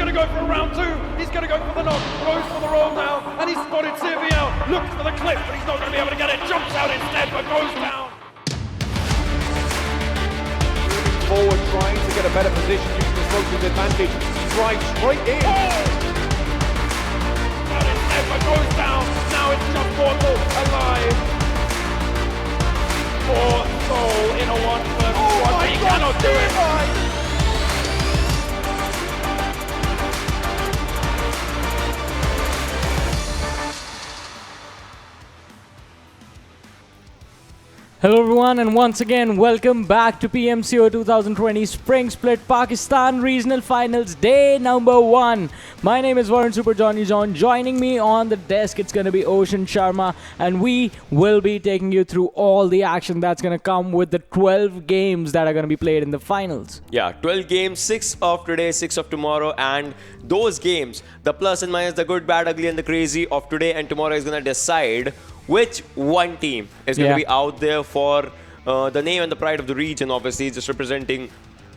going to go for a round two. He's going to go for the knock. Goes for the roll now. And he's spotted Sivio. Looks for the clip, but he's not going to be able to get it. Jumps out instead, but goes down. Moving forward, trying to get a better position using the smoke's advantage. Drives straight in. Out instead, but goes down. Now it's just Portal alive. Poor Soul in a 1v1, but he cannot do it. Hello everyone, and once again welcome back to PMCO 2020 Spring Split Pakistan Regional Finals Day number 1. My name is Varun Super Johnny John. Joining me on the desk, it's going to be Ocean Sharma, and we will be taking you through all the action that's going to come with the 12 games that are going to be played in the finals. Yeah, 12 games, 6 of today, 6 of tomorrow, and those games, the plus and minus, the good, bad, ugly, and the crazy of today and tomorrow is going to decide which one team is going to be out there for the name and the pride of the region. Obviously, just representing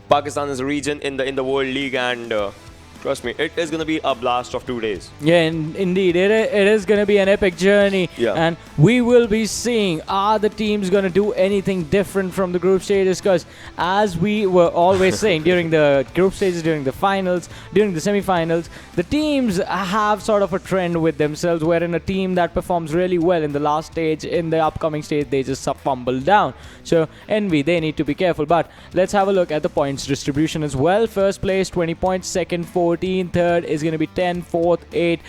Pakistan as a region in the World League, and trust me, it is going to be a blast of 2 days. Yeah, indeed. It is going to be an epic journey. Yeah. And we will be seeing, are the teams going to do anything different from the group stages? Because as we were always saying during the group stages, during the finals, during the semi-finals, the teams have sort of a trend with themselves, wherein a team that performs really well in the last stage, in the upcoming stage, they just fumble down. So Envy, they need to be careful. But let's have a look at the points distribution as well. First place, 20 points. Second, 14. Third is going to be 10. Fourth, 8.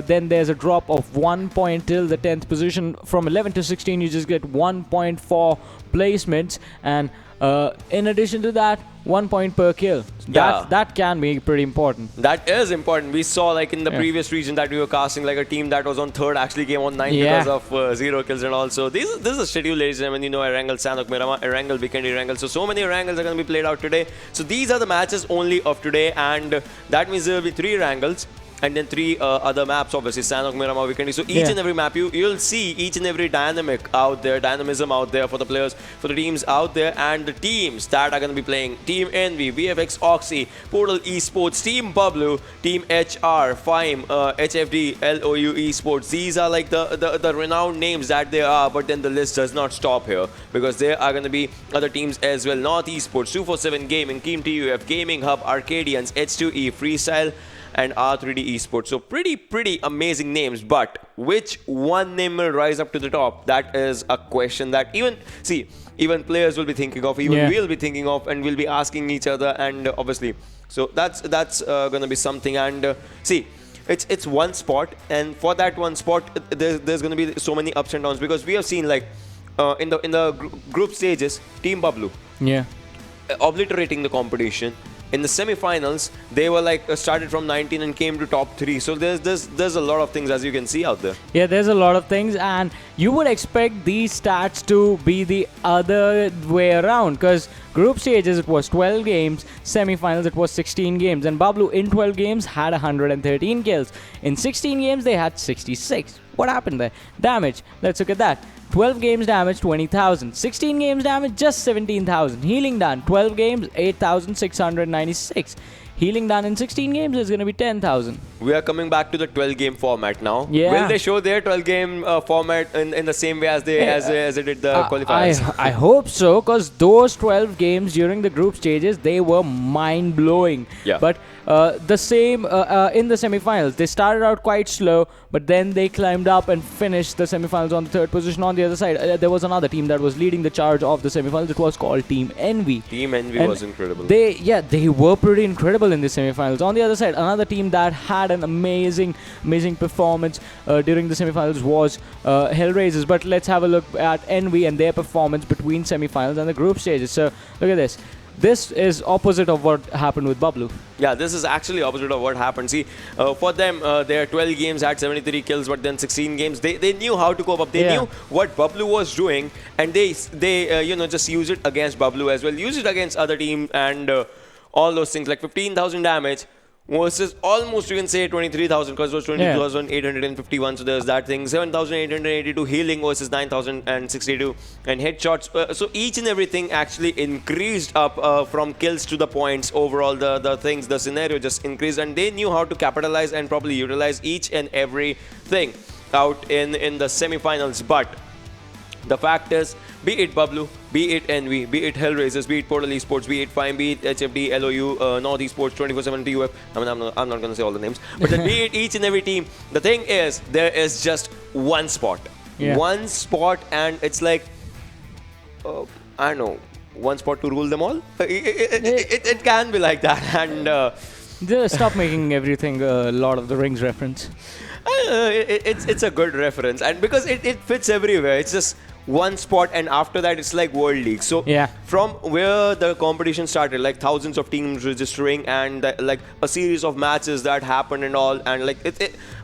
Then there's a drop of 1 point till the 10th position. From 11 to 16, you just get 1.4 placements. And in addition to that, 1 point per kill. That can be pretty important. That is important. We saw like in the previous region that we were casting like a team that was on 3rd actually came on 9th because of 0 kills and also. This is a schedule, ladies and gentlemen. You know, Erangel, Sanhok, Miramar, Erangel, Vikendi, Erangel. So many Erangels are going to be played out today. So these are the matches only of today, and that means there will be 3 Erangels. And then 3 other maps, obviously, Sanhok, Miramar, Vikendi. So each and every map, you'll see each and every dynamism out there for the players, for the teams out there, and the teams that are going to be playing. Team Envy, VFXoXy, Portal Esports, Team Bablu, Team HR, FYME, HFD, LOU Esports. These are like the renowned names that they are, but then the list does not stop here, because there are going to be other teams as well. North Esports, 247 Gaming, Team TUF, Gaming Hub, Arkadians, H2E, Freestyle, and R3D Esports. So pretty amazing names, but which one name will rise up to the top? That is a question that even players will be thinking of, even we'll be thinking of, and we'll be asking each other, and obviously, so that's gonna be something. And it's one spot, and for that one spot, there's gonna be so many ups and downs, because we have seen like in the group stages, Team Bablu obliterating the competition. In the semi-finals, they were like started from 19 and came to top 3. So there's a lot of things, as you can see out there. Yeah, there's a lot of things, and you would expect these stats to be the other way around, because group stages it was 12 games, semi-finals it was 16 games, and Bablu in 12 games had 113 kills. In 16 games they had 66. What happened there? Damage. Let's look at that. 12 games damage, 20,000. 16 games damage, just 17,000. Healing done, 12 games, 8,696. Healing done in 16 games is going to be 10,000. We are coming back to the 12-game format now. Yeah. Will they show their 12-game format in the same way as they did the qualifiers? I hope so, because those 12 games during the group stages, they were mind-blowing. Yeah. But the same in the semi-finals. They started out quite slow, but then they climbed up and finished the semi-finals on the 3rd position. On the other side, there was another team that was leading the charge of the semi-finals. It was called Team Envy. Team Envy was incredible. They were pretty incredible in the semi-finals. On the other side, another team that had an amazing performance during the semi-finals was Hellraisers. But let's have a look at Envy and their performance between semi-finals and the group stages. So look at this. This is opposite of what happened with Bablu. Yeah, this is actually opposite of what happened. See, for them, their 12 games had 73 kills, but then 16 games, they knew how to cope up. They knew what Bablu was doing, and they just used it against Bablu as well. Use it against other team and all those things, like 15,000 damage. versus almost, you can say, 23,000, because it was 22,851. So there's that thing. 7,882 healing versus 9,062. And headshots. So each and everything actually increased up from kills to the points. Overall, the things, the scenario just increased. And they knew how to capitalize and properly utilize each and every thing out in the semi-finals. But the fact is, be it Bablu, be it Envy, be it Hellraisers, be it Portal Esports, be it FYME, be it HFD, LOU, North Esports, 24/7 TUF. I mean, I'm not going to say all the names. But then be it each and every team, the thing is, there is just one spot. Yeah. One spot, and it's like, I don't know, one spot to rule them all? It can be like that. And Just stop making everything a Lord of the Rings reference. it's a good reference, and because it fits everywhere. It's just one spot, and after that it's like World League. So Yeah. from where the competition started, like thousands of teams registering, and like a series of matches that happened and all, and like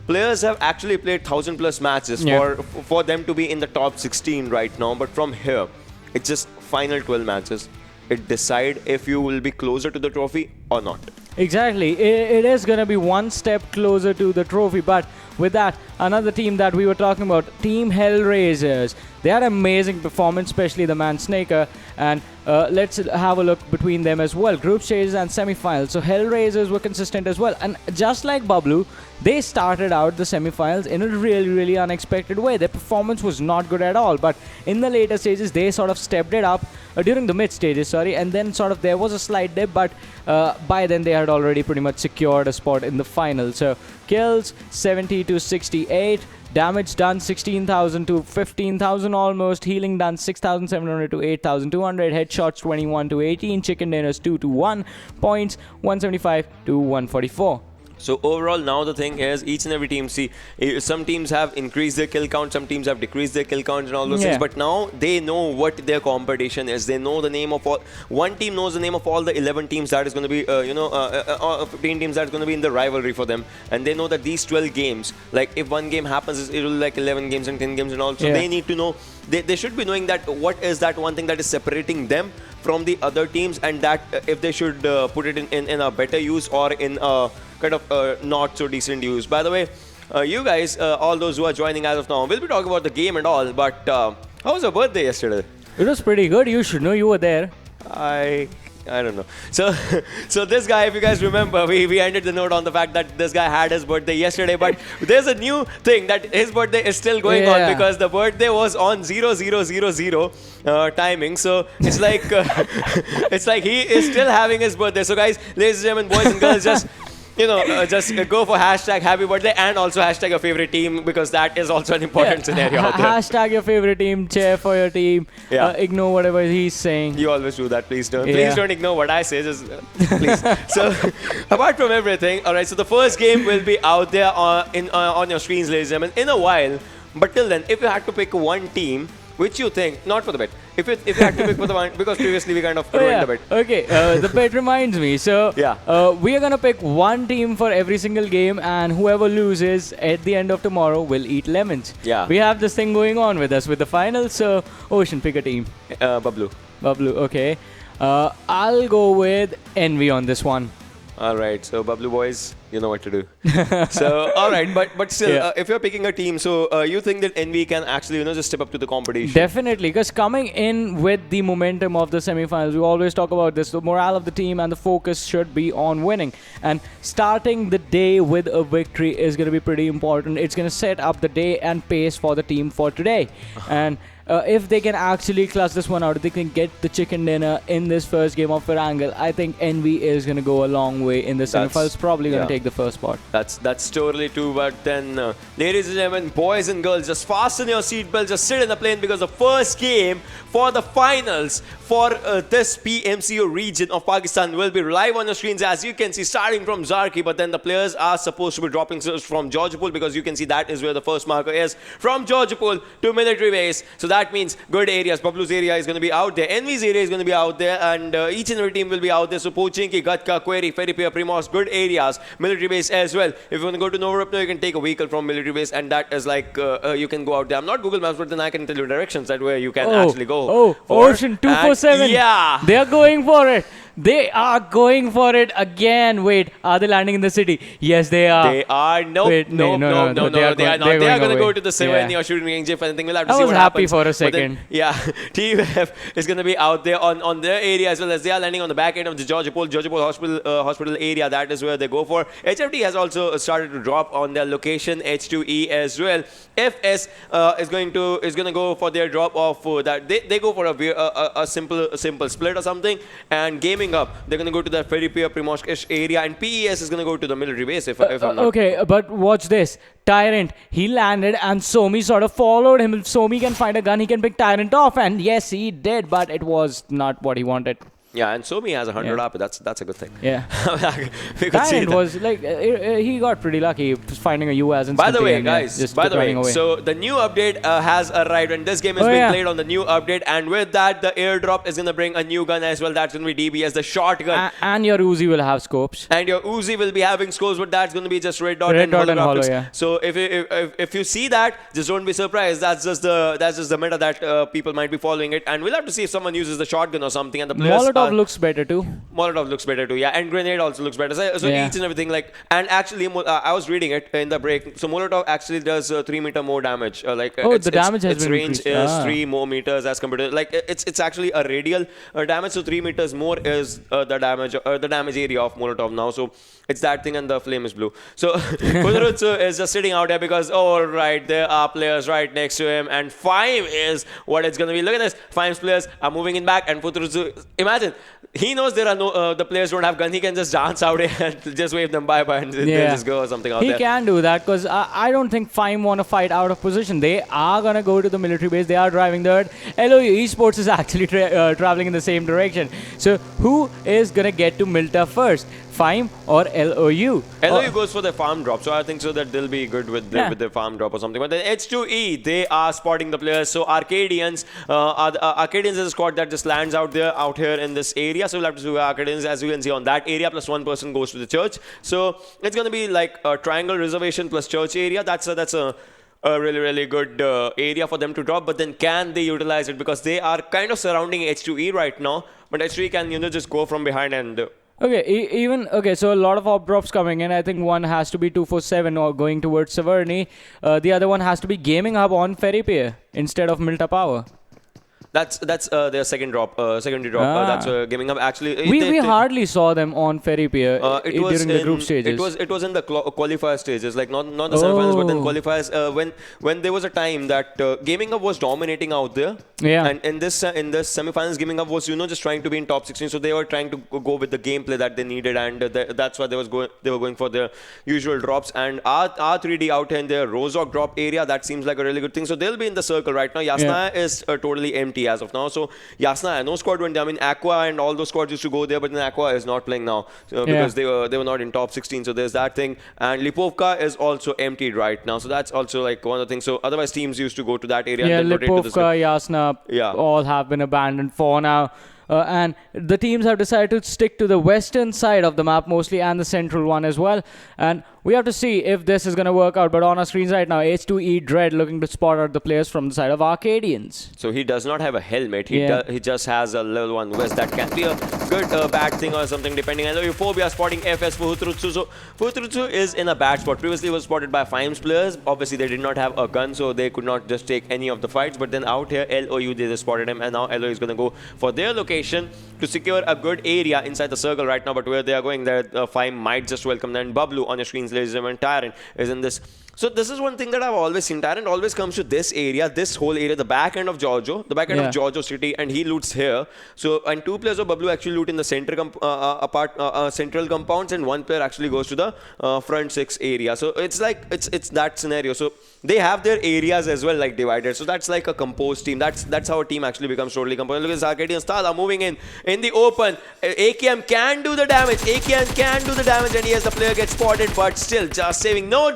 players have actually played 1,000+ matches Yeah. for them to be in the top 16 right now. But from here, it's just final 12 matches. It decide if you will be closer to the trophy or not. Exactly. It is going to be one step closer to the trophy. But with that, another team that we were talking about, Team Hellraisers. They had an amazing performance, especially the man Snaker. And let's have a look between them as well. Group stages and semi-finals. So Hellraisers were consistent as well. And just like Bablu, they started out the semi-finals in a really unexpected way. Their performance was not good at all. But in the later stages, they sort of stepped it up during the mid stages, and then sort of there was a slight dip, but by then they had already pretty much secured a spot in the final. So kills 70 to 68. Damage done 16,000 to 15,000 almost. Healing done 6,700 to 8,200. Headshots 21 to 18. Chicken dinners 2 to 1. Points 175 to 144. So overall, now the thing is, each and every team, see, some teams have increased their kill count, some teams have decreased their kill count and all those things. But now they know what their competition is. They know the name of all. One team knows the name of all the 11 teams that is going to be, 15 teams that is going to be in the rivalry for them. And they know that these 12 games, like if one game happens, it will be like 11 games and 10 games and all. So they need to know. They should be knowing that what is that one thing that is separating them from the other teams, and that if they should put it in a better use or in a kind of not so decent use. By the way, you guys, all those who are joining as of now, we'll be talking about the game and all, but how was your birthday yesterday? It was pretty good. You should know, you were there. I don't know. So this guy, if you guys remember, we ended the note on the fact that this guy had his birthday yesterday, but there's a new thing that his birthday is still going on, because the birthday was on 0000 timing. So it's like it's like he is still having his birthday. So guys, ladies and gentlemen, boys and girls, just just go for hashtag happy birthday and also hashtag your favorite team, because that is also an important scenario out there. Hashtag your favorite team, cheer for your team, ignore whatever he's saying. You always do that, please don't. Please don't ignore what I say, just please. So, apart from everything, alright, so the first game will be out there on your screens, ladies and gentlemen, in a while. But till then, if you had to pick one team, which you think, not for the bet, if you had to pick for the one, because previously we kind of ruined the bet. Okay, the bet reminds me. So, we are going to pick one team for every single game, and whoever loses at the end of tomorrow will eat lemons. Yeah. We have this thing going on with us with the finals. So, Ocean, pick a team. Bablu. Bablu, okay. I'll go with Envy on this one. Alright, so Bablu boys, you know what to do. So, alright, but still, if you're picking a team, so you think that Envy can actually, just step up to the competition? Definitely, because coming in with the momentum of the semi-finals, we always talk about this, the morale of the team and the focus should be on winning. And starting the day with a victory is going to be pretty important. It's going to set up the day and pace for the team for today. And if they can actually clutch this one out, if they can get the chicken dinner in this first game of Erangel, I think Envy is going to go a long way in the semifinals. Probably going to take the first spot. That's totally true. But then, ladies and gentlemen, boys and girls, just fasten your seatbelts, just sit in the plane, because the first game for the finals for this PMCO region of Pakistan will be live on your screens, as you can see, starting from Zarki. But then the players are supposed to be dropping from Georgipul, because you can see that is where the first marker is, from Georgipul to military base. So that that means good areas. Bablu's area is going to be out there. Envy's area is going to be out there, and each and every team will be out there. So Pochinki, Gatka, Query, Feripia, Primos, good areas. Military base as well. If you want to go to Novorupno, you can take a vehicle from military base, and that is like you can go out there. I'm not Google Maps, but then I can tell you directions that where you can actually go. Oh, Ocean 247. Yeah. They are going for it. They are going for it again. Wait, are they landing in the city? Yes, they are. They are. Nope. Wait, no, no, they are not. They are going to go to the Seveni Yeah. or shooting range if anything. We'll have to I see was what happy happens. for a But second. then, yeah, TUF is going to be out there on their area as well, as they are landing on the back end of the Georgopol hospital area. That is where they go for. HFT has also started to drop on their location. H2E as well. FS is going to go for their drop of that. They go for a simple split or something. And Gaming Up, they're going to go to the Feripia Primoshkish area, and PES is going to go to the military base if I'm not. Okay, but watch this. Tyrant, he landed and Somi sort of followed him. If Somi can find a gun, he can pick Tyrant off. And yes, he did, but it was not what he wanted. Yeah, and Somi has 100 Yeah. up. That's a good thing. Yeah. We could see Tyrant that. was like, he got pretty lucky finding a UAS instantly. By the way, and, guys, just by the way, running away. so the new update has arrived, and this game is being played on the new update, and with that, the airdrop is going to bring a new gun as well. That's going to be DBS, the shotgun. And your Uzi will have scopes. And your Uzi will be having scores, but that's going to be just red dot Red and dot and holographics. holo, yeah. So if you see that, just don't be surprised. That's just the meta that people might be following it, and we'll have to see if someone uses the shotgun or something. And the players Molotov looks better too. Molotov looks better too, yeah, and grenade also looks better. So Yeah. each and everything, like, and actually, I was reading it in the break. So Molotov actually does 3 meter more damage. The damage has its been range increased. is 3 more meters as compared to it's actually a radial damage. So 3 meters more is the damage area of Molotov now. So it's that thing, and the flame is blue. So Kudrutsu is just sitting out there because all right, there are players right next to him, and FYME is what it's gonna be. Look at this, FYME's players are moving in back, and Kudrutsu, imagine. He knows there are the players don't have gun. He can just dance out here and just wave them bye-bye and they'll just go or something out He there. can do that because I don't think FYME want to fight out of position. They are going to go to the military base. They are driving there. LOU Esports is actually traveling in the same direction. So who is going to get to Milta first? FYME or LOU? LOU goes for the farm drop, so I think so that they'll be good with their farm drop or something. But then H2E, they are spotting the players. So Arkadians, Arkadians is a squad that just lands out here in this area. So we'll have to do Arkadians, as you can see, on that area. Plus one person goes to the church. So it's going to be like a triangle reservation plus church area. That's a really good area for them to drop. But then can they utilize it? Because they are kind of surrounding H2E right now. But H2E can just go from behind and... Okay, so a lot of op drops coming in. I think one has to be 247 or going towards Severny. The other one has to be Gaming Hub on Ferry Pier instead of Milta Power. That's their secondary drop. That's Gaming Up actually. We hardly saw them on Ferry Pier during the group stages. It was in the qualifier stages, like not the semifinals, but then qualifiers. When there was a time that Gaming Up was dominating out there. Yeah. And in this semifinals, Gaming Up was just trying to be in top 16, so they were trying to go with the gameplay that they needed, and that's why they were going for their usual drops. And R3D out here in their Rozok drop area, that seems like a really good thing. So they'll be in the circle right now. Yasna is totally empty as of now. So Yasna, no squad went there. I mean, Aqua and all those squads used to go there, but then Aqua is not playing now because they were not in top 16. So there's that thing. And Lipovka is also emptied right now. So that's also like one of the things. So otherwise teams used to go to that area and then rotate to this. Lipovka, Yasna, all have been abandoned for now. And the teams have decided to stick to the western side of the map mostly, and the central one as well. And we have to see if this is going to work out. But on our screens right now, H2E Dread looking to spot out the players from the side of Arkadians. So he does not have a helmet. He just has a level 1 vest. That can be a good bad thing or something depending. And Euphoria spotting FS for Hutrutsu. So Hutrutsu is in a bad spot. Previously was spotted by FYME's players. Obviously they did not have a gun, so they could not just take any of the fights. But then out here, LOU, they just spotted him. And now LOU is going to go for their location to secure a good area inside the circle right now. But where they are going there, FYME might just welcome them. And Bablu on your screens, ladies and gentlemen, Tyrant is in this. So this is one thing that I've always seen. Tyrant always comes to this area, this whole area, the back end of Giorgio, of Giorgio City, and he loots here. So, and 2 players of Bablu actually loot in the central compounds, and 1 player actually goes to the front 6 area. So it's like it's that scenario. So they have their areas as well, like divided. So that's like a composed team. That's how a team actually becomes totally composed. Look at this Arkadians Thala moving in the open. AKM can do the damage. AKM can do the damage, and yes, the player gets spotted, but still just saving. No.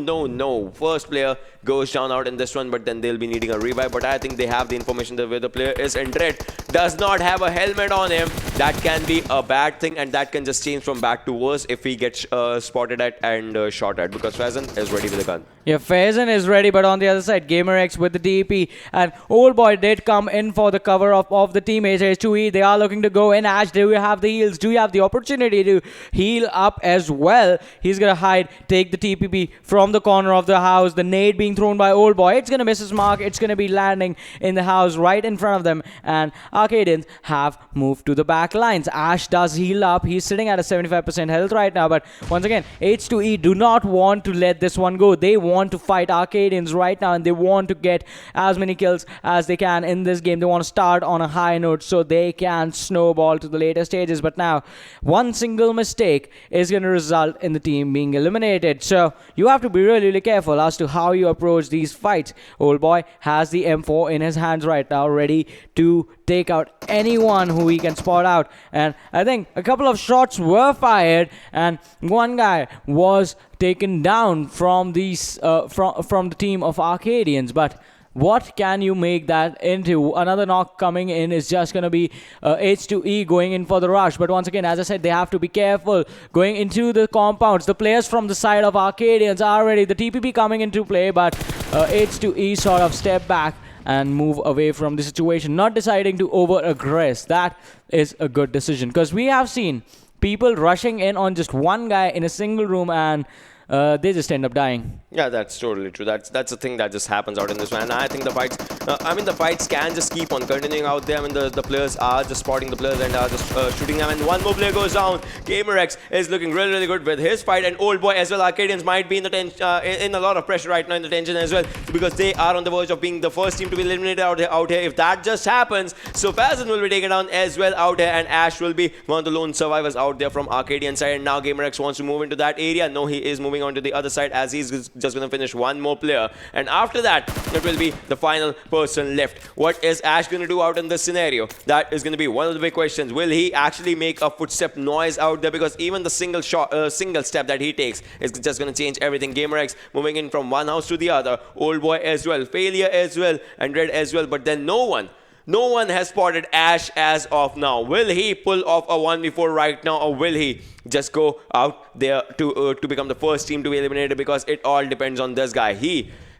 no. First player goes down out in this one, but then they'll be needing a revive. But I think they have the information that where the player is in red, does not have a helmet on him. That can be a bad thing, and that can just change from bad to worse if he gets spotted at and shot at, because Faison is ready with a gun. Yeah, Faison is ready, but on the other side, GamerX with the DP, and Old Boy did come in for the cover of the teammates. H2E, they are looking to go in. Ash, do you have the heals? Do you have the opportunity to heal up as well? He's gonna hide, take the TPP from the corner of the house. The nade being thrown by Old Boy. It's gonna miss his mark. It's gonna be landing in the house right in front of them, and Arkadians have moved to the back lines. Ash does heal up. He's sitting at a 75% health right now, but once again, H2E do not want to let this one go. They want to fight Arkadians right now, and they want to get as many kills as they can in this game. They want to start on a high note so they can snowball to the later stages. But now, one single mistake is going to result in the team being eliminated. So you have to be really, really careful as to how you approach these fights. Old Boy has the M4 in his hands right now, ready to take out anyone who he can spot out. And I think a couple of shots were fired, and one guy was taken down from these from the team of Arkadians. But what can you make that into? Another knock coming in is just going to be H2E going in for the rush. But once again, as I said, they have to be careful going into the compounds. The players from the side of Arkadians are ready. The TPP coming into play, but H2E sort of step back and move away from the situation, not deciding to over-aggress. That is a good decision, because we have seen people rushing in on just one guy in a single room, and they just end up dying. Yeah, that's totally true. That's a thing that just happens out in this one. And I think the fights, the fights can just keep on continuing out there. I mean, the players are just spotting the players and are just shooting them. And one more player goes down. GamerX is looking really, really good with his fight. And Old Boy as well. Arkadians might be in the in a lot of pressure right now, in the tension as well, because they are on the verge of being the first team to be eliminated out here. If that just happens, so Faison will be taken down as well out here, and Ash will be one of the lone survivors out there from Arkadian side. And now GamerX wants to move into that area. No, he is moving on to the other side, as he's just going to finish one more player, and after that it will be the final person left. What is Ash going to do out in this scenario? That is going to be one of the big questions. Will he actually make a footstep noise out there? Because even the single step that he takes is just going to change everything. GamerX moving in from one house to the other. Old Boy as well, Failure as well, and Red as well, but then no one has spotted Ash as of now. Will he pull off a 1v4 right now, or will he just go out there to become the first team to be eliminated? Because it all depends on this guy.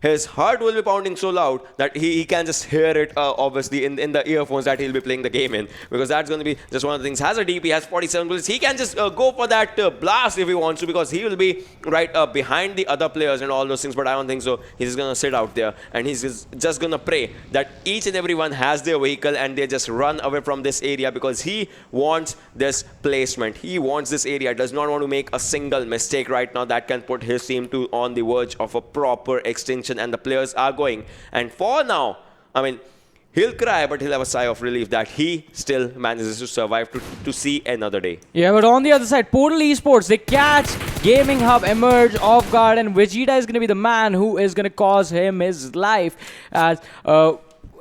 His heart will be pounding so loud that he can just hear it, obviously, in the earphones that he'll be playing the game in. Because that's going to be just one of the things. Has a DP, has 47 bullets. He can just go for that blast if he wants to, because he will be right behind the other players and all those things. But I don't think so. He's just going to sit out there, and he's just going to pray that each and everyone has their vehicle and they just run away from this area, because he wants this placement. He wants this area. Does not want to make a single mistake right now that can put his team on the verge of a proper extinction. And the players are going, and for now, he'll cry, but he'll have a sigh of relief that he still manages to survive to see another day. Yeah, but on the other side, Portal Esports, they catch Gaming Hub emerge off guard, and Vegeta is going to be the man who is going to cause him his life, as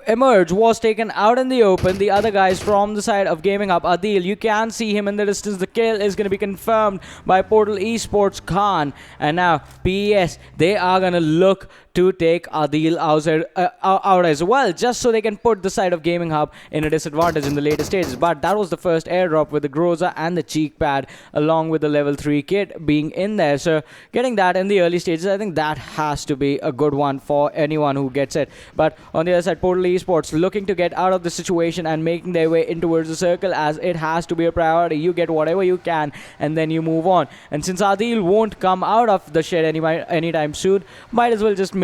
Emerge was taken out in the open. The other guys from the side of Gaming Hub, Adil, you can see him in the distance. The kill is going to be confirmed by Portal Esports Khan. And now PES, they are going to look to take Adil out as well, just so they can put the side of Gaming Hub in a disadvantage in the later stages. But that was the first airdrop with the Groza and the cheek pad, along with the level 3 kit being in there. So getting that in the early stages, I think that has to be a good one for anyone who gets it. But on the other side, Portal Esports looking to get out of the situation and making their way in towards the circle, as it has to be a priority. You get whatever you can and then you move on. And since Adil won't come out of the shed anytime soon, might as well just make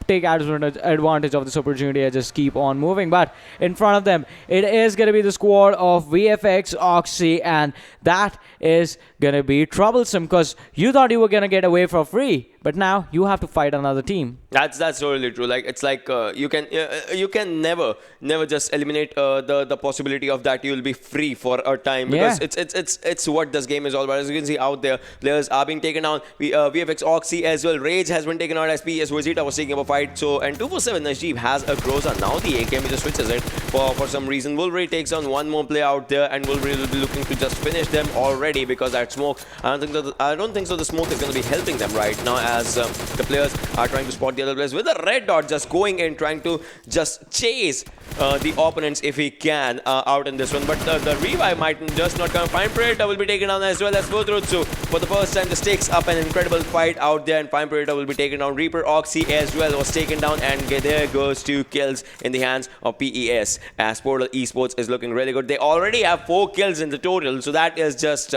take advantage of this opportunity and just keep on moving. But in front of them, it is going to be the squad of VFXoXy, and that is going to be troublesome, because you thought you were going to get away for free, But now you have to fight another team. That's totally true. Like it's like you can never just eliminate the possibility of that you'll be free for a time, because it's what this game is all about. As you can see out there, players are being taken down. VFXoXy as well. Rage has been taken out as PS. Vegeta was taking up a fight. So and 247 Najib has a Groza. Now the AKM just switches it for some reason. Wolverine takes on one more player out there, and Wolverine will be looking to just finish them already, because that smoke. I don't think so. The smoke is going to be helping them right now, as the players are trying to spot the other players with a red dot, just going in, trying to just chase the opponents if he can out in this one. But the revive might just not come. Fine Predator will be taken down as well as Furtherutsu. For the first time, this takes up an incredible fight out there, and Fine Predator will be taken down. Reaper Oxy as well was taken down, and there goes 2 kills in the hands of PES, as Portal Esports is looking really good. They already have 4 kills in the total, so that is just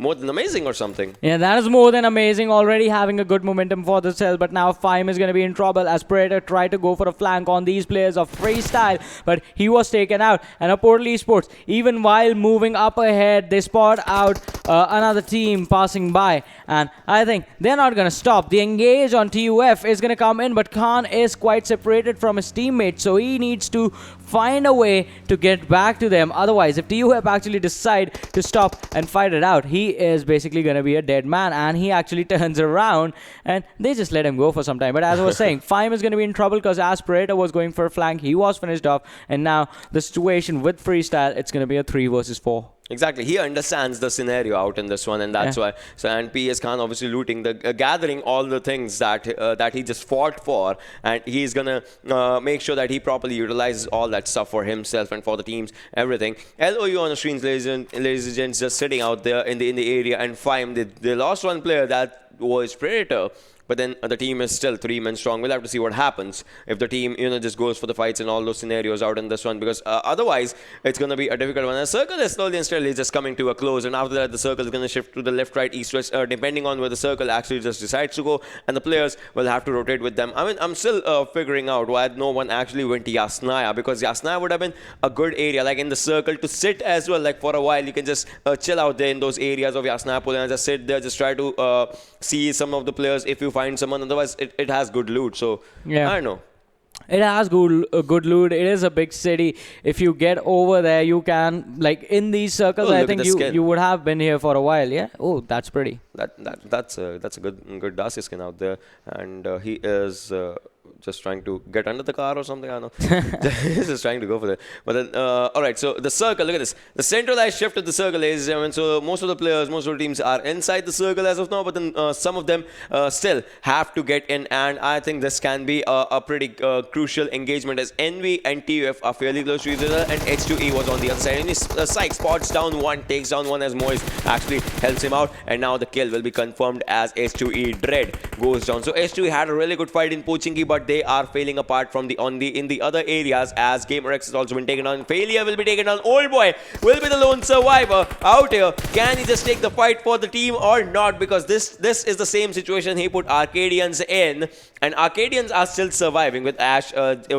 more than amazing or something. Yeah, that is more than amazing. Already having a good momentum for the cell, but now FYME is going to be in trouble as Predator tried to go for a flank on these players of Freestyle, but he was taken out. And a Portal Esports, even while moving up ahead, they spot out another team passing by, and I think they're not going to stop. The engage on TUF is going to come in, but Khan is quite separated from his teammates, so he needs to find a way to get back to them. Otherwise, if TUF actually decide to stop and fight it out, he is basically going to be a dead man, and he actually turns around and they just let him go for some time. But as I was saying, FYME is going to be in trouble because as Predator was going for a flank, he was finished off, and now the situation with Freestyle, it's going to be a 3 versus 4. Exactly, he understands the scenario out in this one, and that's why. So and PS Khan obviously looting the gathering all the things that that he just fought for, and he's gonna make sure that he properly utilizes all that stuff for himself and for the teams, everything. LOU on the screens, ladies and gents, just sitting out there in the area, and FYME they lost one player, that was Predator. But then the team is still 3 men strong. We'll have to see what happens if the team, just goes for the fights and all those scenarios out in this one, because otherwise it's going to be a difficult one. The circle is slowly and steadily just coming to a close, and after that the circle is going to shift to the left, right, east, west, depending on where the circle actually just decides to go, and the players will have to rotate with them. I mean, I'm still figuring out why no one actually went to Yasnaya, because Yasnaya would have been a good area, like in the circle, to sit as well. Like for a while, you can just chill out there in those areas of Yasnaya pool and just sit there, just try to see some of the players if you find someone. Otherwise it has good loot, so yeah, I don't know. It has good loot. It is a big city. If you get over there, you can, like in these circles, I think you would have been here for a while. Yeah. Oh, that's pretty. That's a good Darcy skin out there, and he is just trying to get under the car or something. I don't know. He's just trying to go for that. But then, all right. So the circle. Look at this. The centralized shift of the circle, ladies and gentlemen. So most of the players, most of the teams are inside the circle as of now. But then some of them still have to get in, and I think this can be a pretty crucial engagement, as Envy and TUF are fairly close to each other, and H2E was on the other side. And Syke spots down one, takes down one as Moise actually helps him out, and now the kill will be confirmed as H2E Dread goes down. So H2E had a really good fight in Pochinki, but they are failing apart from in the other areas, as GamerX has also been taken on. Failure will be taken on. Old Boy will be the lone survivor out here. Can he just take the fight for the team or not? Because this is the same situation he put Arkadians in, and Arkadians are still surviving with Ash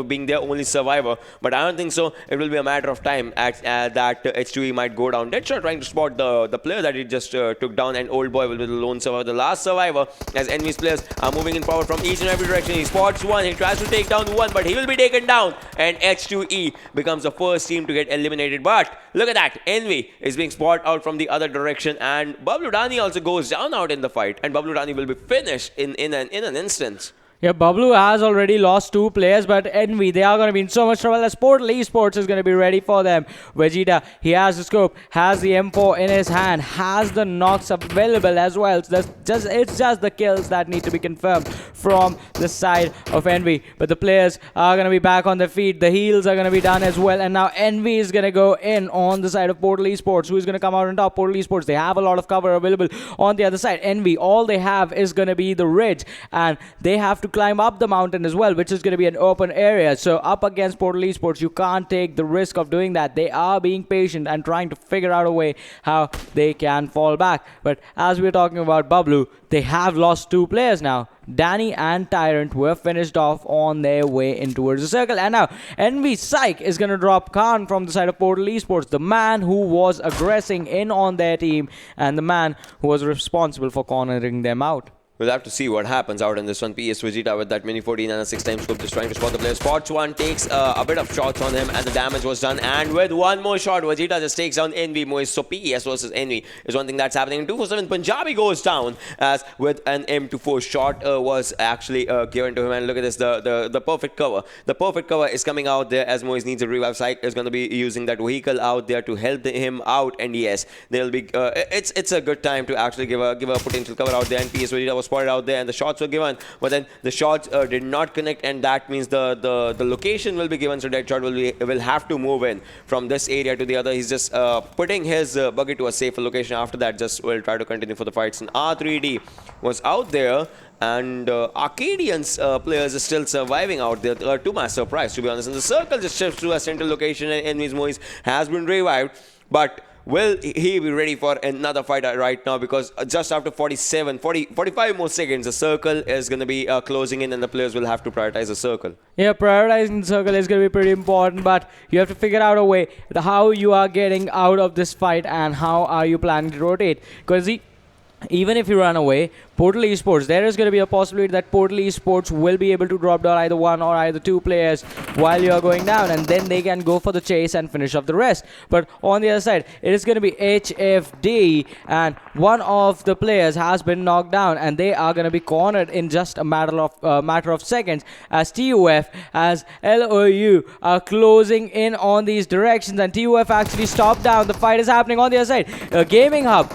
being their only survivor. But I don't think so. It will be a matter of time that H2E might go down. Deadshot trying to spot the player that he just took down, and Old Boy will be the lone survivor, the last survivor, as enemies players are moving in forward from each and every direction. He spots one, he tries to take down one, but he will be taken down, and H2E becomes the first team to get eliminated. But look at that, Envy is being spotted out from the other direction, and Bablu Dani also goes down out in the fight, and Bablu Dani will be finished in an instant. Yeah, Bablu has already lost 2 players, but Envy, they are going to be in so much trouble as Portal Esports is going to be ready for them. Vegeta, he has the scope, has the M4 in his hand, has the knocks available as well. So it's just the kills that need to be confirmed from the side of Envy. But the players are going to be back on their feet. The heals are going to be done as well. And now Envy is going to go in on the side of Portal Esports. Who is going to come out on top? Portal Esports, they have a lot of cover available on the other side. Envy, all they have is going to be the ridge, and they have to climb up the mountain as well, which is going to be an open area. So up against Portal Esports, you can't take the risk of doing that. They are being patient and trying to figure out a way how they can fall back. But as we're talking about Bablu, they have lost 2 players now. Danny and Tyrant were finished off on their way in towards the circle. And now Envy Syke is going to drop Khan from the side of Portal Esports, the man who was aggressing in on their team and the man who was responsible for cornering them out. We'll have to see what happens out in this one. PS Vegeta with that mini 14 and a 6x scope just trying to spot the player. Spots one, takes a bit of shots on him and the damage was done. And with one more shot, Vegeta just takes down Envy Moise. So PS versus Envy is one thing that's happening. 247 Punjabi goes down as with an M24 shot was actually given to him. And look at this, the perfect cover. The perfect cover is coming out there as Moise needs a revive. Psych is going to be using that vehicle out there to help him out. And yes, they'll be. It's a good time to actually give a potential cover out there. And PS Vegeta was spotted out there and the shots were given, but then the shots did not connect, and that means the location will be given, so Deadshot will have to move in from this area to the other. He's just putting his buggy to a safer location. After that, just will try to continue for the fights. And R3D was out there, and Arkadians players are still surviving out there, to my surprise, to be honest. And the circle just shifts to a central location, and Envy's Moise has been revived, but will he be ready for another fight right now? Because just after 45 more seconds, the circle is going to be closing in and the players will have to prioritize the circle. Yeah, prioritizing the circle is going to be pretty important, but you have to figure out a way how you are getting out of this fight and how are you planning to rotate. Because even if you run away, Portal Esports, there is going to be a possibility that Portal Esports will be able to drop down either one or either two players while you are going down, and then they can go for the chase and finish off the rest. But on the other side, it is going to be HFD, and one of the players has been knocked down, and they are going to be cornered in just a matter of seconds, as TUF, as LOU are closing in on these directions, and TUF actually stopped down. The fight is happening on the other side. Gaming Hub,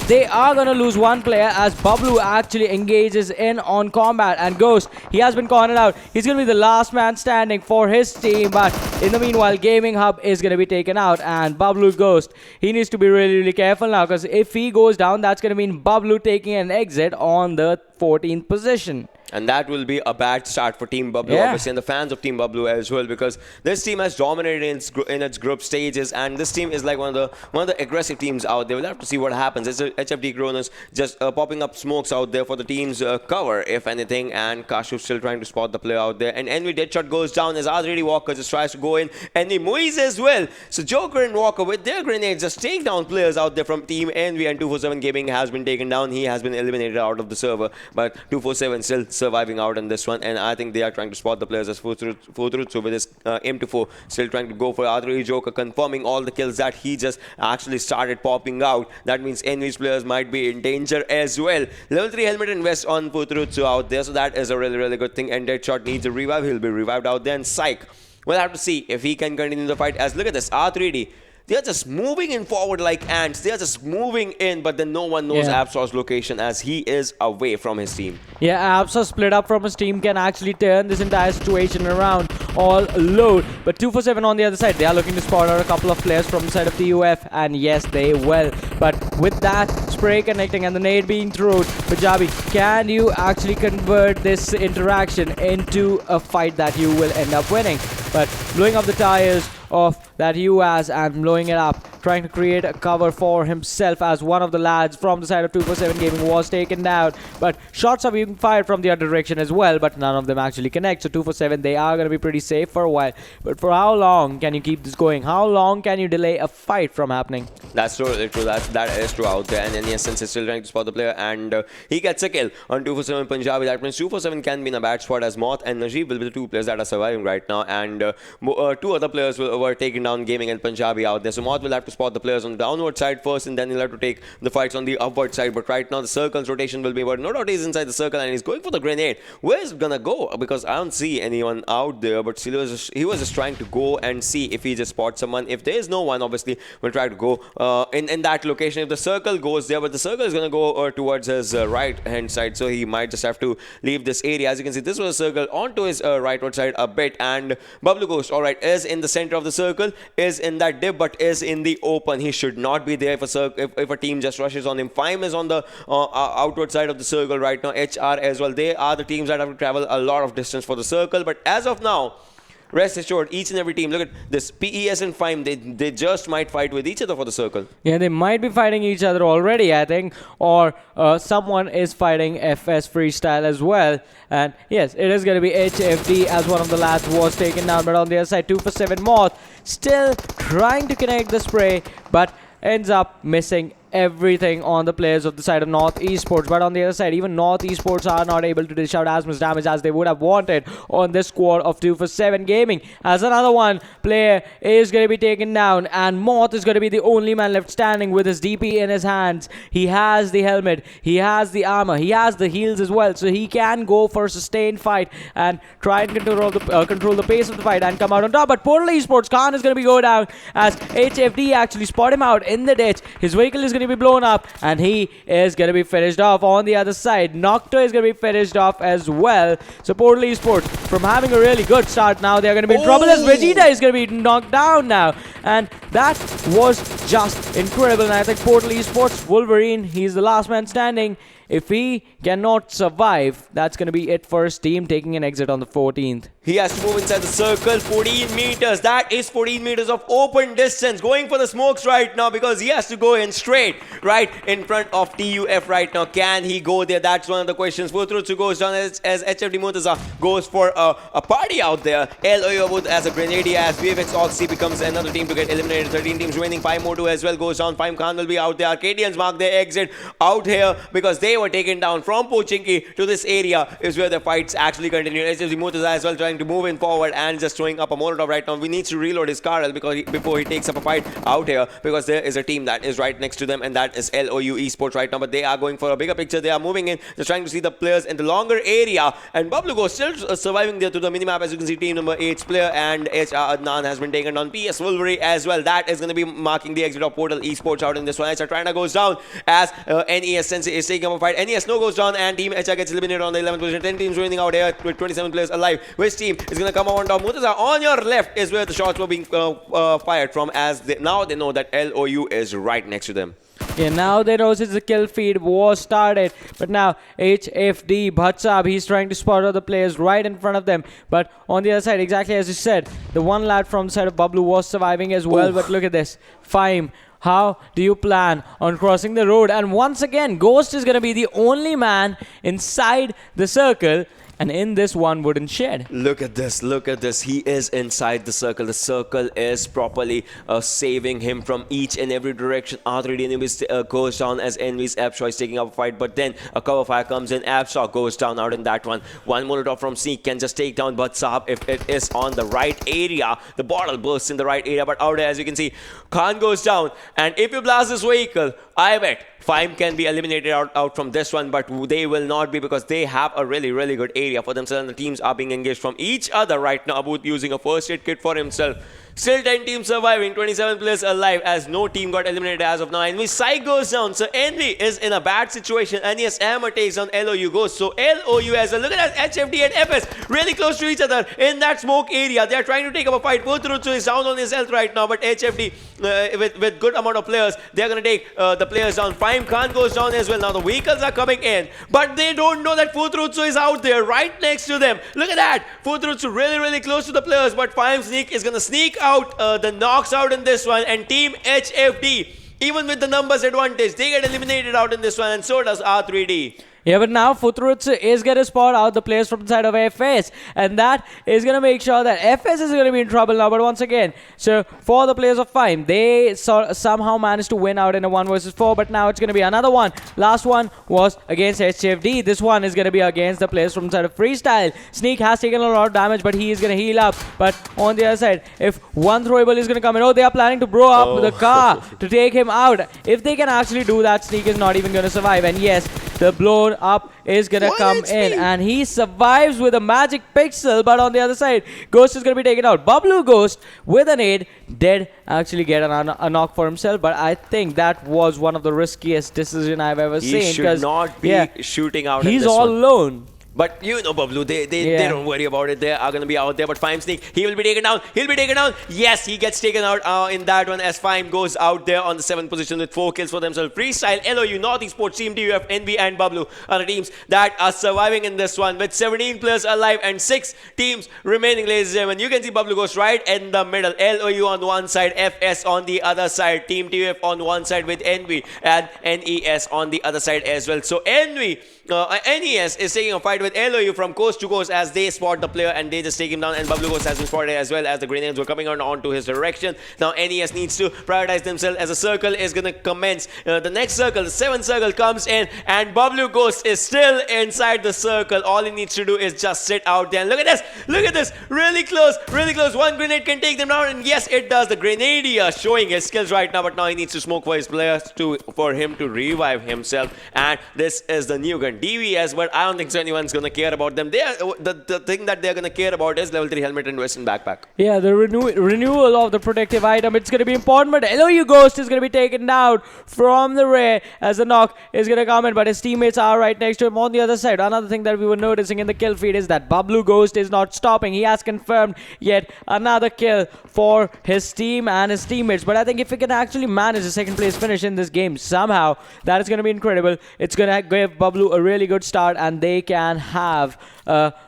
they are going to lose one player as Bablu actually engages in on combat, and Ghost, he has been cornered out. He's going to be the last man standing for his team, but in the meanwhile, Gaming Hub is going to be taken out, and Bablu Ghost, he needs to be really careful now, because if he goes down, that's going to mean Bablu taking an exit on the 14th position. And that will be a bad start for Team Bablu, obviously, and the fans of Team Bablu as well, because this team has dominated in its group stages, and this team is like one of the aggressive teams out there. We'll have to see what happens. It's HFD Kronos just popping up smokes out there for the team's cover, if anything, and Kashu still trying to spot the player out there. And Envy Deadshot goes down as R3D Walker just tries to go in, and Moise as well. So Joker and Walker with their grenades just take down players out there from Team Envy, and 247 Gaming has been taken down. He has been eliminated out of the server, but 247 still surviving out in this one, and I think they are trying to spot the players as Futhruth. So with his M24 still trying to go for R3D Joker, confirming all the kills that he just actually started popping out. That means Envy's players might be in danger as well. Level 3 helmet and vest on Futhruth out there, so that is a really good thing. And Deadshot needs a revive. He'll be revived out there, and Psych, we'll have to see if he can continue the fight. As look at this, R3D, they're just moving in forward like ants. They're just moving in, but then no one knows Absol's location as he is away from his team. Yeah, Absa split up from his team can actually turn this entire situation around all alone. But 247 on the other side, they are looking to spot out a couple of players from the side of TUF, and yes, they will. But with that spray connecting and the nade being thrown, Punjabi, can you actually convert this interaction into a fight that you will end up winning? But blowing up the tires of that UAS and blowing it up, trying to create a cover for himself as one of the lads from the side of 247 Gaming was taken down. But shots are being fired from the other direction as well, but none of them actually connect. So 247, they are going to be pretty safe for a while. But for how long can you keep this going? How long can you delay a fight from happening? That's totally true. That is true out there. And in essence, he's still trying to spot the player, and he gets a kill on 247 Punjabi. That means 247 can be in a bad spot as Moth and Najib will be the two players that are surviving right now. And two other players were taking down Gaming and Punjabi out there. So Moth will have to spot the players on the downward side first, and then he'll have to take the fights on the upward side. But right now, the circle's rotation will be about no doubt he's inside the circle, and he's going for the grenade. Where's it gonna go? Because I don't see anyone out there, but he was just trying to go and see if he just spots someone. If there is no one, obviously, we'll try to go in that location. If the circle goes there, but the circle is gonna go towards his right-hand side, so he might just have to leave this area. As you can see, this was a circle onto his rightward side a bit, and Bablu Ghost, alright, is in the center of the circle, is in that dip, but is in the open. He should not be there if a team just rushes on him. FYME is on the outward side of the circle right now. HR as well. They are the teams that have to travel a lot of distance for the circle, but as of now, rest assured, each and every team, look at this, PES and FYME, they just might fight with each other for the circle. Yeah, they might be fighting each other already, I think, or someone is fighting FS Freestyle as well. And yes, it is going to be HFD as one of the lads was taken down, but on the other side, 247 Moth still trying to connect the spray, but ends up missing everything on the players of the side of North Esports. But on the other side, even North Esports are not able to dish out as much damage as they would have wanted on this squad of 2 for 7 Gaming. As another one player is going to be taken down, and Moth is going to be the only man left standing with his DP in his hands. He has the helmet, he has the armor, he has the heals as well, so he can go for a sustained fight and try and control the pace of the fight and come out on top. But Portal Esports, Khan is going to be go down as HFD actually spot him out in the ditch. His vehicle is going to be blown up, and he is going to be finished off. On the other side, Nocto is going to be finished off as well. So Portal Esports, from having a really good start, now they're going to be in trouble as Vegeta is going to be knocked down now. And that was just incredible. And I think Portal Esports, Wolverine, he's the last man standing. If he cannot survive, that's going to be it for his team, taking an exit on the 14th. He has to move inside the circle, 14 meters. That is 14 meters of open distance. Going for the smokes right now because he has to go in straight right in front of TUF right now. Can he go there? That's one of the questions. Futrutsu goes down as HFD Murtaza goes for a party out there. LOU as a grenadier as VFXoXy becomes another team to get eliminated. 13 teams remaining. 5 more 2 as well goes down. 5 Khan will be out there. Arkadians mark their exit out here because they were taken down from Pochinki to this area is where the fights actually continue. HFD Murtaza as well trying to move in forward and just throwing up a Molotov right now. We need to reload his car because before he takes up a fight out here, because there is a team that is right next to them, and that is LOU Esports right now. But they are going for a bigger picture. They are moving in, just trying to see the players in the longer area. And Bablu goes still surviving there to the minimap. As you can see, team number 8's player and HR Adnan has been taken on. PS Wolverine as well. That is going to be marking the exit of Portal Esports out in this one. HR Trina goes down as NES Sensei is taking up a fight. NES no goes down, and Team HR gets eliminated on the 11th position. 10 teams remaining out here with 27 players alive. Which team is going to come on top? Murtaza, on your left is where the shots were being fired from, as now they know that LOU is right next to them. Yeah, now they know since the kill feed was started. But now HFD Bhatsab, he's trying to spot other players right in front of them. But on the other side, exactly as you said, the one lad from the side of Bablu was surviving as well. Oof. But look at this. FYME, how do you plan on crossing the road? And once again, Ghost is going to be the only man inside the circle. And in this one wooden shed. Look at this, look at this. He is inside the circle. The circle is properly saving him from each and every direction. R3D goes down as Envy's Abshaw is taking up a fight. But then a cover fire comes in. Abshaw goes down out in that one. One Molotov from Sneak can just take down Batsab if it is on the right area. The bottle bursts in the right area. But out there, as you can see, Khan goes down. And if you blast this vehicle, I bet FYME can be eliminated out from this one, but they will not be because they have a really, really good area for themselves, and the teams are being engaged from each other right now. Abud using a first aid kit for himself. Still 10 teams surviving, 27 players alive as no team got eliminated as of now. Envy Psych goes down, so Envy is in a bad situation. And yes, Hammer takes on LOU Ghost. So LOU as well. Look at that, HFD and FS really close to each other in that smoke area. They are trying to take up a fight. Futrutsu is down on his health right now, but HFD with good amount of players, they are going to take the players down. FYME Khan goes down as well. Now the vehicles are coming in, but they don't know that Futrutsu is out there right next to them. Look at that. Futrutsu really, really close to the players, but FYME Sneak is going to sneak out the knocks out in this one, and Team HFD, even with the numbers advantage, they get eliminated out in this one, and so does R3D. Yeah, but now Futrutsu is going to spot out the players from the side of FS. And that is going to make sure that FS is going to be in trouble now. But once again, so for the players of FYME, they somehow managed to win out in a 1 versus 4. But now it's going to be another one. Last one was against HFD. This one is going to be against the players from the side of Freestyle. Sneak has taken a lot of damage, but he is going to heal up. But on the other side, if one throwable is going to come in, oh, they are planning to blow up the car to take him out. If they can actually do that, Sneak is not even going to survive. And yes, the blown up is gonna come in, and he survives with a magic pixel. But on the other side, Ghost is gonna be taken out. Bablu Ghost with an aid did actually get a knock for himself, but I think that was one of the riskiest decisions I've ever seen. He should not be shooting out. He's all alone. But you know, Bablu, they don't worry about it. They are going to be out there. But FYME Sneak, he will be taken down. He'll be taken down. Yes, he gets taken out in that one as FYME goes out there on the 7th position with 4 kills for themselves. Freestyle, LOU, North Esports, Team TUF, NB, and Bablu are the teams that are surviving in this one with 17 players alive and 6 teams remaining, ladies and gentlemen. You can see Bablu goes right in the middle. LOU on one side, FS on the other side, Team TUF on one side with NB and NES on the other side as well. So NB NES is taking a fight with LOU from coast to coast as they spot the player and they just take him down, and Bablu has been spotted as well as the grenades were coming onto his direction. Now NES needs to prioritize themselves as a circle is going to commence. The next circle, the 7th circle comes in, and Bablu Ghost is still inside the circle. All he needs to do is just sit out there. And look at this, really close, really close. One grenade can take them down, and yes, it does. The Grenadier showing his skills right now, but now he needs to smoke for his players for him to revive himself. And this is the new gun, DVS, but I don't think so anyone's gonna care about them. The thing that they're gonna care about is level 3 helmet and Western backpack. Yeah, the renewal of the protective item, it's gonna be important, but LOU Ghost is gonna be taken down from the rear as the knock is gonna come in, but his teammates are right next to him on the other side. Another thing that we were noticing in the kill feed is that Bablu Ghost is not stopping. He has confirmed yet another kill for his team and his teammates, but I think if he can actually manage a second place finish in this game somehow, that is going to be incredible. It's going to give Bablu a really good start, and they can have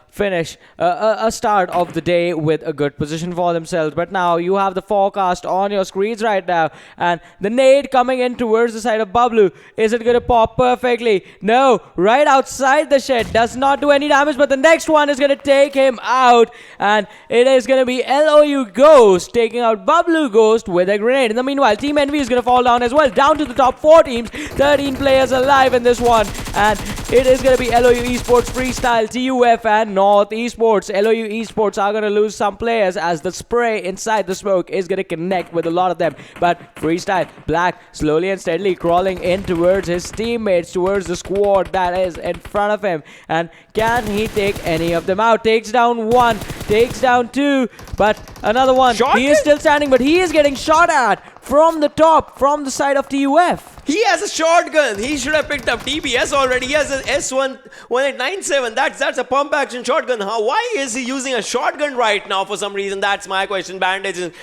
finish a start of the day with a good position for themselves. But now you have the forecast on your screens right now, and the nade coming in towards the side of Bablu. Is it going to pop perfectly? No, right outside the shed, does not do any damage, but the next one is going to take him out, and it is going to be LOU Ghost taking out Bablu Ghost with a grenade. In the meanwhile, Team Envy is going to fall down as well, down to the top 4 teams, 13 players alive in this one, and it is going to be LOU Esports, Freestyle, TUF, and North Esports. LOU Esports are going to lose some players as the spray inside the smoke is going to connect with a lot of them. But Freestyle, Black, slowly and steadily crawling in towards his teammates, towards the squad that is in front of him. And can he take any of them out? Takes down 1, takes down 2, but another one. He is still standing, but he is getting shot at from the top, from the side of TUF. He has a shotgun. He should have picked up TBS already. He has an S1897. That's a pump action shotgun. Why is he using a shotgun right now for some reason? That's my question. Bandaging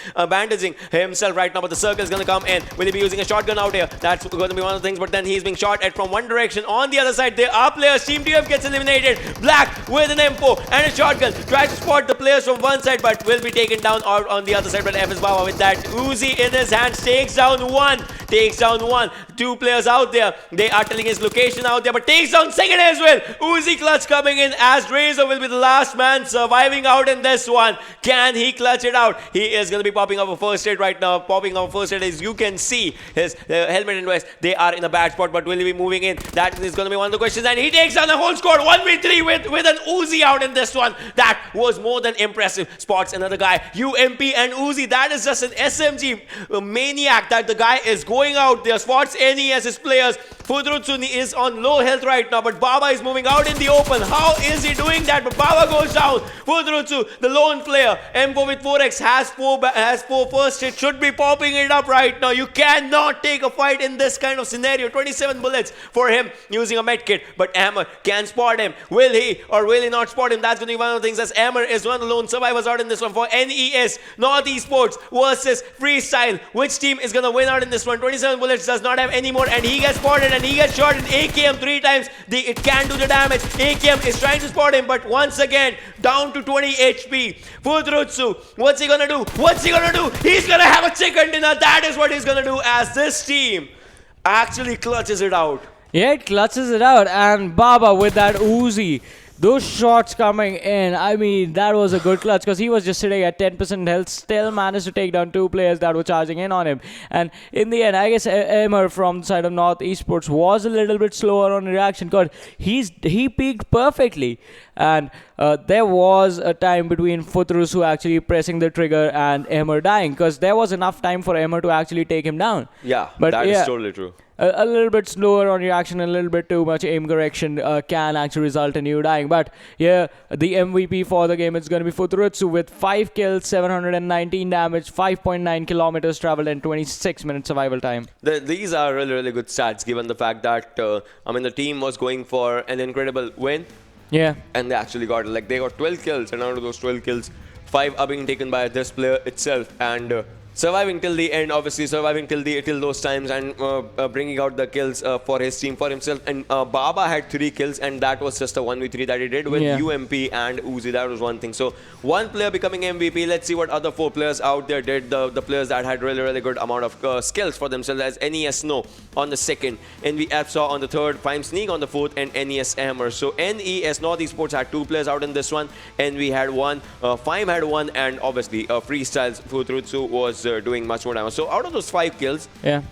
himself right now, but the circle is going to come in. Will he be using a shotgun out here? That's going to be one of the things, but then he's being shot at from one direction. On the other side, there are players. Team TF gets eliminated. Black with an M4 and a shotgun. Tries to spot the players from one side, but will be taken down on the other side. But FS Baba with that Uzi in his hands takes down 1. Takes down 1. 2 players out there. They are telling his location out there, but takes down second as well. Uzi clutch coming in as Razor will be the last man surviving out in this one. Can he clutch it out? He is going to be popping up a first aid right now. Popping up first aid, as you can see his helmet and vest. They are in a bad spot, but will he be moving in? That is going to be one of the questions. And he takes down the whole squad 1v3 with an Uzi out in this one. That was more than impressive. Spots another guy. UMP and Uzi. That is just an SMG maniac that the guy is going out there. Spots NES his players. Fudrutsu is on low health right now, but Baba is moving out in the open. How is he doing that? But Baba goes down. Fudrutsu, the lone player, M4 with 4x has 4 first hit. Should be popping it up right now. You cannot take a fight in this kind of scenario. 27 bullets for him using a medkit, but Hammer can spot him. Will he or will he not spot him? That's going to be one of the things, as Hammer is one of the lone survivors out in this one for NES. North Esports versus Freestyle. Which team is going to win out in this one? 27 bullets, does not have any more, and he gets spotted and he gets shot in AKM 3 times. It can do the damage. AKM is trying to spot him, but once again down to 20 HP. Fudrutsu, what's he gonna do? What's he gonna do? He's gonna have a chicken dinner. That is what he's gonna do, as this team actually clutches it out. Yeah, it clutches it out, and Baba with that Uzi. Those shots coming in, I mean, that was a good clutch because he was just sitting at 10% health, still managed to take down 2 players that were charging in on him. And in the end, I guess Emmer from the side of North Esports was a little bit slower on reaction because he peaked perfectly. And there was a time between Futrusu actually pressing the trigger and Emmer dying, because there was enough time for Emmer to actually take him down. Yeah, but that is totally true. A little bit slower on reaction, a little bit too much aim correction can actually result in you dying. But yeah, the MVP for the game is going to be Futurutsu with 5 kills, 719 damage, 5.9 kilometers traveled, and 26 minutes survival time. These are really, really good stats, given the fact that the team was going for an incredible win. Yeah. And they actually got it. Like, they got 12 kills, and out of those 12 kills, 5 are being taken by this player itself. And surviving till the end, obviously surviving till those times, and bringing out the kills for his team, for himself. And Baba had 3 kills, and that was just a 1v3 that he did with UMP and Uzi. That was one thing. So one player becoming MVP. Let's see what other 4 players out there did. The players that had really good amount of skills for themselves, as NES Snow on the 2nd, NV Epsa on the 3rd, FYME Sneak on the 4th, and NES Hammer. So NES North Esports had 2 players out in this one, NV had 1, FYME had 1, and obviously Freestyle's Futrutsu was doing much more damage. So out of those 5 kills,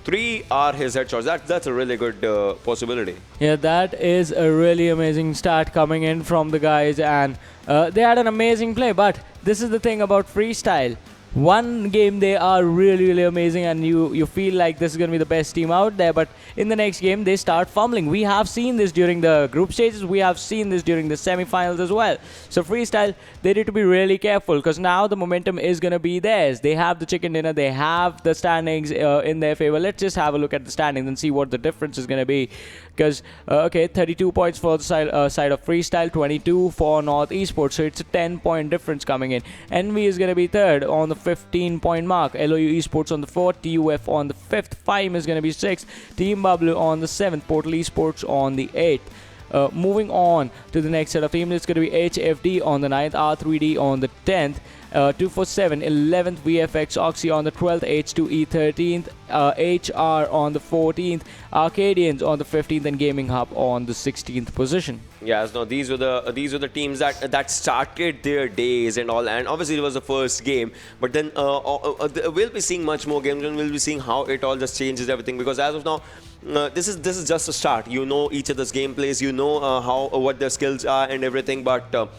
3 are his headshots. That's a really good possibility. Yeah, that is a really amazing start coming in from the guys, and they had an amazing play. But this is the thing about Freestyle. One game they are really amazing, and you feel like this is going to be the best team out there, but in the next game they start fumbling. We have seen this during the group stages, we have seen this during the semi-finals as well. So Freestyle, they need to be really careful, because now the momentum is going to be theirs. They have the chicken dinner, they have the standings in their favor. Let's just have a look at the standings and see what the difference is going to be. Because, okay, 32 points for the side of Freestyle, 22 for North Esports. So it's a 10-point difference coming in. Envy is going to be 3rd on the 15-point mark. LOU Esports on the 4th. TUF on the 5th. FYME is going to be 6th. Team Bablu on the 7th. Portal Esports on the 8th. Moving on to the next set of teams, it's going to be HFD on the 9th. R3D on the 10th. 247, 11th, VFXoXy on the 12th, H2E 13th, HR on the 14th, Arkadians on the 15th, and Gaming Hub on the 16th position. Yes, no, these were the teams that started their days and all, and obviously it was the first game. But then we'll be seeing much more games, and we'll be seeing how it all just changes everything. Because as of now, this is just a start. You know each other's gameplays, you know what their skills are and everything, but.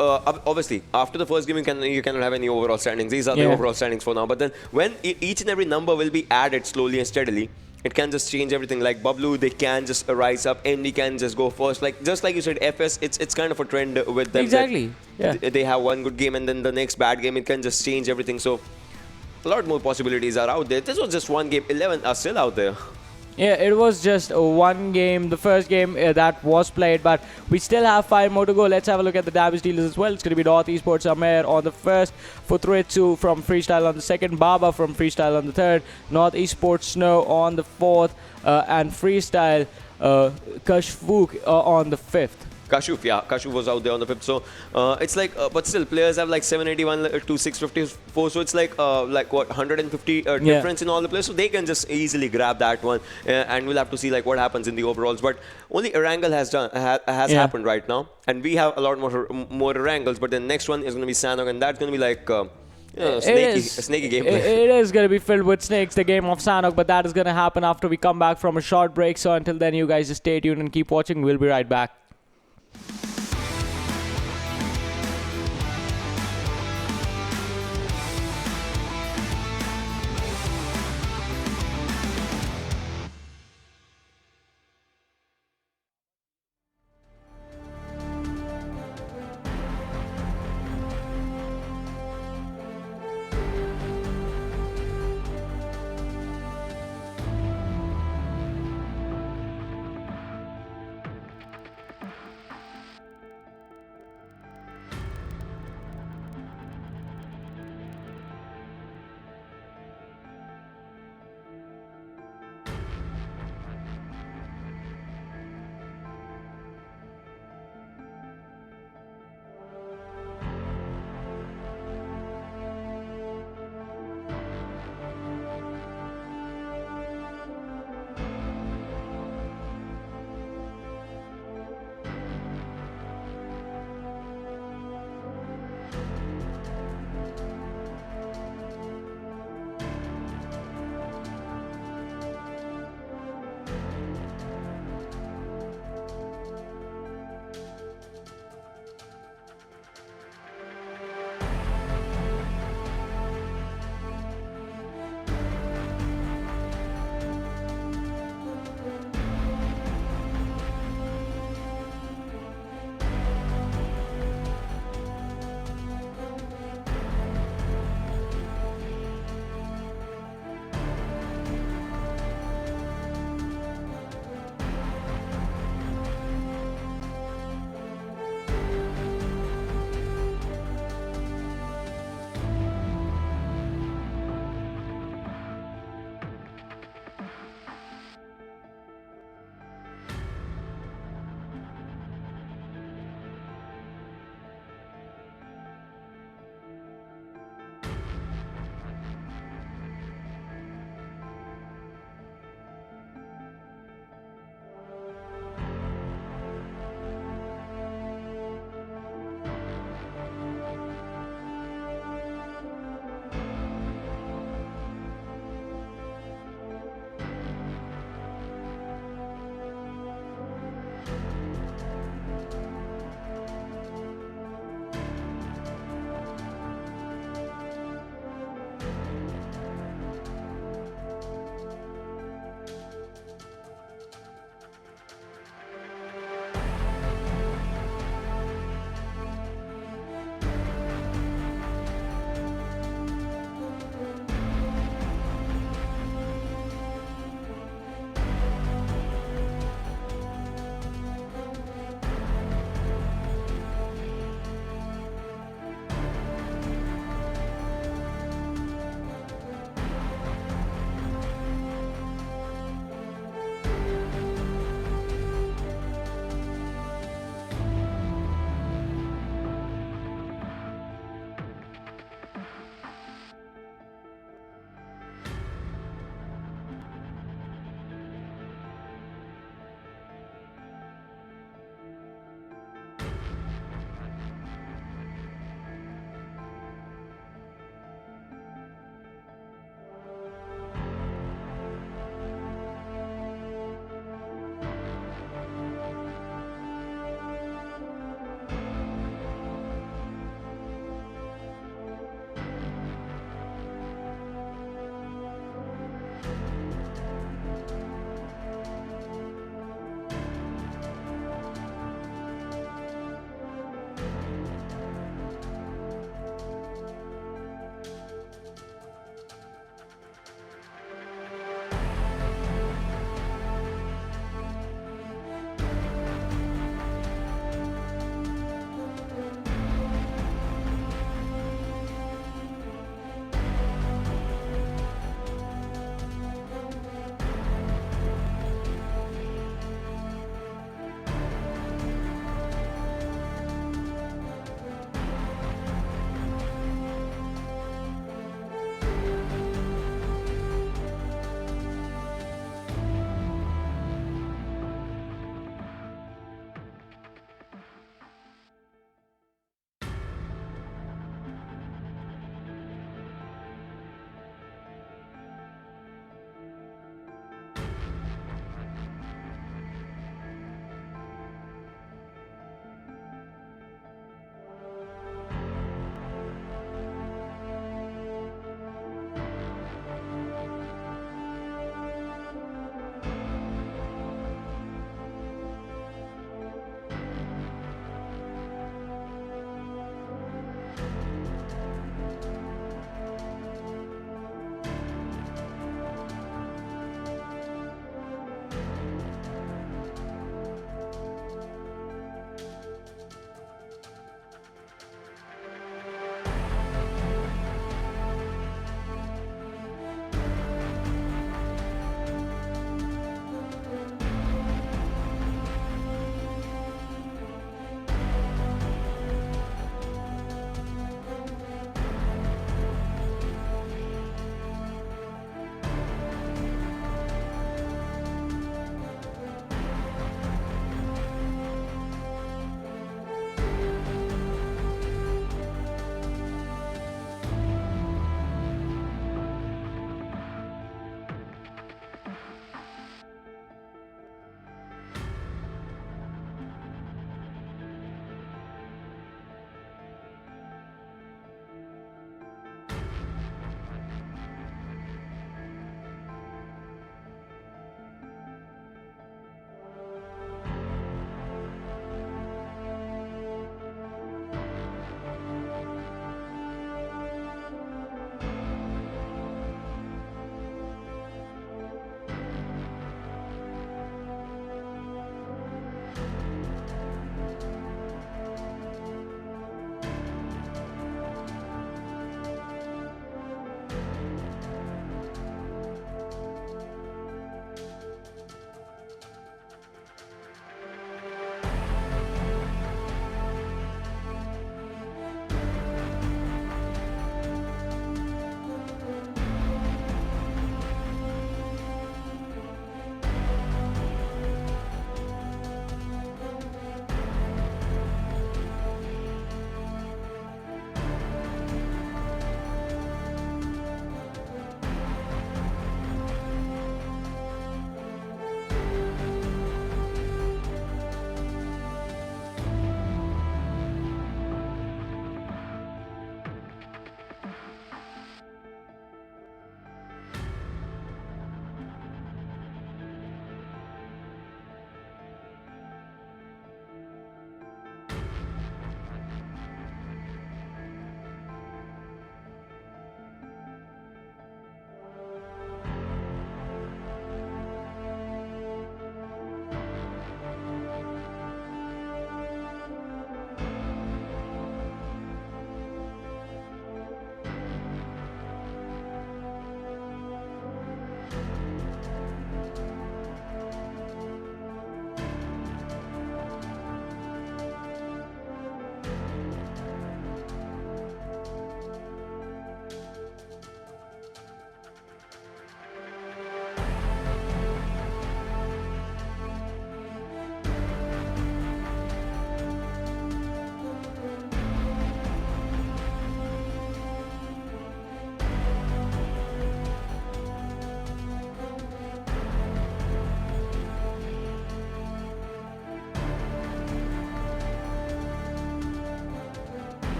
Obviously, after the first game, you cannot have any overall standings. These are the overall standings for now. But then, when each and every number will be added slowly and steadily, it can just change everything. Like Bablu, they can just rise up, and we can just go first. Like just like you said, FS, it's kind of a trend with them. Exactly. Yeah. They have one good game, and then the next bad game, it can just change everything. So, a lot more possibilities are out there. This was just one game. 11 are still out there. Yeah, it was just one game, the first game that was played, but we still have 5 more to go. Let's have a look at the damage dealers as well. It's going to be North Esports Amer on the 1st, Futretsu from Freestyle on the 2nd, Baba from Freestyle on the 3rd, North Esports Snow on the 4th, and Freestyle Kashfuk on the 5th. Kashuf was out there on the 5th. So it's like, but still, players have like 781 to 654. So it's like what 150 difference in all the players. So they can just easily grab that one, and we'll have to see like what happens in the overalls. But only Erangel has happened right now, and we have a lot more Erangels. But the next one is going to be Sanhok, and that's going to be like. A snaky game. It is going to be filled with snakes, the game of Sanhok, but that is going to happen after we come back from a short break. So until then, you guys just stay tuned and keep watching. We'll be right back.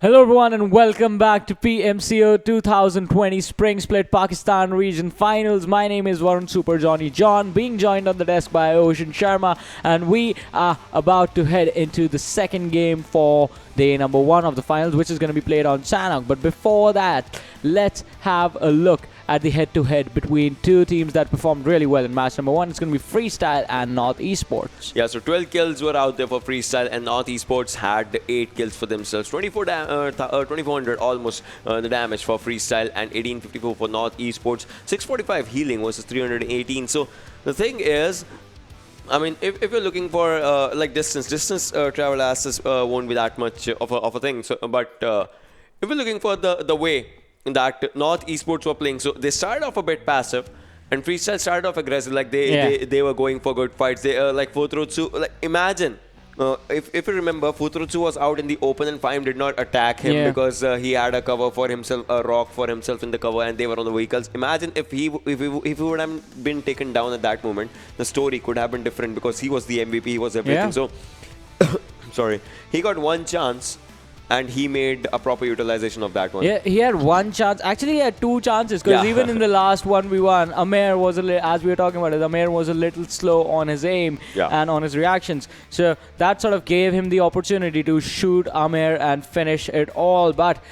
Hello everyone and welcome back to PMCO 2020 Spring Split Pakistan Region Finals. My name is Varun Super Johnny John, being joined on the desk by Ocean Sharma, and we are about to head into the second game for day number 1 of the finals, which is going to be played on Sanhok. But before that, let's have a look at the head-to-head between two teams that performed really well in match number 1. It's going to be Freestyle and North Esports. Yeah, so 12 kills were out there for Freestyle, and North Esports had 8 kills for themselves. 2400 almost the damage for Freestyle, and 1854 for North Esports. 645 healing versus 318. So the thing is, I mean, if you're looking for like distance travel assets won't be that much of a thing. So, but if you're looking for the way that North Esports were playing, so they started off a bit passive, and Freestyle started off aggressive. Like they were going for good fights. They like Futrutsu. Like imagine. If you remember, Futrutsu was out in the open and FYME did not attack him because he had a cover for himself, a rock for himself in the cover, and they were on the vehicles. Imagine if he would have been taken down at that moment, the story could have been different because he was the MVP, he was everything. So, sorry, he got one chance, and he made a proper utilization of that one. Yeah, he had one chance. Actually, he had 2 chances because even in the last 1v1, Amer was as we were talking about it, Amer was a little slow on his aim and on his reactions. So that sort of gave him the opportunity to shoot Amer and finish it all. But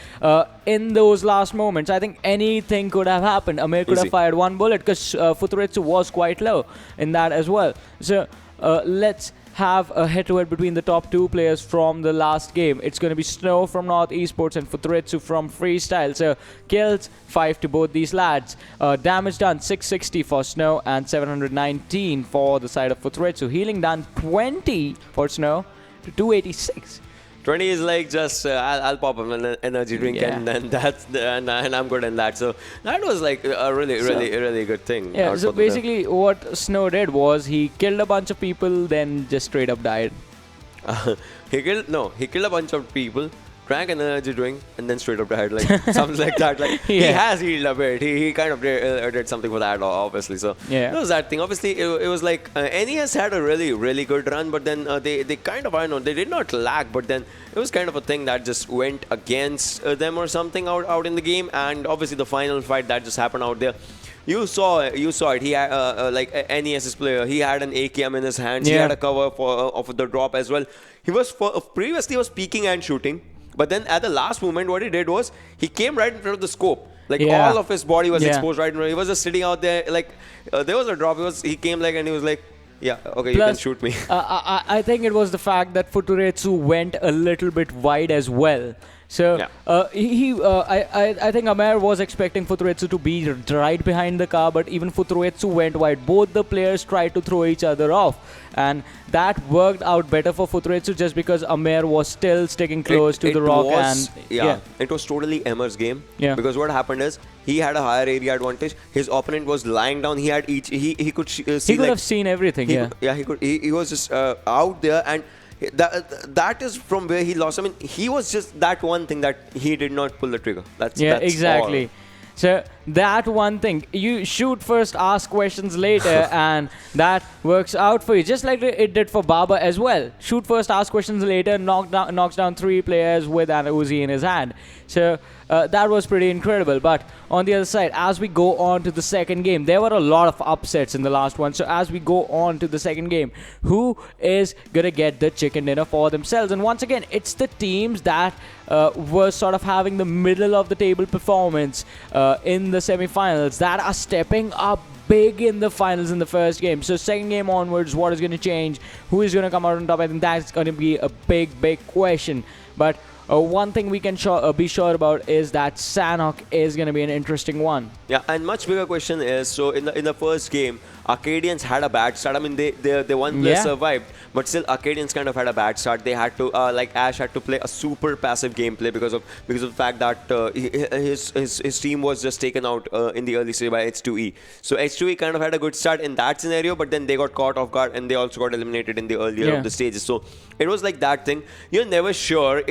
in those last moments, I think anything could have happened. Amer could have fired one bullet because Futuritsu was quite low in that as well. So let's have a head-to-head between the top 2 players from the last game. It's going to be Snow from North Esports and Futuritsu from Freestyle. So kills 5 to both these lads. Damage done 660 for Snow and 719 for the side of Futuritsu. Healing done 20 for Snow to 286. 20 is like just I'll pop him an energy drink and then and I'm good in that. So that was like a really good thing. Yeah. So basically, what Snow did was he killed a bunch of people, then just straight up died. He killed a bunch of people, drank an energy drink, and then straight up died, like something like that. Like he has healed a bit. He kind of did something for that, obviously. So that was that thing. Obviously, it was like NES had a really good run, but then they kind of, I don't know, they did not lag, but then it was kind of a thing that just went against them or something out in the game. And obviously the final fight that just happened out there, you saw it. He had like NES's player. He had an AKM in his hands. He had a cover of the drop as well. He was previously was peeking and shooting. But then at the last moment, what he did was he came right in front of the scope. Like all of his body was exposed right in front. He was just sitting out there. Like there was a drop. He came like and he was like, yeah, okay, you can shoot me. I think it was the fact that Futuretsu went a little bit wide as well. So I think Amer was expecting Futuretsu to be right behind the car, but even Futuretsu went wide. Both the players tried to throw each other off, and that worked out better for Futuretsu just because Amer was still sticking close to the rock. It was totally Amer's game. Because what happened is he had a higher area advantage. His opponent was lying down. He had he could see. He could have seen everything. He could. He was just out there and. That is from where he lost. I mean, he was just that one thing that he did not pull the trigger. That's exactly. All. So that one thing, you shoot first, ask questions later, and that works out for you. Just like it did for Baba as well. Shoot first, ask questions later, knocks down 3 players with an Uzi in his hand. So that was pretty incredible. But on the other side, as we go on to the second game, there were a lot of upsets in the last one. So as we go on to the second game, who is going to get the chicken dinner for themselves? And once again, it's the teams that were sort of having the middle of the table performance in the semi-finals that are stepping up big in the finals in the first game. So second game onwards, what is going to change? Who is going to come out on top? I think that's going to be a big question. But one thing we can be sure about is that Sanhok is going to be an interesting one. Yeah, and much bigger question is, so in the first game, Arkadians had a bad start. I mean, they one player survived, but still Arkadians kind of had a bad start. They had to like Ash had to play a super passive gameplay because of the fact that his team was just taken out in the early stage by H2E. So H2E kind of had a good start in that scenario, but then they got caught off guard and they also got eliminated in the earlier of the stages. So it was like that thing. You're never sure.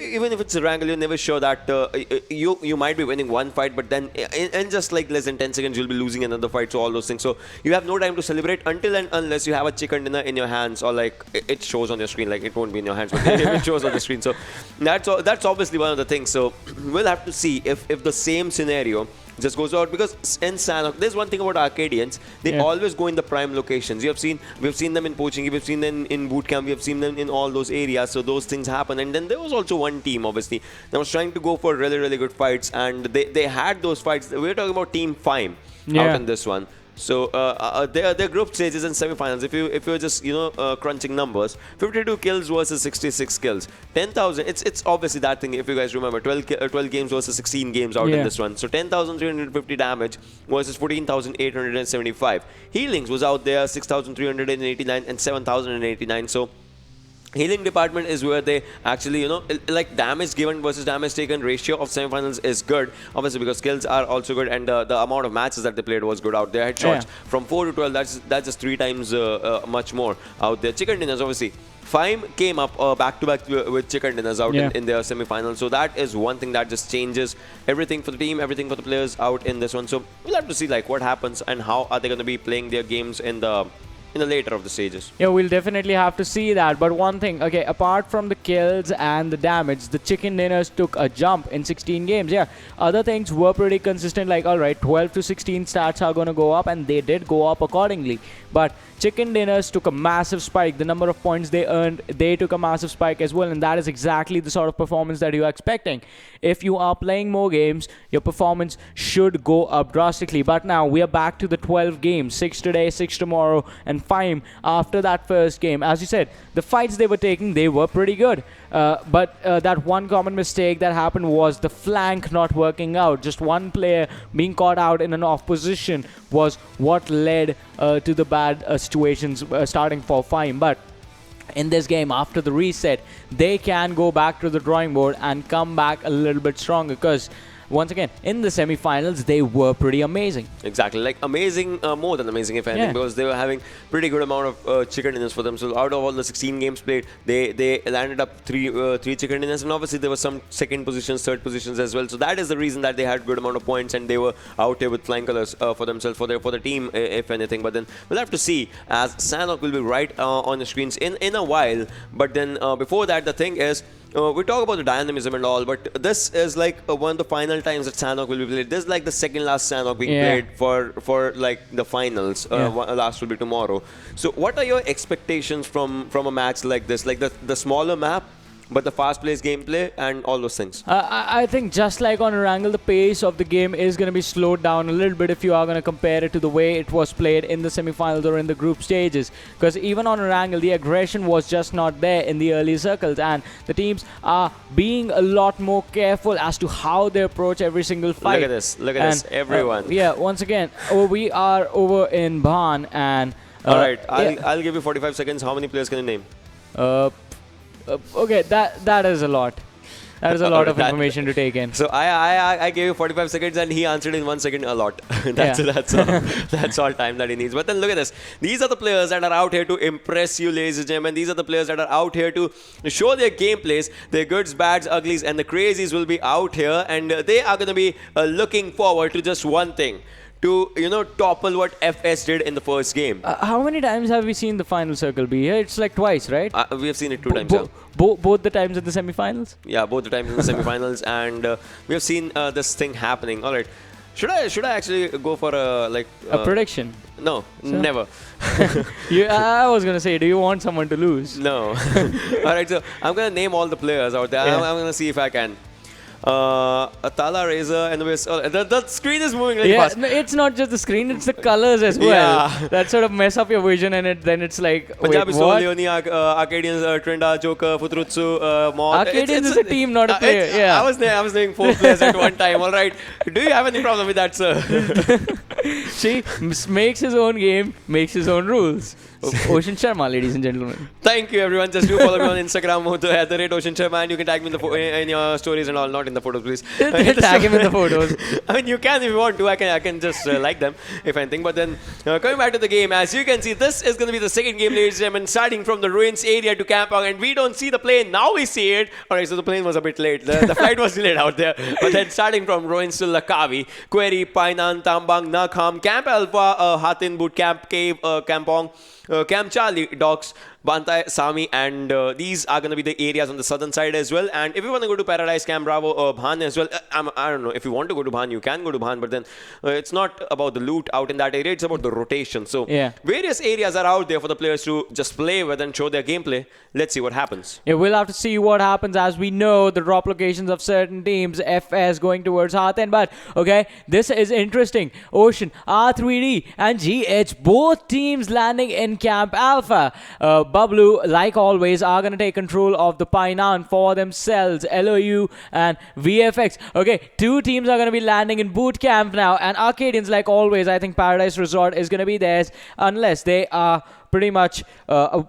even if it's Erangel, you're never sure that you might be winning one fight, but then in just like less than 10 seconds, you'll be losing another fight. So all those things. So you have no time to celebrate until and unless you have a chicken dinner in your hands, or like it shows on your screen. Like it won't be in your hands, but it shows on the screen. So that's obviously one of the things. So we'll have to see if the same scenario just goes out, because in Sanhok, there's one thing about Arkadians, they always go in the prime locations. We've seen them in Pochinki, we've seen them in boot camp, we've seen them in all those areas. So those things happen. And then there was also one team, obviously, that was trying to go for really, really good fights, and they had those fights. We're talking about Team FYME out in this one. So their group stages and semi-finals, if you're just crunching numbers, 52 kills versus 66 kills, 10,000. It's obviously that thing. If you guys remember, 12 games versus 16 games out in this one. So 10,350 damage versus 14,875. Healings was out there 6,389 and 7,089. So healing department is where they actually, like damage given versus damage taken ratio of semifinals is good, obviously, because skills are also good, and the amount of matches that they played was good out there. Headshots from 4 to 12, that's just 3 times much more out there. Chicken dinners, obviously. FYME came up back-to-back with chicken dinners out in their semi-final. So that is one thing that just changes everything for the team, everything for the players out in this one. So we'll have to see like what happens and how are they going to be playing their games in the later of the stages. Yeah, we'll definitely have to see that. But one thing, okay, apart from the kills and the damage, the chicken dinners took a jump in 16 games. Yeah, other things were pretty consistent, like, all right, 12 to 16 stats are going to go up, and they did go up accordingly. But chicken dinners took a massive spike. The number of points they earned, they took a massive spike as well, and that is exactly the sort of performance that you're expecting. If you are playing more games, your performance should go up drastically. But now we are back to the 12 games, 6 today, 6 tomorrow, and FYME after that first game. As you said, the fights they were taking, they were pretty good. But that one common mistake that happened was the flank not working out. Just one player being caught out in an off position was what led to the bad situations starting for FYME. But in this game, after the reset, they can go back to the drawing board and come back a little bit stronger, because once again, in the semi-finals, they were pretty amazing. Exactly, like amazing, more than amazing, if anything, because they were having pretty good amount of chicken dinners for themselves. Out of all the 16 games played, they landed up three chicken dinners, and obviously there were some second positions, third positions as well. So that is the reason that they had good amount of points, and they were out here with flying colors for themselves, for the team, if anything. But then we'll have to see, as Sanhok will be right on the screens in a while. But then before that, the thing is, we talk about the dynamism and all, but this is like one of the final times that Sanhok will be played. This is like the second last Sanhok being played for like the finals. Last will be tomorrow. So what are your expectations from a match like this? Like the smaller map, but the fast-paced gameplay and all those things. I think just like on Erangel, the pace of the game is going to be slowed down a little bit if you are going to compare it to the way it was played in the semi-finals or in the group stages. Because even on Erangel, the aggression was just not there in the early circles, and the teams are being a lot more careful as to how they approach every single fight. Look at this. Look at this. Everyone. Once again, we are over in Bhan, and... all right, I'll give you 45 seconds. How many players can you name? Okay, that is a lot. That is a lot of information to take in. So I gave you 45 seconds and he answered in 1 second a lot. That's all time that he needs. But then look at this. These are the players that are out here to impress you, ladies and gentlemen. These are the players that are out here to show their gameplays, their goods, bads, uglies, and the crazies will be out here, and they are going to be looking forward to just one thing. To topple what FS did in the first game. How many times have we seen the final circle be here? It's like twice, right? We have seen it 2 times. Both the times in the semi-finals? Yeah, both the times in the semi-finals, and we have seen this thing happening. All right, should I actually go for a prediction? No, never. I was gonna say, do you want someone to lose? No. All right, so I'm gonna name all the players out there. I'm gonna see if I can. Atala, Razor, and the screen is moving really fast. No, it's not just the screen, it's the colors as well. That sort of mess up your vision, and then it's like, Punjabi Soul, Leonie, Arkadians, Trinda, Joker, Futrutsu, Moth. Arkadians is a team, not a player. I was naming 4 players at one time. All right. Do you have any problem with that, sir? See, makes his own game, makes his own rules. Ocean Sharma, ladies and gentlemen. Thank you, everyone. Just do follow me on Instagram at @Ocean Sharma, and you can tag me in your stories and all, not in in the photos, please. Tag him in the photos. I mean, you can if you want to. I can just like them if anything. But then coming back to the game, as you can see, this is going to be the second game, ladies and gentlemen, starting from the ruins area to Kampong, and we don't see the plane. Now we see it. All right, so the plane was a bit late. The flight was delayed out there. But then starting from ruins to Lakavi, Query, Painan, Tambang, Nakham, Camp Alpha, Hatin, Boot Camp, Cave, Kampong, Camp Charlie, Docks, Bantai, Sami, and these are going to be the areas on the southern side as well. And if you want to go to Paradise, Camp Bravo, Bhan as well, I don't know. If you want to go to Bhan, you can go to Bhan, but then it's not about the loot out in that area. It's about the rotation. So various areas are out there for the players to just play with and show their gameplay. Let's see what happens. Yeah, we'll have to see what happens. As we know, the drop locations of certain teams, FS going towards Hathen. But okay, this is interesting. Ocean, R3D, and GH, both teams landing in Camp Alpha. Bablu, like always, are going to take control of the Painan for themselves. LOU and VFX. Okay, two teams are going to be landing in boot camp now. And Arkadians, like always, I think Paradise Resort is going to be theirs unless they are pretty much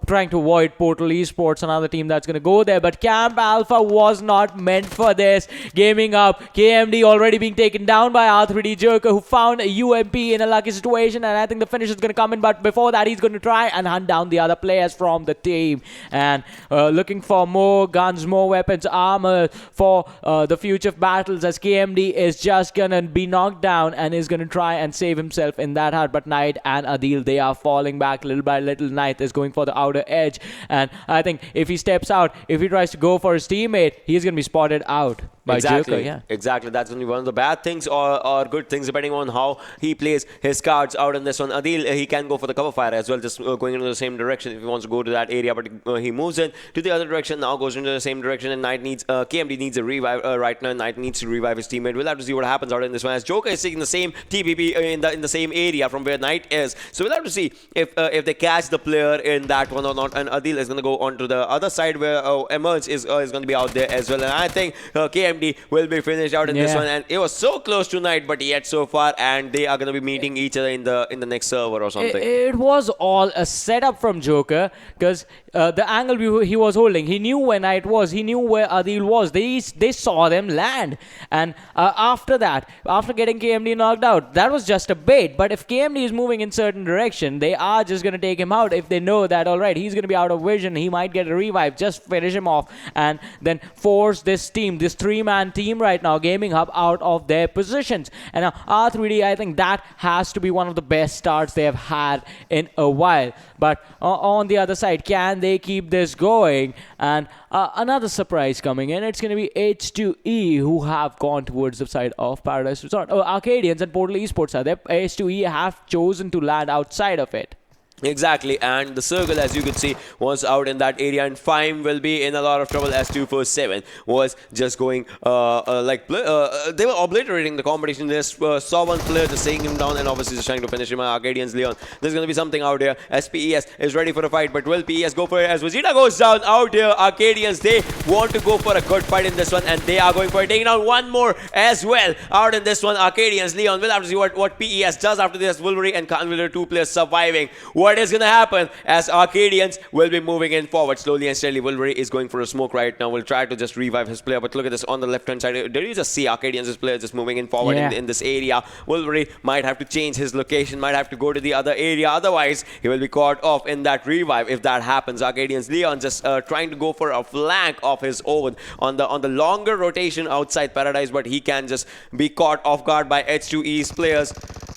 trying to avoid Portal Esports, another team that's going to go there. But Camp Alpha was not meant for this. Gaming up, KMD already being taken down by R3D Joker, who found a UMP in a lucky situation, and I think the finish is going to come in. But before that, he's going to try and hunt down the other players from the team. And looking for more guns, more weapons, armor for the future battles, as KMD is just going to be knocked down and is going to try and save himself in that hut. But Knight and Adil, they are falling back little by little. Knight is going for the outer edge, and I think if he steps out, if he tries to go for his teammate, he's going to be spotted out by Joker. Yeah, exactly. That's going to be one of the bad things or good things, depending on how he plays his cards out in this one. Adil, he can go for the cover fire as well, just going into the same direction if he wants to go to that area, but he moves in to the other direction, now goes into the same direction, and Knight needs KMD needs a revive right now. Knight needs to revive his teammate. We'll have to see what happens out in this one, as Joker is taking the same TPP in the same area from where Knight is. So we'll have to see if they catch the player in that one or not, and Adil is going to go on to the other side where Emerge is going to be out there as well. And I think KMD will be finished out in this one, and it was so close to Knight, but yet so far, and they are going to be meeting each other in the next server or something. It was all a setup from Joker, because the angle he was holding, he knew where Knight was, he knew where Adil was. They saw them land, and after that, after getting KMD knocked out, that was just a bait. But if KMD is moving in certain direction, they are just going to take him out. If they know that, all right, he's going to be out of vision, he might get a revive, just finish him off, and then force this team, this three-man team right now, Gaming Hub, out of their positions. And now R3D, I think that has to be one of the best starts they have had in a while. But on the other side, can they keep this going? And another surprise coming in, it's going to be H2E, who have gone towards the side of Paradise Resort. Arkadians and Portal Esports are there. H2E have chosen to land outside of it. Exactly, and the circle, as you could see, was out in that area, and FYME will be in a lot of trouble, as 247 was just going they were obliterating the competition. They saw one player just taking him down and obviously just trying to finish him. Arkadians Leon, there's going to be something out here, as PES is ready for a fight, but will PES go for it? As Vegeta goes down out here, Arkadians, they want to go for a good fight in this one, and they are going for it, taking out one more as well out in this one. Arkadians Leon, we'll have to see what PES does after this. Wolverine and Khan, 2 players surviving. What is going to happen, as Arkadians will be moving in forward slowly and steadily. Wolverine is going for a smoke right now. Will try to just revive his player, but look at this on the left hand side. Did you just see Arkadians' player just moving in forward in this area? Wolverine might have to change his location, might have to go to the other area, otherwise he will be caught off in that revive if that happens. Arkadians Leon just trying to go for a flank of his own on the longer rotation outside Paradise, but he can just be caught off guard by H2E's players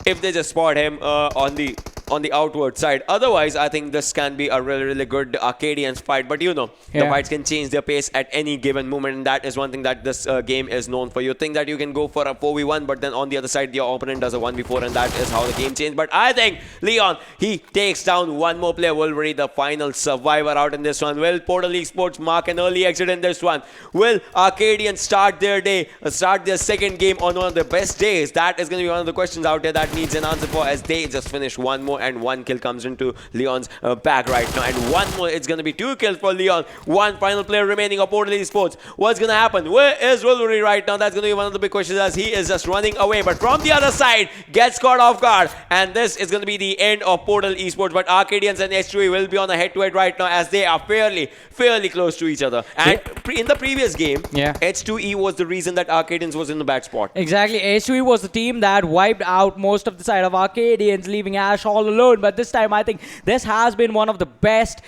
if they just spot him on the outward side. Otherwise, I think this can be a really good Arkadians fight. But you know, the fights can change their pace at any given moment, and that is one thing that this game is known for. You think that you can go for a 4v1, but then on the other side, your opponent does a 1v4, and that is how the game changes. But I think Leon, he takes down one more player. Wolverine, the final survivor out in this one. Will Portal Esports mark an early exit in this one? Will Arkadians start their day, start their second game on one of the best days? That is going to be one of the questions out there that needs an answer for, as they just finished one more more, and 1 kill comes into Leon's back right now. And 1 more, it's going to be 2 kills for Leon. 1 final player remaining of Portal Esports. What's going to happen? Where is Wolverine right now? That's going to be one of the big questions, as he is just running away. But from the other side, gets caught off guard. And this is going to be the end of Portal Esports. But Arkadians and H2E will be on a head-to-head right now, as they are fairly close to each other. And in the previous game, H2E was the reason that Arkadians was in the bad spot. Exactly. H2E was the team that wiped out most of the side of Arkadians, leaving Ash all alone. But this time, I think this has been one of the best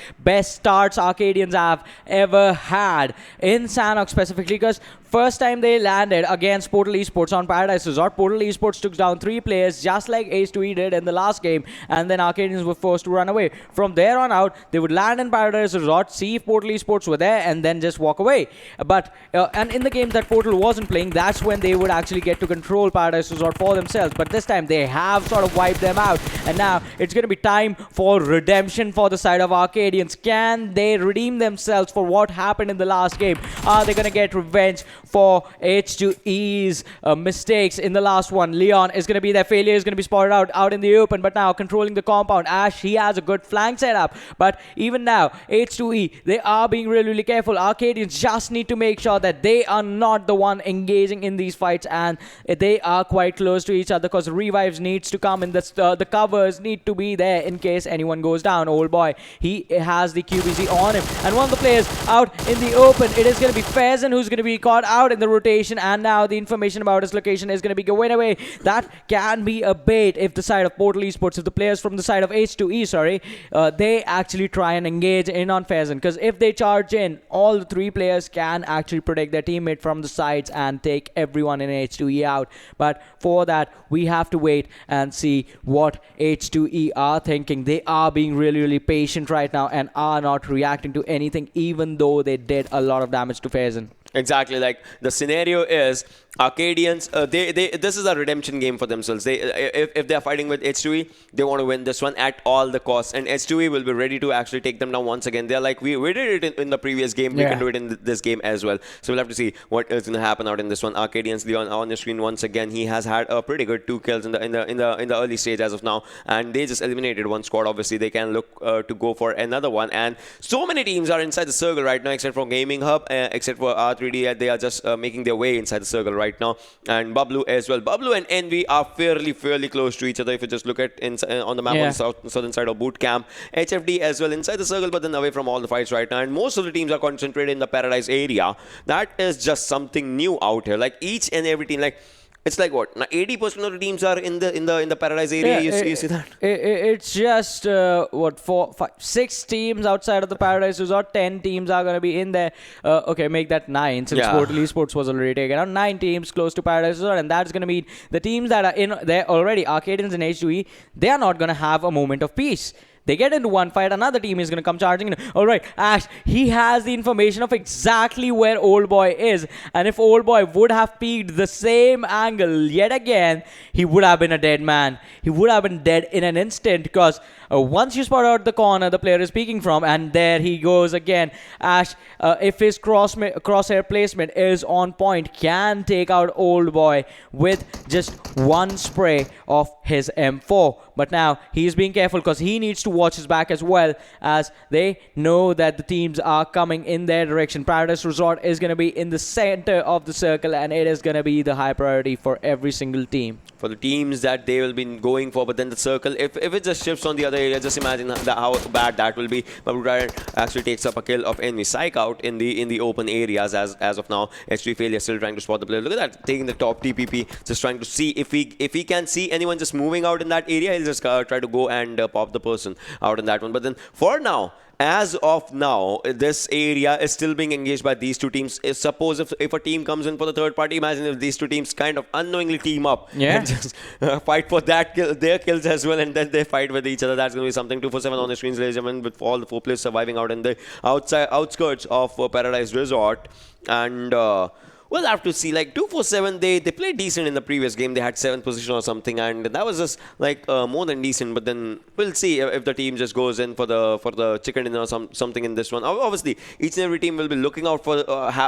starts Arkadians have ever had in Sanhok specifically, because first time they landed against Portal Esports on Paradise Resort, Portal Esports took down 3 players just like H2E did in the last game, and then Arkadians were forced to run away. From there on out, they would land in Paradise Resort, see if Portal Esports were there, and then just walk away. But and in the games that Portal wasn't playing, that's when they would actually get to control Paradise Resort for themselves. But this time, they have sort of wiped them out, and now it's going to be time for redemption for the side of Arkadians. Can they redeem themselves for what happened in the last game? Are they going to get revenge for H2E's mistakes in the last one? Leon is going to be their failure, is going to be spotted out in the open, but now controlling the compound. Ash, he has a good flank setup, but even now, H2E, they are being really careful. Arkadians just need to make sure that they are not the one engaging in these fights, and they are quite close to each other, because revives needs to come in. The covers need to be there in case anyone goes down. Old boy, he has the QBZ on him, and one of the players out in the open, it is going to be Faison who's going to be caught out in the rotation, and now the information about his location is going to be going away. That can be a bait if the side of Portal Esports, if the players from the side of H2E, they actually try and engage in on Faison, because if they charge in, all the 3 players can actually protect their teammate from the sides and take everyone in H2E out. But for that, we have to wait and see what H2E are thinking. They are being really patient right now and are not reacting to anything, even though they did a lot of damage to Faison. Exactly. Like, the scenario is Arkadians, this is a redemption game for themselves. If they're fighting with H2E, they want to win this one at all the costs, and H2E will be ready to actually take them down once again. They're like, we did it in the previous game, we can do it in this game as well. So we'll have to see what is going to happen out in this one. Arkadians, Leon on the screen once again. He has had a pretty good 2 kills in the early stage as of now, and they just eliminated 1 squad. Obviously, they can look to go for another one, and so many teams are inside the circle right now, except for Gaming Hub, except for R3D. They are just making their way inside the circle right now, and Bablu as well. Bablu and Envy are fairly close to each other. If you just look at on the map on the southern side of boot camp, HFD as well inside the circle, but then away from all the fights right now. And most of the teams are concentrated in the Paradise area. That is just something new out here. Like, each and every team, like, it's like what? Now 80% of the teams are in the Paradise area. You see that? It's just what, 4, 5, 6 teams outside of the Paradise Resort. 10 teams are gonna be in there. Okay, make that 9 since Portal Esports was already taken out. 9 teams close to Paradise Resort, and that's gonna mean the teams that are in there already, Arkadians and H2E, they are not gonna have a moment of peace. They get into one fight, another team is going to come charging in. All right, Ash, he has the information of exactly where Old Boy is. And if Old Boy would have peeked the same angle yet again, he would have been a dead man. He would have been dead in an instant, because once you spot out the corner the player is peeking from, and there he goes again. Ash, if his crosshair placement is on point, can take out Old Boy with just 1 spray of his M4. But now he's being careful, because he needs to watch his back as well, as they know that the teams are coming in their direction. Paradise Resort is going to be in the center of the circle, and it is going to be the high priority for every single team. For the teams that they will be going for, but then the circle, if it just shifts on the other area, just imagine how bad that will be. Bablu actually takes up a kill of Envy. Psych out in the open areas as of now. H3 failure, still trying to spot the player. Look at that, taking the top TPP, just trying to see if he can see anyone just moving out in that area. He'll just try to go and pop the person out in that one. But then for now, as of now, this area is still being engaged by these 2 teams. Suppose if a team comes in for the third party, imagine if these 2 teams kind of unknowingly team up and just fight for their kills as well, and then they fight with each other. That's going to be something. 247 on the screens, ladies and gentlemen, with all the 4 players surviving out in the outskirts of Paradise Resort. And we'll have to see. Like 247, they played decent in the previous game. They had 7th position or something, and that was just like more than decent. But then we'll see if the team just goes in for the chicken dinner or something in this one. Obviously, each and every team will be looking out for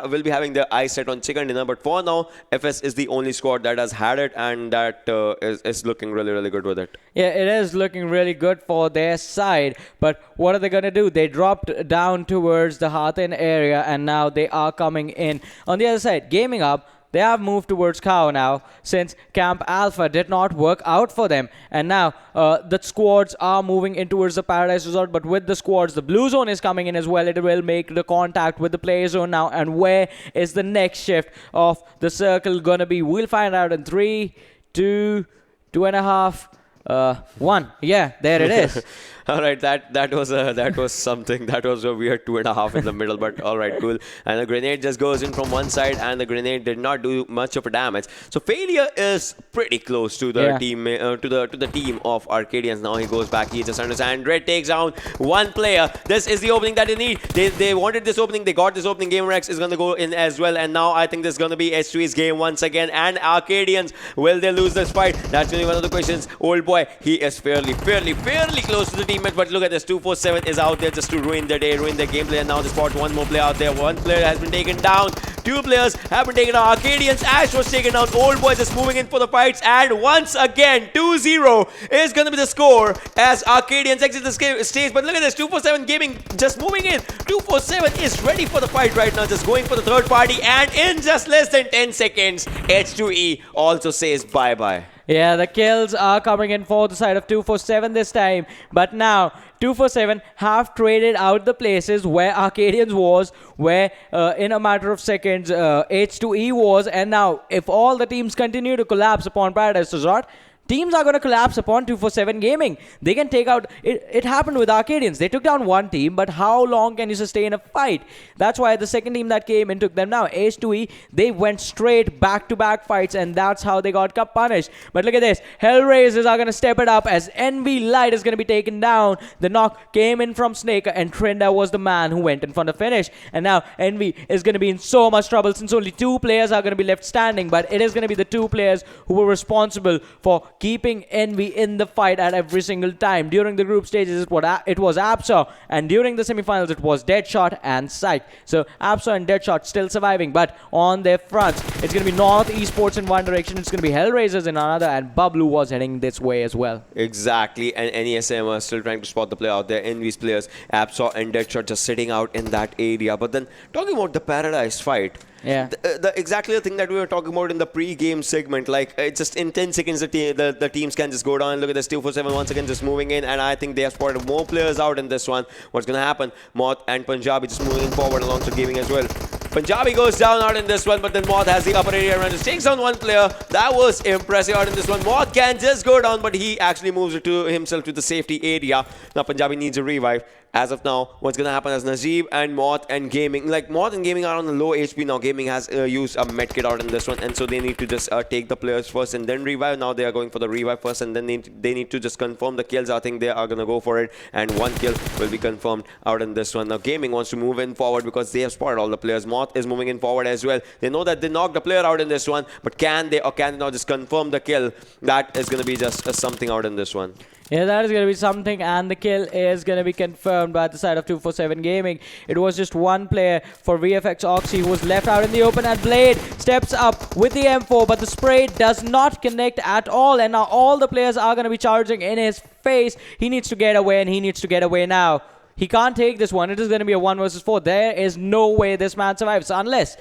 will be having their eyes set on chicken dinner. But for now, FS is the only squad that has had it, and that is looking really, really good with it. Yeah, it is looking really good for their side. But what are they going to do? They dropped down towards the Hathin area, and now they are coming in. On the other side, Gaming Up, they have moved towards Cow now since Camp Alpha did not work out for them. And now the squads are moving in towards the Paradise Resort. But with the squads, the Blue Zone is coming in as well. It will make the contact with the Play Zone now. And where is the next shift of the circle going to be? We'll find out in 3, 2, 2.5, 1. Yeah, there it is. All right, that was something. That was a weird 2.5 in the middle, but all right, cool. And the grenade just goes in from one side, and the grenade did not do much of a damage. So failure is pretty close to the team to the team of Arkadians. Now he goes back. He just understands. Red takes down one player. This is the opening that they need. They wanted this opening. They got this opening. GamerX is gonna go in as well, and now I think this is gonna be H2E's game once again. And Arkadians, will they lose this fight? That's really one of the questions. Old boy, he is fairly close to the team. But look at this, 247 is out there just to ruin their day, ruin their gameplay, and now they spot one more player out there. One player has been taken down. 2 players have been taken down. Arkadians, Ash was taken down. Old boy just moving in for the fights, and once again 2-0 is going to be the score as Arkadians exit the stage. But look at this, 247 Gaming just moving in. 247 is ready for the fight right now, just going for the third party, and in just less than 10 seconds, H2E also says bye-bye. Yeah, the kills are coming in for the side of 247 this time. But now, 247 have traded out the places where Arkadians was, where in a matter of seconds, H2E was. And now, if all the teams continue to collapse upon Paradise Resort, teams are going to collapse upon 247 Gaming. They can take out... It happened with Arkadians. They took down one team, but how long can you sustain a fight? That's why the second team that came in took them down. H2E, they went straight back-to-back fights, and that's how they got punished. But look at this. Hellraisers are going to step it up as Envy Light is going to be taken down. The knock came in from Snake, and Trinda was the man who went in for the finish. And now Envy is going to be in so much trouble since only 2 players are going to be left standing. But it is going to be the 2 players who were responsible for keeping Envy in the fight at every single time. During the group stages, it was Absa, and during the semifinals, it was Deadshot and Psych. So Absa and Deadshot still surviving, but on their fronts, it's going to be North Esports in one direction, it's going to be Hellraisers in another, and Bablu was heading this way as well. Exactly, and NESM are still trying to spot the player out there. Envy's players, Absa and Deadshot, just sitting out in that area. But then, talking about the Paradise fight, yeah, exactly the thing that we were talking about in the pre-game segment. Like, it's just in 10 seconds, the teams can just go down. Look at this, 247 once again just moving in, and I think they have spotted more players out in this one. What's going to happen? Moth and Punjabi just moving in forward alongside Gaming as well. Punjabi goes down out in this one, but then Moth has the upper area and just takes down one player. That was impressive out in this one. Moth can just go down, but he actually moves it to himself to the safety area. Now Punjabi needs a revive. As of now, what's going to happen is Najib and Moth and Gaming. Like, Moth and Gaming are on the low HP now. Gaming has used a medkit out in this one, and so they need to just take the players first and then revive. Now they are going for the revive first, and then they need to just confirm the kills. I think they are going to go for it, and 1 kill will be confirmed out in this one. Now Gaming wants to move in forward because they have spotted all the players. Moth is moving in forward as well. They know that they knocked the player out in this one, but can they now just confirm the kill? That is going to be just something out in this one. Yeah, that is going to be something, and the kill is going to be confirmed by the side of 247 Gaming. It was just one player for VFXoXy who was left out in the open, and Blade steps up with the M4, but the spray does not connect at all, and now all the players are going to be charging in his face. He needs to get away, and he needs to get away now. He can't take this one. It is going to be a 1 versus 4. There is no way this man survives unless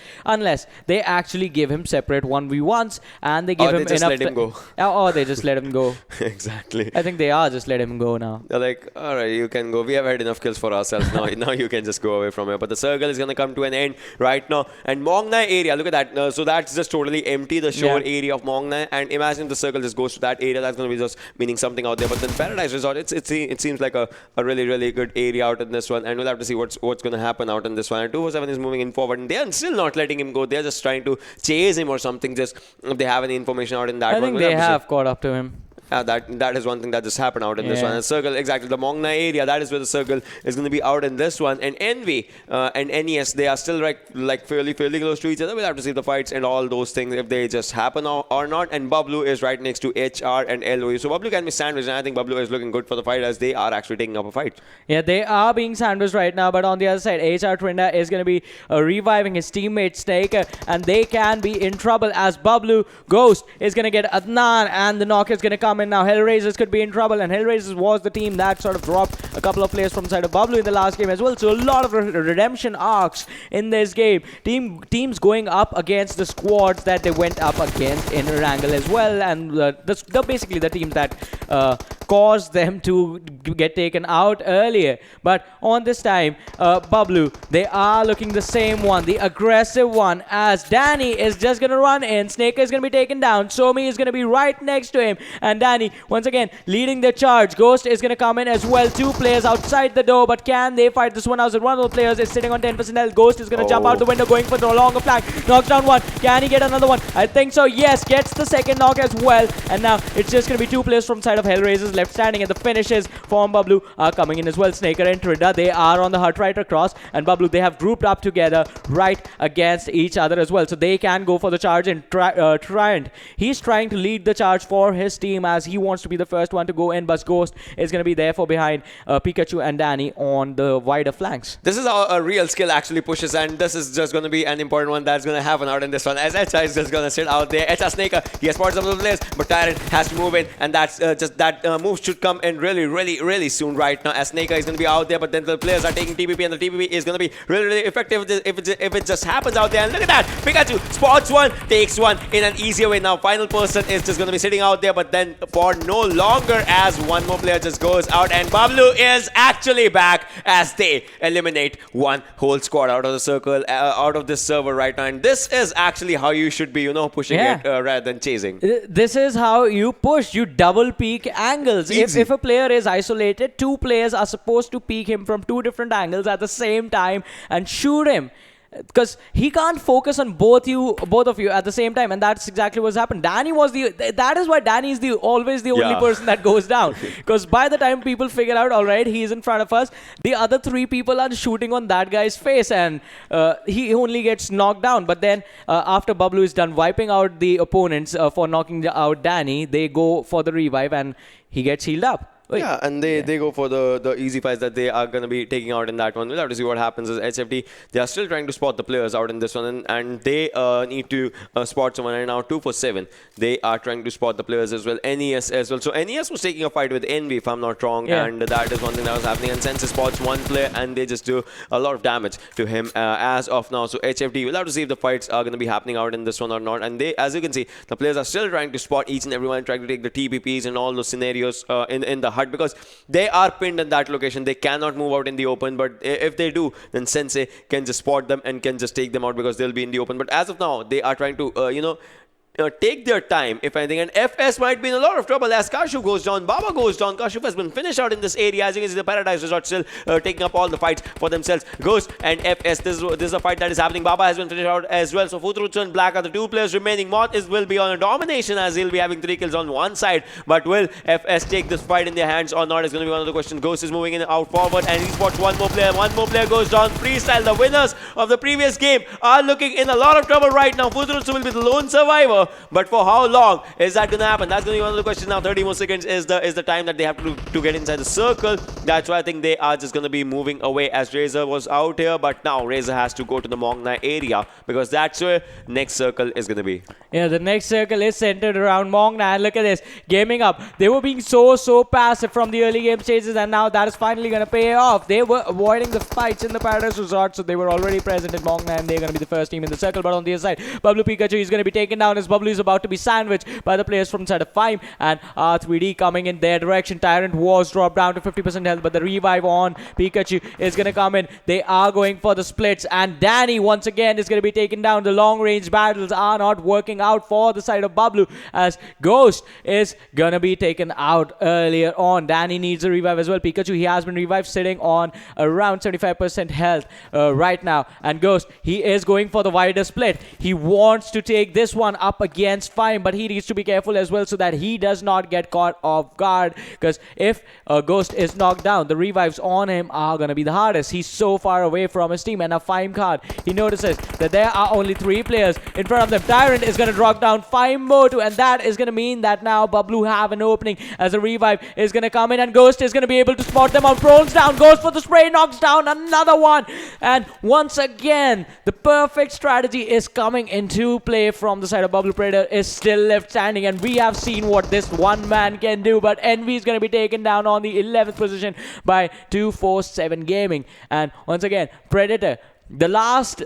they actually give him separate 1v1s and they give him enough. Or they just let him go. Or they just let him go. Exactly. I think they are just let him go now. They're like, all right, you can go. We have had enough kills for ourselves now. Now you can just go away from here. But the circle is going to come to an end right now. And Mongnai area, look at that. So that's just totally empty, the shore area of Mongnai. And imagine the circle just goes to that area. That's going to be just meaning something out there. But then Paradise Resort, it seems like a really, really good area out in this one, and we'll have to see what's going to happen out in this one. And 247 is moving in forward, and they are still not letting him go. They're just trying to chase him or something, just if they have any information out in that one. I think they have caught up to him. That is one thing that just happened out in this one. Yeah. And Circle, exactly, the Mongna area, that is where the Circle is going to be out in this one. And Envy and NES, they are still like fairly close to each other. We'll have to see the fights and all those things, if they just happen or not. And Bablu is right next to HR and LOE. So Bablu can be sandwiched, and I think Bablu is looking good for the fight, as they are actually taking up a fight. Yeah, they are being sandwiched right now, but on the other side, HR Trinda is going to be reviving his teammate Snake, and they can be in trouble as Bablu Ghost is going to get Adnan, and the knock is going to come in now. Hellraisers could be in trouble, and Hellraisers was the team that sort of dropped a couple of players from the side of Bablu in the last game as well. So a lot of redemption arcs in this game. Teams going up against the squads that they went up against in Erangel as well, and they're basically the teams that caused them to get taken out earlier. But on this time, Bablu, they are looking the same one, the aggressive one, as Danny is just going to run in. Snake is going to be taken down. Somi is going to be right next to him. And Danny, once again, leading the charge. Ghost is going to come in as well. 2 players outside the door, but can they fight this one out? One of the players is sitting on 10% health. Ghost is going to jump out the window, going for the longer flank. Knocks down one. Can he get another one? I think so. Yes, gets the second knock as well. And now it's just going to be 2 players from side of Hellraisers left standing, and the finishes from Bablu are coming in as well. Snaker and Trinda, they are on the hut right across, and Bablu, they have grouped up together right against each other as well, so they can go for the charge. And Triant, he's trying to lead the charge for his team, as he wants to be the first one to go in, but Ghost is going to be there for behind Pikachu and Danny on the wider flanks. This is how a real skill actually pushes, and this is just going to be an important one that's going to happen out in this one, as Echa is just going to sit out there. Echa Snaker, he has spotted some of the players, but Tyrant has to move in, and that's just that move should come in really soon right now, as Snaker is going to be out there, but then the players are taking TPP, and the TPP is going to be really effective if it just happens out there. And look at that, Pikachu spots one, takes one in an easier way. Now final person is just going to be sitting out there, but then for no longer, as one more player just goes out, and Bablu is actually back as they eliminate one whole squad out of the circle, out of this server right now. And this is actually how you should be, pushing it rather than chasing. This is how you push. You double peek angles. If a player is isolated, 2 players are supposed to peek him from 2 different angles at the same time and shoot him, because he can't focus on both of you at the same time, and that's exactly what's happened. Danny was that is why Danny is always the only person that goes down, because by the time people figure out, all right, he's in front of us, the other 3 people are shooting on that guy's face, and he only gets knocked down. But then after Bablu is done wiping out the opponents for knocking out Danny, they go for the revive, and he gets healed up. Yeah, and they go for the easy fights that they are going to be taking out in that one. We'll have to see what happens. As HFD, they are still trying to spot the players out in this one, and they need to spot someone. And now 2 for 7, they are trying to spot the players as well. NES as well. So NES was taking a fight with Envy, if I'm not wrong, and that is one thing that was happening. And Sense spots one player, and they just do a lot of damage to him as of now. So HFD, we'll have to see if the fights are going to be happening out in this one or not. And they, as you can see, the players are still trying to spot each and everyone, trying to take the TPPs and all those scenarios in the hut, because they are pinned in that location. They cannot move out in the open, but if they do, then Sensei can just spot them and can just take them out, because they'll be in the open. But as of now, they are trying to take their time, if anything, and FS might be in a lot of trouble as Kashyap goes down, Baba goes down. Kashyap has been finished out in this area. As you can see, the Paradise Resort still taking up all the fights for themselves. Ghost and FS, this is a fight that is happening. Baba has been finished out as well. So Futrutsu and Black are the 2 players remaining. Moth will be on a domination, as he'll be having 3 kills on one side. But will FS take this fight in their hands or not is going to be one of the questions. Ghost is moving in out forward, and he spots one more player. One more player goes down. Freestyle, the winners of the previous game, are looking in a lot of trouble right now. Futrutsu will be the lone survivor, but for how long is that going to happen? That's going to be one of the questions now. 30 more seconds is the time that they have to get inside the circle. That's why I think they are just going to be moving away, as Razor was out here, but now Razor has to go to the Mongna area, because that's where next circle is going to be. Yeah, the next circle is centered around Mongna, and look at this, gaming up. They were being so passive from the early game stages, and now that is finally going to pay off. They were avoiding the fights in the Paradise Resort, so they were already present in Mongna, and they're going to be the first team in the circle. But on the other side, Bablu Pikachu is going to be taken down, as Bablu is about to be sandwiched by the players from side of FYME, and R3D coming in their direction. Tyrant was dropped down to 50% health, but the revive on Pikachu is going to come in. They are going for the splits, and Danny once again is going to be taken down. The long range battles are not working out for the side of Bablu, as Ghost is going to be taken out earlier on. Danny needs a revive as well. Pikachu, he has been revived, sitting on around 75% health right now, and Ghost, he is going for the wider split. He wants to take this one up up against FYME, but he needs to be careful as well so that he does not get caught off guard, because if Ghost is knocked down, the revives on him are going to be the hardest. He's so far away from his team, and a FYME card, he notices that there are only 3 players in front of them. Tyrant is going to drop down FYME Motu, and that is going to mean that now Bablu have an opening as a revive is going to come in, and Ghost is going to be able to spot them out. Prones down, goes for the spray, knocks down another one, and once again the perfect strategy is coming into play from the side of Bablu. Predator is still left standing, and we have seen what this one man can do, but Envy is going to be taken down on the 11th position by 247 Gaming. And once again, Predator, the last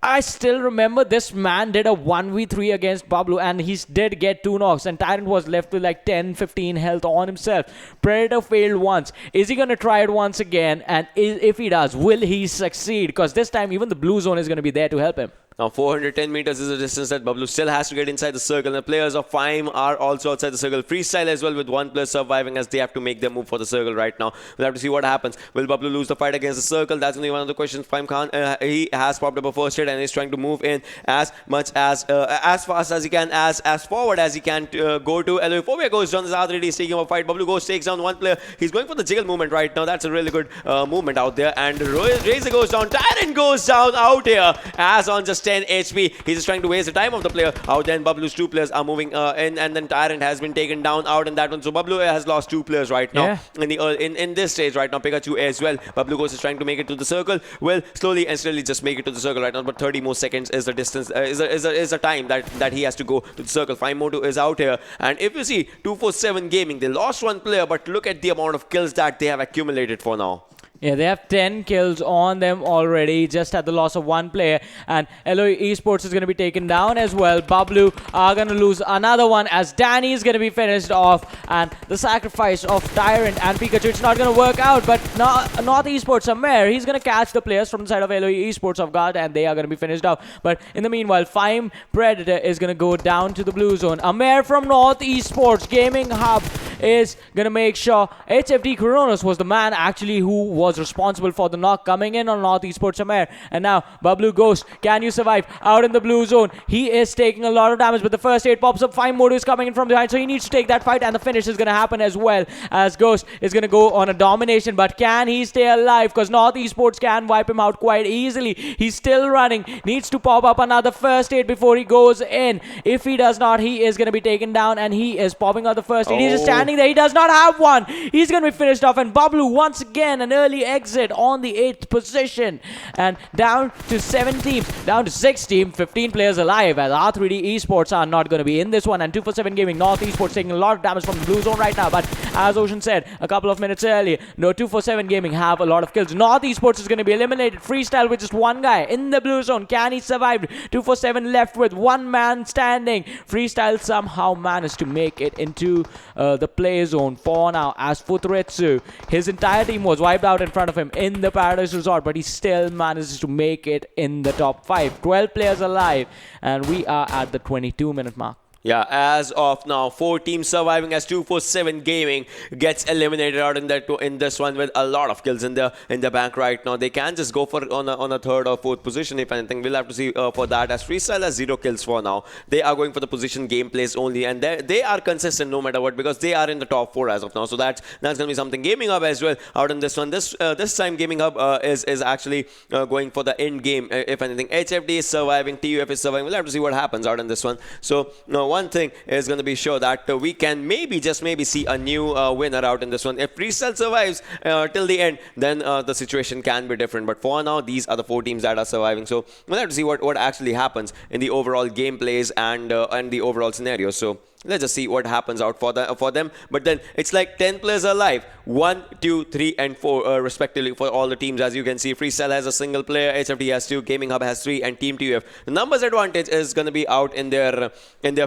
I still remember this man did a 1v3 against Bablu, and he did get 2 knocks, and Tyrant was left with like 10-15 health on himself. Predator failed once. Is he going to try it once again? And if he does, will he succeed? Because this time even the blue zone is going to be there to help him. Now 410 meters is the distance that Bablu still has to get inside the circle. The players of FYME are also outside the circle. Freestyle as well, with 1 player surviving as they have to make their move for the circle right now. We'll have to see what happens. Will Bablu lose the fight against the circle? That's only one of the questions. FYME Khan, he has popped up a first hit and he's trying to move in as much as fast as he can, as forward as he can go to LOE. Phobia goes down. This R3D is taking a fight. Bablu goes, takes down 1 player. He's going for the jiggle movement right now. That's a really good movement out there. And Razor goes down. Tyrant goes down out here as on just 10 HP. He's just trying to waste the time of the player out there, and Bablu's 2 players are moving in, and then Tyrant has been taken down out in that one. So Bablu has lost 2 players right now in this stage right now. Pikachu as well. Bablu goes is trying to make it to the circle. Will slowly and steadily just make it to the circle right now, but 30 more seconds is the distance, is the time that he has to go to the circle. FYME Motu is out here, and if you see 247 Gaming, they lost 1 player, but look at the amount of kills that they have accumulated for now. Yeah, they have 10 kills on them already, just at the loss of 1 player. And LOE Esports is going to be taken down as well. Bablu are going to lose another one as Danny is going to be finished off. And the sacrifice of Tyrant and Pikachu, it's not going to work out. But North Esports, Amir, he's going to catch the players from the side of LOE Esports off guard, and they are going to be finished off. But in the meanwhile, FYME Predator is going to go down to the blue zone. Amir from North Esports Gaming Hub is going to make sure HFD Kronos was the man actually who was responsible for the knock coming in on North Esports Amir. And now Bablu Ghost, can you survive out in the blue zone? He is taking a lot of damage, but the first aid pops up. FYME Motu is coming in from behind, so he needs to take that fight, and the finish is going to happen as well, as Ghost is going to go on a domination. But can he stay alive? Because North Esports can wipe him out quite easily. He's still running, needs to pop up another first aid before he goes in. If he does not, he is going to be taken down, and he is popping out the first aid. He's just standing there. He does not have one. He's going to be finished off, and Bablu once again an early exit on the 8th position, and down to 7 teams, down to 6 teams, 15 players alive, as R3D Esports are not going to be in this one. And 247 Gaming, North Esports taking a lot of damage from the blue zone right now, but as Ocean said a couple of minutes earlier, no, 247 Gaming have a lot of kills. North Esports is going to be eliminated. Freestyle with just 1 guy in the blue zone. Can he survive? 247 left with 1 man standing. Freestyle somehow managed to make it into the play zone for now, as Futuretsu, his entire team was wiped out in front of him in the Paradise Resort, but he still manages to make it in the top 5. 12 players alive, and we are at the 22-minute mark. Yeah, as of now, 4 teams surviving as 247 Gaming gets eliminated out in this one with a lot of kills in the bank right now. They can just go for on a 3rd or 4th position if anything. We'll have to see for that, as Freestyle has 0 kills for now. They are going for the position gameplays only, and they are consistent no matter what, because they are in the top 4 as of now. So that's going to be something. Gaming Hub as well out in this one. This time Gaming Hub is actually going for the end game if anything. HFD is surviving, TUF is surviving. We'll have to see what happens out in this one. So one thing is going to be sure that we can just maybe see a new winner out in this one. If Freestyle survives till the end, then the situation can be different. But for now, these are the 4 teams that are surviving. So we'll have to see what actually happens in the overall gameplays and the overall scenario. So let's just see what happens out for them. But then it's like 10 players alive, 1, 2, 3, and 4 respectively for all the teams. As you can see, Freestyle has a single player, HFD has 2, Gaming Hub has 3, and Team TUF. The numbers advantage is going to be out in their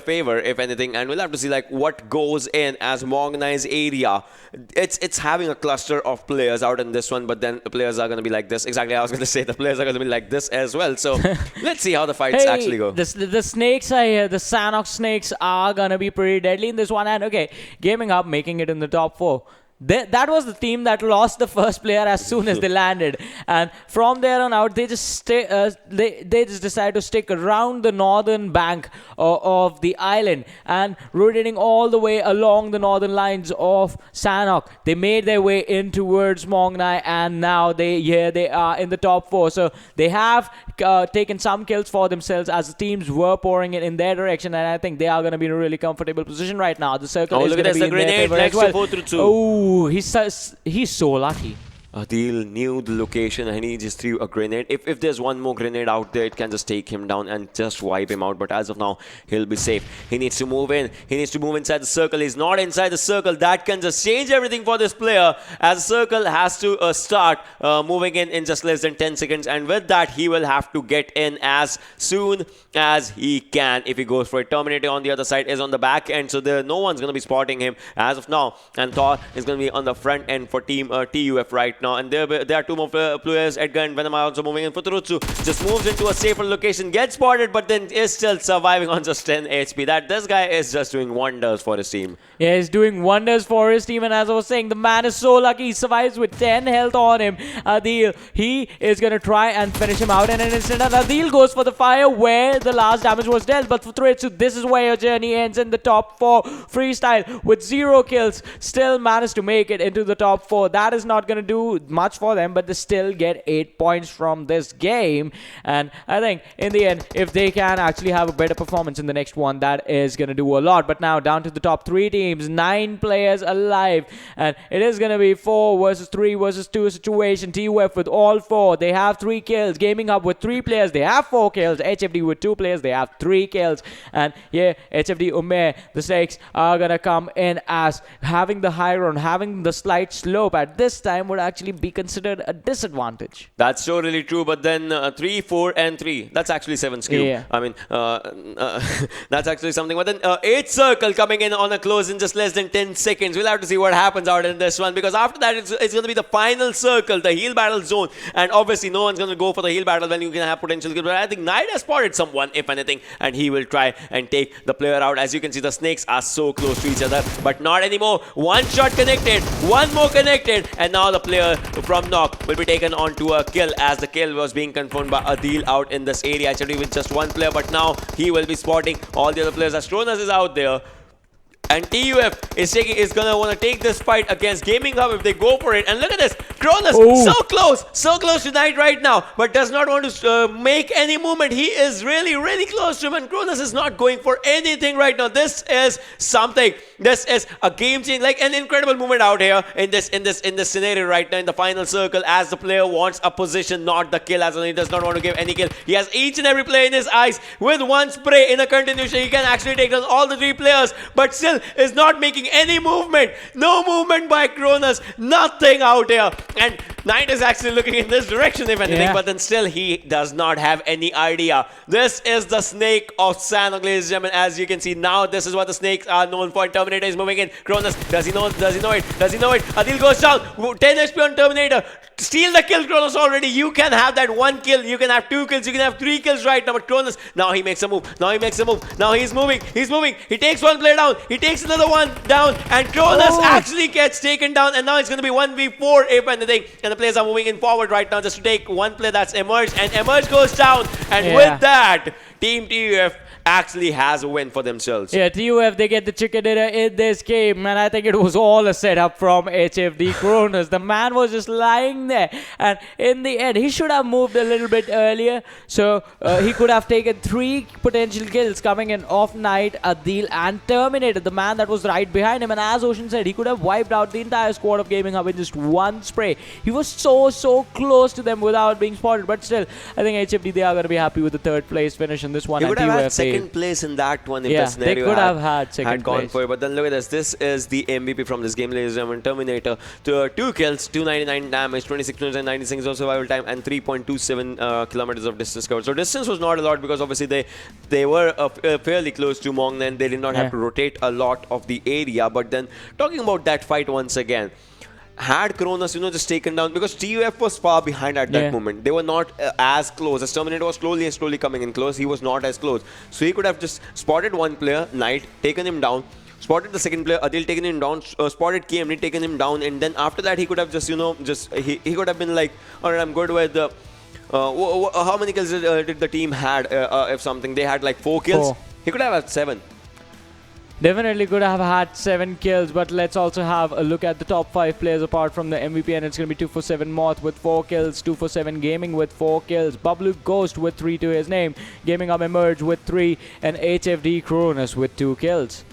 favor, if anything. And we'll have to see like what goes in, as Morganized area. It's having a cluster of players out in this one, but then the players are going to be like this. Exactly, I was going to say the players are going to be like this as well. So let's see how the fights actually go. The snakes are here. The Sanhok snakes are going to be pretty deadly in this one. And okay, Gaming Hub making it in the top 4. that was the team that lost the first player as soon as they landed, and from there on out, they just they just decided to stick around the northern bank of the island and rotating all the way along the northern lines of Sanhok. They made their way in towards Mongnai, and now they are in the top 4. So they have taken some kills for themselves as the teams were pouring it in their direction, and I think they are going to be in a really comfortable position right now. The circle is going to be in their favor as well. 4-2. Oh, he's so lucky. Adil knew the location and he just threw a grenade. If there's one more grenade out there, it can just take him down and just wipe him out. But as of now, he'll be safe. He needs to move in. He needs to move inside the circle. He's not inside the circle. That can just change everything for this player, as the circle has to start moving in just less than 10 seconds. And with that, he will have to get in as soon as he can. If he goes for a Terminator on the other side, is on the back end. So no one's going to be spotting him as of now. And Thor is going to be on the front end for Team TUF right now. And there are two more players. Edgar and Venom are also moving in. Futurutsu just moves into a safer location, gets spotted, but then is still surviving on just 10 HP. This guy is just doing wonders for his team. Yeah, he's doing wonders for his team, and as I was saying, the man is so lucky. He survives with 10 health on him. Adil, he is going to try and finish him out, and in an instant, Adil goes for the fire where the last damage was dealt. But Futurutsu, this is where your journey ends in the top 4. Freestyle with 0 kills, still managed to make it into the top 4. That is not going to do much for them, but they still get 8 points from this game. And I think in the end, if they can actually have a better performance in the next one, that is going to do a lot. But now down to the top 3 teams, 9 players alive, and it is going to be 4 versus 3 versus 2 situation. TUF with all 4, they have 3 kills. Gaming Hub with 3 players, they have 4 kills. HFD with 2 players, they have 3 kills. And yeah, HFD Umair, the stakes are going to come in as having the high ground, having the slight slope at this time would actually be considered a disadvantage. That's totally true, but then 3, 4, and 3. That's actually 7 skill. Yeah. I mean, that's actually something. But then 8 circle coming in on a close in just less than 10 seconds. We'll have to see what happens out in this one, because after that, it's going to be the final circle, the heal battle zone. And obviously, no one's going to go for the heal battle when you can have potential kills. But I think Knight has spotted someone, if anything, and he will try and take the player out. As you can see, the snakes are so close to each other, but not anymore. One shot connected, one more connected, and now the player from Knock will be taken on to a kill, as the kill was being confirmed by Adil out in this area, actually with just 1 player, but now he will be spotting all the other players as Kronos is out there. And TUF is gonna want to take this fight against Gaming Hub if they go for it. And look at this, Kronos so close to Knight right now, but does not want to make any movement. He is really close to him, and Kronos is not going for anything right now. This is something. This is a game change, like an incredible movement out here in this scenario right now in the final circle, as the player wants a position, not the kill. As he does not want to give any kill. He has each and every player in his eyes. With 1 spray in a continuation, he can actually take down all the 3 players, but still is not making any movement. No movement by Kronos. Nothing out here. And Knight is actually looking in this direction, if anything, but then still he does not have any idea. This is the snake of Sanhok, ladies and gentlemen. As you can see now, this is what the snakes are known for. Terminator is moving in. Kronos, does he know it? Does he know it? Does he know it? Adil goes down. 10 HP on Terminator. Steal the kill, Kronos, already. You can have that 1 kill. You can have 2 kills. You can have 3 kills right now. But Kronos, now he makes a move. Now he makes a move. Now he's moving. He's moving. He takes 1 player down. He takes another one down. And Kronos actually gets taken down. And now it's going to be 1v4 if anything. And the players are moving in forward right now just to take 1 player that's emerged. And emerged goes down. And with that, Team TUF actually has a win for themselves. Yeah, TUF, they get the chicken dinner in this game, and I think it was all a setup from HFD Kronos. The man was just lying there, and in the end, he should have moved a little bit earlier, so he could have taken 3 potential kills coming in off Knight, Adil, and Terminator, the man that was right behind him. And as Ocean said, he could have wiped out the entire squad of Gaming Hub in just 1 spray. He was so close to them without being spotted, but still, I think HFD, they are going to be happy with the 3rd place finish in this one. He would have had second place in that one if the scenario they could have had second gone place for it. But then look at this. This is the MVP from this game, ladies and gentlemen. Terminator. 2 kills, 299 damage, 26 minutes and 96 of survival time, and 3.27 kilometers of distance covered. So distance was not a lot, because obviously they were fairly close to Mong, and they did not have to rotate a lot of the area. But then talking about that fight once again, had Kronos, just taken down, because TUF was far behind at that moment. They were not as close. As Terminator was slowly coming in close, he was not as close. So he could have just spotted 1 player, Knight, taken him down, spotted the second player, Adil taken him down, spotted KMD, taken him down, and then after that he could have just, he could have been like, alright, I'm good with the. How many kills did the team had? If something, they had like 4 kills. 4. He could have had 7. Definitely could have had 7 kills, but let's also have a look at the top 5 players apart from the MVP, and it's going to be 247 Moth with 4 kills, 247 Gaming with 4 kills, Bablu Ghost with 3 to his name, Gaming Up Emerge with 3, and HFD Cronus with 2 kills.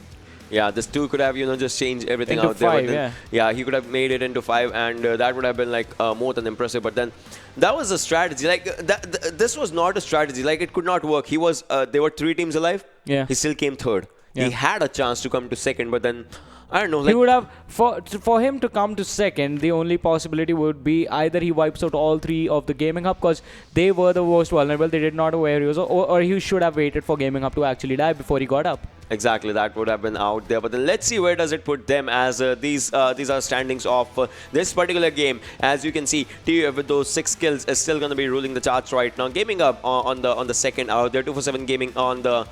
Yeah, this 2 could have, just changed everything Into out there. 5, But then, yeah, he could have made it into 5, and that would have been like more than impressive. But then that was a strategy. Like this was not a strategy. Like it could not work. He was. There were 3 teams alive. Yeah. He still came 3rd. Yeah. He had a chance to come to 2nd, but then I don't know. Like, He would have, for him to come to 2nd, the only possibility would be either he wipes out all 3 of the Gaming Hub, because they were the most vulnerable. They did not know where he was, or he should have waited for Gaming Hub to actually die before he got up. Exactly, that would have been out there. But then let's see where does it put them, as these are standings of this particular game. As you can see, TUF with those 6 kills is still going to be ruling the charts right now. Gaming Up on the 2nd out there, 247 Gaming on the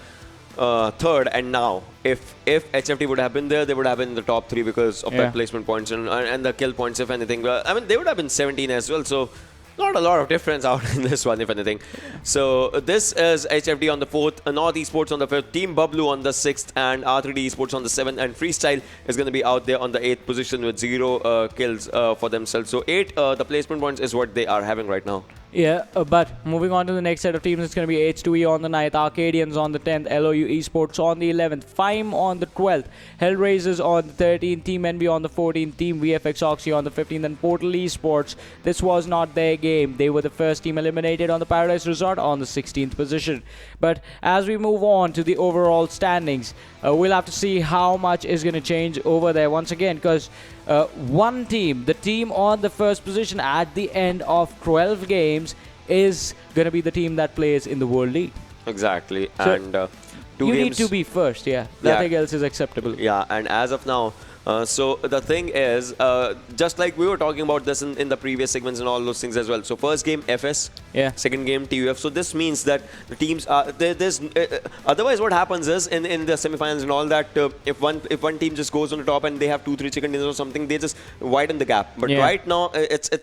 3rd, and now if HFT would have been there, they would have been in the top 3 because of the placement points and the kill points, if anything. I mean, they would have been 17 as well, so not a lot of difference out in this one, if anything. So this is HFD on the 4th, North Esports on the 5th, Team Bablu on the 6th, and R3D Esports on the 7th, and Freestyle is going to be out there on the 8th position with 0 kills for themselves. So 8 the placement points is what they are having right now. Yeah, but moving on to the next set of teams, it's going to be H2E on the 9th, Arkadians on the 10th, LOU Esports on the 11th, FYME on the 12th, Hellraisers on the 13th, Team NB on the 14th, Team VFXoXy on the 15th, and Portal Esports. This was not their game. They were the first team eliminated on the Paradise Resort on the 16th position. But as we move on to the overall standings, we'll have to see how much is going to change over there once again, because one team, the team on the first position at the end of 12 games, is going to be the team that plays in the World League. Exactly. So and 2 you games. need to be first, Nothing else is acceptable. Yeah, and as of now, so the thing is, just like we were talking about this in the previous segments and all those things as well. So first game FS, second game TUF. So this means that the teams are there's otherwise what happens is in the semi-finals and all that, if one team just goes on the top and they have 2-3 chicken dinners or something, they just widen the gap. But right now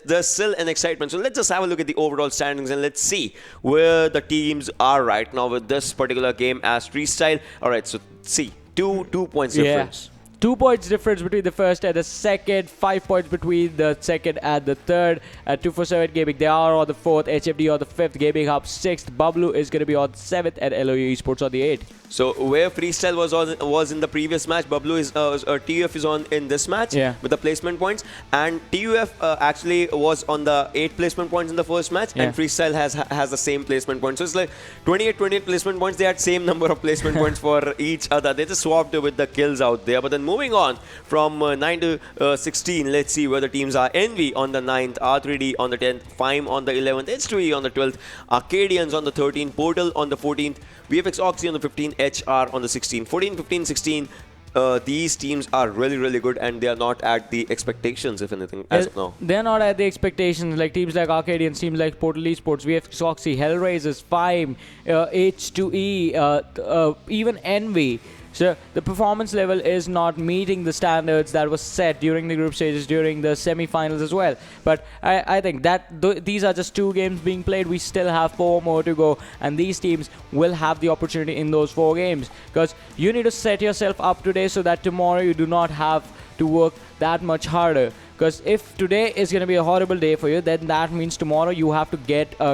there's still an excitement. So let's just have a look at the overall standings and let's see where the teams are right now with this particular game as Freestyle. All right, so see 2 points difference. 2 points difference between the first and the second, 5 points between the second and the third. At 247 Gaming, they are on the 4th, HFD on the 5th, Gaming Hub 6th, Bablu is going to be on the 7th, and LOU Esports on the 8th. So where Freestyle was in the previous match, Bablu is TUF is on in this match with the placement points, and TUF actually was on the 8 placement points in the first match, and Freestyle has the same placement points. So it's like 28 placement points. They had same number of placement points for each other. They just swapped with the kills out there. But then moving on from 9 to 16, let's see where the teams are. Envy on the 9th, R3D on the 10th, FYME on the 11th, H2E on the 12th, Arkadians on the 13th, Portal on the 14th, VFXoXy on the 15th, HR on the 16th. 14, 15, 16. These teams are really good, and they are not at the expectations, if anything, as of now. They're not at the expectations. Like teams like Arkadians, teams like Portal Esports, VFXoXy, Hellraisers, FYME, H2E, even Envy. So the performance level is not meeting the standards that was set during the group stages, during the semi-finals as well. But I think that these are just 2 games being played. We still have 4 more to go, and these teams will have the opportunity in those 4 games, because you need to set yourself up today so that tomorrow you do not have to work that much harder. Because if today is going to be a horrible day for you, then that means tomorrow you have to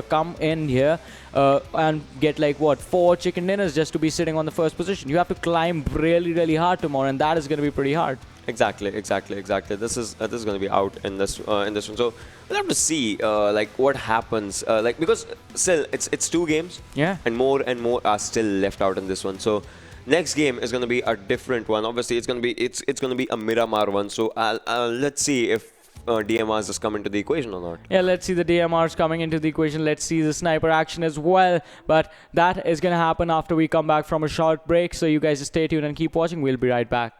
come in here and get like 4 chicken dinners just to be sitting on the first position. You have to climb really hard tomorrow, and that is going to be pretty hard. Exactly. This is going to be out in this one. So we'll have to see like what happens. Because still it's 2 games. And more are still left out in this one. So next game is going to be a different one. Obviously, it's going to be a Miramar one. So let's see if DMRs just come into the equation or not. Yeah, let's see the DMRs coming into the equation. Let's see the sniper action as well. But that is going to happen after we come back from a short break. So you guys just stay tuned and keep watching. We'll be right back.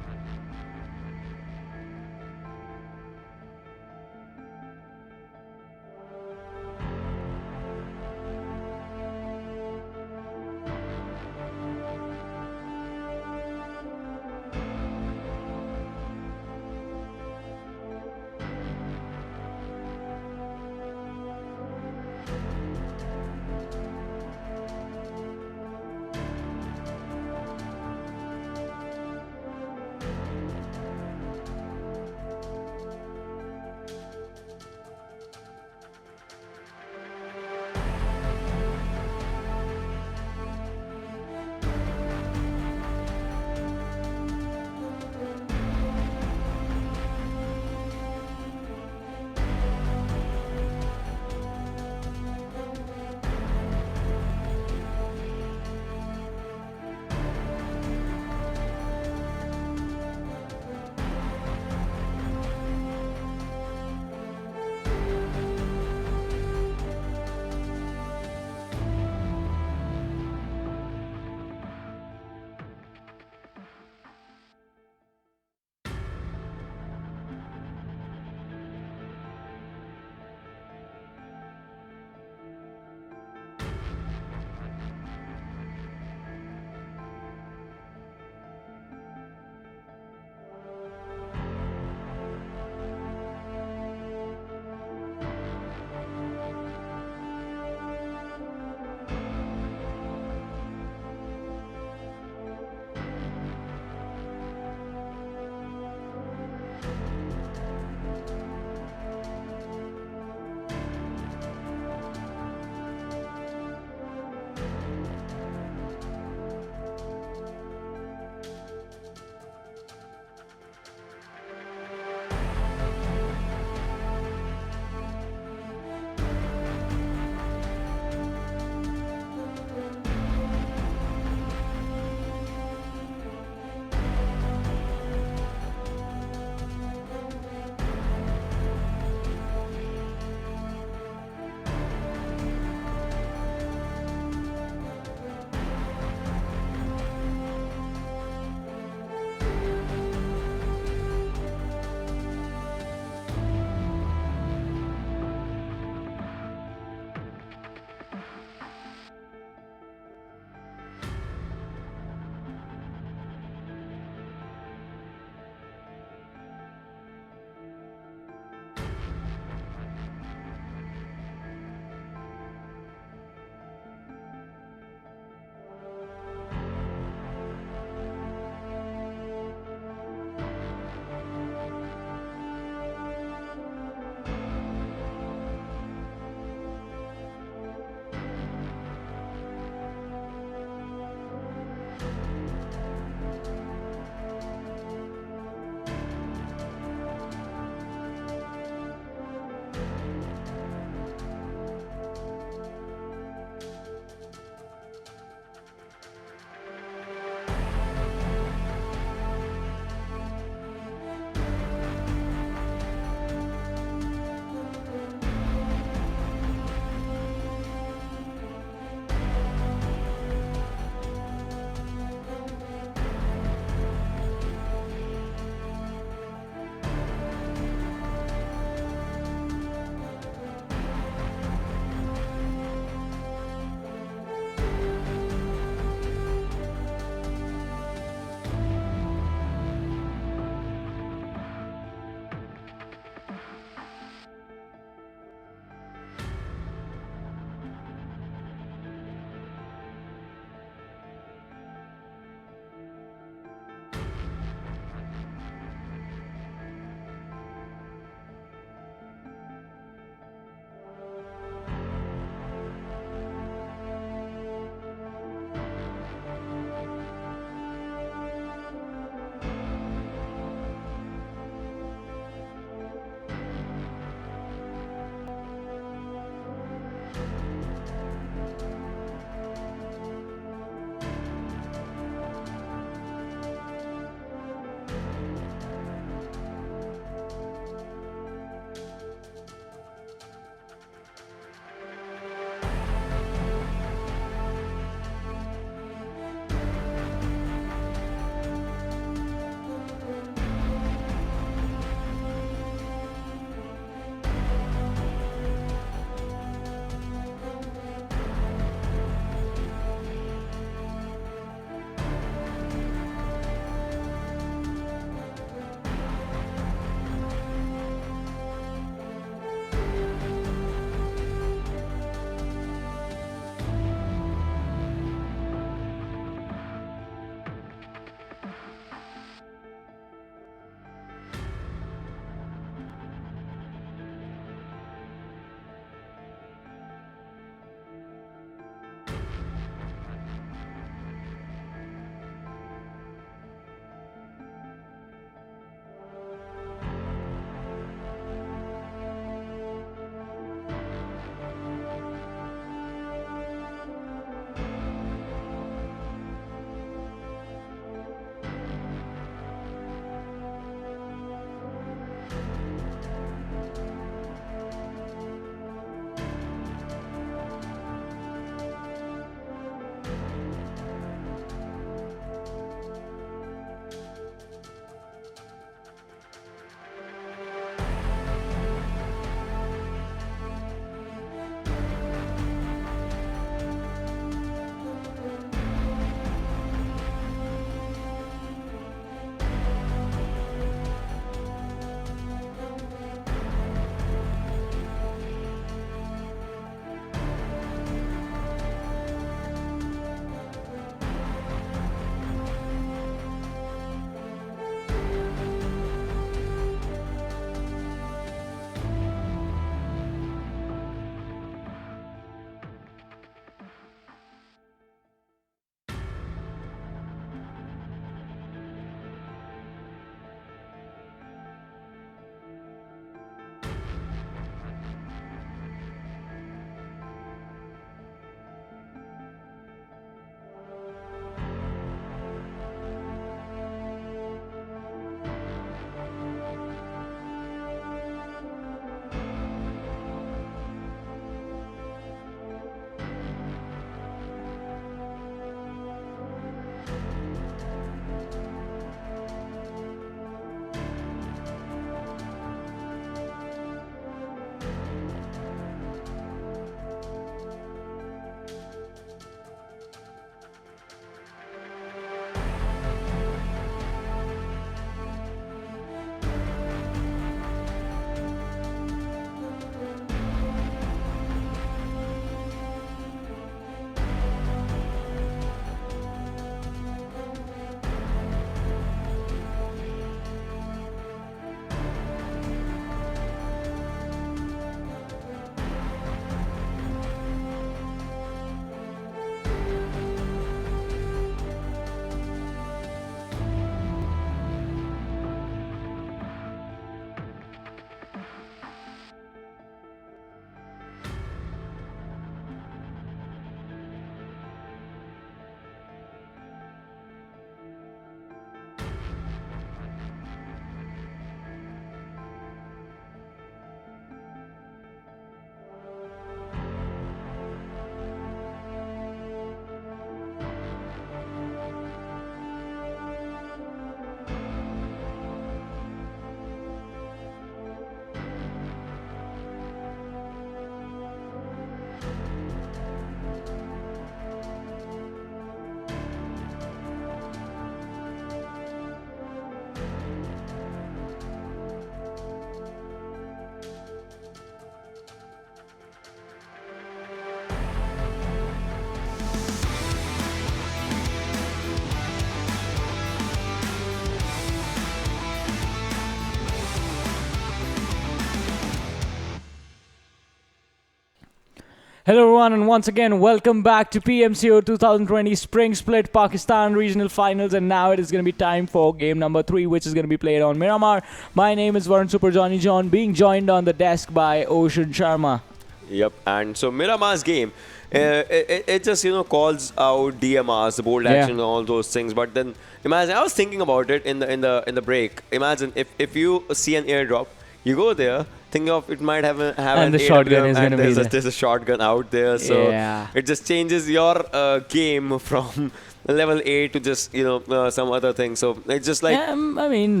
Hello everyone, and once again welcome back to PMCO 2020 Spring Split Pakistan Regional Finals, and now it is going to be time for game number 3, which is going to be played on Miramar. My name is Varun Super Johnny John, being joined on the desk by Ocean Sharma. Yep, and so Miramar's game, it just calls out DMRs, the bold action, and all those things. But then imagine, I was thinking about it in the break. Imagine if you see an airdrop, you go there. Think of it might have and an the shotgun is going to be there. There's a shotgun out there, so it just changes your game from level A to just some other thing. So it's just like I mean,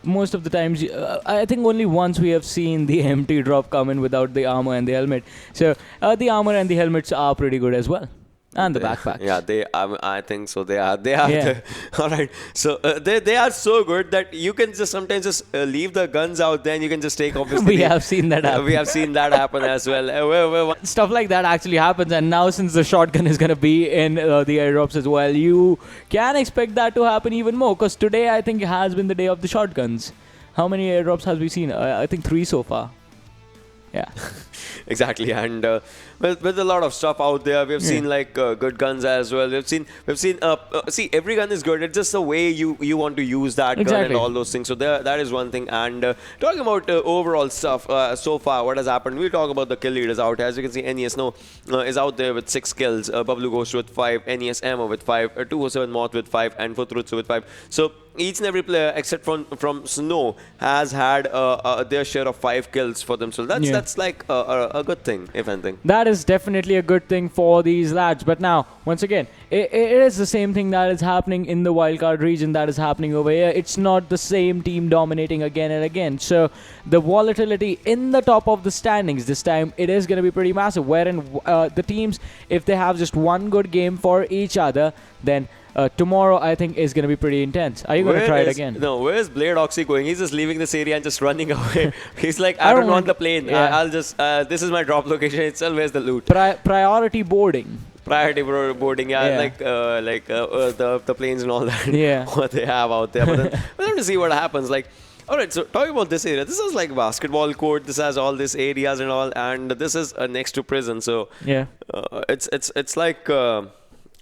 most of the times, I think only once we have seen the empty drop come in without the armor and the helmet. So the armor and the helmets are pretty good as well. And the backpacks. Yeah, I think so. They are. Yeah. All right. So they are so good that you can just sometimes just leave the guns out there and you can just take off. We have seen that happen. We have seen that happen as well. Stuff like that actually happens, and now since the shotgun is going to be in the airdrops as well, you can expect that to happen even more. Because today I think has been the day of the shotguns. How many airdrops has we seen? I think 3 so far. Yeah. Exactly, and with a lot of stuff out there, we've seen like good guns as well. We've seen. See, every gun is good. It's just the way you want to use that gun and all those things. So that is one thing. And talking about overall stuff so far, what has happened? We'll talk about the kill leaders out. As you can see, NES is out there with 6 kills. Bablu Ghost with 5, NES Ammo with 5, 207 Moth with 5, and Futrutsu with 5. So each and every player except from Snow has had their share of 5 kills for themselves. That's like a good thing, if anything. That is definitely a good thing for these lads. But now, once again, it is the same thing that is happening in the wildcard region that is happening over here. It's not the same team dominating again and again. So the volatility in the top of the standings this time, it is going to be pretty massive. Wherein the teams, if they have just one good game for each other, then tomorrow, I think, is going to be pretty intense. Are you going to try it again? No, where's VFXoXy going? He's just leaving this area and just running away. He's like, I don't want the plane. Yeah. I'll just, this is my drop location itself. Where's the loot? Priority boarding. Priority boarding, like the planes and all that. What they have out there. But then we'll have to see what happens. Like, alright, so talking about this area, this is like basketball court. This has all these areas and all, and this is next to prison. So it's like.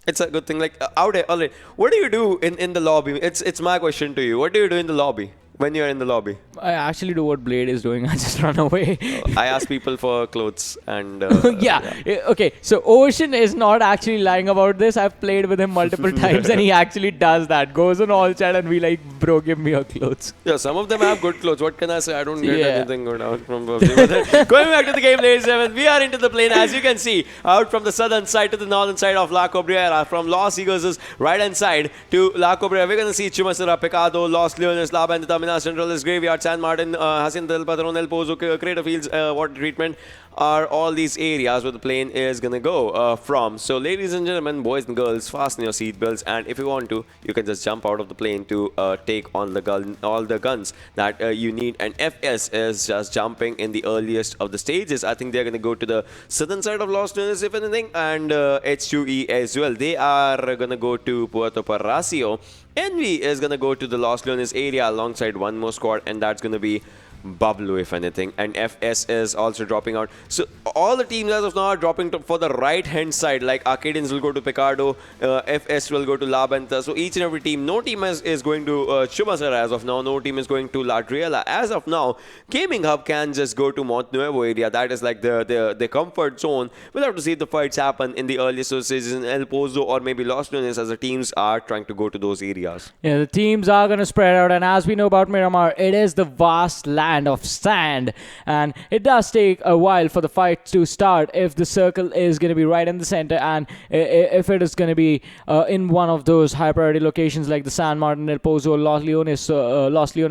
It's a good thing. Like out here, alright. What do you do in the lobby? It's my question to you. What do you do in the lobby when you're in the lobby? I actually do what Blade is doing. I just run away. I ask people for clothes and Okay, so Ocean is not actually lying about this. I've played with him multiple times and he actually does that. Goes on all chat and be like, bro, give me your clothes. Yeah, some of them have good clothes. What can I say? I don't get anything good out from PUBG. But then, going back to the game, ladies and gentlemen, we are into the plane. As you can see, out from the southern side to the northern side of La Cabrera, from Los Eagles' right hand side to La Cabrera, we're going to see Chumasera, Pecado, Los Leones, La Bandita, Minas Centrales, Graveyard, San Martin, Hacienda del Padron, El Pozo, Crater Fields, water treatment are all these areas where the plane is going to go from. So ladies and gentlemen, boys and girls, fasten your seatbelts, and if you want to, you can just jump out of the plane to take on all the guns that you need. And FS is just jumping in the earliest of the stages. I think they're going to go to the southern side of Los Angeles, if anything, and H2E as well. They are going to go to Puerto Parracio. Envy is going to go to the Los Leones area alongside one more squad, and that's going to be Bablu, if anything, and FS is also dropping out. So all the teams as of now are dropping for the right hand side. Like Arkadians will go to Pecado, FS will go to La Banta. So each and every team, no team is going to Chumasera as of now, no team is going to La Triela as of now. Gaming Hub can just go to Montnuevo area. That is like the comfort zone. We'll have to see if the fights happen in the early stages in El Pozo or maybe Los Lunes, as the teams are trying to go to those areas. Yeah, the teams are going to spread out, and as we know about Miramar, it is the vast land of sand, and it does take a while for the fight to start if the circle is going to be right in the center, and if it is going to be in one of those high priority locations like the San Martin, El Pozo, Los Leones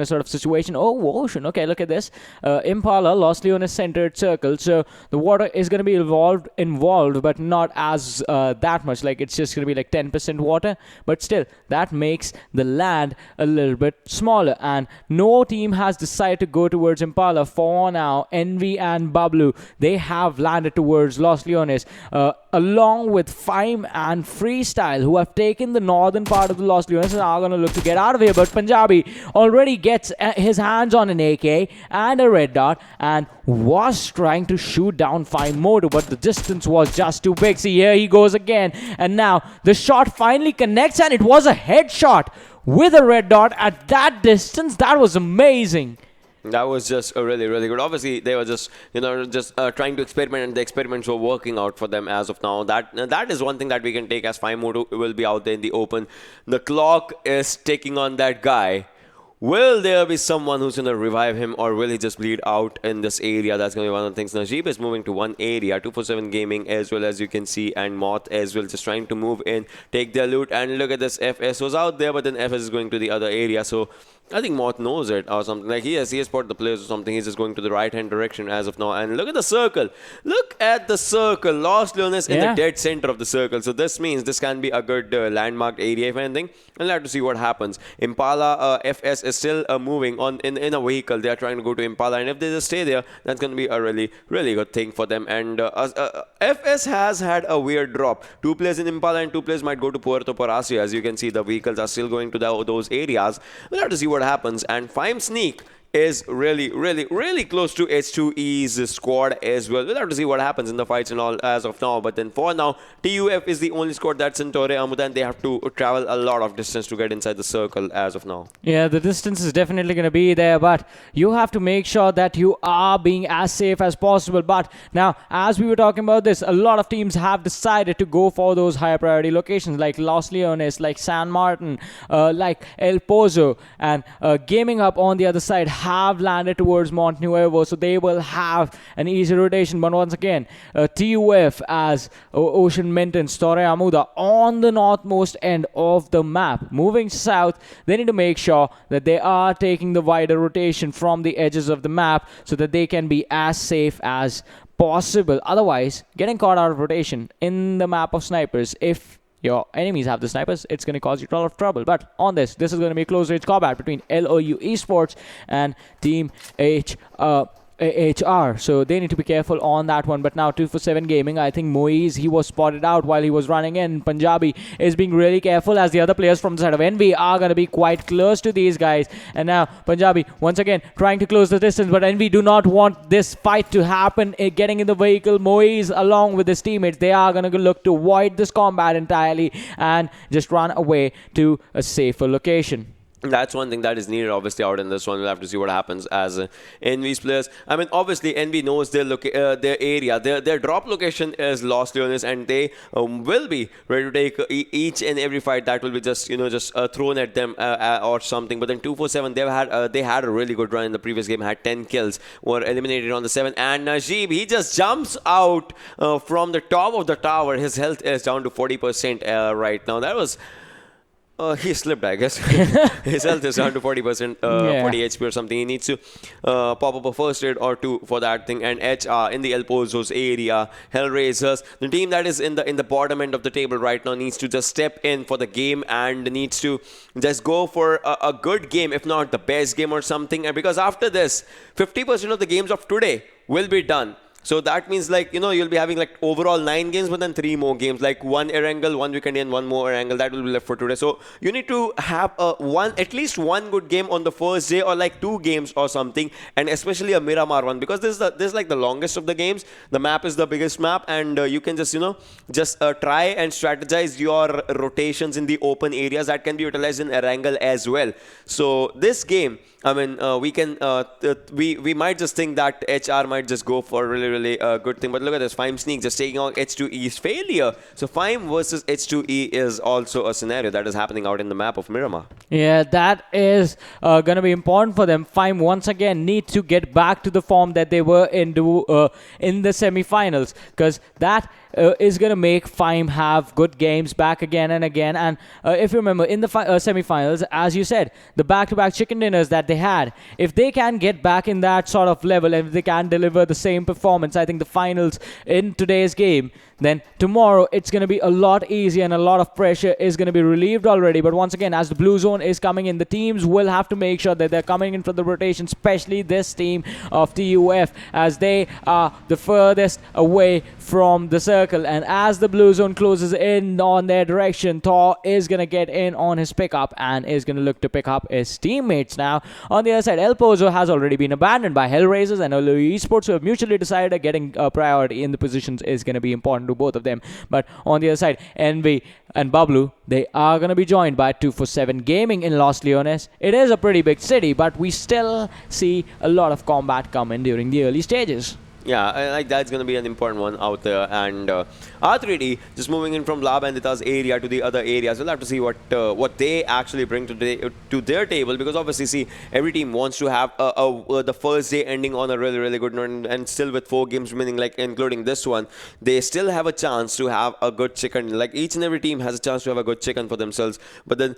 sort of situation. Oh, Ocean, okay, look at this. Impala, Los Leones centered circle, so the water is going to be involved, but not as that much. Like, it's just going to be like 10% water, but still that makes the land a little bit smaller, and no team has decided to go to towards Impala. For now, Envy and Bablu, they have landed towards Los Leones, along with FYME and Freestyle, who have taken the northern part of the Los Leones and are going to look to get out of here. But Punjabi already gets his hands on an AK and a red dot and was trying to shoot down FYME Moto, but the distance was just too big. See, here he goes again, and now the shot finally connects, and it was a headshot with a red dot at that distance. That was amazing. That was just really, really good. Obviously, they were just, trying to experiment, and the experiments were working out for them as of now. That is one thing that we can take as FYME Moto will be out there in the open. The clock is ticking on that guy. Will there be someone who's going to revive him, or will he just bleed out in this area? That's going to be one of the things. Najib is moving to one area, 247 Gaming as well, as you can see, and Moth as well, just trying to move in, take their loot. And look at this, FS was out there, but then FS is going to the other area. So I think Moth knows it or something. Like he has spotted the players or something. He's just going to the right-hand direction as of now. And look at the circle. Look at the circle. Los Leones in the dead center of the circle. So this means this can be a good landmarked area, if anything. And we'll have to see what happens. Impala FS is still moving on in a vehicle. They are trying to go to Impala. And if they just stay there, that's going to be a really, really good thing for them. And FS has had a weird drop. 2 players in Impala and 2 players might go to Puerto Paracio. As you can see, the vehicles are still going to those areas. We'll have to see what happens. And FYME Sneak is really, really, really close to H2E's squad as well. We'll have to see what happens in the fights and all as of now. But then for now, TUF is the only squad that's in Torre Amuda, and they have to travel a lot of distance to get inside the circle as of now. Yeah, the distance is definitely going to be there, but you have to make sure that you are being as safe as possible. But now, as we were talking about this, a lot of teams have decided to go for those higher priority locations like Los Leones, like San Martin, like El Pozo, and Gaming Up on the other side have landed towards Montenuevo, so they will have an easy rotation. But once again, TUF as Ocean Maintenance, Torre Amuda on the northmost end of the map. Moving south, they need to make sure that they are taking the wider rotation from the edges of the map so that they can be as safe as possible. Otherwise, getting caught out of rotation in the map of snipers, if your enemies have the snipers, it's going to cause you a lot of trouble. But on this is going to be a close range combat between LOU Esports and Team HR, so they need to be careful on that one. But now 247 Gaming, I think Moise, he was spotted out while he was running in. Punjabi is being really careful as the other players from the side of Envy are going to be quite close to these guys. And now Punjabi once again trying to close the distance, but Envy do not want this fight to happen. Getting in the vehicle, Moise along with his teammates, they are going to look to avoid this combat entirely and just run away to a safer location. That's one thing that is needed, obviously, out in this one. We'll have to see what happens as Envy's players. I mean, obviously, Envy knows their area. Their drop location is Los Leones, and they will be ready to take each and every fight that will be just thrown at them or something. But then 247, they had a really good run in the previous game. Had 10 kills, were eliminated on the 7th. And Najib, he just jumps out from the top of the tower. His health is down to 40% right now. That was. He slipped, I guess. His health is down to 40%, 40 HP or something. He needs to pop up a first aid or 2 for that thing. And HR in the El Pozo's area, Hellraisers, the team that is in the bottom end of the table right now needs to just step in for the game and needs to just go for a good game, if not the best game or something. And because after this, 50% of the games of today will be done. So that means, like, you'll be having like overall 9 games, but then 3 more games, like 1 Erangel, 1 Vikendi, and 1 more Erangel. That will be left for today. So you need to have at least one good game on the first day, or like 2 games or something, and especially a Miramar one, because this is like the longest of the games. The map is the biggest map, and you can just try and strategize your rotations in the open areas that can be utilized in Erangel as well. So this game, I mean, we might just think that HR might just go for really good thing. But look at this, FYME Sneak just taking on H2E's failure. So FYME versus H2E is also a scenario that is happening out in the map of Miramar. Yeah, that is going to be important for them. FYME once again need to get back to the form that they were in the semi-finals, because that is going to make FYME have good games back again and again. And if you remember, in the semi-finals, as you said, the back-to-back chicken dinners that they had, if they can get back in that sort of level, and if they can deliver the same performance, I think the finals in today's game, then tomorrow it's going to be a lot easier and a lot of pressure is going to be relieved already. But once again, as the blue zone is coming in, the teams will have to make sure that they're coming in for the rotation, especially this team of TUF, as they are the furthest away from the circle. And as the blue zone closes in on their direction, Thor is going to get in on his pickup and is going to look to pick up his teammates now. On the other side, El Pozo has already been abandoned by Hellraisers and R3D Esports, who have mutually decided that getting priority in the positions is going to be important to both of them. But on the other side, Envy and Bablu, they are going to be joined by 247 Gaming in Los Leones. It is a pretty big city, but we still see a lot of combat coming during the early stages. Yeah, like that's going to be an important one out there. And R3D just moving in from La Bandita's area to the other areas. We'll have to see what they actually bring to their table, because obviously, see, every team wants to have the first day ending on a really, really good note, and still with 4 games remaining, like including this one, they still have a chance to have a good chicken. Like each and every team has a chance to have a good chicken for themselves, but then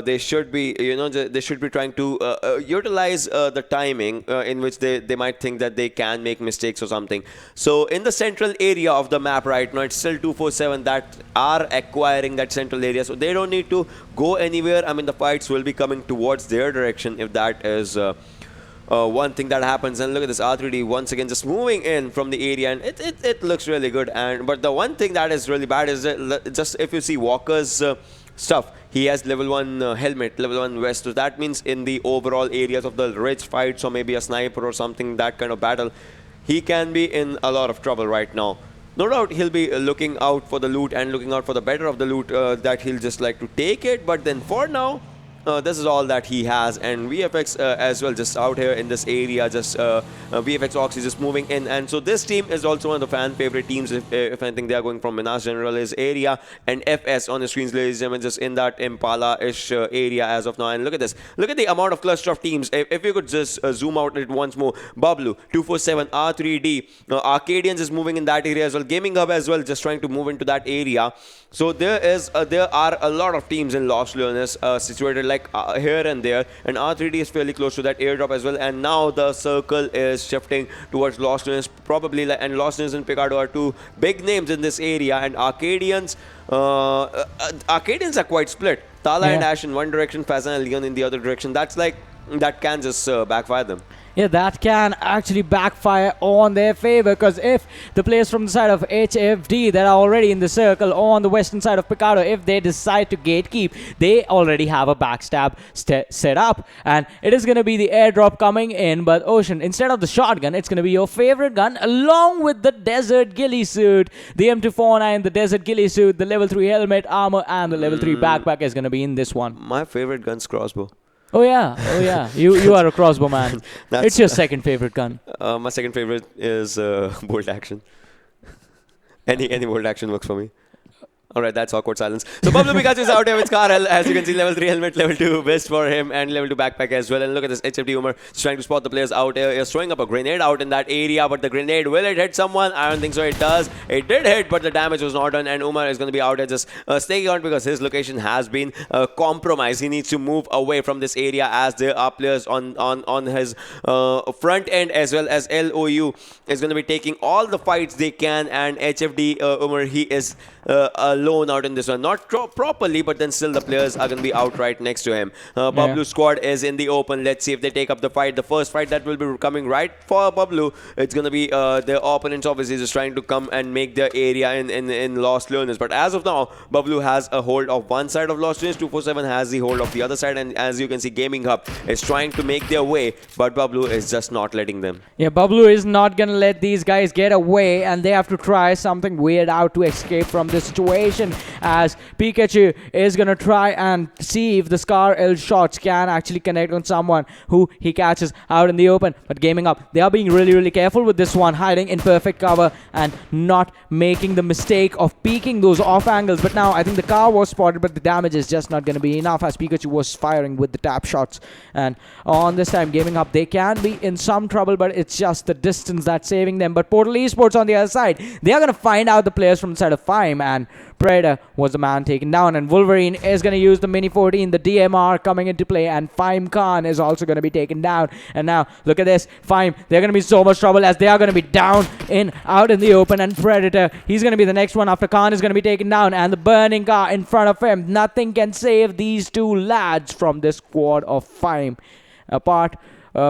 they should be, they should be trying to utilize the timing in which they might think that they can make mistakes or something. So in the central area of the map right now, it's still 247 that are acquiring that central area, so they don't need to go anywhere. I mean, the fights will be coming towards their direction if that is one thing that happens. And look at this, R3D once again just moving in from the area, and it looks really good. But the one thing that is really bad is that just if you see Walker's stuff, he has level 1 helmet, level 1 vest, so that means in the overall areas of the ridge fights or maybe a sniper or something, that kind of battle, he can be in a lot of trouble right now. No doubt he'll be looking out for the loot and looking out for the better of the loot, that he'll just like to take it. But then for now, this is all that he has. And VFX as well, just out here in this area, just VFXoXy just moving in. And so this team is also one of the fan favorite teams. If anything, they are going from Minas General's area, and FS on the screens, ladies and gentlemen, just in that Impala-ish area as of now. And look at this. Look at the amount of cluster of teams. If you could just zoom out it once more. Bablu, 247, R3D, Arkadians is moving in that area as well. Gaming Hub as well, just trying to move into that area. So there are a lot of teams in Los Leones situated like here and there, and R3D is fairly close to that airdrop as well. And now the circle is shifting towards Los Leones, probably, and Los Leones and Picardo are 2 big names in this area. And Arkadians are quite split. Tala and Ash in one direction, Fazan and Leon in the other direction. That can just backfire them. Yeah, that can actually backfire on their favor, because if the players from the side of HFD that are already in the circle on the western side of Picardo, if they decide to gatekeep, they already have a backstab set up, and it is going to be the airdrop coming in. But Ocean, instead of the shotgun, it's going to be your favorite gun, along with the Desert Ghillie suit, the M249, the Desert Ghillie suit, the level 3 helmet, armor, and the level 3 backpack is going to be in this one. My favorite gun's crossbow. Oh yeah. You are a crossbow man. It's your second favorite gun. My second favorite is bolt action. Any bolt action works for me. Alright, that's awkward silence. So Bablu Pikachu is out here with Karel. As you can see, level 3 helmet, level 2 vest for him, and level 2 backpack as well. And look at this, HFD Umar is trying to spot the players out here. He's throwing up a grenade out in that area, but the grenade, will it hit someone? I don't think so. It does. It did hit, but the damage was not done. And Umar is going to be out here just staying on, because his location has been compromised. He needs to move away from this area, as there are players on his front end, as well as LOU is going to be taking all the fights they can. And HFD Umar, he is alone out in this one, not properly, but then still the players are going to be out right next to him. Bablu's squad is in the open. Let's see if they take up the fight. The first fight that will be coming right for Bablu, it's going to be their opponents obviously just trying to come and make their area in Los Leones. But as of now, Bablu has a hold of one side of Los Leones, 247 has the hold of the other side, and as you can see, Gaming Hub is trying to make their way, but Bablu is just not letting them. Yeah, Bablu is not going to let these guys get away, and they have to try something weird out to escape from this situation. situation as Pikachu is going to try and see if the Scar L shots can actually connect on someone who he catches out in the open. But Gaming Up, they are being really careful with this one, hiding in perfect cover and not making the mistake of peeking those off angles. But now I think the car was spotted, but the damage is just not going to be enough as Pikachu was firing with the tap shots. And on this time, Gaming Up, they can be in some trouble, but it's just the distance that's saving them. But Portal Esports on the other side, they are going to find out the players from the side of FYME, and Predator was the man taken down, and Wolverine is going to use the Mini 14, the DMR coming into play, and FYME Khan is also going to be taken down. And now look at this, FYME, they're going to be so much trouble as they are going to be down out in the open, and Predator, he's going to be the next one after Khan is going to be taken down, and the burning car in front of him. Nothing can save these two lads from this squad of FYME, apart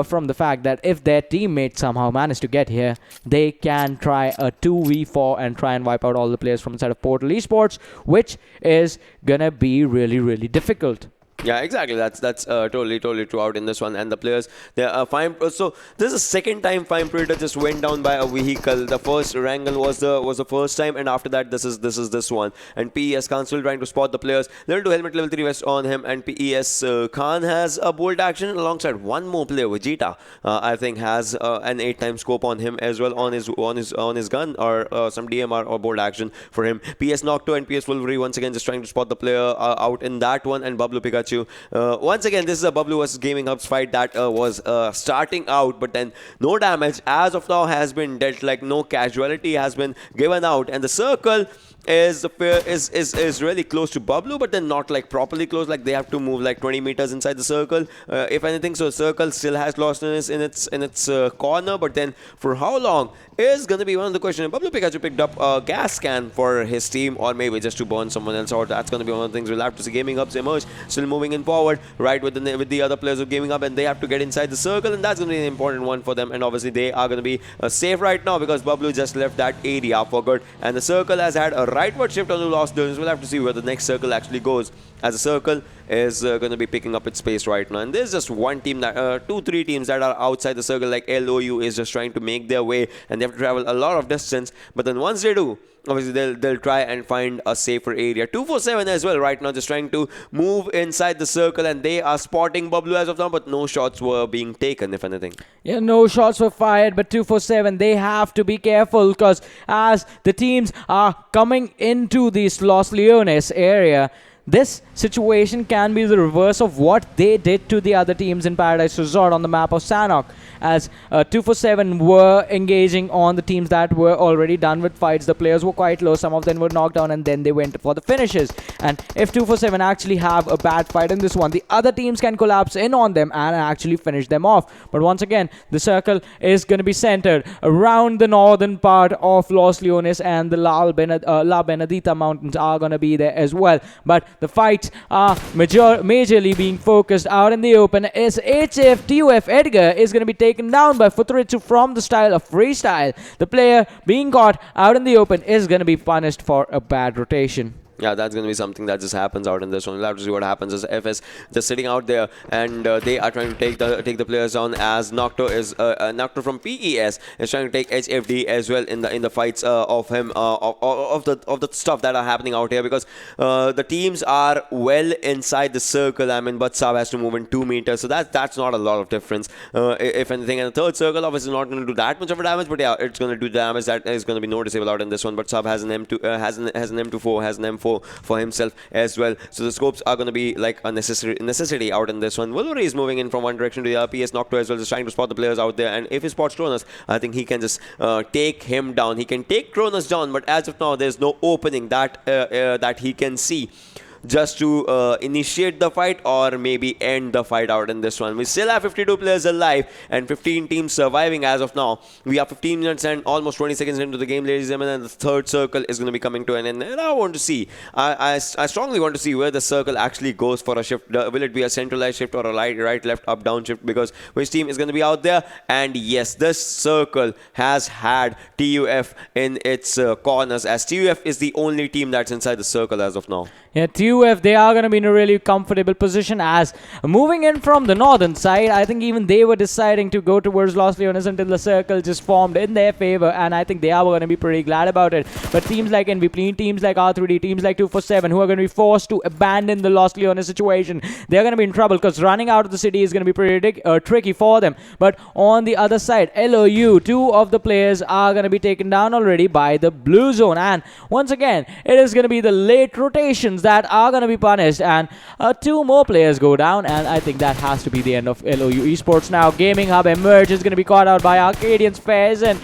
from the fact that if their teammates somehow manage to get here, they can try a 2v4 and try and wipe out all the players from inside of Portal Esports, which is gonna be really difficult. Yeah, exactly. That's totally true out in this one. And the players, they are fine. So this is the second time FYME Predator just went down by a vehicle. The first Erangel was the first time, and after that this is this one. And PES Khan still trying to spot the players. Level 2 helmet, level 3 vest on him, and PES Khan has a bolt action alongside one more player. Vegeta, I think, has an 8-time scope on him as well on his gun, or some DMR or bolt action for him. PS Nocto and PS Wolverine once again just trying to spot the player out in that one, and Bablu Pikachu. Once again, this is a Bablu versus Gaming Hub's fight that was starting out, but then no damage as of now has been dealt, like no casualty has been given out, and the circle is really close to Bablu, but then not like properly close, like they have to move like 20 meters inside the circle, if anything. So circle still has lostness in its corner, but then for how long is going to be one of the questions. Bablu Pikachu picked up a gas can for his team, or maybe just to burn someone else out. That's going to be one of the things we'll have to see. Gaming Hubs emerge, still moving in forward, right, with the other players of Gaming Hub, and they have to get inside the circle, and that's going to be an important one for them. And obviously they are going to be safe right now because Bablu just left that area for good, and the circle has had a rightward shift on the lost zones. We'll have to see where the next circle actually goes, as the circle is going to be picking up its pace right now. And there's just one team that 2-3 teams that are outside the circle, like LOU is just trying to make their way, and they have to travel a lot of distance. But then once they do, obviously they'll try and find a safer area. 247 as well right now, just trying to move inside the circle, and they are spotting Bablu as of now, but no shots were being taken, if anything. Yeah, no shots were fired, but 247, they have to be careful, because as the teams are coming into this Los Leones area, this situation can be the reverse of what they did to the other teams in Paradise Resort on the map of Sanhok, as 247 were engaging on the teams that were already done with fights. The players were quite low, some of them were knocked down, and then they went for the finishes. And if 247 actually have a bad fight in this one, the other teams can collapse in on them and actually finish them off. But once again, the circle is going to be centered around the northern part of Los Leones, and the La Benedita Mountains are going to be there as well. But the fights are majorly being focused out in the open, as TUF Edgar is going to be taken down by Futuritsu from the style of freestyle. The player being caught out in the open is going to be punished for a bad rotation. Yeah, that's going to be something that just happens out in this one. We'll have to see what happens as FS just sitting out there, and they are trying to take the players down, as Nocto from PES is trying to take HFD as well in the fights of him of the stuff that are happening out here, because the teams are well inside the circle. I mean, but Sab has to move in 2 meters, so that's not a lot of difference, if anything. And the third circle obviously not going to do that much of a damage, but yeah, it's going to do damage that is going to be noticeable out in this one. But Sab has an M2 has an M24, has an M4 for himself as well, so the scopes are going to be like a necessity out in this one. Wolverine is moving in from one direction to the other. PS Nocto as well, just trying to spot the players out there, and if he spots Cronus, I think he can just take him down. He can take Cronus down, but as of now there's no opening that he can see just to initiate the fight or maybe end the fight out in this one. We still have 52 players alive and 15 teams surviving as of now. We are 15 minutes and almost 20 seconds into the game, ladies and gentlemen, and the third circle is going to be coming to an end. And I want to see, I strongly want to see where the circle actually goes for a shift. Will it be a centralized shift or a right, left, up, down shift? Because which team is going to be out there? And yes, this circle has had TUF in its corners, as TUF is the only team that's inside the circle as of now. Yeah, TUF, they are going to be in a really comfortable position as moving in from the northern side. I think even they were deciding to go towards Los Leones until the circle just formed in their favor, and I think they are going to be pretty glad about it. But teams like NVP, teams like R3D, teams like 247, who are going to be forced to abandon the Los Leones situation, they're going to be in trouble because running out of the city is going to be pretty tricky for them. But on the other side, LOU, two of the players are going to be taken down already by the blue zone. And once again, it is going to be the late rotations that are going to be punished, and two more players go down, and I think that has to be the end of LOU Esports now. Gaming Hub Emerge is going to be caught out by Arkadians, Fairs, and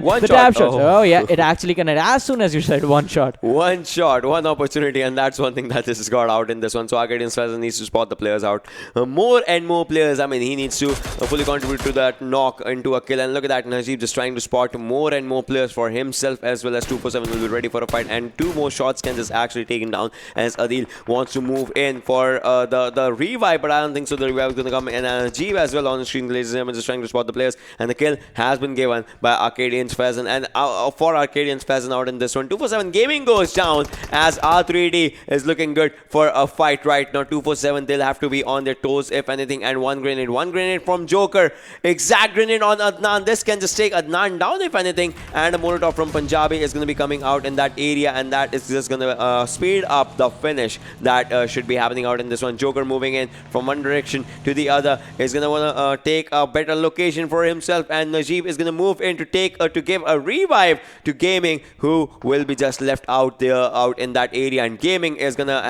one the shot. tap shots. Oh yeah, it actually connected as soon as you said one shot. One shot, one opportunity, and that's one thing that just got out in this one. So Arkadians Fairs needs to spot the players out. More and more players. I mean, he needs to fully contribute to that knock into a kill. And look at that, Najib just trying to spot more and more players for himself, as well as 247 will be ready for a fight, and two more shots can just actually take him down as Adil wants to move in for the revive, but I don't think so. The revive is going to come in. Najib as well on the screen, ladies and gentlemen, just trying to spot the players, and the kill has been given by Arkadians Pheasant, and for Arkadians Pheasant out in this one. 247 Gaming goes down as R3D is looking good for a fight right now. 247, they'll have to be on their toes if anything, and one grenade from Joker, exact grenade on Adnan. This can just take Adnan down if anything, and a Molotov from Punjabi is going to be coming out in that area, and that is just going to speed up the finish that should be happening out in this one. Joker moving in from one direction to the other is going to want to take a better location for himself, and Najib is going to move in to take to give a revive to Gaming, who will be just left out there out in that area, and Gaming is going to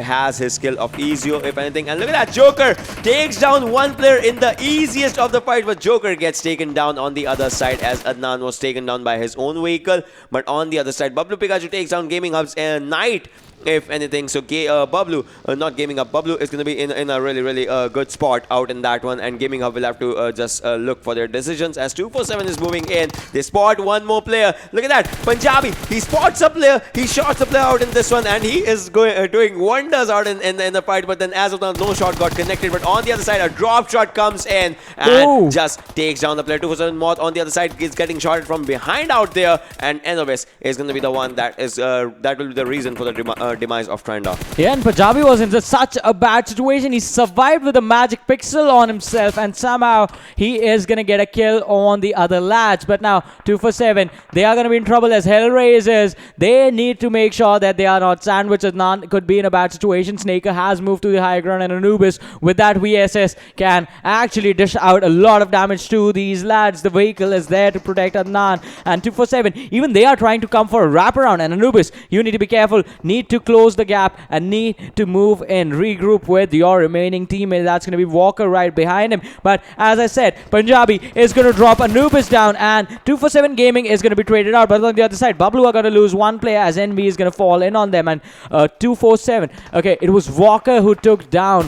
has his skill of Ezio if anything, and look at that, Joker takes down one player in the easiest of the fight, but Joker gets taken down on the other side as Adnan was taken down by his own vehicle. But on the other side, Bablu Pikachu takes down Gaming Hub's Knight if anything. So Bablu, not Gaming Hub, Bablu is going to be in a really good spot out in that one, and Gaming Hub will have to just look for their decisions as 247 is moving in. They spot one more player. Look at that, Punjabi, he spots a player, he shots a player out in this one, and he is doing wonders out in the fight, but then as of now no shot got connected. But on the other side, a drop shot comes in and just takes down the player. 247 Moth on the other side is getting shotted from behind out there, and Enobis is going to be the one that is that will be the reason for the demise of Trenda. Yeah, and Punjabi was in such a bad situation. He survived with a magic pixel on himself, and somehow he is going to get a kill on the other lads. But now 247, they are going to be in trouble as Hellraisers. They need to make sure that they are not sandwiched. None could be in a bad situation. Snaker has moved to the high ground, and Anubis with that VSS can actually dish out a lot of damage to these lads. The vehicle is there to protect Adnan, and 247, even they are trying to come for a wraparound, and Anubis, you need to be careful, need to close the gap and need to move in, regroup with your remaining teammate. That's going to be Walker right behind him. But as I said, Punjabi is going to drop Anubis down, and 247 Gaming is going to be traded out. But on the other side, Bablu are going to lose one player as NV is going to fall in on them, and 247, okay, it was Walker who took down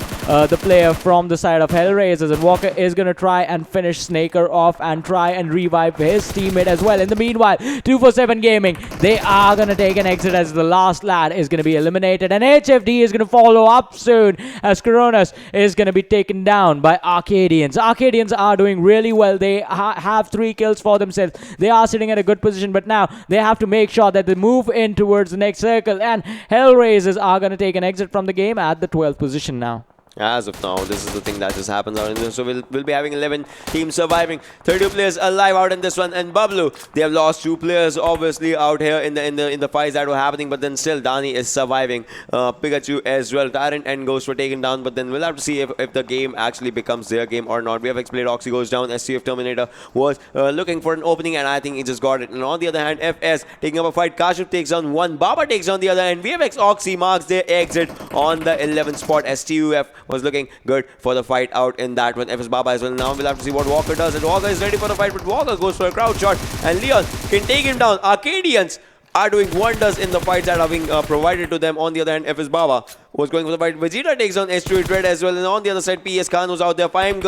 the player from the side of Hellraisers, and Walker is going to try and finish Snaker off and try and revive his teammate as well. In the meanwhile, 247 Gaming, they are going to take an exit as the last lad is going to be eliminated, and HFD is going to follow up soon as Coronas is going to be taken down by Arkadians. Arkadians are doing really well. They have 3 kills for themselves. They are sitting at a good position, but now they have to make sure that they move in towards the next circle, and Hellraisers are going to take an exit from the game at the 12th position now. As of now, this is the thing that just happens out in this. So we'll be having 11 teams surviving, 32 players alive out in this one. And Bablu, they have lost 2 players obviously out here in the fights that were happening, but then still Dani is surviving. Pikachu as well. Tyrant and Ghost were taken down, but then we'll have to see if the game actually becomes their game or not. VFXoXy goes down. SCF Terminator was looking for an opening, and I think he just got it. And on the other hand, FS taking up a fight. Kashif takes down one, Baba takes down the other, and VFXoXy marks their exit on the 11th spot. STUF was looking good for the fight out in that one. FS Baba as well. Now we'll have to see what Walker does, and Walker is ready for the fight, but Walker goes for a crowd shot, and Leon can take him down. Arkadians are doing wonders in the fights that are being provided to them. On the other hand, FS Baba was going for the fight. Vegeta takes on S2 Red as well, and on the other side, PS Khan was out there. FYME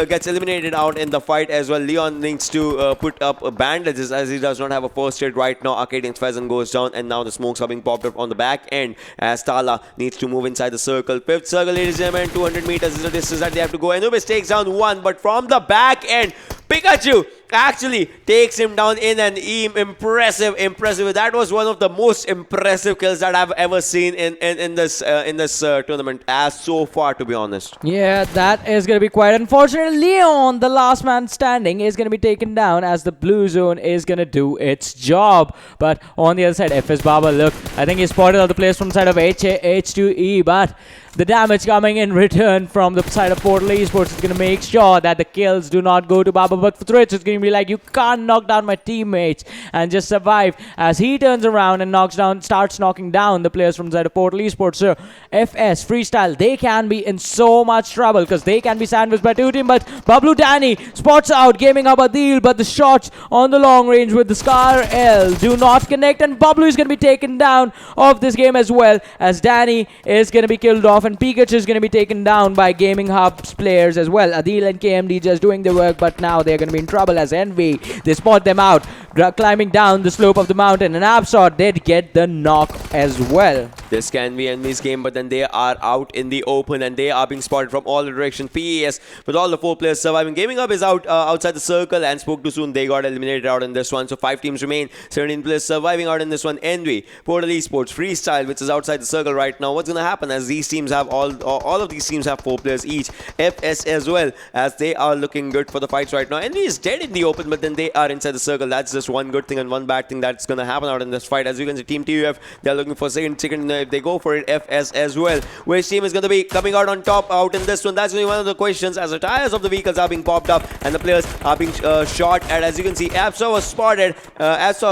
gets eliminated out in the fight as well. Leon needs to put up bandages as he does not have a first aid right now. Arkadians Pheasant goes down, and now the smokes are being popped up on the back end as Tala needs to move inside the circle. 5th circle, ladies and gentlemen, 200 meters is the distance that they have to go. Anubis takes down one, but from the back end, Pikachu actually takes him down in an impressive. That was one of the most impressive kills that I've ever seen in this tournament as so far, to be honest. Yeah, that is going to be quite unfortunate. Leon, the last man standing, is going to be taken down as the blue zone is going to do its job. But on the other side, FS Baba, look, I think he spotted all the players from the side of H2E, but the damage coming in return from the side of Portal Esports is going to make sure that the kills do not go to Baba. But for Threads, it's going to be like, you can't knock down my teammates and just survive, as he turns around and starts knocking down the players from the side of Portal Esports. So FS, Freestyle, they can be in so much trouble because they can be sandwiched by two teams. But Bablu Danny spots out Gaming Hub Adil, but the shots on the long range with the Scar L do not connect, and Bablu is going to be taken down of this game as well, as Danny is going to be killed off, and Pikachu is going to be taken down by Gaming Hub's players as well. Adil and KMD just doing the work, but now they're going to be in trouble as Envy, they spot them out, climbing down the slope of the mountain, and Absol did get the knock as well. This can be Envy's game, but then they are out in the open and they are being spotted from all the directions. PES, with all the 4 players surviving. Gaming Hub is out outside the circle and spoke too soon. They got eliminated out in this one. So 5 teams remain. 17 players surviving out in this one. Envy, Portal Esports, Freestyle, which is outside the circle right now. What's going to happen as these teams have all of these teams have 4 players each. FS as well, as they are looking good for the fights right now. Envy is dead in the open, but then they are inside the circle. That's just one good thing and one bad thing that's going to happen out in this fight. As you can see, Team TUF, they're looking for second. If they go for it, FS as well. Which team is going to be coming out on top out in this one? That's going to be one of the questions, as the tires of the vehicles are being popped up and the players are being shot at. As you can see, Absol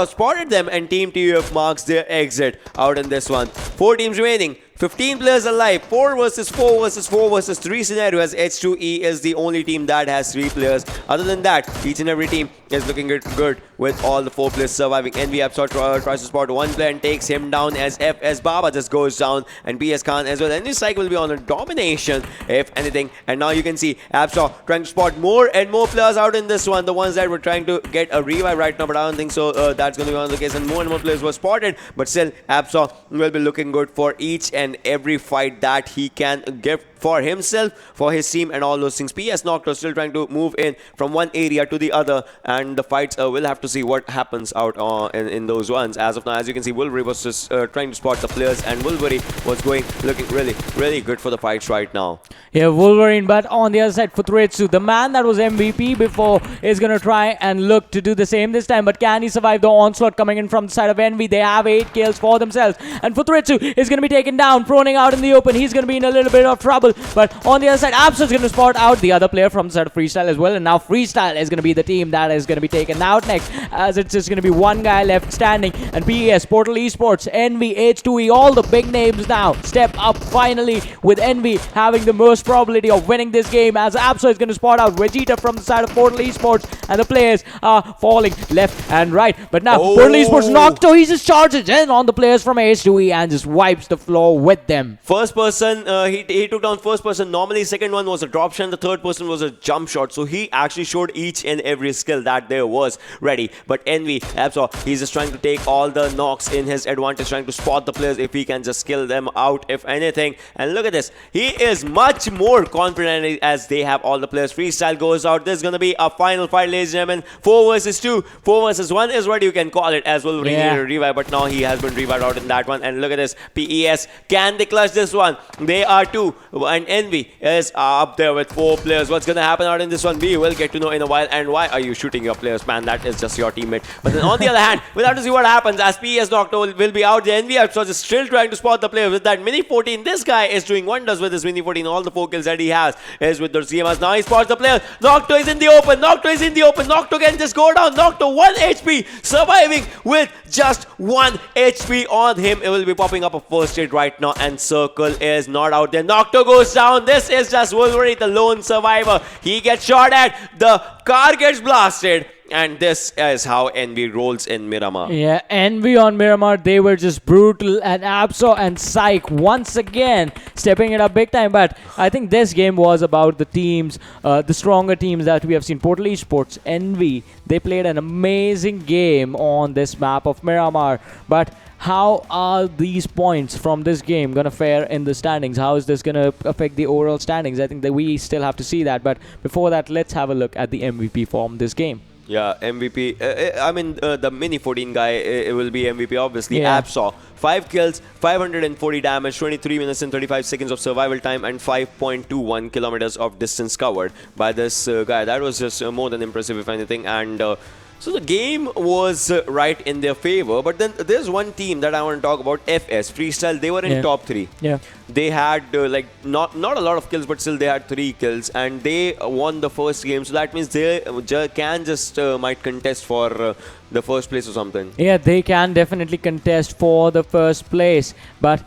spotted them, and Team TUF marks their exit out in this one. 4 teams remaining. 15 players alive. 4 versus 4 versus 4 versus 3 scenario, as H2E is the only team that has 3 players. Other than that, each and every team is looking good with all the 4 players surviving. Envy Absol tries to spot one player and takes him down, as FS Baba just goes down, and PS Khan as well. And this cycle will be on a domination, if anything. And now you can see Absol trying to spot more and more players out in this one. The ones that were trying to get a revive right now, but I don't think so. That's going to be one of the cases. And more players were spotted. But still, Absol will be looking good for each and every fight that he can give for himself, for his team, and all those things. PS Nocto still trying to move in from one area to the other, and the fights we'll have to see what happens out in those ones. As of now, as you can see, Wolverine was just trying to spot the players, and Wolverine was looking really good for the fights right now. Yeah, Wolverine, but on the other side, Futretsu, the man that was MVP before, is going to try and look to do the same this time. But can he survive the onslaught coming in from the side of Envy? They have 8 kills for themselves, and Futretsu is going to be taken down, proning out in the open. He's going to be in a little bit of trouble. But on the other side, Absol is going to spot out the other player from the side of Freestyle as well. And now Freestyle is going to be the team that is going to be taken out next, as it's just going to be one guy left standing. And PES, Portal Esports, Envy, H2E, all the big names now step up finally, with Envy having the most probability of winning this game, as Absol is going to spot out Vegeta from the side of Portal Esports, and the players are falling left and right. But now Portal Esports, Nocto, he just charges in on the players from H2E and just wipes the floor with them. First person, he took down first person. Normally, second one was a drop shot, and the third person was a jump shot. So he actually showed each and every skill that there was ready. But Envy, Absol, he's just trying to take all the knocks in his advantage, trying to spot the players if he can just kill them out, if anything. And look at this. He is much more confident as they have all the players. Freestyle goes out. This is going to be a final fight, ladies and gentlemen. 4 versus 2. 4 versus 1 is what you can call it, as well. Yeah. Revive, but now he has been revived out in that one. And look at this. PES, can they clutch this one? They are 2. And Envy is up there with 4 players. What's going to happen out in this one? We will get to know in a while. And why are you shooting your players, man? That is just your teammate. But then on the other hand, we'll have to see what happens, as PS Nocto will be out. The Envy Absol is still trying to spot the player with that Mini 14. This guy is doing wonders with his Mini 14. All the 4 kills that he has is with the CMS. Now he spots the player. Nocto is in the open. Nocto can just go down. Nocto 1 HP, surviving with just 1 HP on him. It will be popping up a first aid right now, and Circle is not out there. Nocto goes down. This is just Wolverine, the lone survivor. He gets shot at. The car gets blasted. And this is how Envy rolls in Miramar. Yeah, Envy on Miramar, they were just brutal. And Absol and Psych once again stepping it up big time. But I think this game was about the teams, the stronger teams that we have seen. Portal Esports, Envy, they played an amazing game on this map of Miramar. But how are these points from this game going to fare in the standings? How is this going to affect the overall standings? I think that we still have to see that. But before that, let's have a look at the MVP from this game. Yeah, MVP. I mean, the Mini 14 guy it will be MVP, obviously. Yeah. Absaw. 5 kills, 540 damage, 23 minutes and 35 seconds of survival time, and 5.21 kilometers of distance covered by this guy. That was just more than impressive, if anything. And so the game was right in their favor. But then there's one team that I want to talk about, FS, Freestyle. They were in top 3. Yeah. They had like not a lot of kills, but still they had 3 kills, and they won the first game. So that means they can just might contest for the first place or something. Yeah, they can definitely contest for the first place. But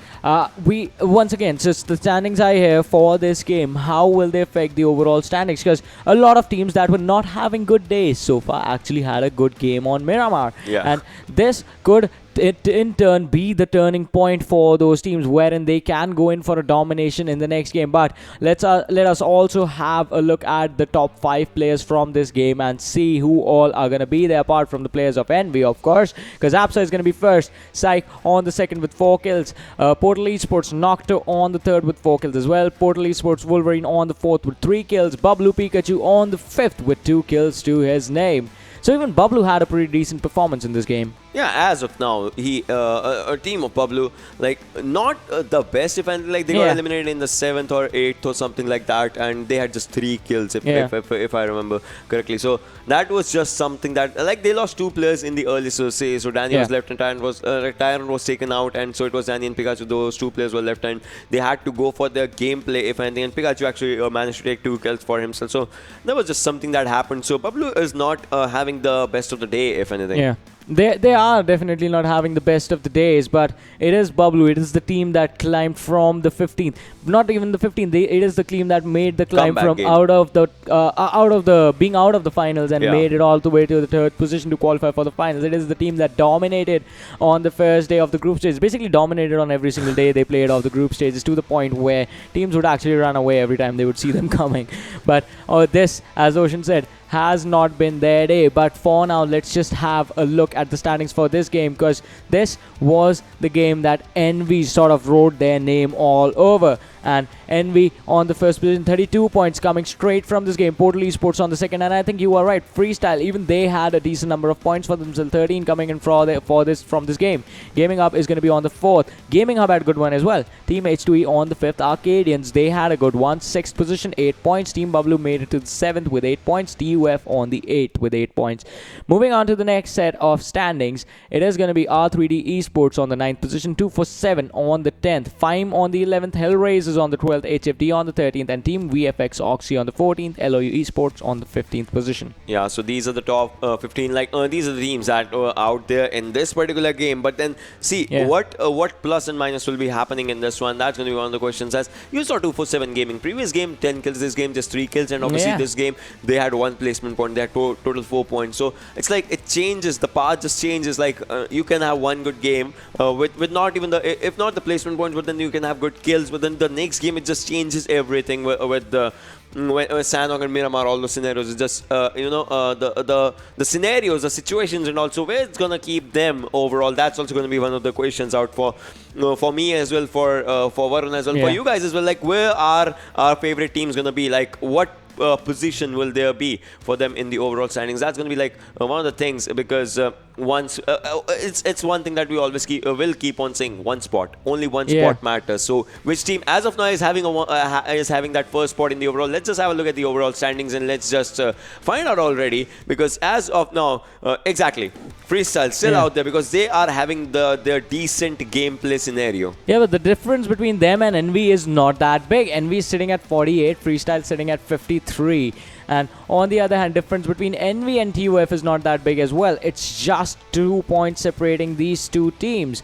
we once again, just the standings are here for this game. How will they affect the overall standings? Because a lot of teams that were not having good days so far actually had a good game on Miramar. Yeah. And this could in turn be the turning point for those teams wherein they can go in for a domination in the next game. But let us also have a look at the top 5 players from this game and see who all are going to be there, apart from the players of Envy, of course, because Absa is going to be first, Psych on the second with 4 kills, Portal Esports Nocto on the third with 4 kills as well, Portal Esports Wolverine on the fourth with 3 kills, Bablu Pikachu on the fifth with 2 kills to his name. So even Bablu had a pretty decent performance in this game. Yeah, as of now, he a team of Pablo, like not the best, if anything, like they got eliminated in the 7th or 8th or something like that, and they had just 3 kills if I remember correctly. So that was just something that, like, they lost 2 players in the early so Danny was left and Tyrant was taken out, and so it was Danny and Pikachu. Those 2 players were left, and they had to go for their gameplay, if anything, and Pikachu actually managed to take 2 kills for himself. So that was just something that happened. So Pablo is not having the best of the day, if anything. Yeah. They are definitely not having the best of the days, but it is Bablu. It is the team that climbed from the 15th. Not even the 15th. It is the team that made the climb from out of the finals and made it all the way to the 3rd position to qualify for the finals. It is the team that dominated on the first day of the group stage. Basically dominated on every single day they played of the group stages, to the point where teams would actually run away every time they would see them coming. But this, as Ocean said, has not been their day. But for now, let's just have a look at the standings for this game, because this was the game that Envy sort of wrote their name all over. And Envy on the first position, 32 points coming straight from this game. Portal Esports on the second, and I think you are right, Freestyle, even they had a decent number of points for themselves, 13 coming in from this game. Gaming Hub is going to be on the 4th. Gaming Hub had a good one as well. Team H2E on the 5th. Arkadians, they had a good one, 6th position, 8 points. Team Bablu made it to the 7th with 8 points. TUF on the 8th with 8 points. Moving on to the next set of standings, it is going to be R3D Esports on the 9th position, 247 on the 10th, FYME on the 11th, Hellraisers on the 12th, HFD on the 13th, and Team VFXoXy on the 14th, LOU Esports on the 15th position. Yeah, so these are the top 15. Like these are the teams that are out there in this particular game. But then see what plus and minus will be happening in this one. That's going to be one of the questions. As you saw 247 Gaming, previous game 10 kills, this game just 3 kills, and obviously this game they had 1 placement point. They had total 4 points. So it's like it changes. The path just changes. Like you can have one good game with not even if not the placement points, but then you can have good kills. But then the next game it just changes everything with the Sanhok and Miramar, all those scenarios. It's just the scenarios, the situations, and also where it's gonna keep them overall. That's also gonna be one of the questions out for me as well, for Varun as well, for you guys as well. Like, where are our favorite teams gonna be? Like, what position will there be for them in the overall standings? That's going to be like one of the things, because once it's one thing that we always will keep on saying, one spot, only one spot matters. So which team as of now is having that first spot in the overall? Let's just have a look at the overall standings and let's just find out already, because as of now exactly, Freestyle still out there because they are having their decent gameplay scenario. Yeah, but the difference between them and Envy is not that big. Envy is sitting at 48, Freestyle sitting at 53. And on the other hand, difference between Envy and TUF is not that big as well. It's just 2 points separating these two teams.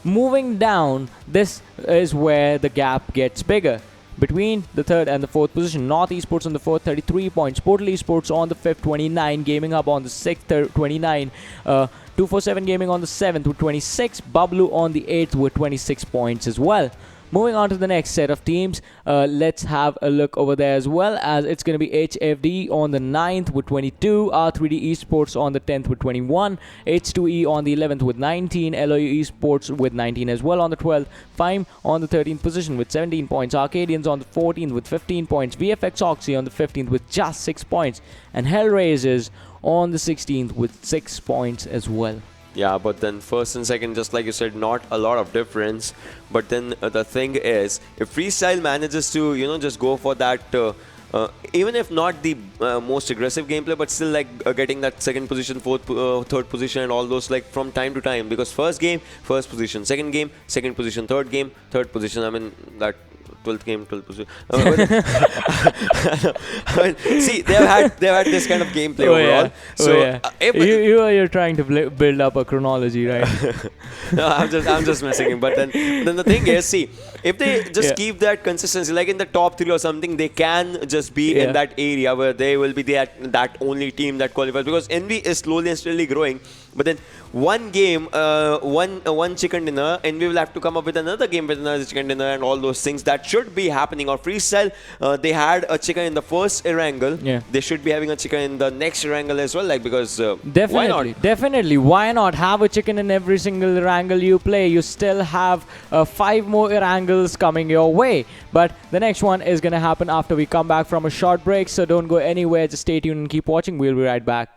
Moving down, this is where the gap gets bigger. Between the 3rd and the 4th position, North Esports on the 4th, 33 points. Portal Esports on the 5th, 29. Gaming Hub on the 6th, 29. 247 Gaming on the 7th with 26. Bablu on the 8th with 26 points as well. moving on to the next set of teams, let's have a look over there as well, as it's going to be HFD on the 9th with 22, R3D Esports on the 10th with 21, H2E on the 11th with 19, LOU Esports with 19 as well on the 12th, FYME on the 13th position with 17 points, Arkadians on the 14th with 15 points, VFXoXy on the 15th with just 6 points, and Hellraisers on the 16th with 6 points as well. Yeah, but then first and second, just like you said, not a lot of difference. But then the thing is, if Freestyle manages to, just go for that, even if not the most aggressive gameplay, but still like getting that second position, third position, and all those like from time to time. Because first game, first position, second game, second position, third game, third position. I mean that. 12th game, 12th position. See, they've had this kind of gameplay overall. So you're trying to build up a chronology, right? No, I'm just messing. But then the thing is, see, if they just keep that consistency, like in the top 3 or something, they can just be in that area where they will be that only team that qualifies. Because NV is slowly and steadily growing. But then one game, one chicken dinner, and we will have to come up with another game with another chicken dinner and all those things that should be happening. Or Freestyle, they had a chicken in the first Erangel. Yeah. They should be having a chicken in the next Erangel as well. Like because why not? Definitely, why not have a chicken in every single Erangel you play? You still have 5 more Erangels coming your way. But the next one is gonna happen after we come back from a short break. So don't go anywhere. Just stay tuned and keep watching. We'll be right back.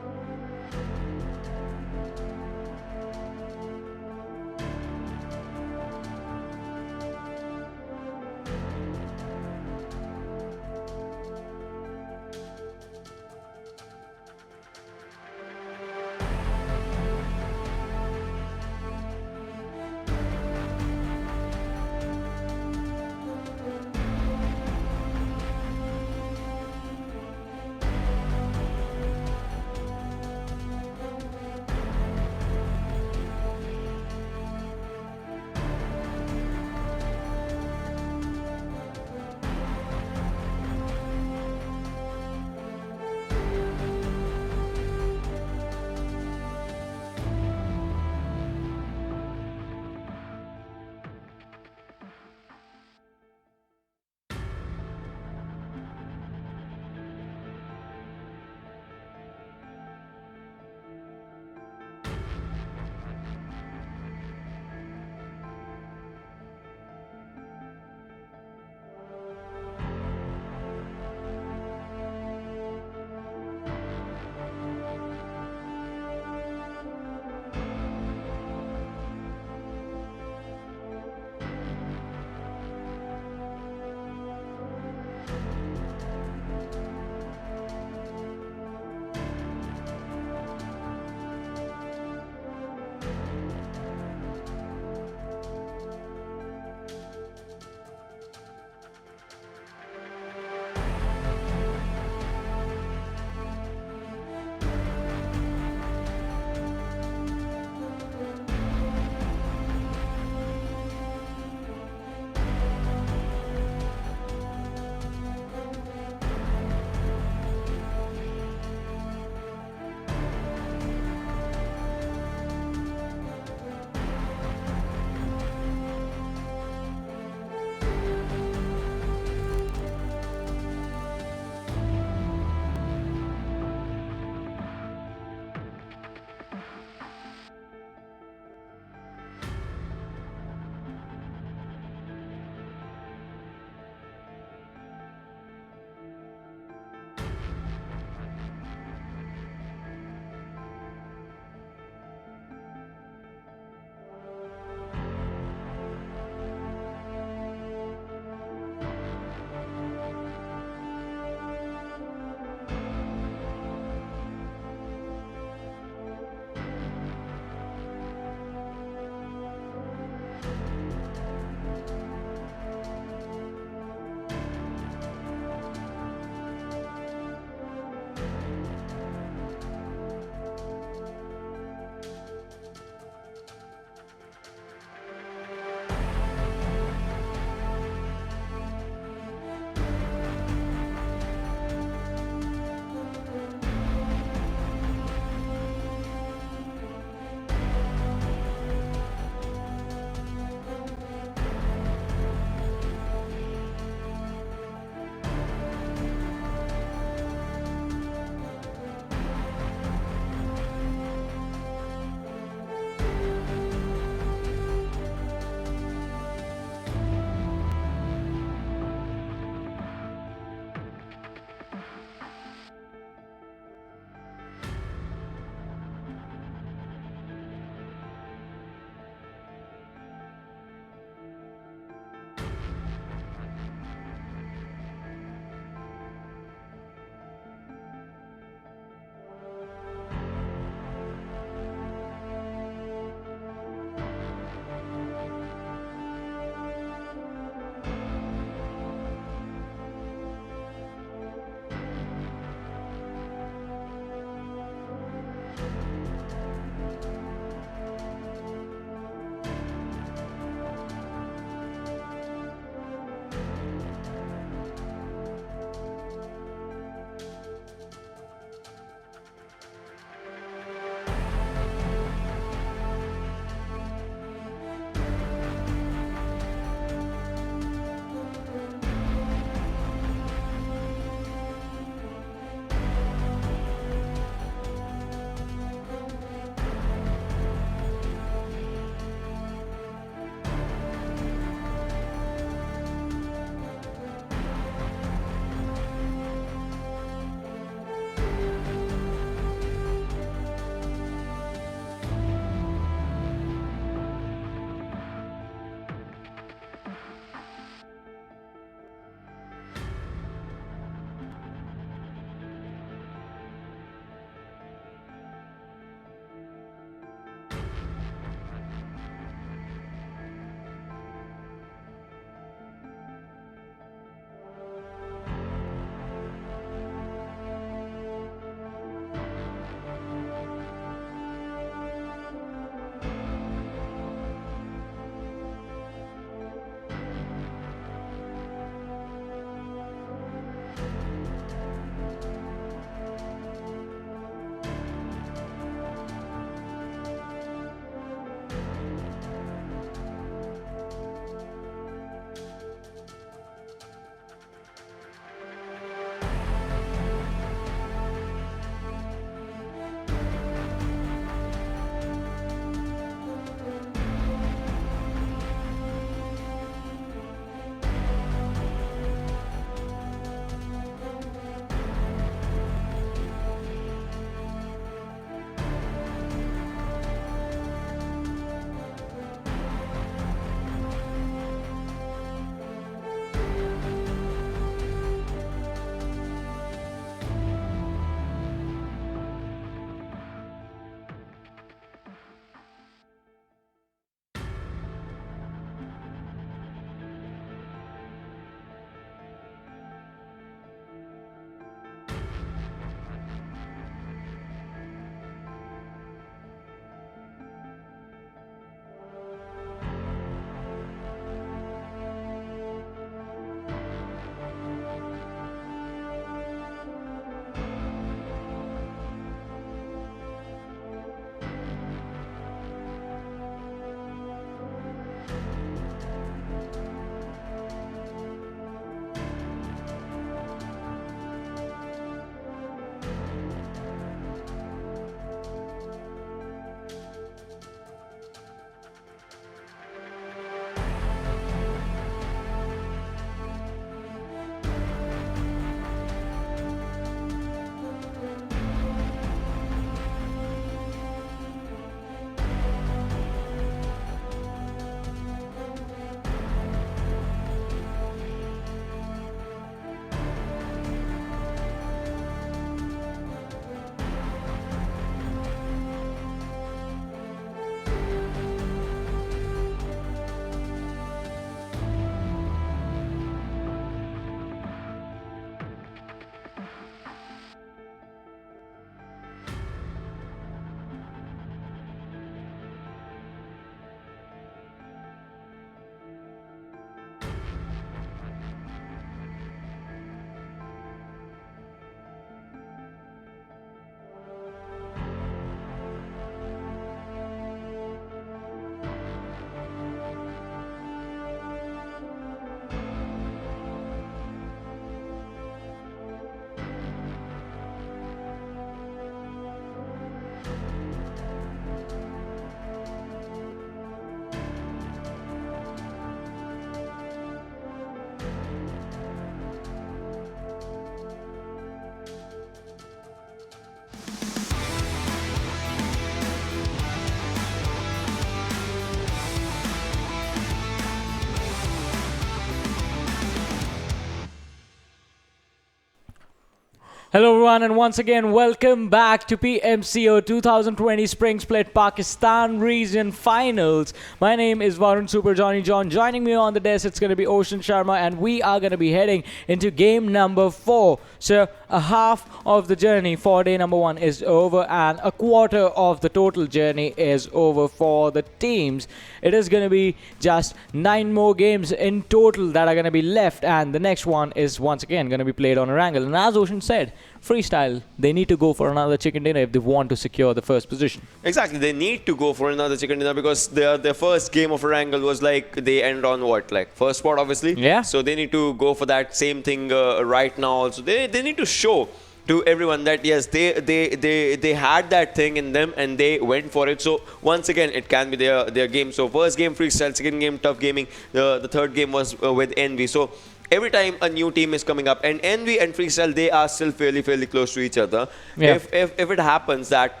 Hello everyone, and once again welcome back to PMCO 2020 Spring Split Pakistan Region Finals. My name is Varun Super Johnny John. Joining me on the desk, it's going to be Ocean Sharma, and we are going to be heading into game number 4. So a half of the journey for day number 1 is over, and a quarter of the total journey is over for the teams. It is going to be just 9 more games in total that are going to be left, and the next one is once again going to be played on Erangel. And as Ocean said, freestyle, they need to go for another chicken dinner if they want to secure the first position. Exactly, they need to go for another chicken dinner because their first game of Erangel was like they end on what, like first spot obviously. Yeah. So they need to go for that same thing right now. Also, they need to show to everyone that yes, they had that thing in them and they went for it. So once again, it can be their game. So first game freestyle, second game tough gaming, the third game was with Envy. So every time a new team is coming up, and Envy and freestyle, they are still fairly close to each other. Yeah. If it happens that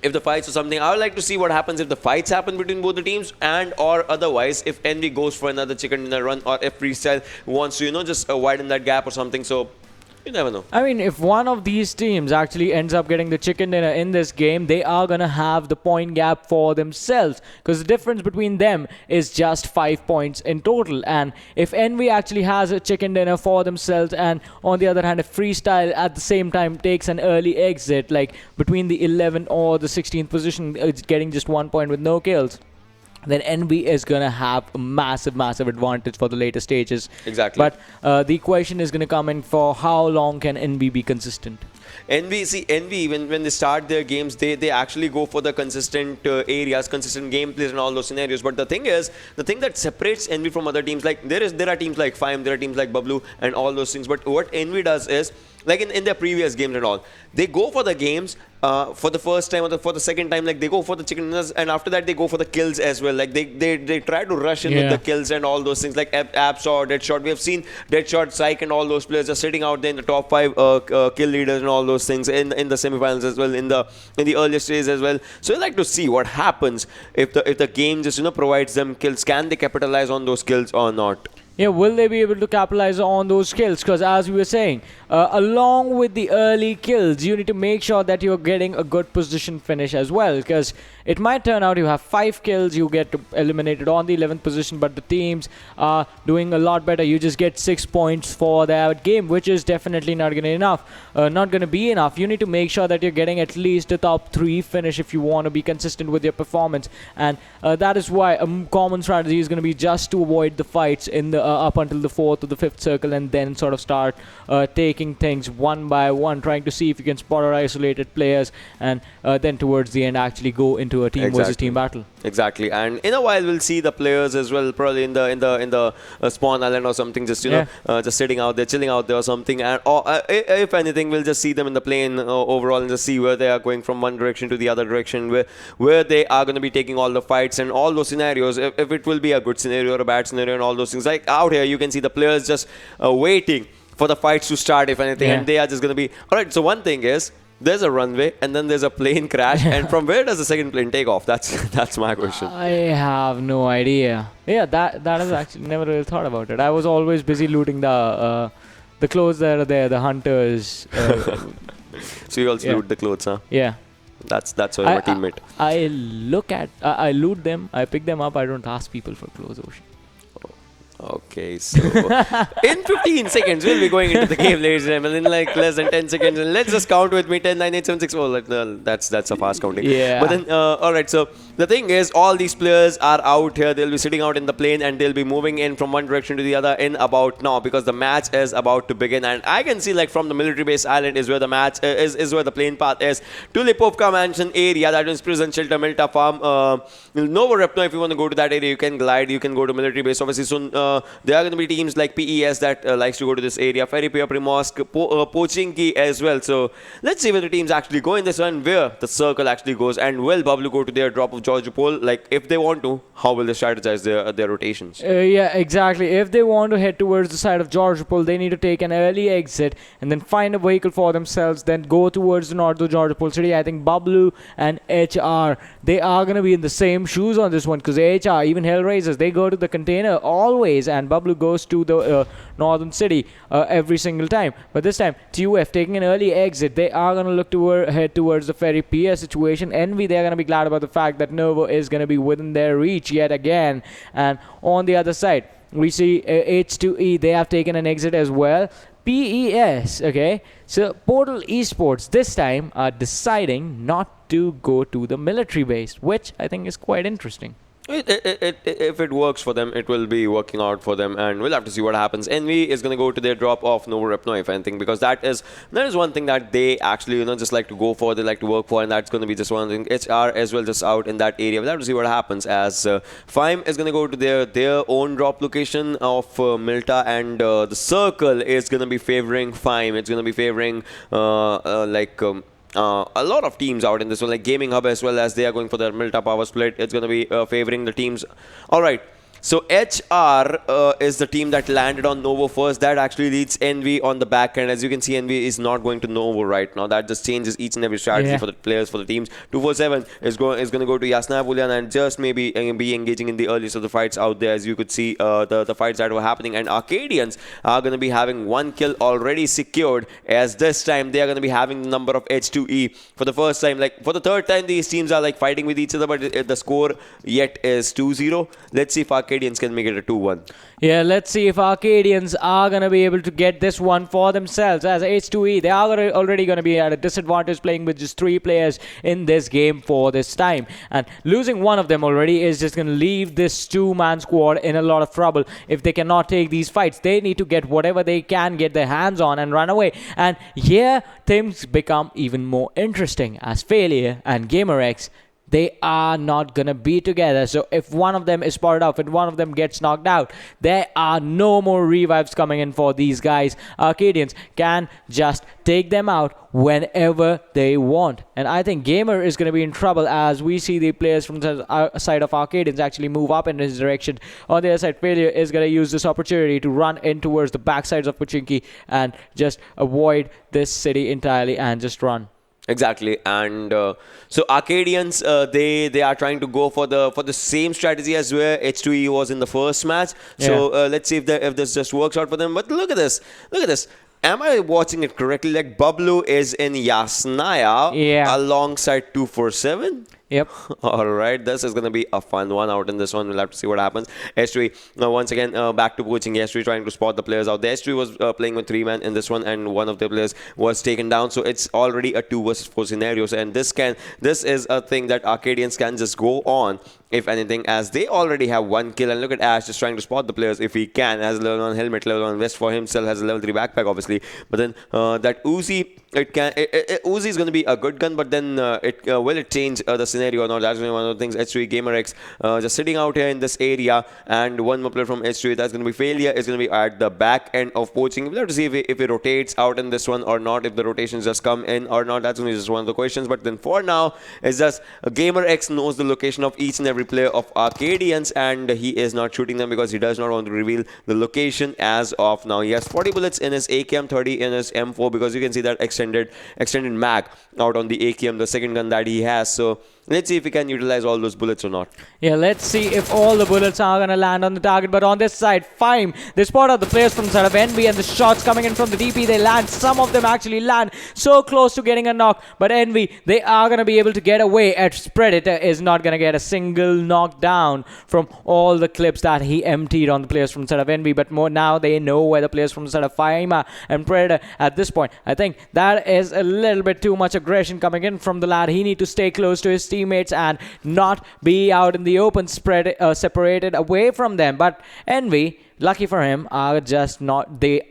if the fights or something, I would like to see what happens if the fights happen between both the teams, and or otherwise if Envy goes for another chicken dinner run, or if freestyle wants to just widen that gap or something. So you never know. I mean, if one of these teams actually ends up getting the chicken dinner in this game, they are going to have the point gap for themselves, because the difference between them is just 5 points in total. And if Envy actually has a chicken dinner for themselves, and on the other hand, if freestyle at the same time takes an early exit, like between the 11th or the 16th position, it's getting just 1 point with no kills, then Envy is going to have a massive advantage for the later stages. Exactly. But the question is going to come in for how long can Envy be consistent? Envy, when they start their games, they actually go for the consistent areas, consistent gameplays and all those scenarios. But the thing is, the thing that separates Envy from other teams, like there are teams like FYME, there are teams like Bablu and all those things. But what Envy does is, like in their previous games and all, they go for the games for the first time or for the second time, like they go for the chicken dinners, and after that they go for the kills as well. Like they try to rush in with the kills and all those things, like Absor, Deadshot. We have seen Deadshot, Psych and all those players are sitting out there in the top 5 kill leaders and all those things in the semifinals as well, in the earlier stages as well. So I like to see what happens if the game just provides them kills. Can they capitalize on those kills or not? Yeah, will they be able to capitalize on those kills? Because as we were saying, along with the early kills, you need to make sure that you're getting a good position finish as well. Because it might turn out you have 5 kills, you get eliminated on the 11th position, but the teams are doing a lot better. You just get 6 points for that game, which is definitely not going to be enough. You need to make sure that you're getting at least a top 3 finish if you want to be consistent with your performance. And that is why a common strategy is going to be just to avoid the fights in the up until the 4th or the 5th circle, and then sort of start taking things one by one, trying to see if you can spot or isolated players, and then towards the end actually go into a team versus team battle. Exactly, and in a while we'll see the players as well, probably in the spawn island or something, just just sitting out there, chilling out there or something, and if anything, we'll just see them in the plane overall, and just see where they are going from one direction to the other direction, where they are going to be taking all the fights and all those scenarios. If it will be a good scenario or a bad scenario and all those things. Like out here, you can see the players just waiting for the fights to start, if anything, and they are just going to be all right. So one thing is, there's a runway and then there's a plane crash, and from where does the second plane take off? That's my question. I have no idea. Yeah, that is actually never really thought about it. I was always busy looting the clothes that are there, the hunters. So you also loot the clothes, huh? Yeah. That's why I'm a teammate. I loot them, I pick them up. I don't ask people for clothes, Ocean. Okay, so in 15 seconds we'll be going into the game, ladies and gentlemen. In like less than 10 seconds, and let's just count with me: 10, 9, 8, 7, 6. Oh, that's a fast counting. Yeah. But then, all right. So the thing is, all these players are out here. They'll be sitting out in the plane, and they'll be moving in from one direction to the other in about now, because the match is about to begin. And I can see, like, from the military base island is where the match is where the plane path is to the Pubg Mansion area. That is prison shelter, Milta farm. Novo Repno. If you want to go to that area, you can glide. You can go to military base. Obviously, soon. There are going to be teams like PES that likes to go to this area, Feripia, Primosk, Pochinki as well. So let's see where the teams actually go in this one, where the circle actually goes, and will Bablu go to their drop of Georgopol? Like, if they want to, how will they strategize their rotations? Yeah, exactly. If they want to head towards the side of Georgopol, they need to take an early exit and then find a vehicle for themselves, then go towards the north of Georgopol City. I think Bablu and HR, they are going to be in the same shoes on this one, because HR, even Hellraisers, they go to the container always. base, and Bablu goes to the northern city every single time. But this time, TUF taking an early exit. They are going to look to head towards the Ferry Pier situation. Envy, they are going to be glad about the fact that Novo is going to be within their reach yet again. And on the other side, we see H2E. They have taken an exit as well. PES, okay, so Portal Esports this time are deciding not to go to the military base, which I think is quite interesting. If it works for them, it will be working out for them, and we'll have to see what happens. Envy is going to go to their drop off Novo Repno, if anything, because that is one thing that they actually, just like to go for, they like to work for, and that's going to be just one thing. HR as well, just out in that area. We'll have to see what happens, as FYME is going to go to their own drop location of Milta, and the circle is going to be favoring FYME. It's going to be favoring a lot of teams out in this one, like Gaming Hub as well, as they are going for their Milta power split. It's going to be favoring the teams. All right. So HR is the team that landed on Novo first. That actually leads Envy on the back end. As you can see, Envy is not going to Novo right now. That just changes each and every strategy for the players, for the teams. 247 is going to go to Yasna Bulyan and just maybe be engaging in the earliest of the fights out there. As you could see, the fights that were happening. And Arkadians are going to be having 1 kill already secured, as this time they are going to be having the number of H2E for the first time. Like for the third time, these teams are like fighting with each other, but the score yet is 2-0. Let's see if Arkadians can make it a 2-1. Yeah, let's see if Arkadians are going to be able to get this one for themselves. As H2E, they are already going to be at a disadvantage playing with just 3 players in this game for this time. And losing one of them already is just going to leave this 2-man squad in a lot of trouble. If they cannot take these fights, they need to get whatever they can get their hands on and run away. And here, things become even more interesting, as Failure and GamerX, they are not going to be together. So if one of them is spotted off, if one of them gets knocked out, there are no more revives coming in for these guys. Arkadians can just take them out whenever they want. And I think Gamer is going to be in trouble, as we see the players from the side of Arkadians actually move up in his direction. On the other side, Failure is going to use this opportunity to run in towards the backsides of Pochinki and just avoid this city entirely and just run. Exactly, and so Arkadians, they are trying to go for the same strategy as where H2E was in the first match. So let's see if this just works out for them. But look at this, Am I watching it correctly? Like Bablu is in Yasnaya alongside 247. Yep. All right, this is going to be a fun one out in this one. We'll have to see what happens. S3, once again, back to poaching. S3 trying to spot the players out there. S3 was playing with 3-man in this one, and one of the players was taken down. So it's already a 2 versus 4 scenario. And this is a thing that Arkadians can just go on, if anything, as they already have 1 kill. And look at Ash just trying to spot the players if he can. Has level 1 helmet, level 1 vest for himself, has a level 3 backpack, obviously. But then that Uzi, Uzi is going to be a good gun, but then will it change the scenario or not? That's one of the things. H3 GamerX just sitting out here in this area, and one more player from H3, that's going to be Failure, is going to be at the back end of poaching. We'll have to see if it rotates out in this one or not, if the rotations just come in or not. That's going to be just one of the questions. But then for now, it's just GamerX knows the location of each and every player of Arkadians, and he is not shooting them because he does not want to reveal the location as of now. He has 40 bullets in his AKM, 30 in his M4, because you can see that extended mag out on the AKM, the second gun that he has. So let's see if we can utilize all those bullets or not. Yeah, let's see if all the bullets are going to land on the target. But on this side, FYME, they spot out the players from the side of Envy, and the shots coming in from the DP, they land. Some of them actually land so close to getting a knock. But Envy, they are going to be able to get away. As Predator is not going to get a single knockdown from all the clips that he emptied on the players from the side of Envy. But more now, they know where the players from the side of FYME and Predator at this point. I think that is a little bit too much aggression coming in from the lad. He needs to stay close to his teammates and not be out in the open, separated away from them. But Envy, lucky for him, are just not. They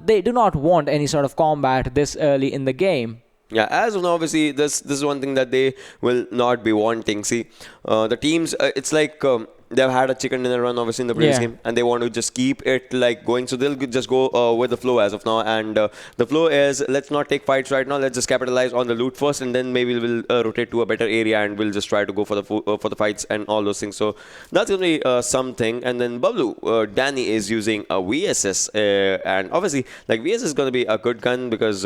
do not want any sort of combat this early in the game. Yeah, as of now, obviously, this is one thing that they will not be wanting. See, the teams, it's like they've had a chicken dinner run, obviously, in the previous game, and they want to just keep it like going. So they'll just go with the flow as of now. And the flow is, let's not take fights right now. Let's just capitalize on the loot first, and then maybe we'll rotate to a better area, and we'll just try to go for the fights and all those things. So that's going to be something. And then Bablu, Danny is using a VSS, and obviously, like VSS is going to be a good gun because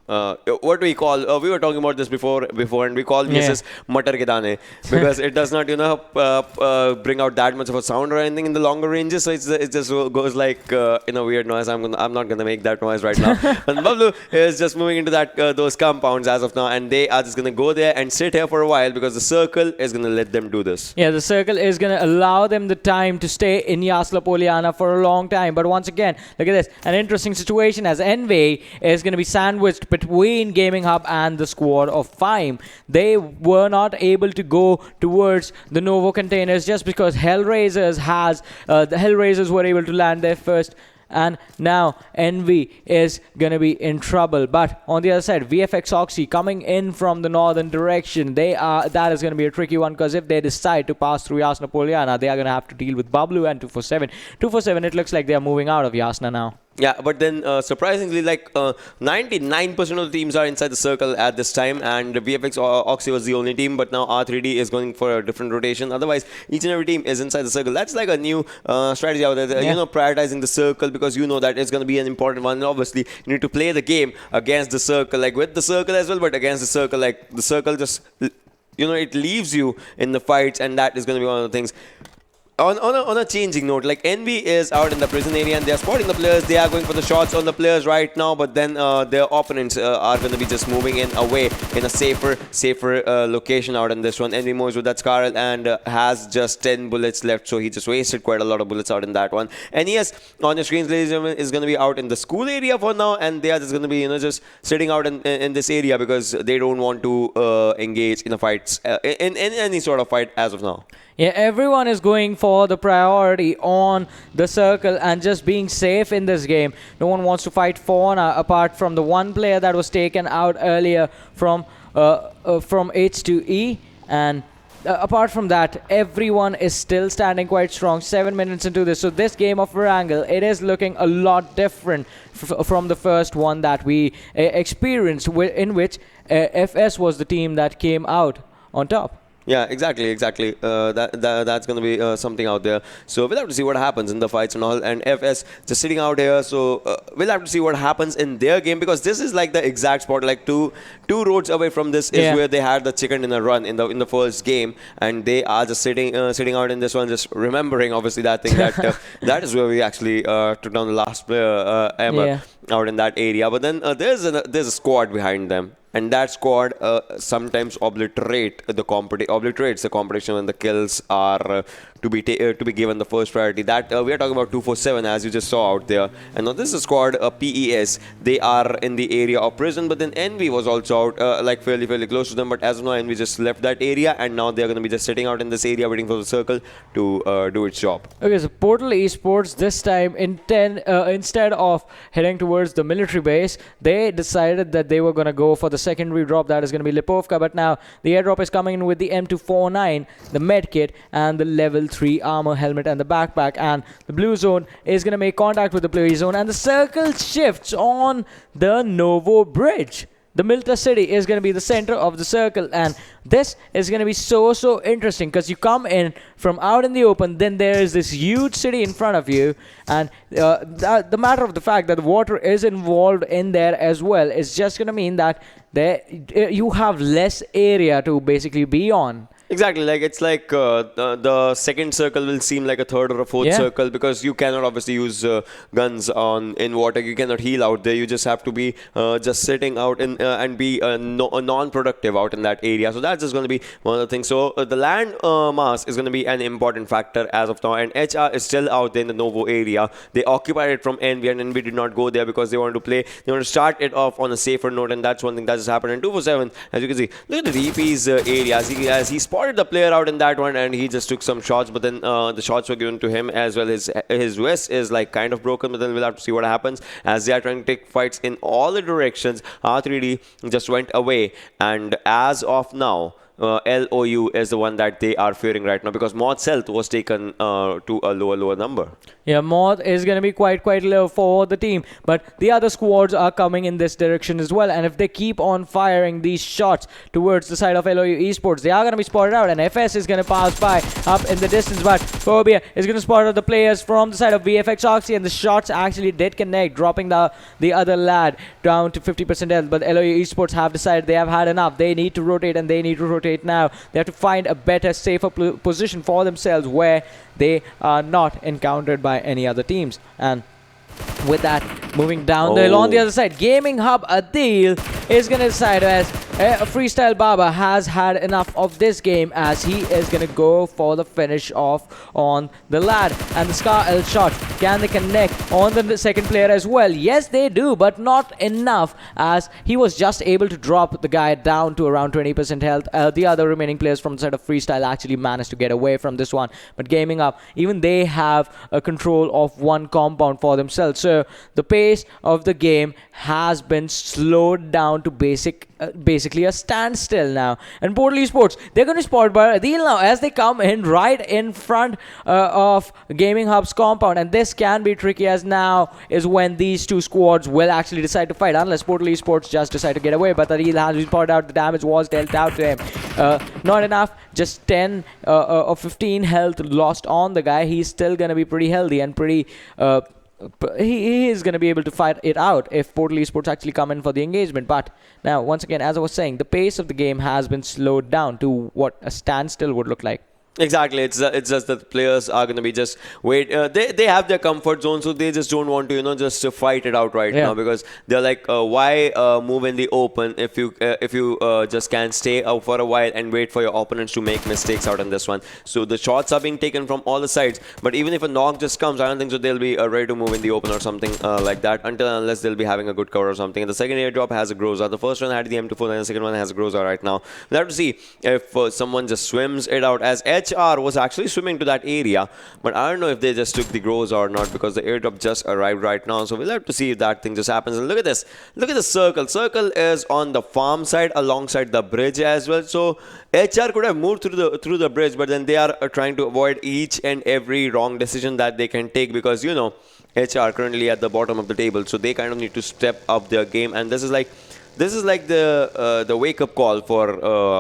what do we call? We were talking about this before, and we call this as matar ke dane because it does not, bring out that much of a sound or anything in the longer ranges. So it just goes like in a weird noise. I'm not gonna make that noise right now. And Bablu is just moving into those compounds as of now, and they are just gonna go there and sit here for a while because the circle is gonna let them do this. Yeah, the circle is gonna allow them the time to stay in Yasla Poliana for a long time. But once again, look at this, an interesting situation as Envy is gonna be sandwiched between Gaming Hub and the squad of FYME. They were not able to go towards the Novo containers just because the Hellraisers were able to land there first. And now Envy is going to be in trouble. But on the other side, VFXoXy coming in from the northern direction. That is going to be a tricky one because if they decide to pass through Yasna Poliana, they are going to have to deal with Bablu and 247. 247, it looks like they are moving out of Yasna now. Yeah, but then surprisingly, 99% of the teams are inside the circle at this time, and VFXoXy was the only team, but now R3D is going for a different rotation. Otherwise, each and every team is inside the circle. That's like a new strategy out there, prioritizing the circle because you know that it's going to be an important one. And obviously, you need to play the game against the circle, like with the circle as well, but against the circle, like the circle just, it leaves you in the fights, and that is going to be one of the things. On a changing note, like Envy is out in the prison area and they are spotting the players. They are going for the shots on the players right now, but then their opponents are going to be just moving in away in a safer location out in this one. Envy moves with that Scarlet and has just 10 bullets left, so he just wasted quite a lot of bullets out in that one. And yes, on your screens, ladies and gentlemen, is going to be out in the school area for now, and they are just going to be just sitting out in this area because they don't want to engage in a fight, in any sort of fight as of now. Yeah, everyone is going for the priority on the circle and just being safe in this game. No one wants to fight Fauna apart from the one player that was taken out earlier from H2E. And apart from that, everyone is still standing quite strong 7 minutes into this. So this game of Erangel, it is looking a lot different from the first one that we experienced, in which FS was the team that came out on top. Yeah, exactly. That's going to be something out there. So we'll have to see what happens in the fights and all. And FS just sitting out here. So we'll have to see what happens in their game because this is like the exact spot. Like two roads away from this is where they had the chicken in a run in the first game, and they are just sitting out in this one, just remembering obviously that thing that that is where we actually took down the last player ever out in that area. But then there's a squad behind them. And that squad sometimes obliterates the competition when the kills are to be given the first priority. That we are talking about 247 as you just saw out there. And now this is a squad PES. They are in the area of prison, but then Envy was also out like fairly close to them. But as of now, Envy just left that area, and now they are going to be just sitting out in this area waiting for the circle to do its job. Okay, so Portal Esports this time instead of heading towards the military base, they decided that they were going to go for the secondary drop. That is going to be Lipovka, but now the airdrop is coming in with the M249, the medkit, and the level 3 armor helmet and the backpack. And the blue zone is going to make contact with the blue zone, and the circle shifts on the Novo bridge. The Milta city is going to be the center of the circle, and this is going to be so interesting because you come in from out in the open, then there is this huge city in front of you, and the matter of the fact that the water is involved in there as well is just going to mean that you have less area to basically be on. Exactly, like it's like the second circle will seem like a third or a fourth circle because you cannot obviously use guns in water. You cannot heal out there. You just have to be just sitting out and be non-productive out in that area. So that's just going to be one of the things. So the land mass is going to be an important factor as of now. And HR is still out there in the Novo area. They occupied it from Envy, and Envy did not go there because they wanted to play. They want to start it off on a safer note, and that's one thing that just happened. And 247, as you can see, look at the DP's areas. He spotted the player out in that one, and he just took some shots, but then the shots were given to him as well. His vest is like kind of broken, but then we'll have to see what happens as they are trying to take fights in all the directions. R3D just went away, and as of now, LOU is the one that they are fearing right now, because Mod's health was taken to a lower number. Yeah, Mod is going to be quite low for the team, but the other squads are coming in this direction as well, and if they keep on firing these shots towards the side of LOU Esports, they are going to be spotted out, and FS is going to pass by up in the distance, but Phobia is going to spot out the players from the side of VFXoXy, and the shots actually did connect, dropping the other lad down to 50% health, but LOU Esports have decided they have had enough. They need to rotate, and they need to rotate now. They have to find a better, safer position for themselves where they are not encountered by any other teams. And with that, moving down the hill on the other side, Gaming Hub Adil is going to decide as Freestyle Baba has had enough of this game, as he is going to go for the finish off on the lad. And the Scar L shot, can they connect on the second player as well? Yes, they do, but not enough, as he was just able to drop the guy down to around 20% health. The other remaining players from the side of Freestyle actually managed to get away from this one, but Gaming Up, even they have a control of one compound for themselves. So the pace of the game has been slowed down to basically a standstill now. And Portal Esports, they're going to spot by Adil now as they come in right in front of Gaming Hub's compound, and this can be tricky, as now is when these two squads will actually decide to fight, unless Portal Esports just decide to get away. But Adil has been spotted out, the damage was dealt out to him. Not enough, just 10 or 15 health lost on the guy. He's still going to be pretty healthy and pretty he is going to be able to fight it out if Portal Esports actually come in for the engagement. But now, once again, as I was saying, the pace of the game has been slowed down to what a standstill would look like. Exactly, it's just that the players are going to be just wait. They have their comfort zone, so they just don't want to just to fight it out right now, because they're like, why move in the open if you just can stay out for a while and wait for your opponents to make mistakes out on this one. So the shots are being taken from all the sides, but even if a knock just comes, I don't think so they'll be ready to move in the open or something like that, unless they'll be having a good cover or something. And the second airdrop has a Groza. The first one had the M24, and the second one has a Groza right now. We'll have to see if someone just swims it out, as HR was actually swimming to that area, but I don't know if they just took the Groza or not, because the airdrop just arrived right now. So we'll have to see if that thing just happens. And look at this. Look at the circle. Circle is on the farm side alongside the bridge as well. So HR could have moved through the bridge, but then they are trying to avoid each and every wrong decision that they can take, because HR currently at the bottom of the table, so they kind of need to step up their game. And this is like the wake-up call for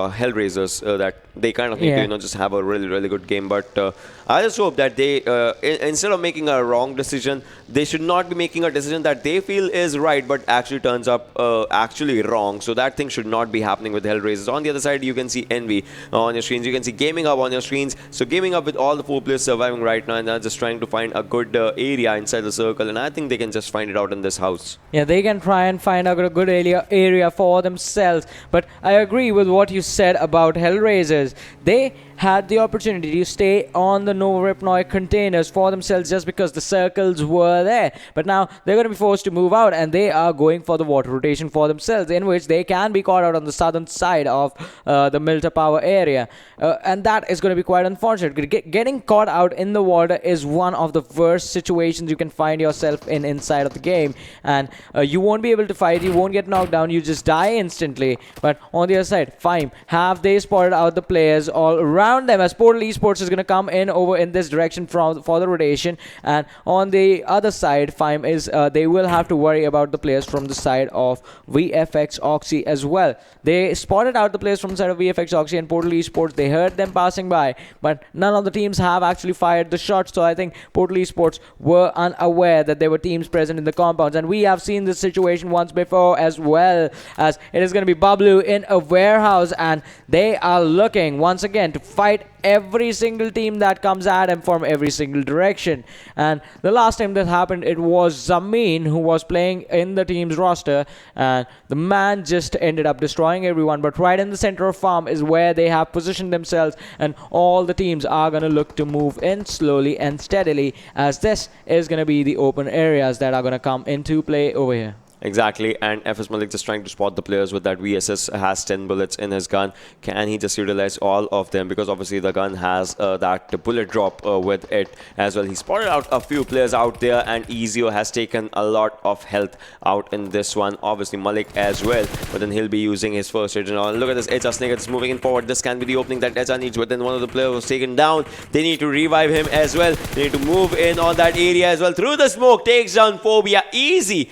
Hellraisers, that they kind of need to just have a really good game. But I just hope that they instead of making a wrong decision, they should not be making a decision that they feel is right but actually turns up actually wrong. So that thing should not be happening with Hellraisers. On the other side, you can see Envy on your screens, you can see Gaming Up on your screens. So Gaming Up with all the 4 players surviving right now, and they're just trying to find a good area inside the circle, and I think they can just find it out in this house. Yeah, they can try and find a good area for themselves. But I agree with what you said about Hellraisers. They had the opportunity to stay on the Novoripnoi containers for themselves just because the circles were there. But now they're going to be forced to move out, and they are going for the water rotation for themselves, in which they can be caught out on the southern side of the Milta Power area. And that is going to be quite unfortunate. Getting caught out in the water is one of the worst situations you can find yourself in inside of the game. And you won't be able to fight, you won't get knocked down, you just die instantly. But on the other side, FYME, have they spotted out the players all around them, as Portal Esports is going to come in over in this direction for the rotation. And on the other side, FYME is they will have to worry about the players from the side of VFXoXy as well. They spotted out the players from the side of VFXoXy and Portal Esports. They heard them passing by, but none of the teams have actually fired the shots. So I think Portal Esports were unaware that there were teams present in the compounds, and we have seen this situation once before as well, as it is going to be Bablu in a warehouse, and they are looking once again to fight every single team that comes at him from every single direction. And the last time that happened, it was Zameen who was playing in the team's roster, and the man just ended up destroying everyone. But right in the center of farm is where they have positioned themselves, and all the teams are going to look to move in slowly and steadily, as this is going to be the open areas that are going to come into play over here. Exactly, and FS Malik just trying to spot the players with that VSS has 10 bullets in his gun. Can he just utilize all of them? Because obviously the gun has that bullet drop with it as well. He spotted out a few players out there, and Ezio has taken a lot of health out in this one. Obviously Malik as well, but then he'll be using his first aid and all. Look at this Echa Snake that's moving in forward. This can be the opening that Echa needs, but then one of the players was taken down. They need to revive him as well. They need to move in on that area as well. Through the smoke, takes down Phobia. Easy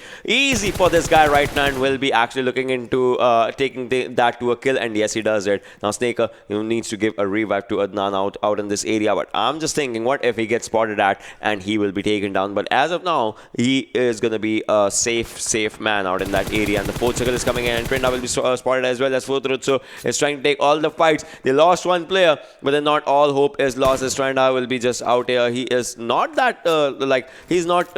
for this guy right now, and will be actually looking into taking that to a kill, and yes, he does it. Now Snaker needs to give a revive to Adnan out in this area, but I'm just thinking, what if he gets spotted at and he will be taken down? But as of now, he is going to be a safe man out in that area, and the fourth circle is coming in, and Trinda will be spotted as well as Futrutsu is trying to take all the fights. They lost one player, but then not all hope is lost, as Trinda will be just out here. He is not that he's not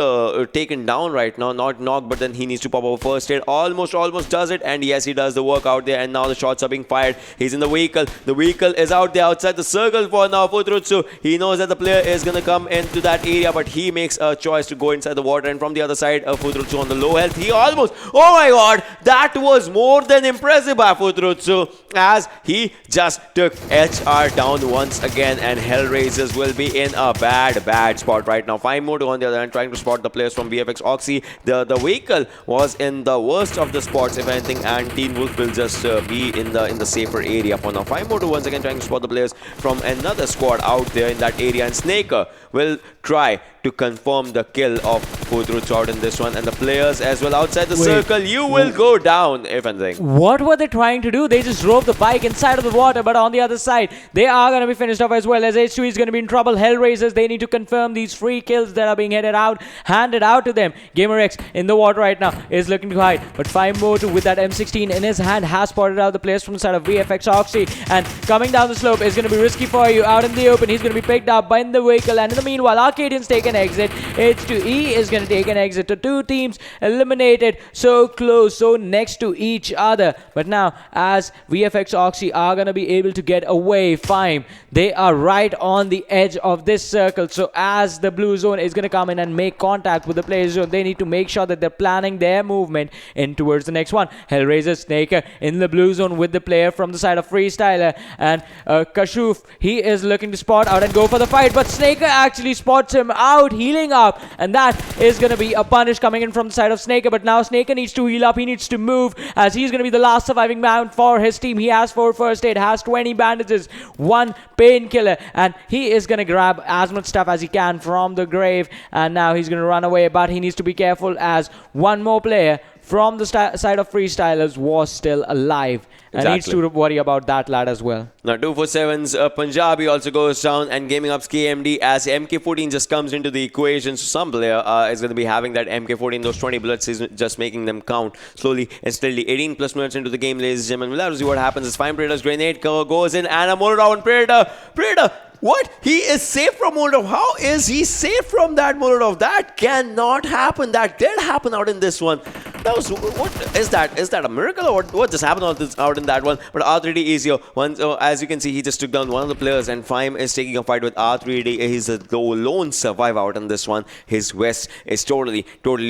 taken down right now, not knocked, but then he needs to pop over first aid. Almost does it, and yes, he does the work out there, and now the shots are being fired. He's in the vehicle. The vehicle is out there outside the circle for now. Futrutsu, he knows that the player is going to come into that area, but he makes a choice to go inside the water, and from the other side, Futrutsu on the low health. He almost, oh my god, that was more than impressive by Futrutsu, as he just took HR down once again, and Hellraisers will be in a bad spot right now. FYME on the other hand, trying to spot the players from VFXoXy. The vehicle was in the worst of the spots, if anything, and Teen Wolf will just be in the safer area for now. FYME once again trying to spot the players from another squad out there in that area, and Snaker will try to confirm the kill of Futrutsu out in this one, and the players as well outside the circle. You will go down, if anything. What were they trying to do? They just drove the bike inside of the water, but on the other side, they are going to be finished off as well, as H2 is going to be in trouble. Hellraisers, they need to confirm these free kills that are being handed out to them. GamerX in the water right now is looking to hide, but FYME with that M16 in his hand has spotted out the players from the side of VFXoXy, and coming down the slope is going to be risky for you. Out in the open, he's going to be picked up by the vehicle, and in the meanwhile, Arkadians take an exit. H2E is going to take an exit. The two teams eliminated, so close, so next to each other. But now, as VFXoXy are going to be able to get away, FYME, they are right on the edge of this circle. So as the blue zone is going to come in and make contact with the player zone, they need to make sure that they're planning their movement in towards the next one. Hellraiser Snaker in the blue zone with the player from the side of Freestyler, and Kashuf, he is looking to spot out and go for the fight, but Snaker actually spots him out, healing up, and that is going to be a punish coming in from the side of Snaker. But now Snaker needs to heal up, he needs to move, as he's going to be the last surviving man for his team. He has 4 first aid, has 20 bandages, 1 painkiller, and he is going to grab as much stuff as he can from the grave, and now he's going to run away, but he needs to be careful as one more player from the side of Freestylers was still alive. And needs to worry about that lad as well. Now 247's Punjabi also goes down, and Gaming Up's KMD, as MK14 just comes into the equation. So some player is going to be having that MK14, those 20 bullets is just making them count slowly and steadily. 18 plus minutes into the game, ladies and gentlemen. We'll have to see what happens as FYME Predator's grenade goes in, and a Molotov on Predator. What? He is safe from Molotov. How is he safe from that Molotov? That cannot happen. That did happen out in this one. That was, what is that? Is that a miracle, or what just happened out in that one? But R3D Esports, as you can see, he just took down one of the players, and FYME is taking a fight with R3D. He's a lone survivor out in this one. His vest is totally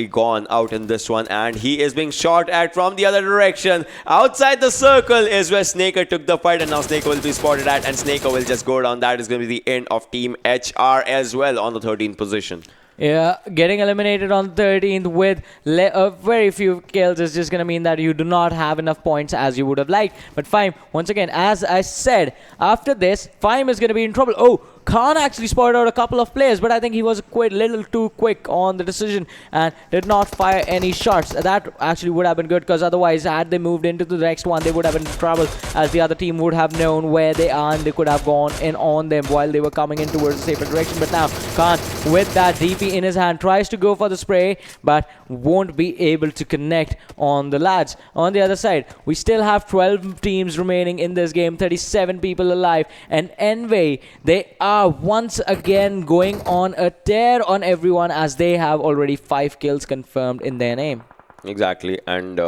gone out in this one, and he is being shot at from the other direction. Outside the circle is where Snaker took the fight, and now Snaker will be spotted at, and Snaker will just go down. That is going to be the end of Team HR as well on the 13th position. Yeah, getting eliminated on 13th with very few kills is just going to mean that you do not have enough points as you would have liked. But FYME, once again, as I said, after this, FYME is going to be in trouble. Oh, Khan actually spotted out a couple of players, but I think he was quite a little too quick on the decision and did not fire any shots. That actually would have been good, because otherwise, had they moved into the next one, they would have been in trouble, as the other team would have known where they are and they could have gone in on them while they were coming in towards the safer direction. But now, Khan, with that DP in his hand, tries to go for the spray, but won't be able to connect on the lads. On the other side, we still have 12 teams remaining in this game, 37 people alive, and Envy, they are once again going on a tear on everyone, as they have already 5 kills confirmed in their name. Exactly. And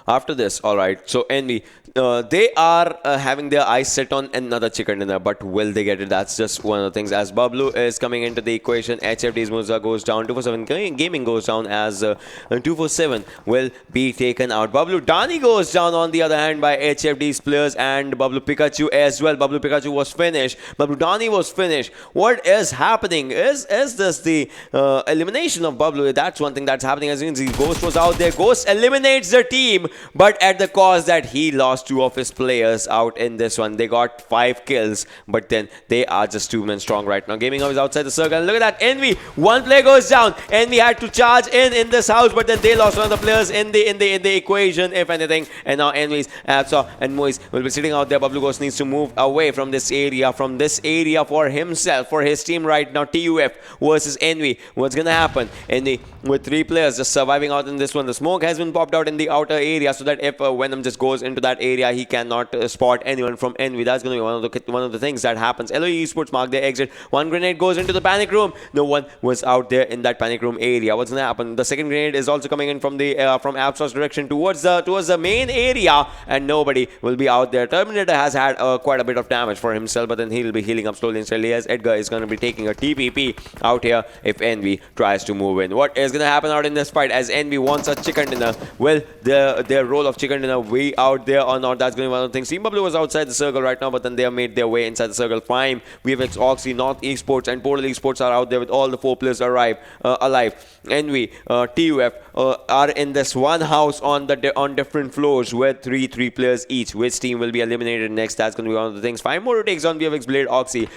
after this, all right. So Envy, they are having their eyes set on another chicken dinner, but will they get it? That's just one of the things. As Bablu is coming into the equation, HFD's Musa goes down. 247 Gaming goes down as 247 will be taken out. Bablu Dani goes down on the other hand by HFD's players and Bablu Pikachu as well. Bablu Pikachu was finished. Bablu Dani was finished. What is happening? Is this the elimination of Bablu? That's one thing that's happening. As you can see, Ghost was out there. Ghost eliminates the team, but at the cost that he lost 2 of his players out in this one. They got 5 kills, but then they are just 2 men strong right now. Gaming Hub is outside the circle. And look at that. Envy, 1 player goes down. Envy had to charge in this house, but then they lost one of the players in the equation, if anything. And now Envy's Absa and Moise will be sitting out there. Bablu Ghost needs to move away from this area for himself, for his team right now. TUF versus Envy. What's gonna happen? Envy with 3 players just surviving out in this one. The smoke has been popped out in the outer area so that if Venom just goes into that area, he cannot spot anyone from Envy. That's going to be one of the things that happens. LOE Esports mark their exit. 1 grenade goes into the panic room. No one was out there in that panic room area. What's going to happen? The second grenade is also coming in from the from Abstra's direction towards the main area, and nobody will be out there. Terminator has had quite a bit of damage for himself, but then he'll be healing up slowly and steadily as Edgar is going to be taking a TPP out here if Envy tries to move in. What is going to happen out in this fight as Envy wants a chicken dinner? Will their role of chicken dinner way out there or not? That's going to be one of the things. Team Bablu was outside the circle right now, but then they have made their way inside the circle. FYME, VFXoXy, North Esports, and Portal Esports are out there with all the 4 players alive. Envy, TUF are in this one house on different floors with 3 players each. Which team will be eliminated next? That's going to be one of the things. FYME Motor takes on VFXoXy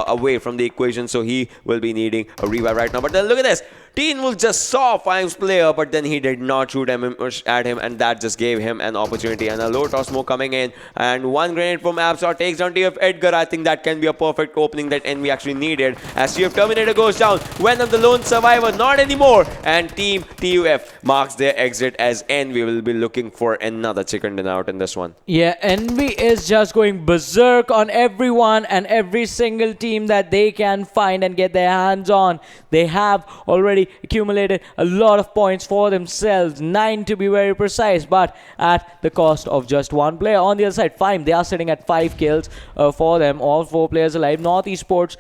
away from the equation, so he will be needing a revive right now. But then look at this. Teen will just saw FYME's player, but then he did not shoot at him, and that just gave him an opportunity. And a low toss smoke coming in, and 1 grenade from Absar takes down TF Edgar. I think that can be a perfect opening that Envy actually needed. As TF Terminator goes down, Venom the lone survivor, not anymore. And Team TUF marks their exit as Envy will be looking for another chicken dinner out in this one. Yeah, Envy is just going berserk on everyone and every single team that they can find and get their hands on. They have already accumulated a lot of points for themselves, 9 to be very precise, but at the cost of just 1 player. On the other side, FYME, they are sitting at 5 kills for them, all 4 players alive. North Esports,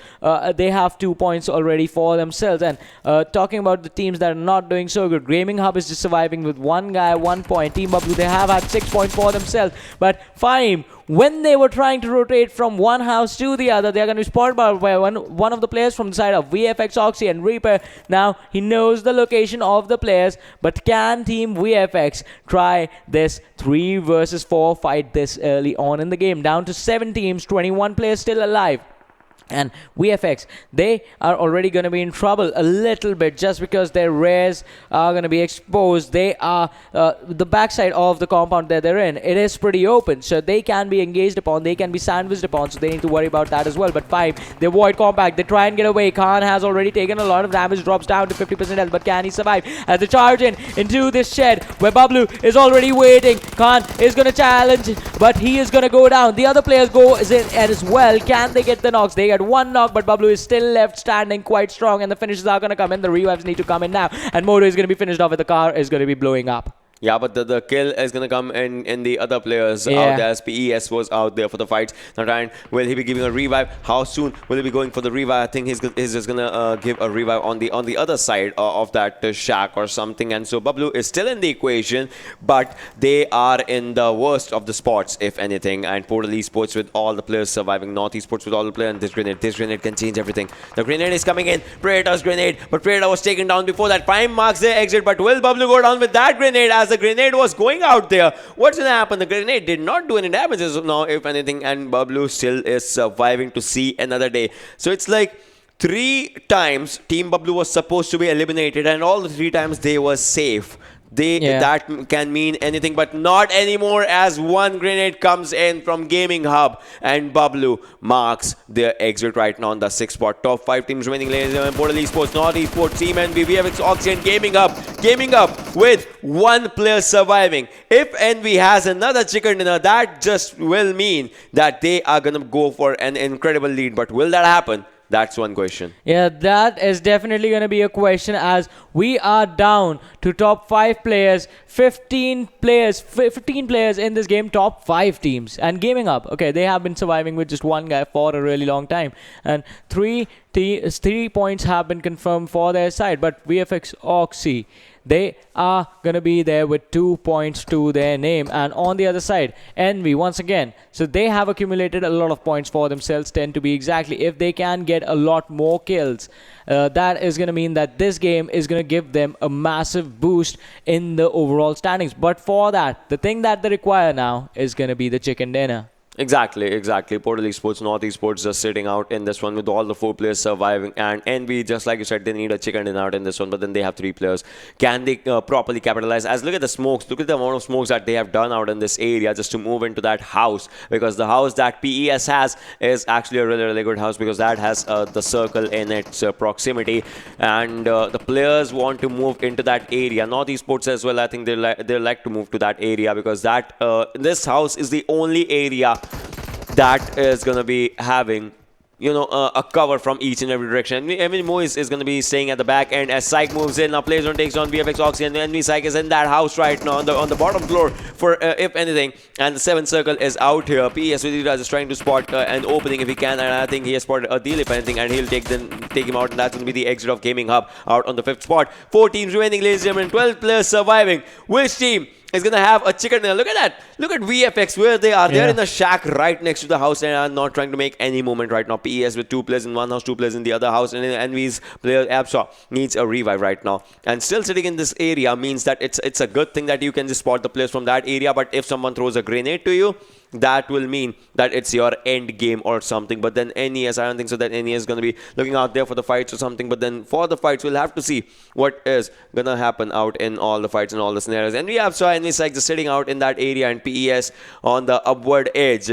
they have 2 points already for themselves. And talking about the teams that are not doing so good, Gaming Hub is just surviving with 1 guy, 1 point. Team Bablu, they have had 6 points for themselves, but FYME, when they were trying to rotate from one house to the other, they're going to be spotted by one of the players from the side of VFXoXy and Reaper. Now, he knows the location of the players, but can Team VFX try this 3 versus 4 fight this early on in the game? Down to 7 teams, 21 players still alive. And VFX, they are already going to be in trouble a little bit just because their rares are going to be exposed. They are the backside of the compound that they're in. It is pretty open, so they can be engaged upon. They can be sandwiched upon, so they need to worry about that as well. But FYME, they avoid compact. They try and get away. Khan has already taken a lot of damage, drops down to 50% health, but can he survive? As they charge into this shed where Bablu is already waiting. Khan is going to challenge, but he is going to go down. The other players go in as well. Can they get the knocks? They get 1 knock, but Bablu is still left standing quite strong, and the finishes are going to come in. The revives need to come in now, and Moto is going to be finished off with the car is going to be blowing up. Yeah, but the kill is going to come in the other players out there as PES was out there for the fights. Now, Ryan, will he be giving a revive? How soon will he be going for the revive? I think he's just going to give a revive on the other side of that shack or something. And so Bablu is still in the equation, but they are in the worst of the spots, if anything. And Portal Esports with all the players surviving. North Esports with all the players. And this grenade can change everything. The grenade is coming in. Predator's grenade, but Predator was taken down before that. FYME marks their exit, but will Bablu go down with that grenade as the grenade was going out there? What's going to happen? The grenade did not do any damage as of now, if anything, and Bablu still is surviving to see another day. So it's like 3 times Team Bablu was supposed to be eliminated, and all the 3 times they were safe. That can mean anything, but not anymore as 1 grenade comes in from Gaming Hub, and Bablu marks their exit right now on the 6th spot. Top 5 teams remaining, ladies and gentlemen. Portal Esports, North Esports, Team NB, VFXoXy, and Gaming Hub. Gaming Hub with 1 player surviving. If NB has another chicken dinner, that just will mean that they are going to go for an incredible lead. But will that happen? That's one question. Yeah, that is definitely going to be a question as we are down to top 5 players, 15 players in this game, top 5 teams. And gaming up, okay, they have been surviving with just one guy for a really long time. And 3 points have been confirmed for their side, but VFXoXy, they are going to be there with 2 points to their name. And on the other side, Envy, once again, so they have accumulated a lot of points for themselves, 10 to be exactly. If they can get a lot more kills, that is going to mean that this game is going to give them a massive boost in the overall standings. But for that, the thing that they require now is going to be the chicken dinner. Exactly. Portal Esports, North Esports just sitting out in this one with all the 4 players surviving. And Envy, just like you said, they need a chicken dinner out in this one, but then they have 3 players. Can they properly capitalize? As look at the smokes, look at the amount of smokes that they have done out in this area just to move into that house. Because the house that PES has is actually a really, really good house because that has the circle in its proximity. And the players want to move into that area. North Esports as well, I think they like to move to that area because that this house is the only area that is going to be having, a cover from each and every direction. Envy Moise is going to be staying at the back end as Psych moves in. Now plays on takes on VFXoXy, and Envy Psych is in that house right now on the bottom floor for if anything. And the 7th circle is out here. PES Vikendi is trying to spot an opening if he can, and I think he has spotted a deal if anything, and he'll take him out, and that's going to be the exit of Gaming Hub out on the 5th spot. 4 teams remaining, ladies and gentlemen. 12 players surviving. Which team is going to have a chicken dinner? Look at that. Look at VFX where they are. They're in the shack right next to the house and are not trying to make any movement right now. PES with 2 players in one house, 2 players in the other house, and Envy's player Absaw needs a revive right now. And still sitting in this area means that it's a good thing that you can just spot the players from that area, but if someone throws a grenade to you, that will mean that it's your end game or something. But then NES, I don't think so that NES is going to be looking out there for the fights or something. But then for the fights, we'll have to see what is going to happen out in all the fights and all the scenarios. And we have saw NES like just sitting out in that area and PES on the upward edge.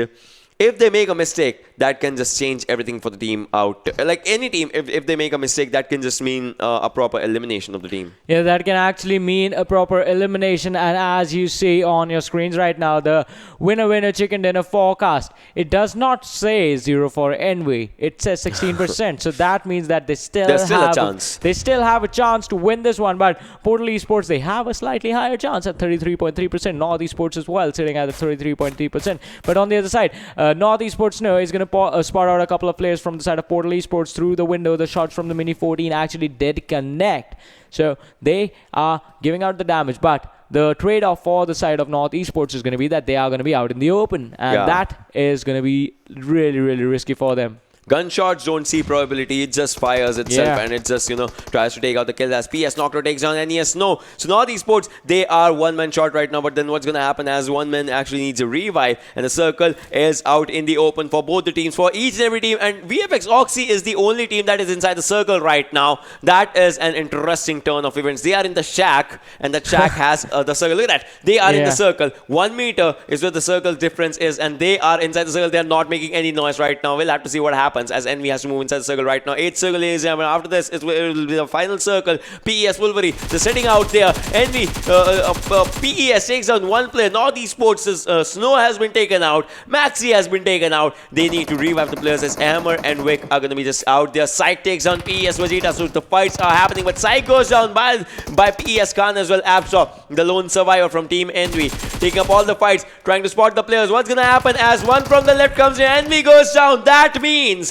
If they make a mistake, that can just change everything for the team out. Like any team, if they make a mistake, that can just mean a proper elimination of the team. Yeah, that can actually mean a proper elimination. And as you see on your screens right now, the winner chicken dinner forecast, it does not say 0 for Envy. It says 16%. So that means that they There's still a chance. They still have a chance to win this one. But Portal Esports, they have a slightly higher chance at 33.3%. North Esports as well, sitting at 33.3%. But on the other side, North Esports is going to spot out a couple of players from the side of Portal Esports through the window. The shots from the Mini 14 actually did connect. So they are giving out the damage. But the trade-off for the side of North Esports is going to be that they are going to be out in the open. And that is going to be really, really risky for them. Gunshots don't see probability, it just fires itself and it just, tries to take out the kill as PS Knocker takes down NES. No. So North Esports, they are one-man shot right now, but then what's going to happen as one man actually needs a revive and the circle is out in the open for both the teams, for each and every team. And VFXoXy is the only team that is inside the circle right now. That is an interesting turn of events. They are in the shack and the shack has the circle. Look at that. They are in the circle. 1 meter is where the circle difference is and they are inside the circle. They are not making any noise right now. We'll have to see what happens as Envy has to move inside the circle right now. 8th circle is after this it will be the final circle. PES Wolverine just sitting out there. Envy PES takes down 1 player. North Esports Snow has been taken out. Maxi has been taken out. They need to revive the players as Hammer and Wick are going to be just out there. Psych takes down PES Vegeta, so the fights are happening, but Psych goes down by PES Khan as well. Absaw, the lone survivor from Team Envy, taking up all the fights, trying to spot the players. What's going to happen as one from the left comes in? Envy goes down. That means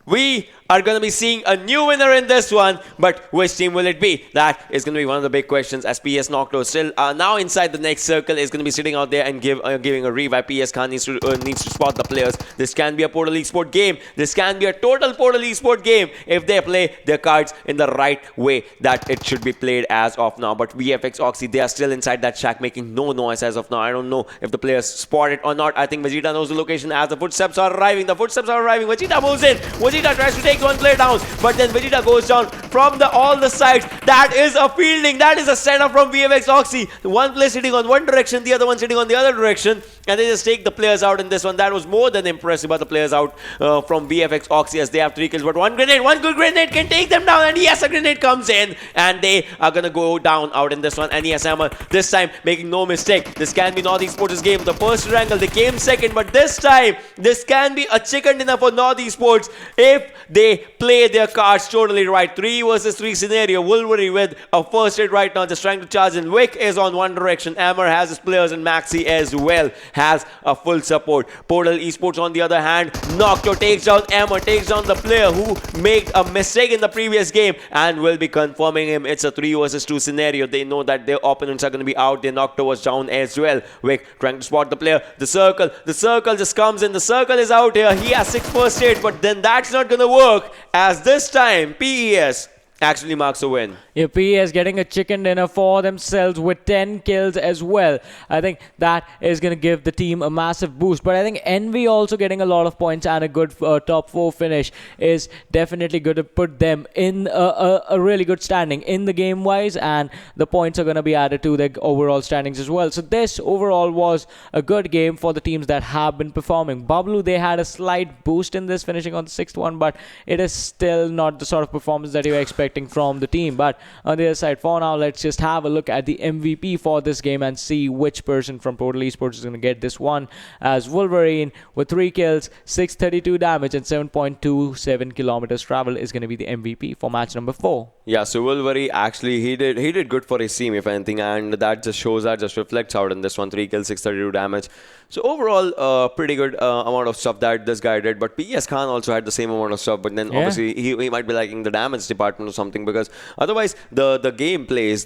we are going to be seeing a new winner in this one, but which team will it be? That is going to be one of the big questions as PS Nocto still now inside the next circle is going to be sitting out there and giving a revive. PS Khan needs to spot the players. This can be a Portal Esport game. This can be a total Portal Esport game if they play their cards in the right way that it should be played as of now. But VFXoXy, they are still inside that shack making no noise as of now. I don't know if the players spot it or not. I think Vegeta knows the location as the footsteps are arriving. Vegeta moves in. Vegeta tries to take 1 player down, but then Vegeta goes down from all the sides. That is a fielding. That is a setup from VFXoXy. 1 player sitting on one direction, the other one sitting on the other direction. and they just take the players out in this one. That was more than impressive by the players out from VFXoXy as they have 3 kills. But one good grenade can take them down. And yes, a grenade comes in and they are going to go down out in this one. And yes, Hammer this time making no mistake. This can be North Esports' game. The first Erangel, they came second. But this time, this can be a chicken dinner for North Esports if they play their cards totally right. 3 versus 3 scenario. Wolverine with a first hit right now, just trying to charge in. Vic is on one direction. Hammer has his players, and Maxi as well has a full support. Portal Esports on the other hand, Nocto takes down Hammer, takes down the player who made a mistake in the previous game and will be confirming him. It's a 3 versus 2 scenario. They know that their opponents are going to be out there. Nocto was down as well. Vic trying to spot the player. The circle just comes in. The circle is out here. He has 6 first hit, but then that's not going to work as this time PES actually marks a win. Yeah, PES getting a chicken dinner for themselves with 10 kills as well. I think that is going to give the team a massive boost. But I think Envy also getting a lot of points and a good top 4 finish is definitely going to put them in a really good standing in the game-wise. And the points are going to be added to their overall standings as well. So this overall was a good game for the teams that have been performing. Bablu, they had a slight boost in this, finishing on the 6th one. But it is still not the sort of performance that you expect from the team. But on the other side, for now, let's just have a look at the MVP for this game and see which person from Portal Esports is going to get this one, as Wolverine with 3 kills, 632 damage and 7.27 kilometers travel is going to be the MVP for match number 4. Yeah, so Wolverine actually he did good for his team, if anything, and that just shows, that just reflects out in this one. 3 kills, 632 damage. So overall, pretty good amount of stuff that this guy did. But PS Khan also had the same amount of stuff, but then obviously he might be liking the damage department or something, because otherwise the gameplays,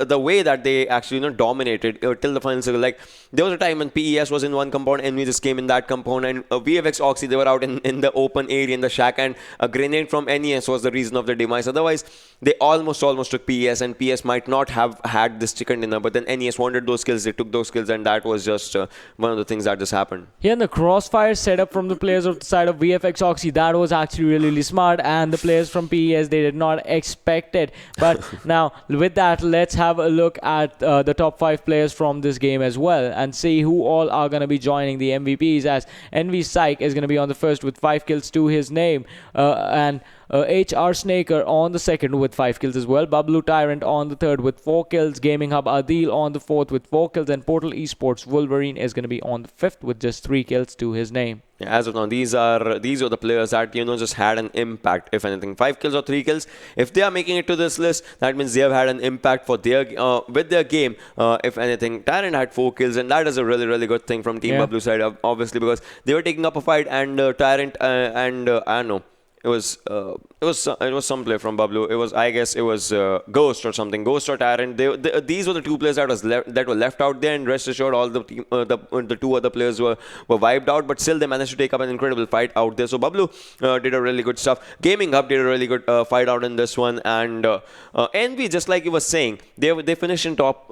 the way that they actually dominated till the final circle. Like there was a time when PES was in one compound, Envy just came in that compound, and VFXoXy, they were out in the open area in the shack, and a grenade from NES was the reason of their demise. Otherwise, they almost took PES, and PS might not have had this chicken dinner, but then NES wanted those kills, they took those kills, and that was just one of the things that just happened. Here in the crossfire setup from the players of the side of VFXoXy, that was actually really smart, and the players from PES, they did not expect it. But now with that, let's have a look at the top 5 players from this game as well and see who all are going to be joining the MVPs, as Envy Psych is going to be on the first with 5 kills to his name, and HR Snaker on the second with 5 kills as well. Bablu Tyrant on the third with 4 kills. Gaming Hub Adil on the fourth with 4 kills. And Portal Esports Wolverine is going to be on the fifth with just 3 kills to his name. Yeah, as of now, these are the players that just had an impact, if anything. 5 kills or 3 kills. If they are making it to this list, that means they have had an impact for their with their game. If anything, Tyrant had 4 kills, and that is a really good thing from Team Bablu side, obviously, because they were taking up a fight, and Tyrant and I don't know. It was some player from Bablu. I guess it was Ghost or something. Ghost or Tyrant. These were the 2 players that were left out there, and rest assured, all the team, the 2 other players were wiped out. But still, they managed to take up an incredible fight out there. So Bablu did a really good stuff. Gaming Hub did a really good fight out in this one, and Envy, just like you were saying, they finished in top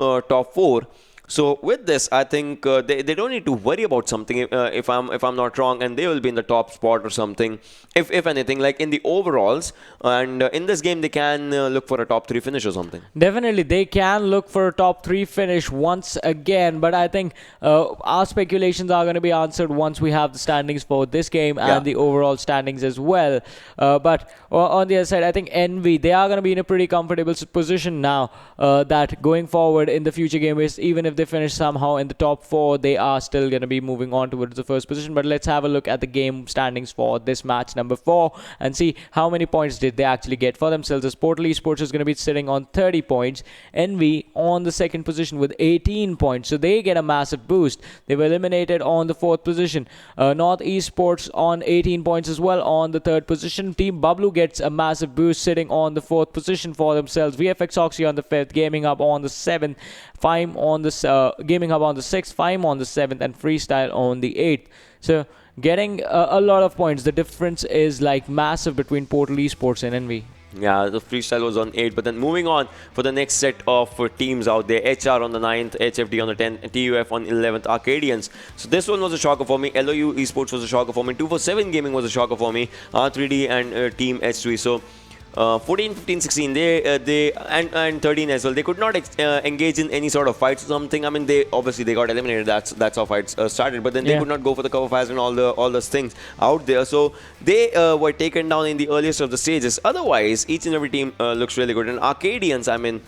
4. So with this, I think they don't need to worry about something, if I'm not wrong, and they will be in the top spot or something. If anything, like in the overalls, and in this game they can look for a top 3 finish or something. Definitely, they can look for a top 3 finish once again. But I think our speculations are going to be answered once we have the standings for this game and the overall standings as well. But on the other side, I think Envy, they are going to be in a pretty comfortable position now. That going forward in the future game, is even if they finish somehow in the top 4, they are still going to be moving on towards the first position. But let's have a look at the game standings for this match number 4 and see how many points did they actually get for themselves. As Portal Esports is going to be sitting on 30 points, Envy on the second position with 18 points, so they get a massive boost. They were eliminated on the 4th position. North Esports on 18 points as well on the 3rd position. Team Bablu gets a massive boost, sitting on the 4th position for themselves. VFXoXy on the 5th, Gaming Hub on the 7th, FYME on the Gaming Hub on the 6th, FYME on the 7th, and Freestyle on the 8th. So getting a lot of points. The difference is like massive between Portal Esports and Envy. Yeah, the Freestyle was on 8, but then moving on for the next set of teams out there. HR on the 9th, HFD on the 10th, TUF on 11th, Arkadians. So this one was a shocker for me. LOU Esports was a shocker for me. 247 Gaming was a shocker for me. R3D and Team H3. So 14, 15, 16, they and 13 as well. They could not engage in any sort of fights or something. I mean, they obviously they got eliminated. That's how fights started. But then they could not go for the cover fires and all those things out there. So they were taken down in the earliest of the stages. Otherwise, each and every team looks really good. And Arkadians, I mean,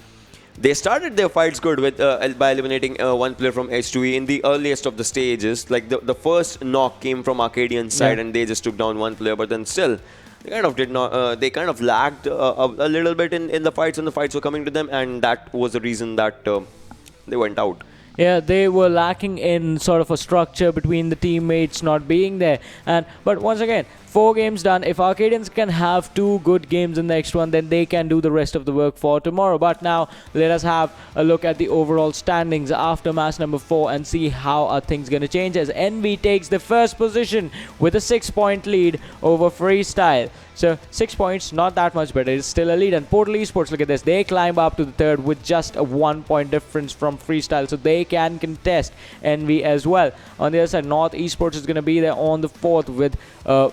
they started their fights good with by eliminating one player from H2E in the earliest of the stages. Like the first knock came from Arkadians' side, and they just took down one player. But then still, they kind of did not. They kind of lagged a little bit in the fights, and the fights were coming to them, and that was the reason that they went out. Yeah, they were lacking in sort of a structure between the teammates not being there. But once again, 4 games done. If Arkadians can have 2 good games in the next one, then they can do the rest of the work for tomorrow. But now, let us have a look at the overall standings after match number 4 and see how are things going to change as NV takes the first position with a 6-point lead over Freestyle. So 6 points, not that much better. It's still a lead. And Pubg Esports, look at this. They climb up to the 3rd with just a 1-point difference from Freestyle. So they can contest NV as well. On the other side, North Esports is going to be there on the 4th with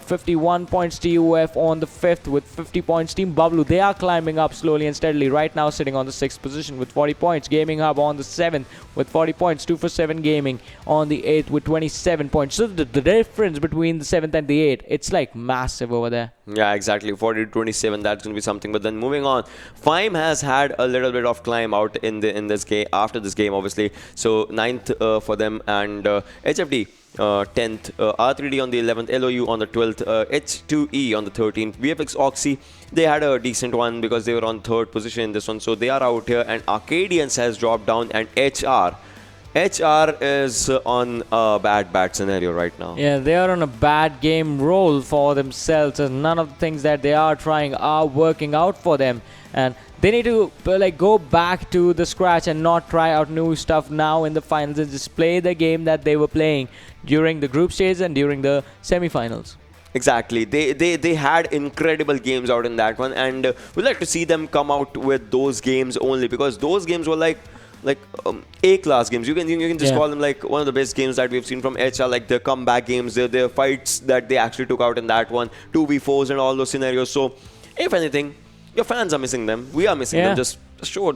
51 points. TUF on the 5th with 50 points. Team Bablu, they are climbing up slowly and steadily. Right now sitting on the 6th position with 40 points. Gaming Hub on the 7th with 40 points. 2 for 7 Gaming on the 8th with 27 points. So the difference between the 7th and the 8th, it's like massive over there. Yeah, exactly. 40 to 27, that's going to be something. But then moving on, FYME has had a little bit of climb out in this game, after this game, obviously. So 9th for them, and HFD 10th, R3D on the 11th, LOU on the 12th, H2E on the 13th, VFXoXy, they had a decent one because they were on 3rd position in this one. So they are out here, and Arkadians has dropped down, and HR is on a bad scenario right now. Yeah, they are on a bad game roll for themselves, and none of the things that they are trying are working out for them. And they need to go back to the scratch and not try out new stuff now in the finals, and just play the game that they were playing during the group stage and during the semi-finals. Exactly. They had incredible games out in that one, and we'd like to see them come out with those games only, because those games were like A-class games. You can just call them like one of the best games that we've seen from HR, like the comeback games, the fights that they actually took out in that one, 2v4s and all those scenarios. So, if anything, your fans are missing them. We are missing them. Just show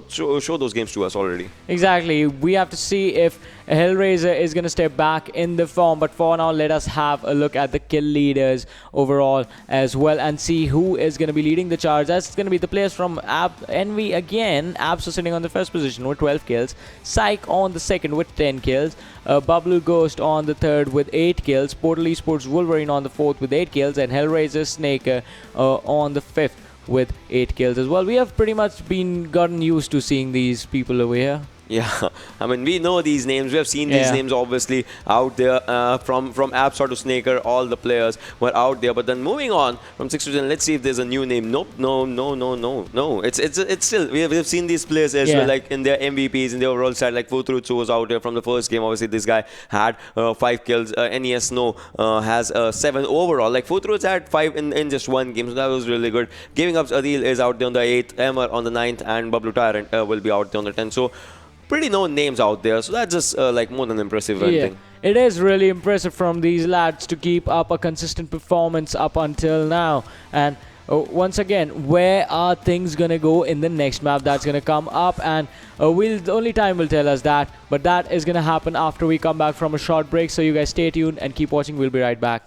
those games to us already. Exactly. We have to see if Hellraiser is going to step back in the form. But for now, let us have a look at the kill leaders overall as well and see who is going to be leading the charge. That's going to be the players from NV again. Abs are sitting on the 1st position with 12 kills. Psych on the 2nd with 10 kills. Bablu Ghost on the 3rd with 8 kills. Pubg Esports Wolverine on the 4th with 8 kills. And Hellraiser Snaker on the 5th with 8 kills as well. We have pretty much gotten used to seeing these people over here. Yeah, I mean, we know these names. We have seen these names obviously out there from Absor to Snaker. All the players were out there. But then moving on from 6 to 10, let's see if there's a new name. Nope, no. It's still we've seen these players as well, like in their MVPs in the overall side. Like Futrutsu was out there from the first game. Obviously, this guy had 5 kills. NES No has 7 overall. Like Futrutsu had 5 in just one game, so that was really good. Giving Up Adil is out there on the 8th, Emmer on the 9th, and Bablu Tyrant will be out there on the 10th. So pretty known names out there, so that's just like more than impressive. I think it is really impressive from these lads to keep up a consistent performance up until now. And once again, where are things gonna go in the next map that's gonna come up? And only time will tell us that, but that is gonna happen after we come back from a short break. So you guys stay tuned and keep watching. We'll be right back.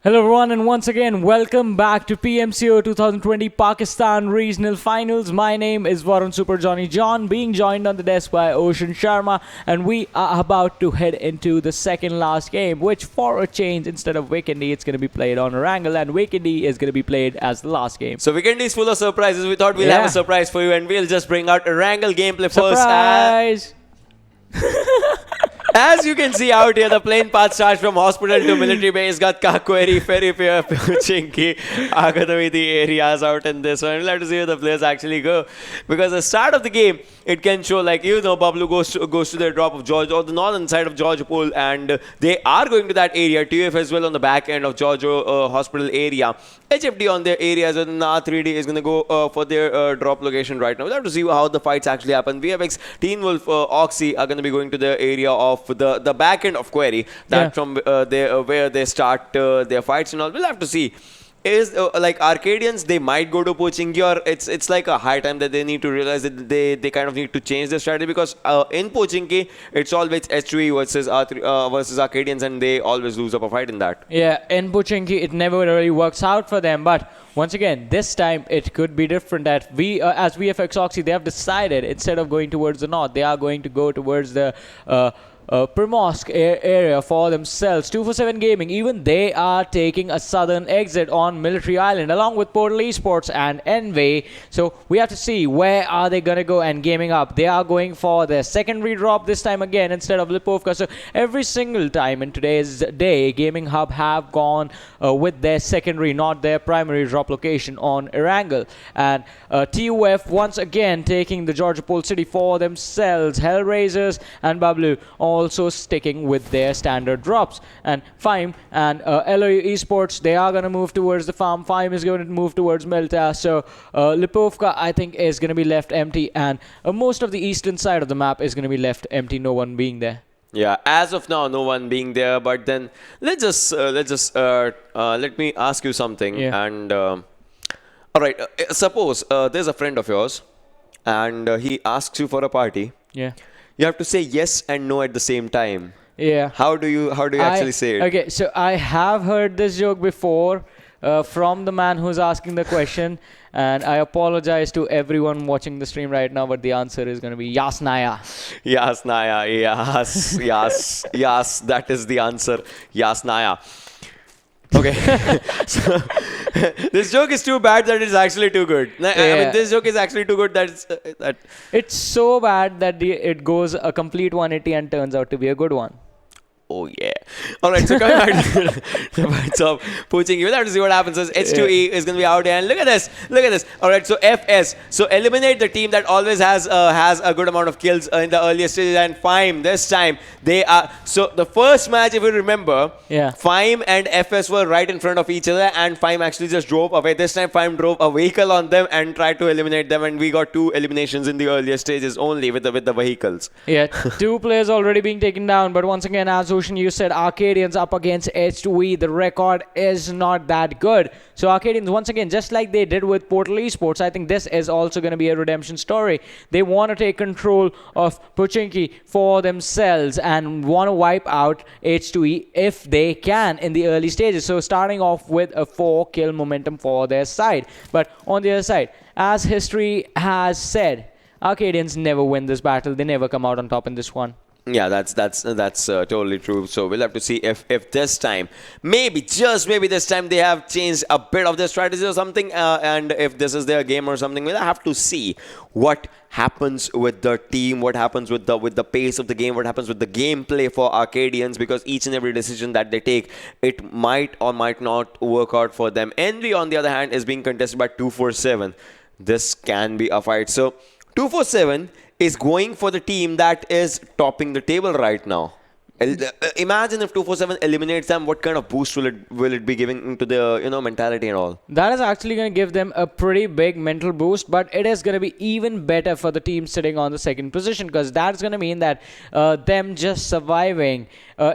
Hello everyone, and once again welcome back to PMCO 2020 Pakistan Regional Finals. My name is Varun Super Johnny John, being joined on the desk by Ocean Sharma, and we are about to head into the second last game, which for a change, instead of Vikendi, it's going to be played on Erangel, and Vikendi is going to be played as the last game. So Vikendi is full of surprises. We thought we'll have a surprise for you, and we'll just bring out Erangel gameplay Surprise! first. As you can see out here, the plane path starts from hospital to military base. Got Kakweri, Feripia, Chinki, Agadaviti areas out in this one. We'll have to see where the players actually go. Because the start of the game, it can show, like, Bablu goes to the drop of George, or the northern side of George Pool, and they are going to that area. TF as well on the back end of George Hospital area. HFD on their area as well. And R3D is going to go for their drop location right now. We'll have to see how the fights actually happen. VFX, Teen Wolf, Oxy are going to be going to the area of the back end of Query, that from where they start their fights and all. We'll have to see. Is like Arkadians, they might go to Pochinki, or it's like a high time that they need to realize that they kind of need to change their strategy, because in Pochinki it's always H2E versus versus Arkadians, and they always lose up a fight in that. Yeah, in Pochinki it never really works out for them, but once again, this time it could be different. That as VFXoXy, they have decided, instead of going towards the north, they are going to go towards the Primorsk area for themselves. 247 Gaming, even they are taking a southern exit on Military Island along with Pubg Esports and Envy. So we have to see where are they gonna go. And Gaming Up, they are going for their secondary drop this time again instead of Lipovka. So every single time in today's day, Gaming Hub have gone with their secondary, not their primary drop location on Erangel. And TUF once again taking the Georgia Pole City for themselves. Hellraisers and Bablu also sticking with their standard drops. And FYME and LOE Esports, they are going to move towards the farm. FYME is going to move towards Melta. So Lipovka, I think, is going to be left empty, and most of the eastern side of the map is going to be left empty, no one being there. Yeah, as of now, no one being there. But then let me ask you something. Yeah. And all right, suppose there's a friend of yours, and he asks you for a party. Yeah. You have to say yes and no at the same time. Yeah. How do you actually say it? Okay, so I have heard this joke before from the man who's asking the question, and I apologize to everyone watching the stream right now, but the answer is going to be Yasnaya. Yasnaya, yes, that is the answer. Yasnaya. Okay. So, this joke is too bad that it's actually too good. I mean, this joke is actually too good that it's so bad that it goes a complete 180 and turns out to be a good one. Oh yeah. All right, so coming back to the fights of Pochinki, we'll have to see what happens. So H2E is going to be out here, and look at this. All right, so FS, so eliminate the team that always has a good amount of kills in the earlier stages, and FYME this time they are. So the first match, if you remember, FYME and FS were right in front of each other, and FYME actually just drove away. This time FYME drove a vehicle on them and tried to eliminate them, and we got 2 eliminations in the earlier stages only with the vehicles. Yeah, 2 players already being taken down, but once again, as you said, Arkadians up against H2E, the record is not that good. So Arkadians, once again, just like they did with Pubg Esports, I think this is also going to be a redemption story. They want to take control of Pochinki for themselves and want to wipe out H2E if they can in the early stages. So starting off with a 4-kill momentum for their side. But on the other side, as history has said, Arkadians never win this battle. They never come out on top in this one. Yeah, that's totally true. So we'll have to see if this time, just maybe this time, they have changed a bit of their strategy or something, and if this is their game or something. We'll have to see what happens with the team, what happens with the pace of the game, what happens with the gameplay for Arkadians, because each and every decision that they take, it might or might not work out for them. Envy, on the other hand, is being contested by 247. This can be a fight. So 247 is going for the team that is topping the table right now. Imagine if 247 eliminates them, what kind of boost will it be giving to the mentality and all? That is actually going to give them a pretty big mental boost, but it is going to be even better for the team sitting on the second position, because that's going to mean that them just surviving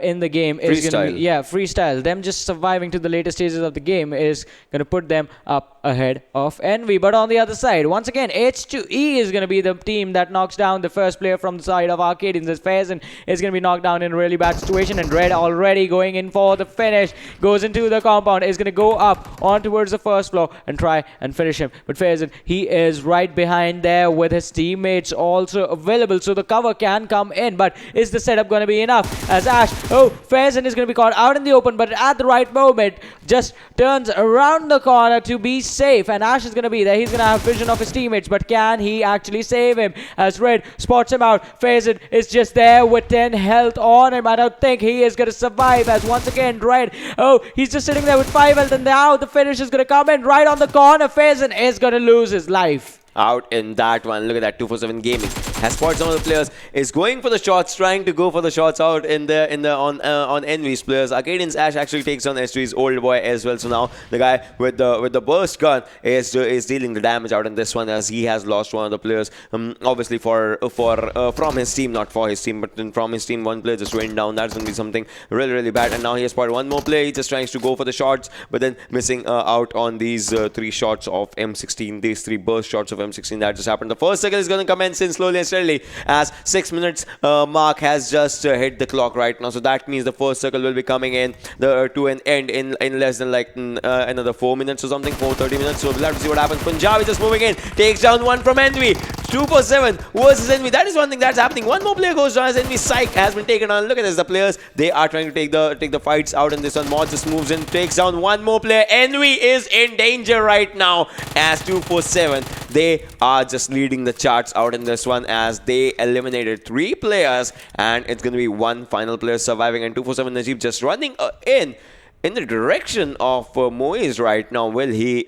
in the game is going to be freestyle. Them just surviving to the later stages of the game is going to put them up ahead of Envy. But on the other side, once again, H2E is going to be the team that knocks down the first player from the side of Arkadians. As Faison is going to be knocked down in a really really bad situation, and Red already going in for the finish. Goes into the compound, is going to go up on towards the first floor and try and finish him. But Faison, he is right behind there with his teammates also available, so the cover can come in. But is the setup going to be enough? As Ash, Faison is going to be caught out in the open, but at the right moment, just turns around the corner to be safe. And Ash is going to be there. He's going to have vision of his teammates, but can he actually save him? As Red spots him out, Faison is just there with 10 health on him. I don't think he is going to survive, as once again, Red, he's just sitting there with 5 health, and now the finish is going to come in right on the corner. Faison is going to lose his life. Out in that one. Look at that. 247 Gaming has spotted some of the players, is going for the shots, trying to go for the shots out on Envy's players. Arkadians Ash actually takes on S3's old boy as well. So now the guy with the burst gun is dealing the damage out in this one, as he has lost one of the players. Obviously from his team, not for his team, but from his team, one player just went down. That's going to be something really bad. And now he has spotted one more player. He just tries to go for the shots, but then missing out on these 3 shots of M16. These 3 burst shots of M16 that just happened. The first circle is going to commence in slowly and steadily, as 6 minutes mark has just hit the clock right now. So that means the first circle will be coming in to an end in less than like another 4 minutes or something, 4:30 minutes. So we'll have to see what happens. Punjab is just moving in, takes down one from Envy. 247 versus Envy. That is one thing that's happening. One more player goes down as Envy Psych has been taken on. Look at this. The players, they are trying to take the fights out in this one. Mod just moves in, takes down one more player. Envy is in danger right now, as 247, they are just leading the charts out in this one, as they eliminated 3 players, and it's going to be one final player surviving. And 247 Najib just running in the direction of Moise right now. Will he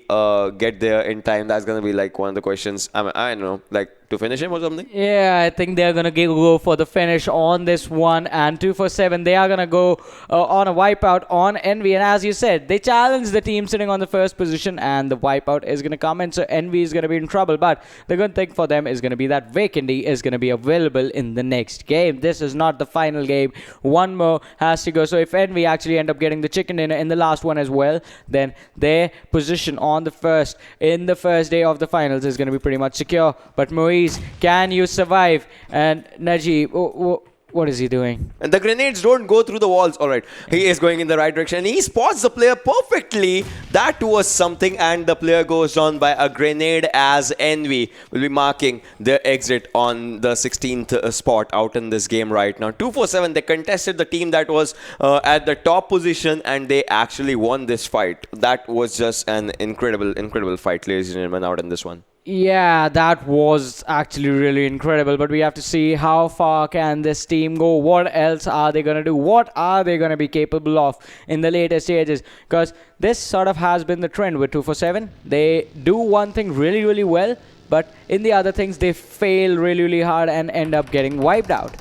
get there in time? That's going to be like one of the questions. I don't know, like to finish him or something? Yeah, I think they're going to go for the finish on this one. And 247, they are going to go on a wipeout on Envy. And as you said, they challenge the team sitting on the first position, and the wipeout is going to come in. So Envy is going to be in trouble. But the good thing for them is going to be that Vikendi is going to be available in the next game. This is not the final game. One more has to go. So if Envy actually end up getting the chicken dinner in the last one as well, then their position on the first day of the finals is going to be pretty much secure. But Moise, can you survive? And Najib, what is he doing? And the grenades don't go through the walls. All right, he is going in the right direction. He spots the player perfectly. That was something, and the player goes down by a grenade, as Envy will be marking their exit on the 16th spot out in this game right now. 247, they contested the team that was at the top position, and they actually won this fight. That was just an incredible fight, ladies and gentlemen, out in this one. Yeah, that was actually really incredible, but we have to see how far can this team go. What else are they going to do? What are they going to be capable of in the later stages? Because this sort of has been the trend with 247. They do one thing really well, but in the other things they fail really hard and end up getting wiped out.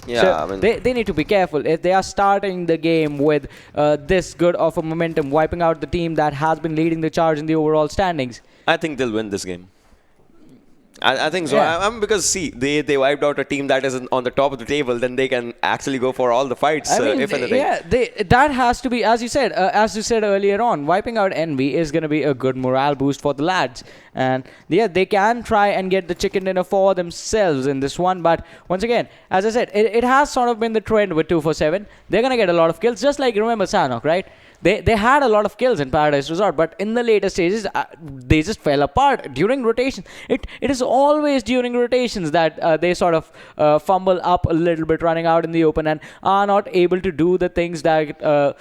Yeah, so I mean, they need to be careful. If they are starting the game with this good of a momentum, wiping out the team that has been leading the charge in the overall standings, I think they'll win this game. I think so. Yeah. Because see, they wiped out a team that is on the top of the table, then they can actually go for all the fights, if anything. Yeah, that has to be, as you said earlier on, wiping out Envy is going to be a good morale boost for the lads. And yeah, they can try and get the chicken dinner for themselves in this one. But once again, as I said, it has sort of been the trend with 247. They're going to get a lot of kills, just like, remember Sanhok, right? They had a lot of kills in Paradise Resort, but in the later stages, they just fell apart during rotation. It is always during rotations that they sort of fumble up a little bit, running out in the open, and are not able to do the things that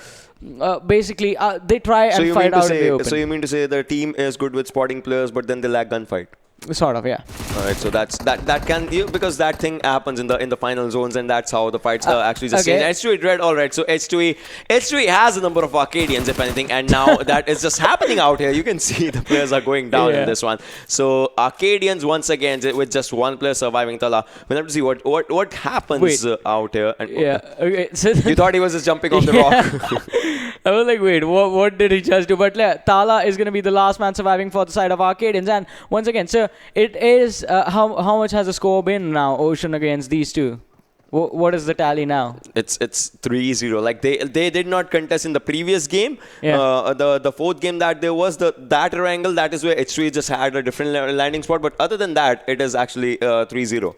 basically they try and fight out in the open. So you mean to say the team is good with spotting players, but then they lack gunfight? Sort of, yeah. All right, so that can, because that thing happens in the final zones, and that's how the fights actually just change. H2E Dread, all right. So H2E has a number of Arkadians, if anything, and now that is just happening out here. You can see the players are going down in this one. So Arkadians once again with just one player surviving. Tala, we'll have to see what happens out here. And Okay. So you thought he was just jumping off the rock. I was like, wait, what did he just do? But Tala is going to be the last man surviving for the side of Arkadians, and once again, so it is how much has the score been now, Ocean against these two? What is the tally now? It's 3-0. Like they did not contest in the previous game. Yeah. The fourth game that there was that Erangel, that is where H3 just had a different landing spot. But other than that, it is actually 3-0.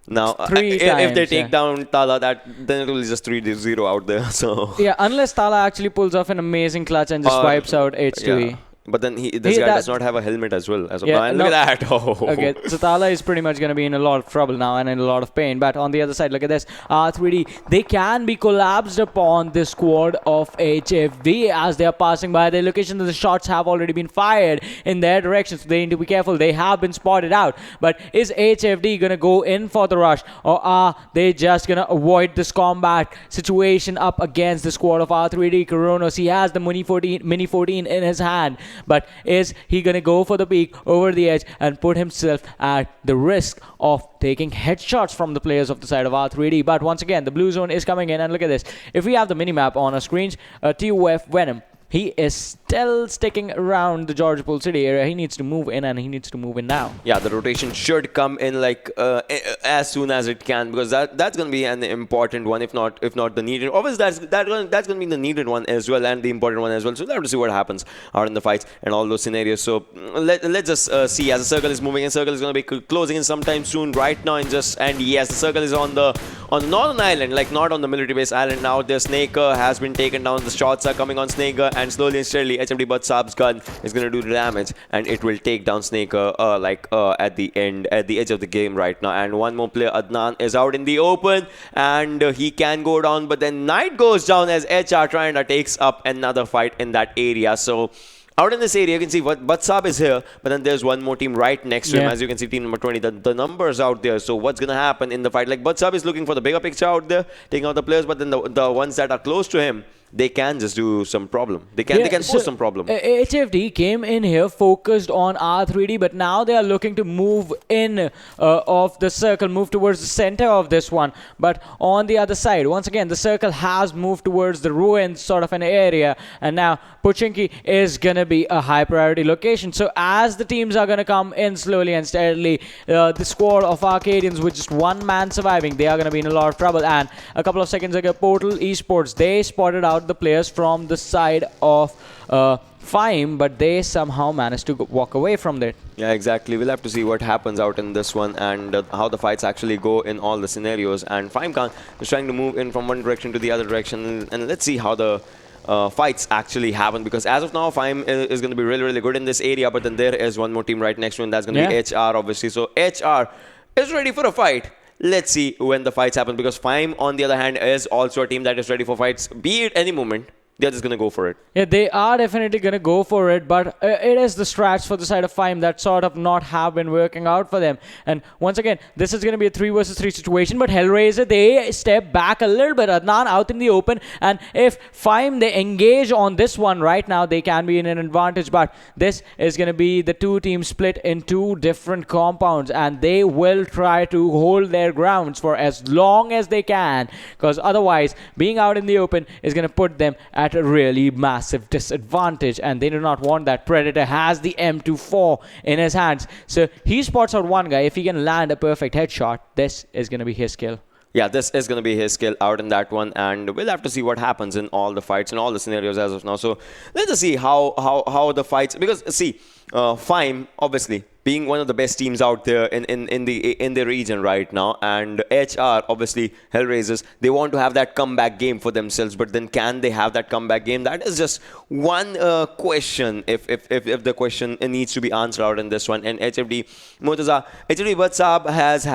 Now, Three if they times, take yeah. down Tala, then it will be just 3-0 out there. So Yeah, unless Tala actually pulls off an amazing clutch and just wipes out H2E. yeah. But then this guy does not have a helmet as well. As of now. And look at that. Oh. Okay, so Tala is pretty much going to be in a lot of trouble now and in a lot of pain. But on the other side, look at this. R3D, they can be collapsed upon the squad of HFD as they are passing by their location. The shots have already been fired in their direction, so they need to be careful. They have been spotted out. But is HFD going to go in for the rush, or are they just going to avoid this combat situation up against the squad of R3D? Coronos, he has the Mini 14 in his hand. But is he going to go for the peak over the edge and put himself at the risk of taking headshots from the players of the side of R3D? But once again, the blue zone is coming in, and look at this. If we have the minimap on our screens, TUF Venom, he is still sticking around the Georgia Pool City area. He needs to move in, and he needs to move in now. Yeah, the rotation should come in like as soon as it can, because that's going to be an important one, if not the needed. Obviously, that's going to be the needed one as well, and the important one as well. So we'll have to see what happens out in the fights and all those scenarios. So let's just see as the circle is moving in. Circle is going to be closing in sometime soon. Right now, and yes, the circle is on the northern island, like not on the military base island. Now the Snaker has been taken down. The shots are coming on Snaker. And slowly and steadily, HFD Batsab's gun is going to do the damage, and it will take down Snaker at the edge of the game right now. And one more player, Adnan, is out in the open, and he can go down, but then Knight goes down as HR Trianda takes up another fight in that area. So out in this area, you can see what Batsab is here, but then there's one more team right next to him. As you can see, team number 20, the numbers out there. So what's going to happen in the fight? Like, Batsab is looking for the bigger picture out there, taking out the players, but then the ones that are close to him, they can just do some problem. They can pose some problem. HFD came in here focused on R3D, but now they are looking to move in of the circle, move towards the center of this one. But on the other side, once again, the circle has moved towards the ruins sort of an area, and now Pochinki is going to be a high priority location. So as the teams are going to come in slowly and steadily, the squad of Arkadians with just one man surviving, they are going to be in a lot of trouble. And a couple of seconds ago, Portal Esports, they spotted out the players from the side of FYME, but they somehow managed to walk away from it. Yeah, exactly. We'll have to see what happens out in this one, and how the fights actually go in all the scenarios. And FYME Khan is trying to move in from one direction to the other direction, and let's see how the fights actually happen, because as of now, FYME is going to be really, really good in this area, but then there is one more team right next to him. That's going to be HR, obviously. So HR is ready for a fight. Let's see when the fights happen, because FYME, on the other hand, is also a team that is ready for fights. Be it any moment, they're just going to go for it. Yeah, they are definitely going to go for it, but it is the strats for the side of FYME that sort of not have been working out for them. And once again, this is going to be a 3 versus 3 situation, but Hellraiser, they step back a little bit. Adnan out in the open, and if FYME, they engage on this one right now, they can be in an advantage, but this is going to be the two teams split in two different compounds, and they will try to hold their grounds for as long as they can, because otherwise, being out in the open is going to put them at a really massive disadvantage, and they do not want that. Predator has the M24 in his hands, so he spots out one guy. If he can land a perfect headshot, this is going to be his skill. Yeah, this is going to be his skill out in that one, and we'll have to see what happens in all the fights and all the scenarios as of now. So let's just see how the fights, because see, FYME, obviously, being one of the best teams out there in the region right now, and HR, obviously, Hellraisers, they want to have that comeback game for themselves, but then can they have that comeback game? That is just one question, if the question needs to be answered out in this one. And HFD Murtaza, HFD Batsab has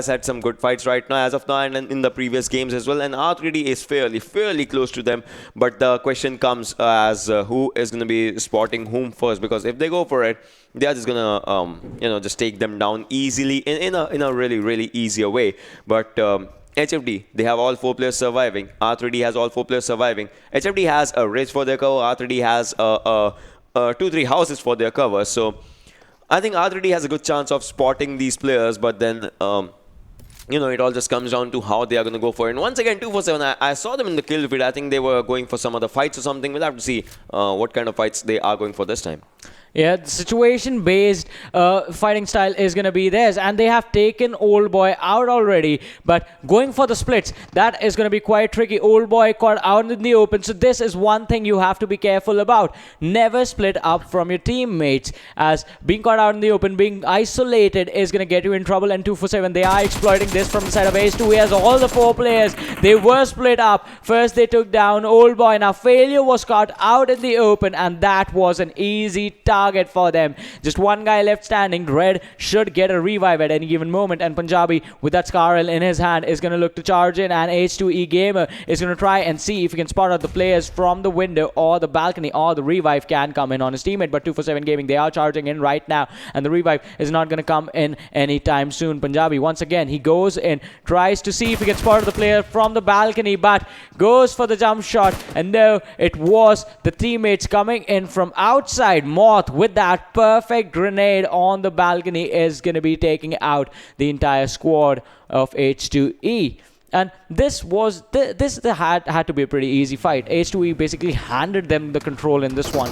had some good fights right now as of now, and in the previous games as well, and R3D is fairly close to them, but the question comes as who is going to be spotting whom first, because if they go for it, they are just gonna just take them down easily in a really easier way. But HFD, they have all 4 players surviving. R3D has all 4 players surviving. HFD has a ridge for their cover. R3D has 2-3 houses for their cover. So I think R3D has a good chance of spotting these players, but then it all just comes down to how they are going to go for it. And once again, 247, I saw them in the kill feed. I think they were going for some other fights or something. We'll have to see what kind of fights they are going for this time. Yeah, the situation-based fighting style is going to be theirs, and they have taken Old Boy out already. But going for the splits, that is going to be quite tricky. Old Boy caught out in the open, so this is one thing you have to be careful about. Never split up from your teammates, as being caught out in the open, being isolated is going to get you in trouble. And 247, they are exploiting this from the side of Ace2. He has all the 4 players. They were split up. First, they took down Old Boy. Now, Failure was caught out in the open, and that was an easy target for them. Just one guy left standing. Red should get a revive at any given moment, and Punjabi with that Scarl in his hand is going to look to charge in, and H2E Gamer is going to try and see if he can spot out the players from the window or the balcony, or the revive can come in on his teammate. But 247 Gaming, they are charging in right now, and the revive is not going to come in anytime soon. Punjabi, once again, he goes in, tries to see if he can spot the player from the balcony, but goes for the jump shot, and no, it was the teammates coming in from outside. Moth with that perfect grenade on the balcony is going to be taking out the entire squad of H2E. And this was had to be a pretty easy fight. H2E basically handed them the control in this one.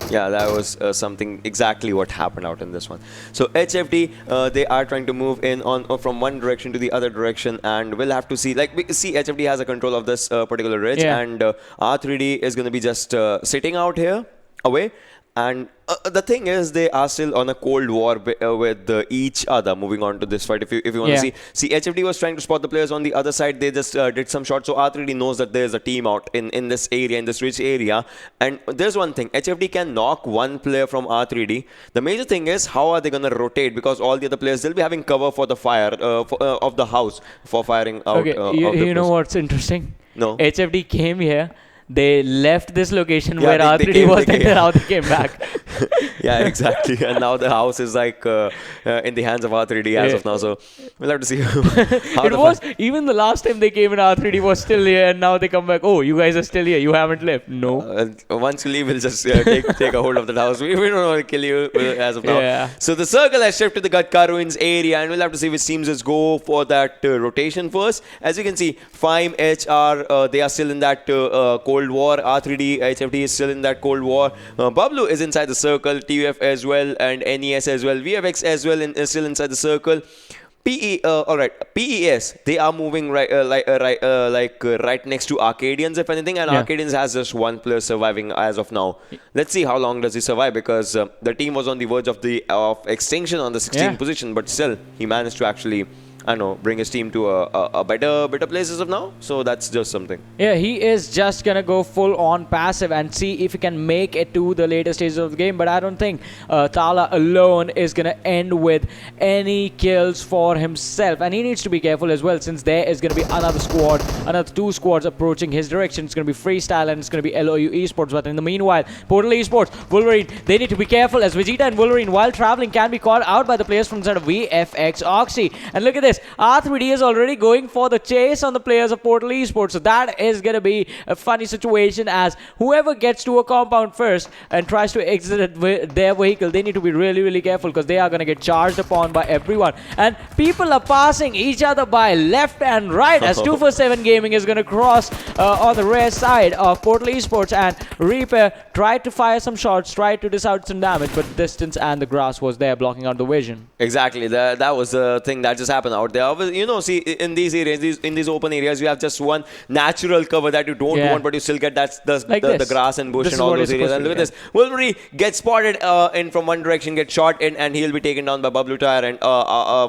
Yeah, that was something exactly what happened out in this one. So HFD, they are trying to move in on from one direction to the other direction, and we'll have to see. Like, we see HFD has a control of this particular ridge, and R3D is going to be just sitting out here away. And the thing is, they are still on a cold war with each other. Moving on to this fight, if you want to see, HFD was trying to spot the players on the other side. They just did some shots. So R3D knows that there's a team out in this area, in this rich area. And there's one thing: HFD can knock one player from R3D. The major thing is, how are they going to rotate? Because all the other players, they'll be having cover for the fire of the house for firing out. Okay, you know what's interesting? No. HFD came here. They left this location where R3D was, and now they came back. Yeah, exactly. And now the house is like in the hands of R3D as of now. So we'll have to see how it was. Even the last time they came in, R3D was still here, and now they come back. Oh, you guys are still here. You haven't left. No. Once you leave, we'll just take a hold of that house. We don't want to kill you as of now. Yeah. So the circle has shifted to the Gatka Ruins area, and we'll have to see which teams just go for that rotation first. As you can see, FYME, HR, they are still in that Cold War. R3D, HFD is still in that Cold War. Bablu is inside the circle. TUF as well, and NES as well. VFX as well is still inside the circle. All right. PES, they are moving right next to Arkadians, if anything, and Arkadians has just one player surviving as of now. Let's see how long does he survive, because the team was on the verge of extinction on the 16th position, but still he managed to actually, I don't know, bring his team to a better place as of now. So that's just something. Yeah, he is just going to go full on passive and see if he can make it to the later stages of the game. But I don't think Tala alone is going to end with any kills for himself. And he needs to be careful as well, since there is going to be another 2 squads approaching his direction. It's going to be Freestyle and it's going to be LOU Esports. But in the meanwhile, Portal Esports, Wolverine, they need to be careful, as Vegeta and Wolverine, while traveling, can be caught out by the players from the side of VFXoXy. And look at this. R3D is already going for the chase on the players of Portal Esports. So that is going to be a funny situation, as whoever gets to a compound first and tries to exit their vehicle, they need to be really, really careful, because they are going to get charged upon by everyone. And people are passing each other by left and right, as 247 Gaming is going to cross on the rear side of Portal Esports, and Reaper tried to fire some shots, tried to dish out some damage, but the distance and the grass was there blocking out the vision. Exactly. That was the thing that just happened out there. You know, see, in these areas, in these open areas, you have just one natural cover that you don't want, but you still get the grass and bush and all those areas. And look at this. Wolverine gets spotted in from one direction, gets shot in, and he'll be taken down by Bablu Tire and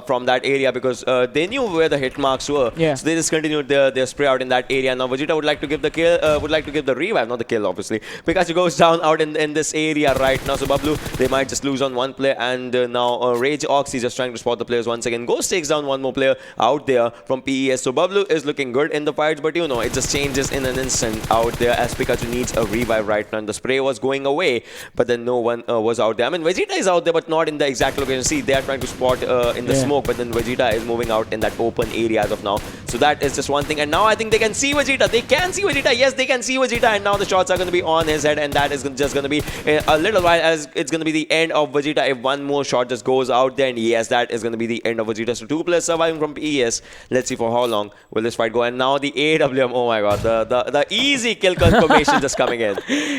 from that area, because they knew where the hit marks were. So they just continued their spray out in that area. Now Vegeta would like to give the kill, would like to give the revive, not the kill, obviously. Pikachu goes down out in this area right now. So Bablu, they might just lose on one player, and now Rage Oxy just trying to spot the players once again. Ghost takes down one more player out there from PES. So Bablu is looking good in the fights, but you know, it just changes in an instant out there, as Pikachu needs a revive right now. And the spray was going away, but then no one was out there. I mean, Vegeta is out there, but not in the exact location. See, they are trying to spot in the smoke, but then Vegeta is moving out in that open area as of now. So that is just one thing. And now I think they can see Vegeta. They can see Vegeta. Yes, they can see Vegeta. And now the shots are going to be on his head, and that is just going to be a little while, as it's going to be the end of Vegeta if one more shot just goes out there. And yes, that is going to be the end of Vegeta. So 2 players surviving from PES. Let's see for how long will this fight go. And now the AWM, oh my god, the easy kill confirmation just coming in.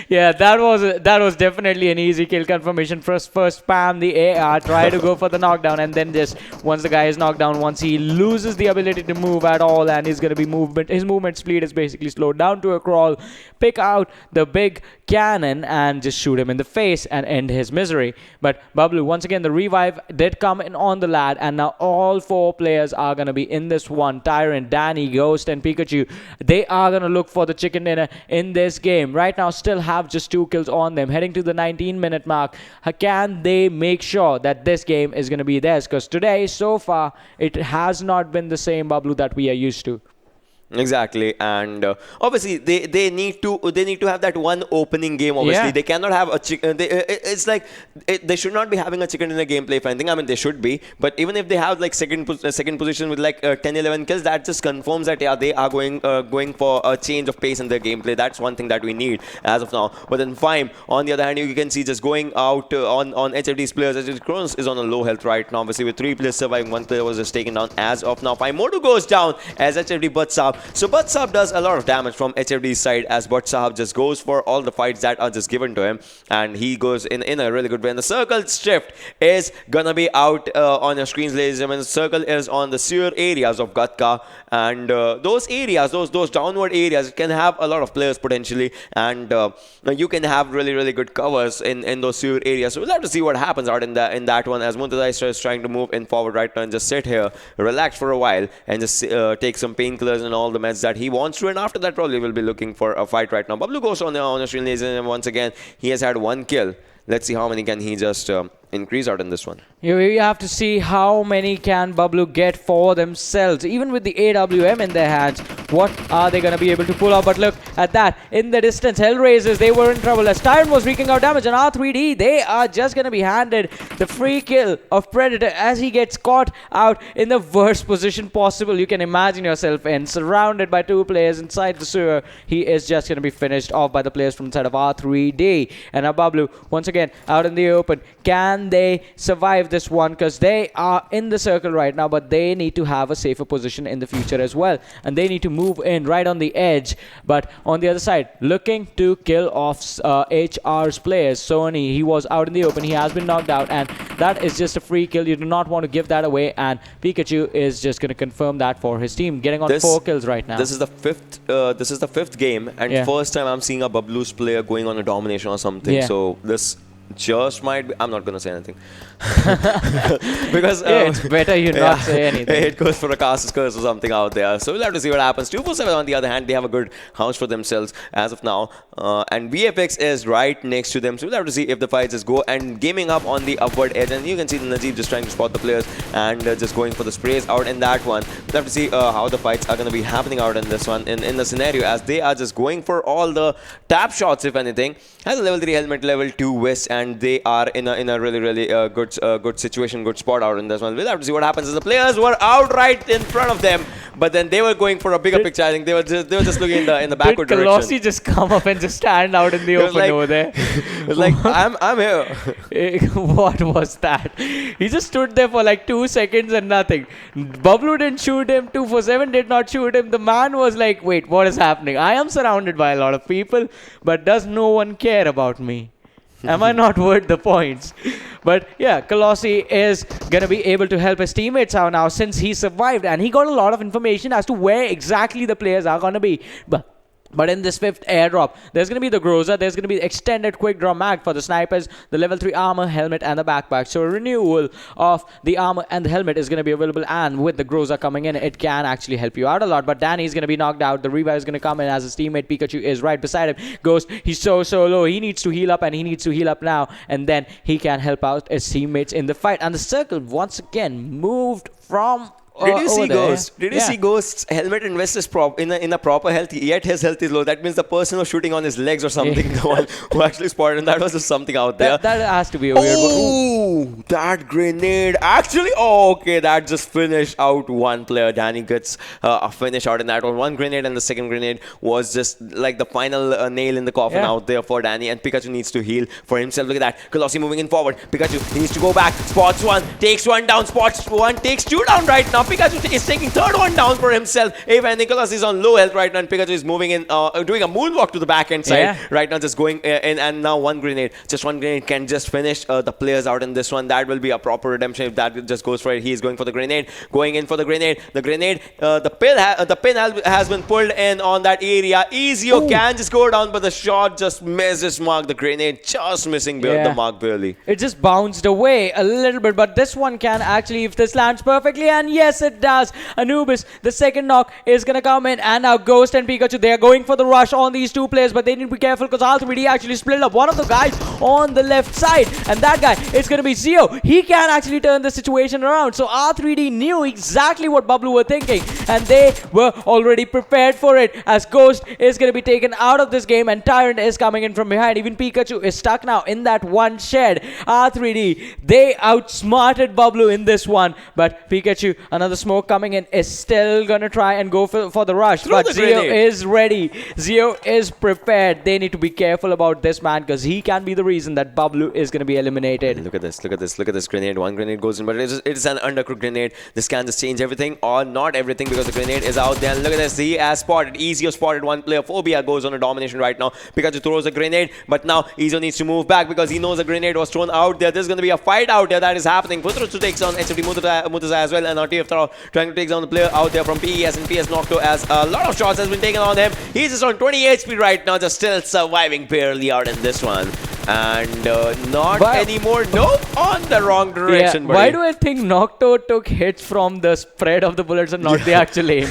Yeah, that was definitely an easy kill confirmation. First spam the AR, try to go for the knockdown, and then just once the guy is knocked down, once he loses the ability to move at all, and he's gonna be his movement speed is basically slowed down to a crawl. Pick out the big cannon and just shoot him in the face and end his misery. But Bablu, once again, the revive did come in on the lad, and now all 4 players are gonna be in this one. Tyrant, Danny, Ghost, and Pikachu. They are gonna look for the chicken dinner in this game. Right now, still have just 2 kills on them. Heading to the 19-minute mark. Can they make sure that this game is gonna be theirs? Because today, so far, it has not been the same Bablu that we are used to. Exactly, and obviously they need to have that one opening game. Obviously, they cannot have a chicken. It's like they should not be having a chicken in a gameplay. If anything, I mean they should be. But even if they have like second position with like 10-11 kills, that just confirms that they are going for a change of pace in their gameplay. That's one thing that we need as of now. But then FYME, on the other hand, you can see just going out on HFD's players. HFD Kronos is on a low health right now. Obviously, with 3 players surviving, 1 player was just taken down as of now. FYME Modu goes down as HFD butts up. So Butt Sahab does a lot of damage from HFD's side, as Butt Sahab just goes for all the fights that are just given to him, and he goes in a really good way. And the circle shift is gonna be out on your screens, ladies and gentlemen. The circle is on the sewer areas of Gatka, and those areas, those downward areas, can have a lot of players potentially, and you can have really good covers in those sewer areas. So we'll have to see what happens out in that one, as Muntazai is trying to move in forward right now and just sit here, relax for a while, and just take some painkillers and all the meds that he wants to, and after that probably will be looking for a fight right now. Bablu goes on the screen, ladies and gentlemen. Once again, he has had 1 kill. Let's see how many can he just increase out in this one. You have to see how many can Bablu get for themselves. Even with the AWM in their hands, what are they going to be able to pull out? But look at that. In the distance, Hellraisers, they were in trouble. As Tyrant was wreaking out damage, and R3D, they are just going to be handed the free kill of Predator as he gets caught out in the worst position possible you can imagine yourself in. Surrounded by 2 players inside the sewer, he is just going to be finished off by the players from the side of R3D. And now Bablu, once again, out in the open. Can they survive this one? Because they are in the circle right now, but they need to have a safer position in the future as well. And they need to move in right on the edge. But on the other side, looking to kill off HR's players. Sony, he was out in the open. He has been knocked out, and that is just a free kill. You do not want to give that away. And Pikachu is just going to confirm that for his team, getting on 4 kills right now. This is the fifth game, and first time I'm seeing a Bablu's player going on a domination or something. So this just might be, I'm not gonna say anything because it's better you not say anything. It goes for a caster's curse or something out there, so we'll have to see what happens. 247 on the other hand, they have a good house for themselves as of now, and VFX is right next to them, so we'll have to see if the fights just go and gaming up on the upward edge. And you can see the Najib just trying to spot the players and just going for the sprays out in that one. We'll have to see how the fights are going to be happening out in this one, in the scenario, as they are just going for all the tap shots. If anything, has a level 3 helmet, level 2 vest, and they are in a really good situation, good spot out in this one. We'll have to see what happens, as the players were out right in front of them, but then they were going for a bigger picture. I think they were just looking in the backward direction. Colossi just come up and just stand out in the open over there? It was like, I'm here. What was that? He just stood there for like 2 seconds and nothing. Bablu didn't shoot him. 247 did not shoot him. The man was like, wait, what is happening? I am surrounded by a lot of people, but does no one care about me? Am I not worth the points? But yeah, Colossi is going to be able to help his teammates out now, since he survived, and he got a lot of information as to where exactly the players are going to be. But in this 5th airdrop, there's going to be the Groza, there's going to be the extended quick draw mag for the snipers, the level 3 armor, helmet, and the backpack. So a renewal of the armor and the helmet is going to be available, and with the Groza coming in, it can actually help you out a lot. But Danny is going to be knocked out. The revive is going to come in as his teammate Pikachu is right beside him. He's so low. He needs to heal up, and he needs to heal up now, and then he can help out his teammates in the fight. And the circle once again moved from... Did you see Ghost? Did you see Ghost's helmet and vest is in a proper health, yet his health is low? That means the person was shooting on his legs or something, the one who actually spotted, and that was just something out there. That has to be a weird one. Oh, that grenade. Actually, okay, that just finished out one player. Danny gets a finish out in that one. One grenade, and the second grenade was just like the final nail in the coffin out there for Danny, and Pikachu needs to heal for himself. Look at that. Colossi moving in forward. Pikachu needs to go back. Spots one, takes one down, spots one, takes 2 down right now. now Pikachu is taking third one down for himself. Even Nicholas is on low health right now, and Pikachu is moving in, doing a moonwalk to the back end side right now, just going in, and now one grenade can just finish the players out in this one. That will be a proper redemption if that just goes for it. He is going for the grenade, going in for the grenade. The pin has been pulled in on that area. Ezio can just go down, but the shot just misses mark. The grenade just missing the mark barely. It just bounced away a little bit, but this one can actually, if this lands perfectly, and yes, it does. Anubis, the second knock is going to come in, and now Ghost and Pikachu, they are going for the rush on these two players, but they need to be careful because R3D actually split up one of the guys on the left side, and that guy is going to be Zio. He can actually turn the situation around. So R3D knew exactly what Bablu were thinking, and they were already prepared for it, as Ghost is going to be taken out of this game, and Tyrant is coming in from behind. Even Pikachu is stuck now in that one shed. R3D, they outsmarted Bablu in this one, but Pikachu, another smoke coming in, is still going to try and go for the rush. But Zio is ready. Zio is prepared. They need to be careful about this man because he can be the reason that Bablu is going to be eliminated. Look at this, look at this, look at this grenade. One grenade goes in, but it is an undercooked grenade. This can just change everything, or not everything, because the grenade is out there. And look at this, he has spotted. Ezio spotted one player. Phobia goes on a domination right now. Pikachu throws a grenade, but now Ezio needs to move back because he knows the grenade was thrown out there. There's going to be a fight out there that is happening. Putrusu takes on HFD Mutasa as well, and now TF trying to take down the player out there from PES, and PS Nocto, as a lot of shots has been taken on him. He's just on 20 HP right now, just still surviving barely out in this one. And not anymore. Nope, on the wrong direction. Why do I think Nocto took hits from the spread of the bullets and not the actual aim?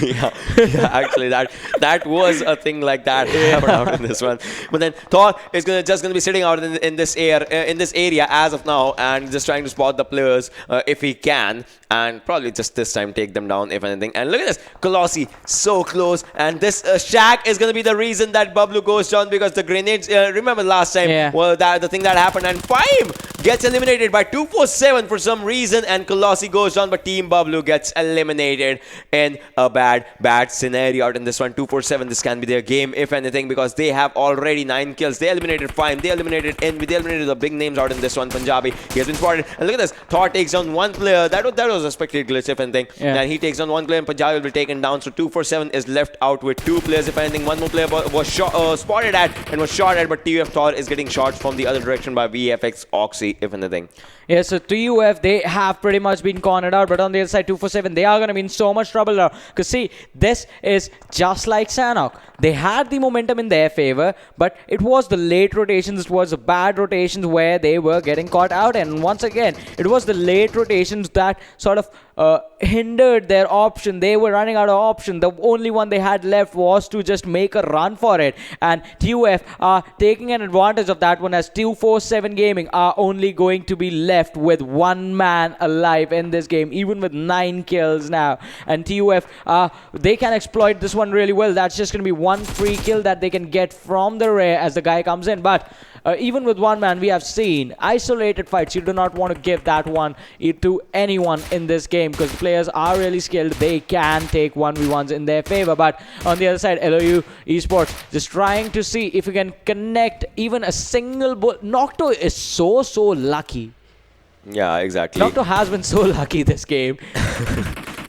Actually, that was a thing like that happened out in this one. But then Thor is just gonna be sitting out in this area as of now, and just trying to spot the players if he can, and probably just this time take them down if anything. And look at this, Colossi so close, and this Shack is gonna be the reason that Bablu goes down, because the grenades. Remember last time? Well, the thing that happened, and FYME gets eliminated by 247 for some reason, and Colossi goes down, but Team Bablu gets eliminated in a bad scenario out in this one. 247, this can be their game if anything, because they have already 9 kills. They eliminated FYME, they eliminated Envy, they eliminated the big names out in this one. Punjabi, he has been spotted, and look at this, Thor takes down one player. That was a spectated glitch if anything, and he takes down one player, and Punjabi will be taken down. So 247 is left out with 2 players if anything. One more player was spotted at and was shot at, but TUF Thor is getting shots from the other direction by VFXoXy if anything. Yeah, so TUF, they have pretty much been cornered out, but on the other side, 247, they are going to be in so much trouble now. Because see, this is just like Sanhok. They had the momentum in their favor, but it was the late rotations, it was the bad rotations where they were getting caught out. And once again, it was the late rotations that sort of hindered their option. They were running out of option. The only one they had left was to just make a run for it. And TUF are taking an advantage of that one, as 247 Gaming are only going to be left with one man alive in this game, even with 9 kills now. And TUF, they can exploit this one really well. That's just going to be one free kill that they can get from the rear as the guy comes in. But even with one man, we have seen isolated fights. You do not want to give that one to anyone in this game, because players are really skilled. They can take 1v1s in their favor. But on the other side, LOU Esports just trying to see if you can connect even a single bullet. Nocto is so lucky. Yeah, exactly. Nocto has been so lucky this game.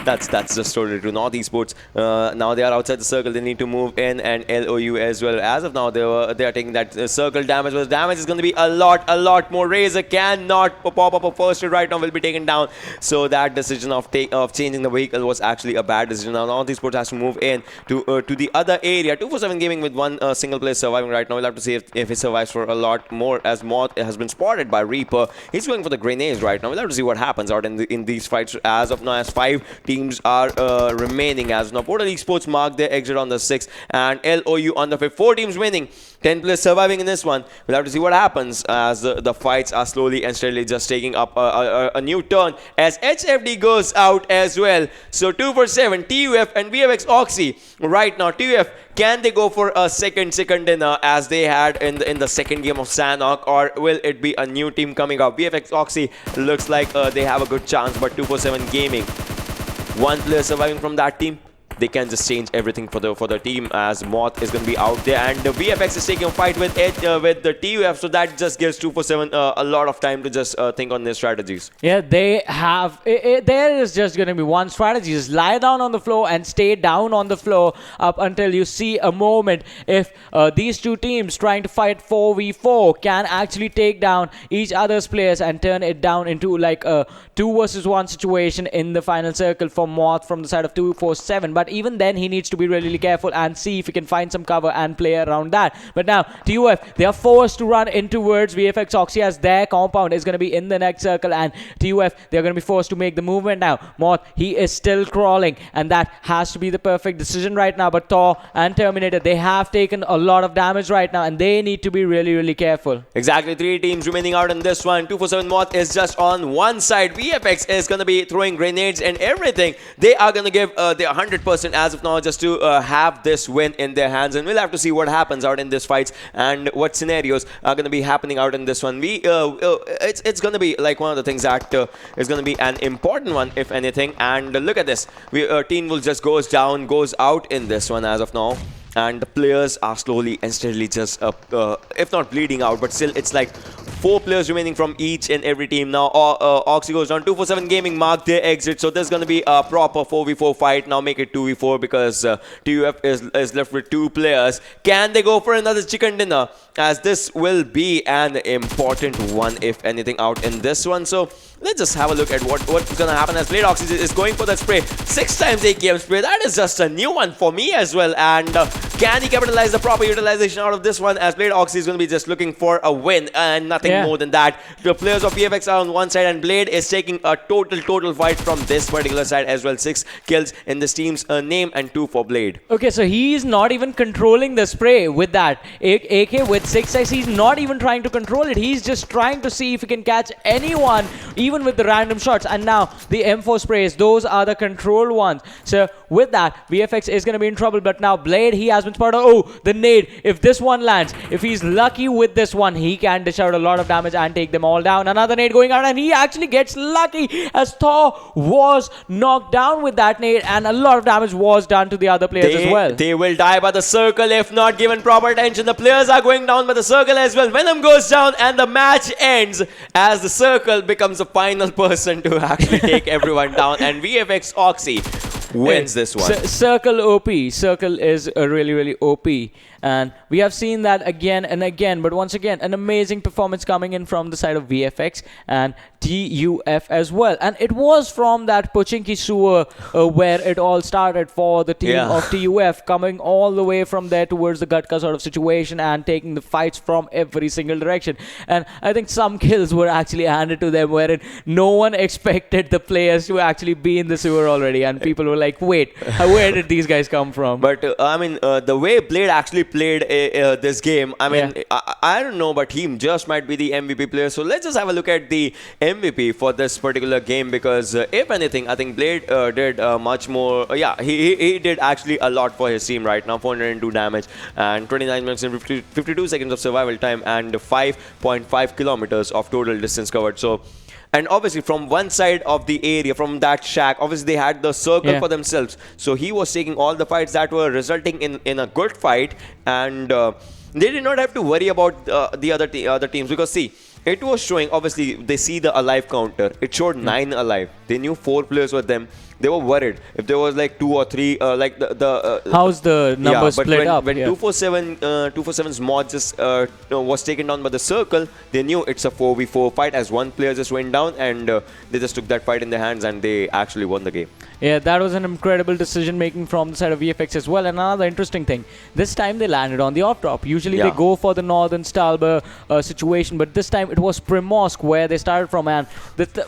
That's the story to North Esports. Now they are outside the circle. They need to move in, and LOU as well. As of now, they are taking that circle damage. But damage is going to be a lot more. Razor cannot pop up a first hit right now. Will be taken down. So that decision of changing the vehicle was actually a bad decision. Now North Esports has to move in to the other area. 247 Gaming with one single player surviving right now. We'll have to see if he survives for a lot more, as Moth has been spotted by Reaper. He's going for the grenades right now. We'll have to see what happens out in these fights. As of now, as 5 teams are remaining as of now. Portal Esports mark their exit on the 6th, and LOU on the 5th. 4 teams winning, 10 players surviving in this one. We'll have to see what happens as the fights are slowly and steadily just taking up a new turn, as HFD goes out as well. So 247, TUF and VFXoXy right now. TUF, can they go for a second dinner as they had in the second game of Sanhok, or will it be a new team coming up? VFXoXy looks like they have a good chance, but 247 Gaming, 1 player surviving from that team. they can just change everything for the team, as Moth is going to be out there, and the VFX is taking a fight with the TUF, so that just gives 247 a lot of time to just think on their strategies. Yeah, they have. There is just going to be one strategy: just lie down on the floor and stay down on the floor up until you see a moment if these two teams trying to fight 4v4 can actually take down each other's players and turn it down into like a 2 versus 1 situation in the final circle for Moth from the side of 247. But even then, he needs to be really careful and see if he can find some cover and play around that. But now, TUF, they are forced to run in towards VFXoXy as their compound is going to be in the next circle, and TUF, they're going to be forced to make the movement now. Moth, he is still crawling, and that has to be the perfect decision right now. But Thor and Terminator, they have taken a lot of damage right now, and they need to be really careful. Exactly, 3 teams remaining out in this one. 247 Moth is just on one side. VFX is going to be throwing grenades and everything. They are going to give their 100% as of now just to have this win in their hands, and we'll have to see what happens out in this fights and what scenarios are going to be happening out in this one. It's going to be like one of the things that is going to be an important one, if anything. And look at this. Team will just goes out in this one as of now. And the players are slowly and steadily just, if not bleeding out, but still it's like 4 players remaining from each and every team. Now, Oxy goes down. 247 Gaming mark their exit. So there's going to be a proper 4v4 fight. Now make it 2v4 because TUF is left with 2 players. Can they go for another chicken dinner? As this will be an important one, if anything, out in this one. So let's just have a look at what's going to happen as Blade Oxy is going for that spray. 6 times AKM spray. That is just a new one for me as well. And can he capitalize the proper utilization out of this one, as Blade Oxy is going to be just looking for a win and nothing more than that. The players of VFX are on one side, and Blade is taking a total fight from this particular side as well. 6 kills in this team's name and 2 for Blade. Okay, so he's not even controlling the spray with that. AK with 6x, he's not even trying to control it. He's just trying to see if he can catch anyone, even with the random shots. And now the M4 sprays, those are the controlled ones. So with that, VFX is going to be in trouble. But now Blade, he has been spotted. Oh, the nade. If this one lands, if he's lucky with this one, he can dish out a lot of damage and take them all down. Another nade going out, and he actually gets lucky as Thor was knocked down with that nade, and a lot of damage was done to the other players as well. They will die by the circle if not given proper attention. The players are going down by the circle as well. Venom goes down, and the match ends as the circle becomes the final person to actually take everyone down, and VFXoXy wins this one. Circle OP. Circle is really OP. And we have seen that again and again. But once again, an amazing performance coming in from the side of VFX and TUF as well. And it was from that Pochinki sewer where it all started for the team of TUF, coming all the way from there towards the Gatka sort of situation and taking the fights from every single direction. And I think some kills were actually handed to them wherein no one expected the players to actually be in the sewer already. And people were like, wait, where did these guys come from? But I mean, the way Blade actually played this game, I mean, I don't know, but he just might be the MVP player. So let's just have a look at the MVP for this particular game, because if anything, I think Blade did much more. He did actually a lot for his team right now. 402 damage and 29 minutes and 52 seconds of survival time and 5.5 kilometers of total distance covered. So, and obviously from one side of the area, from that shack, obviously they had the circle for themselves. So he was taking all the fights that were resulting in a good fight, and they did not have to worry about the other teams, because see, it was showing, obviously they see the alive counter. It showed 9 alive. They knew 4 players were them. They were worried if there was like 2 or 3, like how's the number split up? When 247's mod just was taken down by the circle, they knew it's a 4v4 fight, as one player just went down, and they just took that fight in their hands and they actually won the game. Yeah, that was an incredible decision making from the side of VFX as well. And another interesting thing, this time they landed on the off drop. Usually they go for the northern Stalber situation, but this time it was Primorsk where they started from. And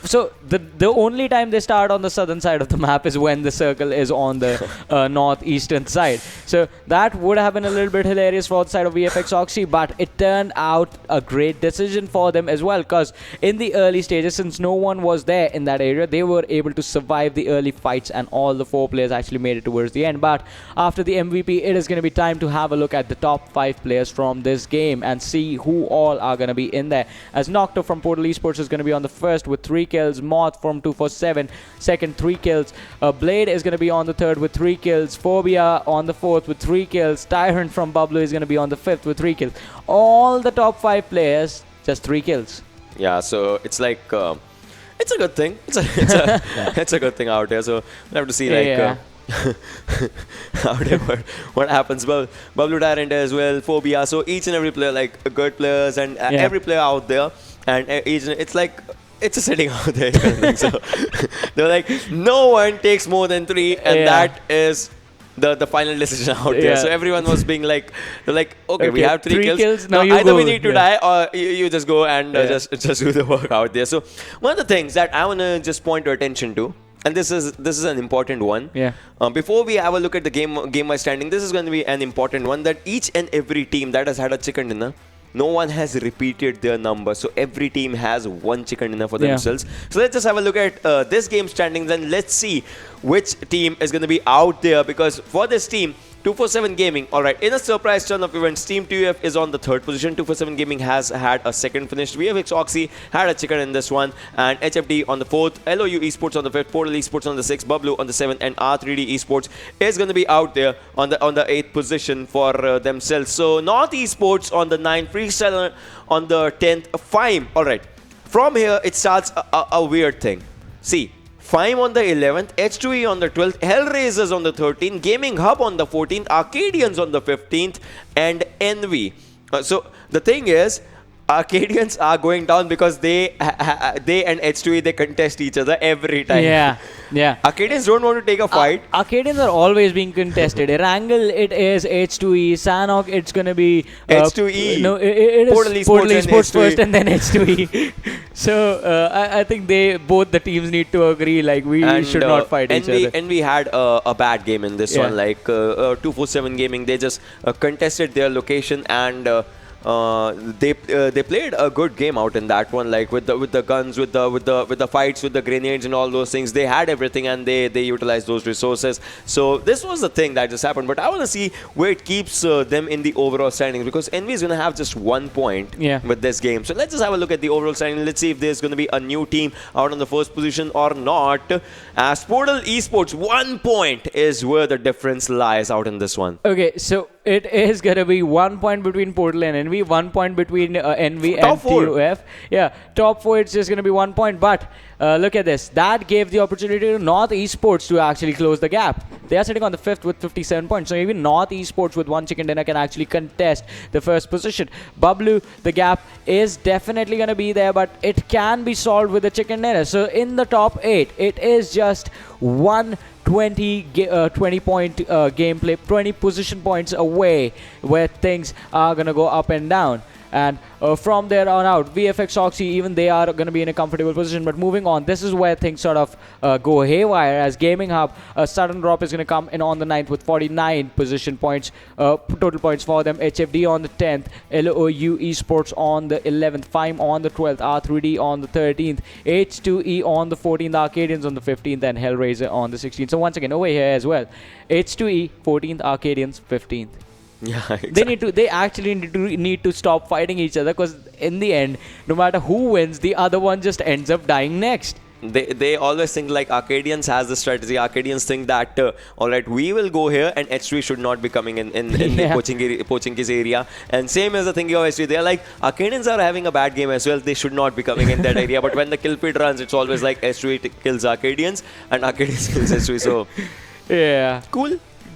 so the only time they start on the southern side of the map is when the circle is on the northeastern side. So that would have been a little bit hilarious for the side of VFXoXy, but it turned out a great decision for them as well, because in the early stages, since no one was there in that area, they were able to survive the early fights fights, and all the 4 players actually made it towards the end. But after the MVP, it is going to be time to have a look at the top 5 players from this game and see who all are going to be in there. As Nocto from Portal Esports is going to be on the first with 3 kills, Moth from 247 second, 3 kills, Blade is going to be on the third with 3 kills, Phobia on the fourth with 3 kills, Tyrant from Bablu is going to be on the fifth with 3 kills. All the top 5 players, just 3 kills. Yeah, so it's like it's a good thing. It's a good thing out there. So we'll have to see out there what happens. Bablu, Tyrant as well, Phobia. So each and every player, like good players, and every player out there, and it's like it's a setting out there. Kind of thing. So they're like, no one takes more than 3, and that is the final decision out there. So everyone was being like, they're like, okay, we have 3 kills. Now either go. we need to die, or you just go and just do the work out there. So one of the things that I want to just point your attention to, and this is an important one. Before we have a look at the game by standing, this is going to be an important one, that each and every team that has had a chicken dinner, no one has repeated their number. So every team has 1 chicken dinner for themselves. So let's just have a look at this game standings, and let's see which team is going to be out there. Because for this team, 247 Gaming, alright, in a surprise turn of events, Team TUF is on the 3rd position. 247 Gaming has had a 2nd finish. VFXoXy had a chicken in this one, and HFD on the 4th, LOU Esports on the 5th, Portal Esports on the 6th, Bablu on the 7th, and R3D Esports is going to be out there on the 8th position for themselves. So North Esports on the 9th, Freestyle on the 10th, FYME. Alright, from here it starts a weird thing. See, FYME on the 11th, H2E on the 12th, Hellraisers on the 13th, Gaming Hub on the 14th, Arkadians on the 15th, and Envy. So the thing is, Arkadians are going down because they and H2E, they contest each other every time. Yeah. Arkadians don't want to take a fight. Arkadians are always being contested. Erangel, it is H2E. Sanhok, it's going to be H2E. No, it is Portal Esports first and then H2E. So I think both the teams need to agree, like we should not fight each other. And we had a bad game in this one, like 247 Gaming. They just contested their location, and they played a good game out in that one, like with the guns, with the fights, with the grenades and all those things. They had everything, and they utilized those resources. So this was the thing that just happened. But I want to see where it keeps them in the overall standings, because Envy is going to have just 1 point with this game. So let's just have a look at the overall standing. Let's see if there's going to be a new team out on the 1st position or not. As Portal Esports, 1 point is where the difference lies out in this one. Okay, so it is going to be 1 point between Portal and Envy, 1 point between Envy and TUF. Yeah, top 4, it's just going to be 1 point. But look at this. That gave the opportunity to North Esports to actually close the gap. They are sitting on the 5th with 57 points. So even North Esports with 1 chicken dinner can actually contest the 1st position. Bablu, the gap is definitely going to be there, but it can be solved with the chicken dinner. So in the top 8, it is just 20 point gameplay, 20 position points away, where things are going to go up and down. And from there on out, VFXoXy, even they are going to be in a comfortable position. But moving on, this is where things sort of go haywire, as Gaming Hub, a sudden drop is going to come in on the 9th with 49 position points, total points for them. HFD on the 10th, LOU Esports on the 11th, FYME on the 12th, R3D on the 13th, H2E on the 14th, Arkadians on the 15th, and Hellraiser on the 16th. So once again, over here as well, H2E 14th, Arkadians 15th. Yeah, exactly. They actually need to stop fighting each other, because in the end, no matter who wins, the other one just ends up dying next. They always think like Arkadians has the strategy. Arkadians think that alright, we will go here, and H3 should not be coming in Pochinki's area. And same as the thing of H3, they're like, Arkadians are having a bad game as well, they should not be coming in that area. But when the kill feed runs, it's always like H3 kills Arkadians and Arkadians kills H3. So yeah,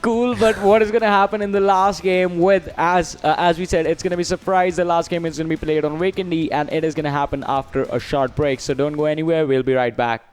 cool, but what is going to happen in the last game with, as we said, it's going to be surprise. The last game is going to be played on Vikendi, and it is going to happen after a short break. So don't go anywhere. We'll be right back.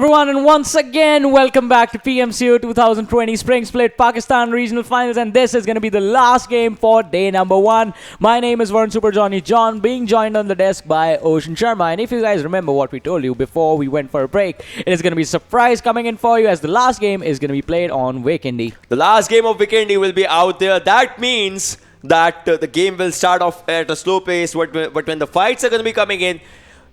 Everyone, and once again, welcome back to PMCO 2020 Spring Split Pakistan Regional Finals, and this is going to be the last game for day number 1. My name is Varun Super Johnny John, being joined on the desk by Ocean Sharma. And if you guys remember what we told you before we went for a break, it is going to be a surprise coming in for you, as the last game is going to be played on Vikendi. The last game of Vikendi will be out there. That means that the game will start off at a slow pace, but when the fights are going to be coming in,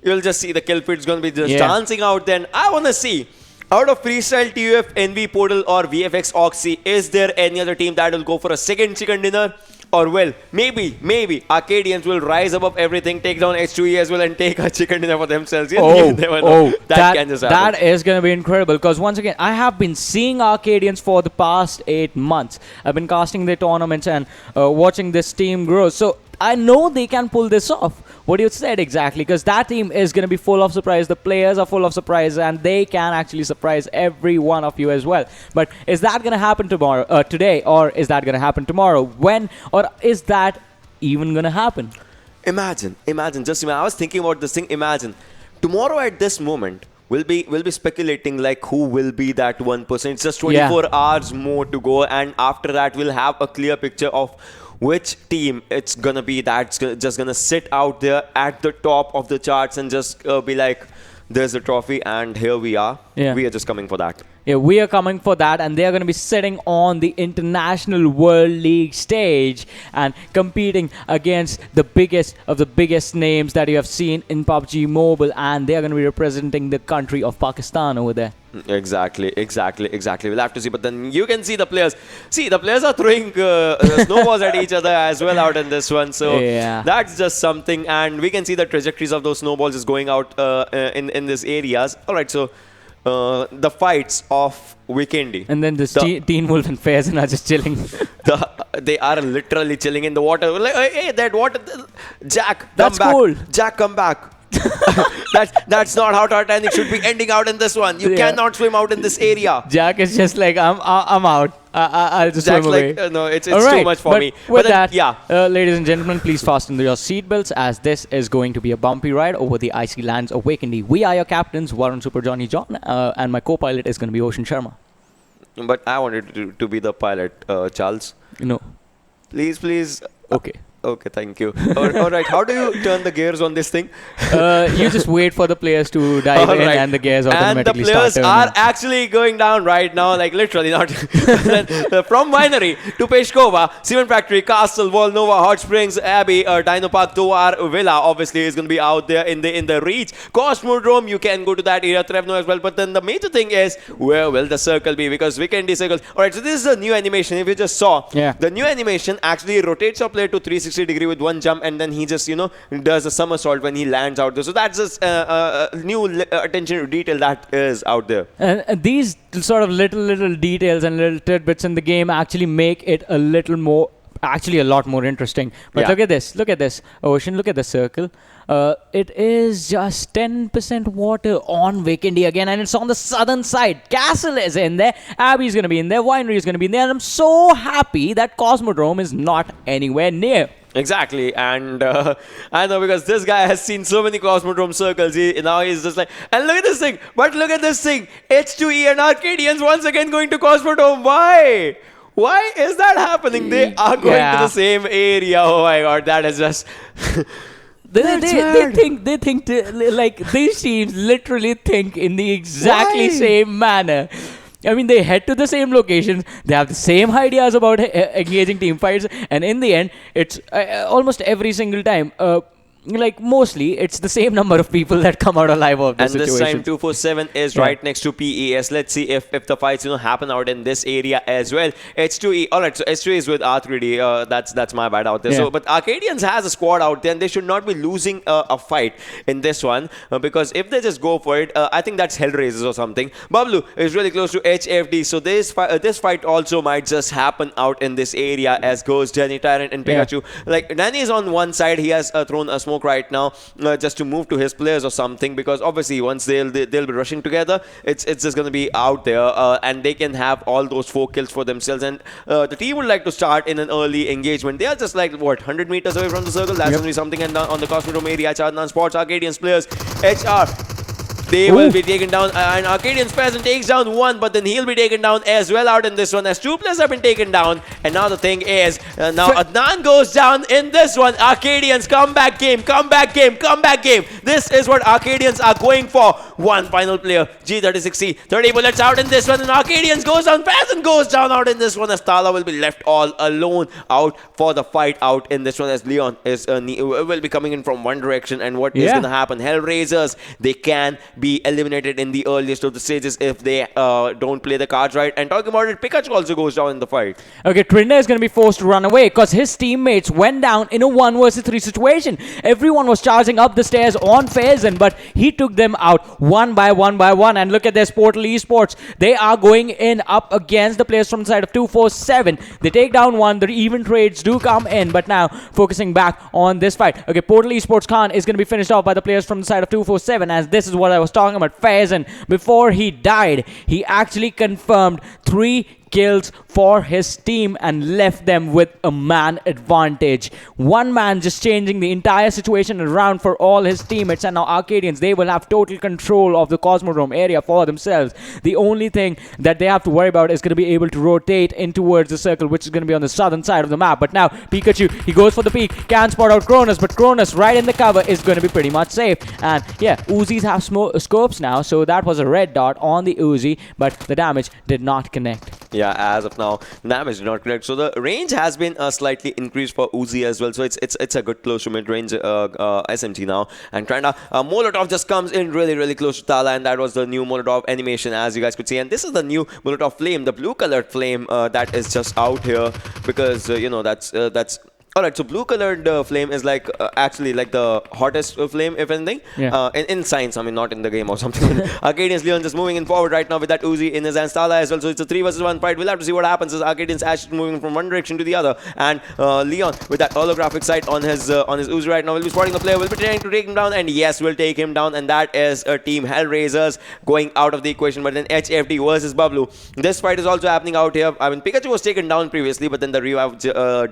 you'll just see the kill feed's going to be just dancing out there. And I want to see, out of Freestyle, TUF, NV Portal or VFXoXy, is there any other team that will go for a second chicken dinner? Or, well, maybe Arkadians will rise above everything, take down H2E as well, and take a chicken dinner for themselves. You never know. That can just happen. That is going to be incredible, because once again, I have been seeing Arkadians for the past 8 months. I've been casting their tournaments and watching this team grow. So I know they can pull this off. What you said exactly, because that team is going to be full of surprise. The players are full of surprise, and they can actually surprise every one of you as well. But is that going to happen today, or is that going to happen tomorrow? When, or is that even going to happen? Imagine. I was thinking about this thing. Imagine tomorrow at this moment, we'll be speculating like who will be that one person. It's just 24 hours more to go, and after that, we'll have a clear picture of which team it's gonna be that's just gonna sit out there at the top of the charts and just be like, there's the trophy and here we are. We are just coming for that. We are coming for that, and they are going to be sitting on the International World League stage and competing against the biggest of the biggest names that you have seen in PUBG Mobile, and they are going to be representing the country of Pakistan over there. Exactly. We'll have to see, but then you can see the players. See, the players are throwing snowballs at each other as well out in this one. So that's just something, and we can see the trajectories of those snowballs is going out in these areas. All right, so the fights of Vikendi. And then Teen Wolf and Faison are just chilling. They are literally chilling in the water. Like, hey, that water, Jack, that's come back. Cool. Jack, come back. That's not how Titanic should be ending out in this one. You cannot swim out in this area. Jack is just like, I'm out. I'll just Jack's swim away. like, no, it's too much for me. With that, ladies and gentlemen, please fasten your seatbelts, as this is going to be a bumpy ride over the icy lands of Vikendi. We are your captains, Varun Super Johnny John, and my co-pilot is going to be Ocean Sharma. But I wanted to be the pilot, Charles. No. Please. Okay, thank you. All right, how do you turn the gears on this thing? You just wait for the players to dive in, and the gears automatically start. And the players are actually going down right now, like literally not. From Winery to Peshkova, Cement Factory, Castle, Volnova, Hot Springs, Abbey, Dino Park, Tovar, Villa obviously is going to be out there in the reach. Cosmodrome, you can go to that area, Trevno as well. But then the major thing is, where will the circle be? Because Vikendi circles. All right, so this is a new animation. If you just saw, the new animation actually rotates your player to 360 degree with one jump, and then he just does a somersault when he lands out there. So that's just a new attention to detail that is out there. And these sort of little details and little tidbits in the game actually make it a little more, actually a lot more interesting. But look at this, Ocean, look at the circle. It is just 10% water on Vikendi again, and it's on the southern side. Castle is in there, Abbey is going to be in there, Winery is going to be in there, and I'm so happy that Cosmodrome is not anywhere near. Exactly, and I know, because this guy has seen so many Cosmodrome circles. Now he's just like, and look at this thing, H2E and Arkadians once again going to Cosmodrome. Why is that happening? They are going to the same area. Oh my god, that is just... They think like these teams literally think in the exactly same manner. I mean, they head to the same locations, they have the same ideas about engaging team fights, and in the end, it's almost every single time. Like, mostly, it's the same number of people that come out alive of this situation. And this time, 247 is right next to PES. Let's see if the fights happen out in this area as well. H2E, all right, so H2E is with R3D. That's my bad out there. So, but Arkadians has a squad out there, and they should not be losing a fight in this one, because if they just go for it, I think that's Hellraisers or something. Bablu is really close to HFD, so this fight also might just happen out in this area, as goes Danny, Tyrant, and Pikachu. Like, Danny is on one side, he has thrown a smoke right now just to move to his players or something, because obviously once they'll be rushing together, it's just going to be out there, and they can have all those 4 kills for themselves. And the team would like to start in an early engagement. They are just like, what, 100 meters away from the circle? That's going to be something. And on the Cosmodrome area, Chadnan spots Arkadians players. HR They will be taken down, and Arkadians Peasant takes down one, but then he'll be taken down as well out in this one, as 2 players have been taken down. And now the thing is, now Adnan goes down in this one. Arkadians, comeback game, comeback game, comeback game. This is what Arkadians are going for. One final player, G36C, 30 bullets out in this one, and Arkadians goes down, Peasant goes down out in this one, as Tala will be left all alone out for the fight out in this one, as Leon is will be coming in from one direction. And what is going to happen? Hellraisers, they can be eliminated in the earliest of the stages if they don't play the cards right. And talking about it, Pikachu also goes down in the fight. Okay, Trinda is going to be forced to run away because his teammates went down in a 1 versus 3 situation. Everyone was charging up the stairs on Faison, but he took them out one by one by one. And look at this, Portal Esports. They are going in up against the players from the side of 247. They take down one. The even trades do come in, but now focusing back on this fight. Okay, Portal Esports Khan is going to be finished off by the players from the side of 247, as this is what I was talking about. Faison, before he died, he actually confirmed 3 kills for his team and left them with a man advantage. One man just changing the entire situation around for all his teammates, and now Arkadians, they will have total control of the Cosmodrome area for themselves. The only thing that they have to worry about is going to be able to rotate in towards the circle, which is going to be on the southern side of the map. But now Pikachu, he goes for the peak, can spot out Cronus, but Cronus right in the cover is going to be pretty much safe. And yeah, Uzis have scopes now, so that was a red dot on the Uzi, but the damage did not connect. Yeah, as of now, damage did not connect. So the range has been slightly increased for Uzi as well. So it's a good close to mid-range SMG now. And Tranda, Molotov just comes in really close to Tala, and that was the new Molotov animation, as you guys could see. And this is the new Molotov flame, the blue-colored flame that is just out here, because you know that's. Alright, so blue-colored flame is like actually like the hottest flame, if anything. Yeah. In science, I mean, not in the game or something. Arkadians Leon just moving in forward right now with that Uzi in his hands, Tala as well. So it's a 3 versus 1 fight. We'll have to see what happens as Arkadians actually moving from one direction to the other. And Leon with that holographic sight on his Uzi right now will be spotting the player. Will be trying to take him down, and yes, will take him down. And that is a team Hellraisers going out of the equation. But then HFD versus Bablu. This fight is also happening out here. I mean, Pikachu was taken down previously, but then the revive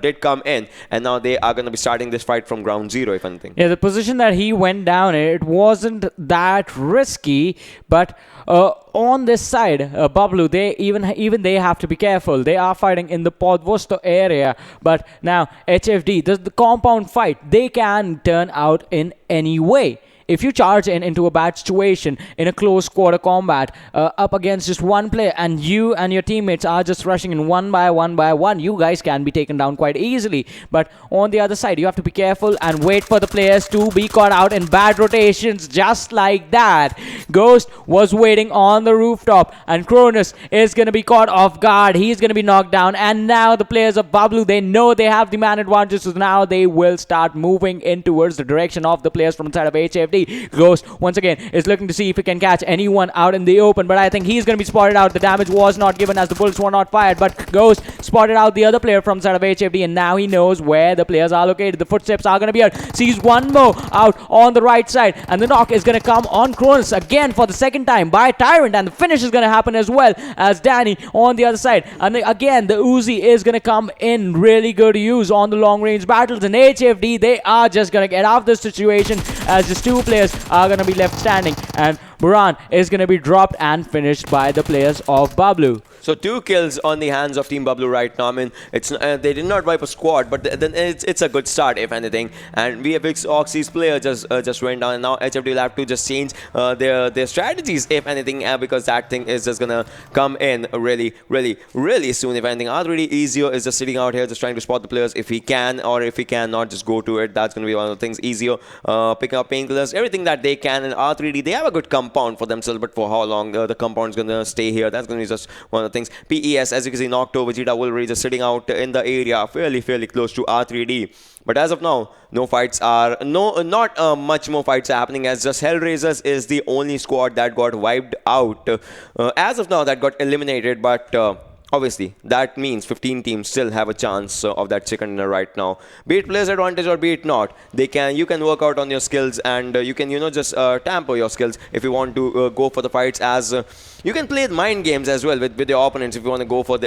did come in. And now they are going to be starting this fight from ground zero, if anything. Yeah, the position that he went down, it wasn't that risky, but on this side, Bablu, they even they have to be careful. They are fighting in the Podvosto area, but now HFD, the compound fight, they can turn out in any way. If you charge into a bad situation in a close quarter combat up against just one player, and you and your teammates are just rushing in one by one, you guys can be taken down quite easily. But on the other side, you have to be careful and wait for the players to be caught out in bad rotations, just like that. Ghost was waiting on the rooftop, and Cronus is going to be caught off guard. He's going to be knocked down, and now the players of Bablu, they know they have the man advantage, so now they will start moving in towards the direction of the players from the side of HFD. Ghost once again is looking to see if he can catch anyone out in the open, but I think he's going to be spotted out. The damage was not given as the bullets were not fired, but Ghost spotted out the other player from the side of HFD, and now he knows where the players are located. The footsteps are going to be heard. Sees one more out on the right side, and the knock is going to come on Cronus again for the second time by Tyrant, and the finish is going to happen as well as Danny on the other side. And again, the Uzi is going to come in really good use on the long range battles, and HFD, they are just going to get out of this situation as just 2 players are going to be left standing, and Buran is going to be dropped and finished by the players of Bablu. So 2 kills on the hands of Team Bablu right now. I mean, it's they did not wipe a squad, but then it's a good start, if anything. And VFXoXy's player just went down, and now HFD will have to just change their strategies, if anything, because that thing is just gonna come in really soon, if anything. R3D Easier is just sitting out here, just trying to spot the players if he can, or if he cannot, just go to it. That's gonna be one of the things. Easier picking up painkillers, everything that they can. And R3D, they have a good compound for themselves, but for how long the compound's gonna stay here? That's gonna be just one of the things. PES, as you can see, knocked over. Vegeta Wolverine just sitting out in the area, fairly close to R3D. But as of now, not much more fights are happening, as just Hellraisers is the only squad that got wiped out. As of now, that got eliminated, but obviously, that means 15 teams still have a chance of that chicken dinner right now. Be it players advantage or be it not, you can work out on your skills, and you can just tamper your skills if you want to go for the fights. As you can play mind games as well with your opponents if you want to go for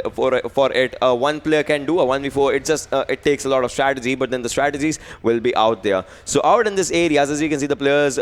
it. One player can do a 1v4. It takes a lot of strategy, but then the strategies will be out there. So out in this area, as you can see, the players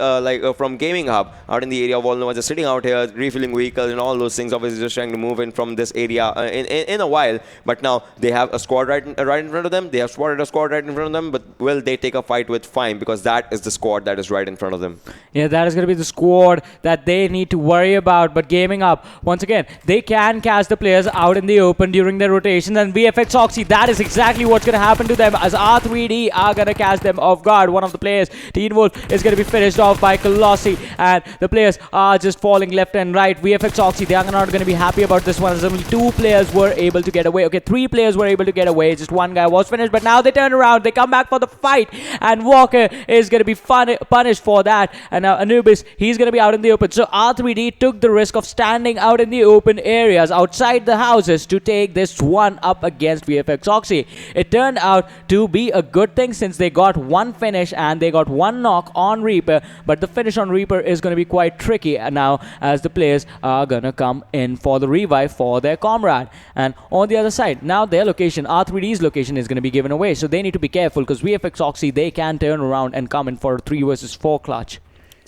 from Gaming Hub out in the area of Volnova just sitting out here, refilling vehicles and all those things. Obviously, just trying to move in from this area in a while. But now they have a squad right in front of them. They have spotted a squad right in front of them. But will they take a fight with FYME, because that is the squad that is right in front of them? Yeah, that is going to be the squad that they need to worry about. But Gaming Up, once again, they can catch the players out in the open during their rotations. And VFXoXy, that is exactly what's going to happen to them, as R3D are going to catch them off guard. One of the players, Teen Wolf, is going to be finished off by Colossi. And the players are just falling left and right. VFXoXy, they are not going to be happy about this one, as only 2 players were able to get away. Okay, 3 players were able to get away. Just one guy was finished. But now they turn around. They come back for the fight. And Walker is going to be punished for that. And now Anubis, he's going to be out in the open. So R3D took the risk of standing out in the open areas outside the houses to take this one up against VFXoXy. It turned out to be a good thing, since they got 1 finish and they got 1 knock on Reaper. But the finish on Reaper is going to be quite tricky now, as the players are going to come in for the revive for their comrade. And on the other side, now their location, R3D's location, is going to be given away. So they need to be careful, because VFXoXy, they can turn around and come in for a 3 versus 4 clutch.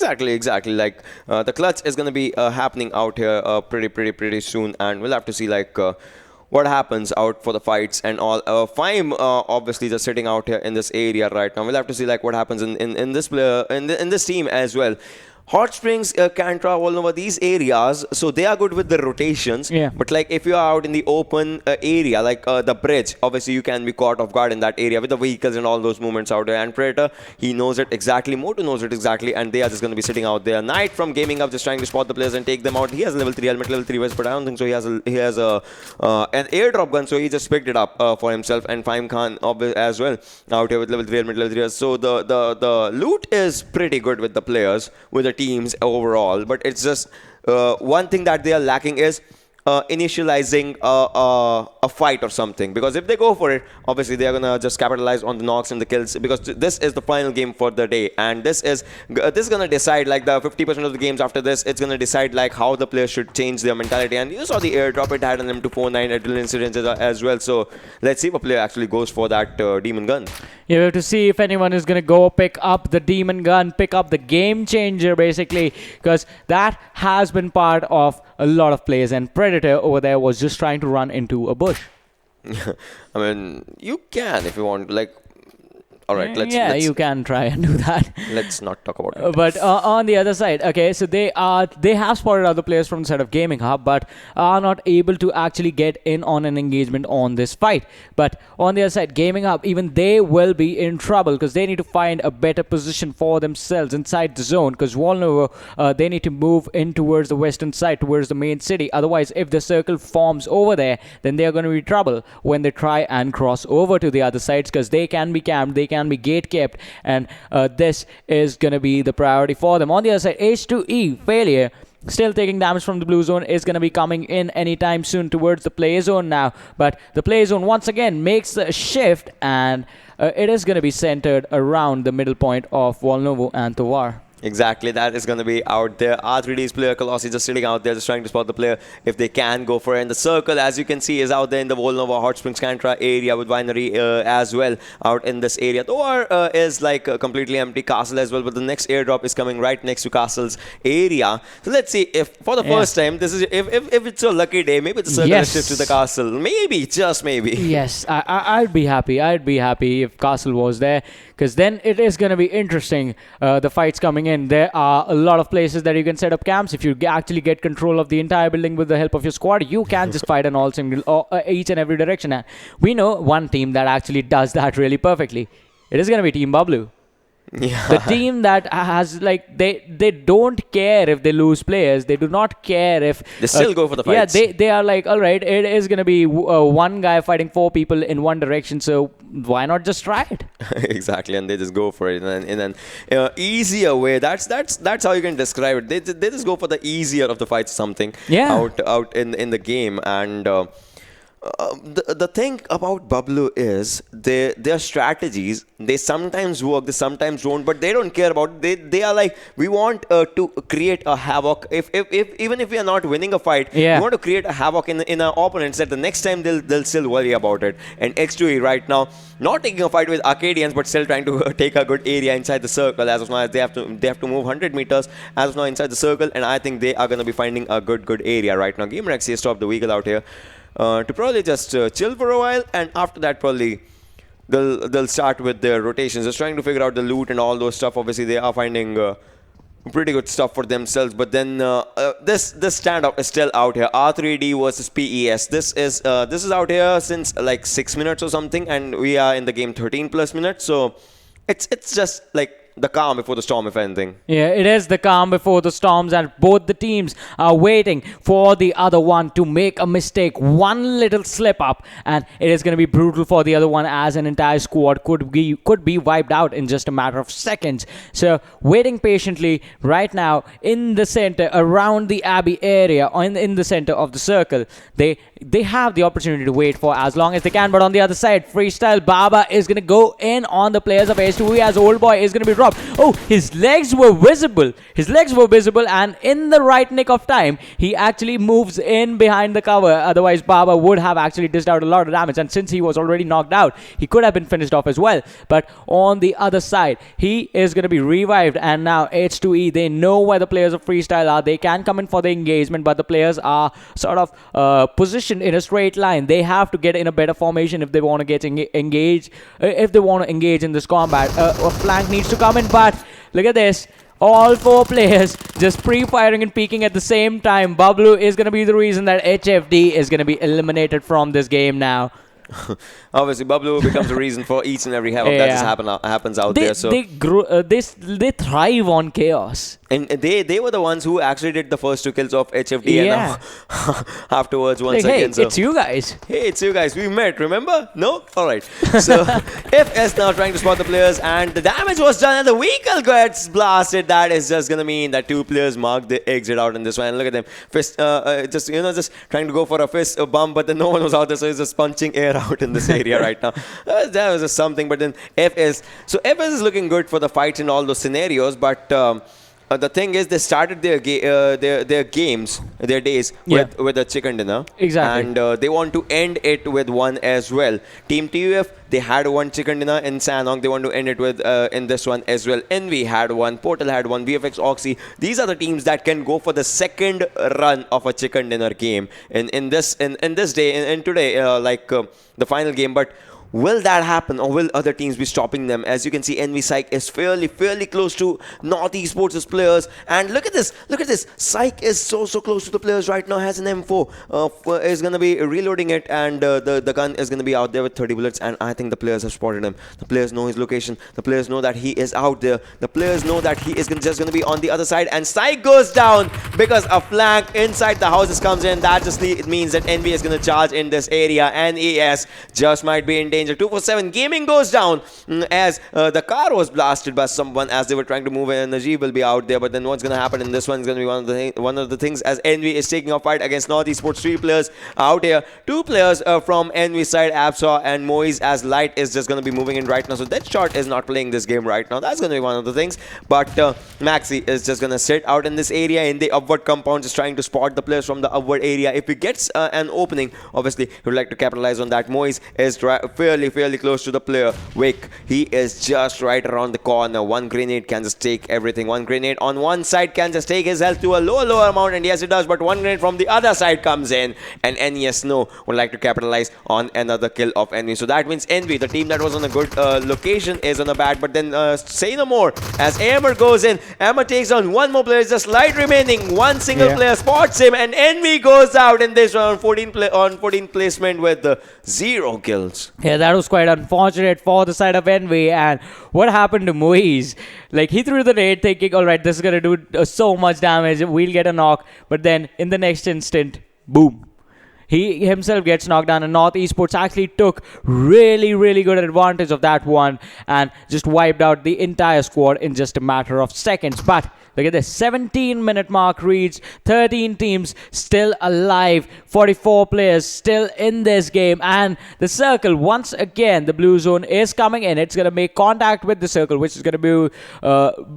Exactly. Like the clutch is going to be happening out here pretty soon, and we'll have to see what happens out for the fights and all. FYME obviously just sitting out here in this area right now. We'll have to see what happens in this player in this team as well. Hot Springs, Cantra, all over these areas, so they are good with the rotations. Yeah. But if you are out in the open area, the bridge, obviously you can be caught off guard in that area with the vehicles and all those movements out there. And Predator, he knows it exactly. Moto knows it exactly, and they are just going to be sitting out there. Knight from Gaming Up just trying to spot the players and take them out. He has level 3 helmet, level 3 vest, but I don't think so. He has an airdrop gun, so he just picked it up for himself. And FYME Khan as well out here with level 3 helmet, level 3 vest. So the loot is pretty good with the players, with the teams overall, but it's just one thing that they are lacking is initializing a fight or something, because if they go for it, obviously they are gonna just capitalize on the knocks and the kills, because this is the final game for the day, and this is gonna decide the 50% of the games after this. It's gonna decide how the players should change their mentality. And you saw the airdrop, it had an M249 adrenaline incidents as well. So let's see if a player actually goes for that demon gun. You have to see if anyone is going to go pick up the demon gun, pick up the game changer, basically, because that has been part of a lot of players. And Predator over there was just trying to run into a bush. I mean, you can if you want. All right, let's you can try and do that. Let's not talk about it. But on the other side, okay, so they have spotted other players from the side of Gaming Hub, but are not able to actually get in on an engagement on this fight. But on the other side, Gaming Hub, even they will be in trouble, because they need to find a better position for themselves inside the zone, because Volnova, they need to move in towards the western side, towards the main city. Otherwise, if the circle forms over there, then they are going to be in trouble when they try and cross over to the other sides, because they can be camped, they can be gate kept, and this is going to be the priority for them. On the other side, H2E failure, still taking damage from the blue zone, is going to be coming in anytime soon towards the play zone now. But the play zone once again makes a shift, and it is going to be centered around the middle point of Volnovo and Tovar. Exactly, that is going to be out there. R3D's player Colossi just sitting out there, just trying to spot the player if they can go for it. And the circle, as you can see, is out there in the Volnova Hot Springs Cantra area, with Winery as well out in this area. Tovar is a completely empty castle as well, but the next airdrop is coming right next to castle's area. So let's see if for the first time, this is if it's a lucky day, maybe the circle is shifted to the castle. Maybe, just maybe. Yes, I'd be happy. I'd be happy if castle was there, because then it is going to be interesting, the fights coming in. There are a lot of places that you can set up camps. If you actually get control of the entire building with the help of your squad, you can just fight in all single each and every direction. And we know one team that actually does that really perfectly. It is going to be Team Bablu. Yeah. The team that has they don't care if they lose players. They do not care if they still go for the fights. Yeah, they are all right, it is gonna be one guy fighting 4 people in one direction, so why not just try it? Exactly, and they just go for it in an easier way. That's how you can describe it. They just go for the easier of the fights, something. Yeah. Out in the game. And The thing about Bablu is their strategies, they sometimes work, they sometimes don't, but they don't care about it. They are like, we want to create a havoc. If even if we are not winning a fight, we want to create a havoc in our opponents, that the next time they'll still worry about it. And X2E right now not taking a fight with Arkadians, but still trying to take a good area inside the circle. As of now, they have to move 100 meters as of now inside the circle, and I think they are going to be finding a good area right now. GamerXy has stopped the vehicle out here to probably just chill for a while, and after that probably they'll start with their rotations, just trying to figure out the loot and all those stuff. Obviously they are finding pretty good stuff for themselves, but then this standoff is still out here. R3D versus PES. This is out here since like 6 minutes or something, and we are in the game 13 plus minutes, so it's just like the calm before the storm, if anything. Yeah, it is the calm before the storms, and both the teams are waiting for the other one to make a mistake, one little slip up, and it is going to be brutal for the other one, as an entire squad could be wiped out in just a matter of seconds. So waiting patiently right now in the center, around the Abbey area, in the center of the circle. They have the opportunity to wait for as long as they can, but on the other side, Freestyle Baba is going to go in on the players of H2E, as Old Boy is going to be dropped. Oh, his legs were visible. And in the right nick of time, he actually moves in behind the cover. Otherwise, Baba would have actually dished out a lot of damage, and since he was already knocked out, he could have been finished off as well. But on the other side, he is going to be revived, and now H2E, they know where the players of Freestyle are. They can come in for the engagement, but the players are sort of positioned in a straight line. They have to get in a better formation if they want to get engaged. If they want to engage in this combat, a flank needs to come in. But look at this. All four players just pre-firing and peeking at the same time. Bablu is going to be the reason that HFD is going to be eliminated from this game now. Obviously, Bablu becomes the reason for each and every havoc that just happens out there. So they thrive on chaos. And they were the ones who actually did the first 2 kills of HFD. Yeah. And afterwards, once Hey, again. So, it's you guys. Hey, it's you guys. We met, remember? No? Alright. So, FS now trying to spot the players, and the damage was done, and the vehicle gets blasted. That is just going to mean that 2 players mark the exit out in this one. And look at them. Fist, just trying to go for a fist bump, but then no one was out there, so he's just punching air out in this area right now. That was just something, but then FS is looking good for the fights in all those scenarios, but the thing is, they started their days with a chicken dinner. Exactly. And they want to end it with one as well. Team TUF, they had one chicken dinner in Sanhok. They want to end it with in this one as well. Envy had one. Portal had one. VFXoXy. These are the teams that can go for the second run of a chicken dinner game in this day, in today, the final game. But will that happen, or will other teams be stopping them? As you can see, Envy Psych is fairly close to North Esports' players. And look at this. Psych is so close to the players right now. Has an M4. Is going to be reloading it, and the gun is going to be out there with 30 bullets. And I think the players have spotted him. The players know his location. The players know that he is out there. The players know that he is just going to be on the other side. And Psych goes down because a flank inside the houses comes in. That just means that Envy is going to charge in this area. And ES just might be in danger. 247 Gaming goes down as the car was blasted by someone as they were trying to move in. Najib will be out there, but then what's going to happen in this one is going to be one of the things, as Envy is taking a fight against North Esports. 3 players out here. 2 players from Envy side, Absaw and Moise, as Light is just going to be moving in right now. So Deadshot is not playing this game right now. That's going to be one of the things. But Maxi is just going to sit out in this area in the upward compound, just trying to spot the players from the upward area. If he gets an opening, obviously he would like to capitalize on that. Moise is fairly close to the player. Wick, he is just right around the corner. One grenade can just take everything. One grenade on one side can just take his health to a lower amount, and yes, it does. But one grenade from the other side comes in, and NES would like to capitalize on another kill of Envy. So that means Envy, the team that was on a good location, is on a bad. But then say no more, as Amber goes in. Amber takes on one more player. Just Light remaining. One single player spots him, and Envy goes out in this round. 14 placement with 0 kills. Yeah, that was quite unfortunate for the side of Envy. And what happened to Moise? Like, he threw the nade thinking, alright, this is going to do so much damage, we'll get a knock. But then in the next instant, boom. He himself gets knocked down, and North Esports actually took really good advantage of that one and just wiped out the entire squad in just a matter of seconds. But Look at this. 17-minute mark reached. 13 teams still alive. 44 players still in this game. And the circle, once again, the blue zone is coming in. It's going to make contact with the circle, which is going to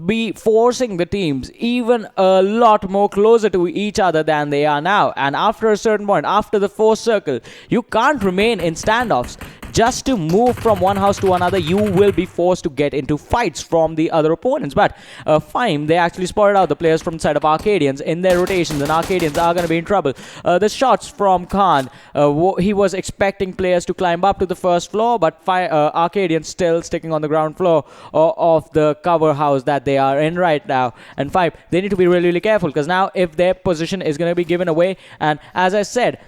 be forcing the teams even a lot more closer to each other than they are now. And after a certain point, after the fourth circle, you can't remain in standoffs. Just to move from one house to another, you will be forced to get into fights from the other opponents. But FYME, they actually spotted out the players from the side of Arkadians in their rotations, and Arkadians are going to be in trouble. The shots from Khan, he was expecting players to climb up to the first floor, but Arkadians still sticking on the ground floor of the cover house that they are in right now. And FYME, they need to be really, really careful, because now if their position is going to be given away, and as I said,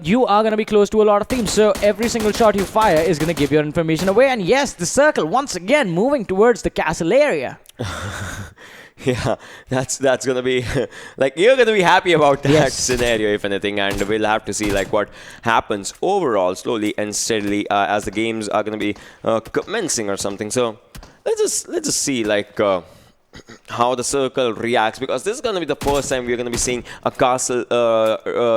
you are going to be close to a lot of teams, so every single shot you fire is going to give your information away. And yes, the circle once again moving towards the castle area. Yeah, that's gonna be like, you're gonna be happy about that scenario, if anything, and we'll have to see like what happens overall, slowly and steadily, as the games are gonna be commencing or something. So let's just see like how the circle reacts, because this is going to be the first time we're going to be seeing a castle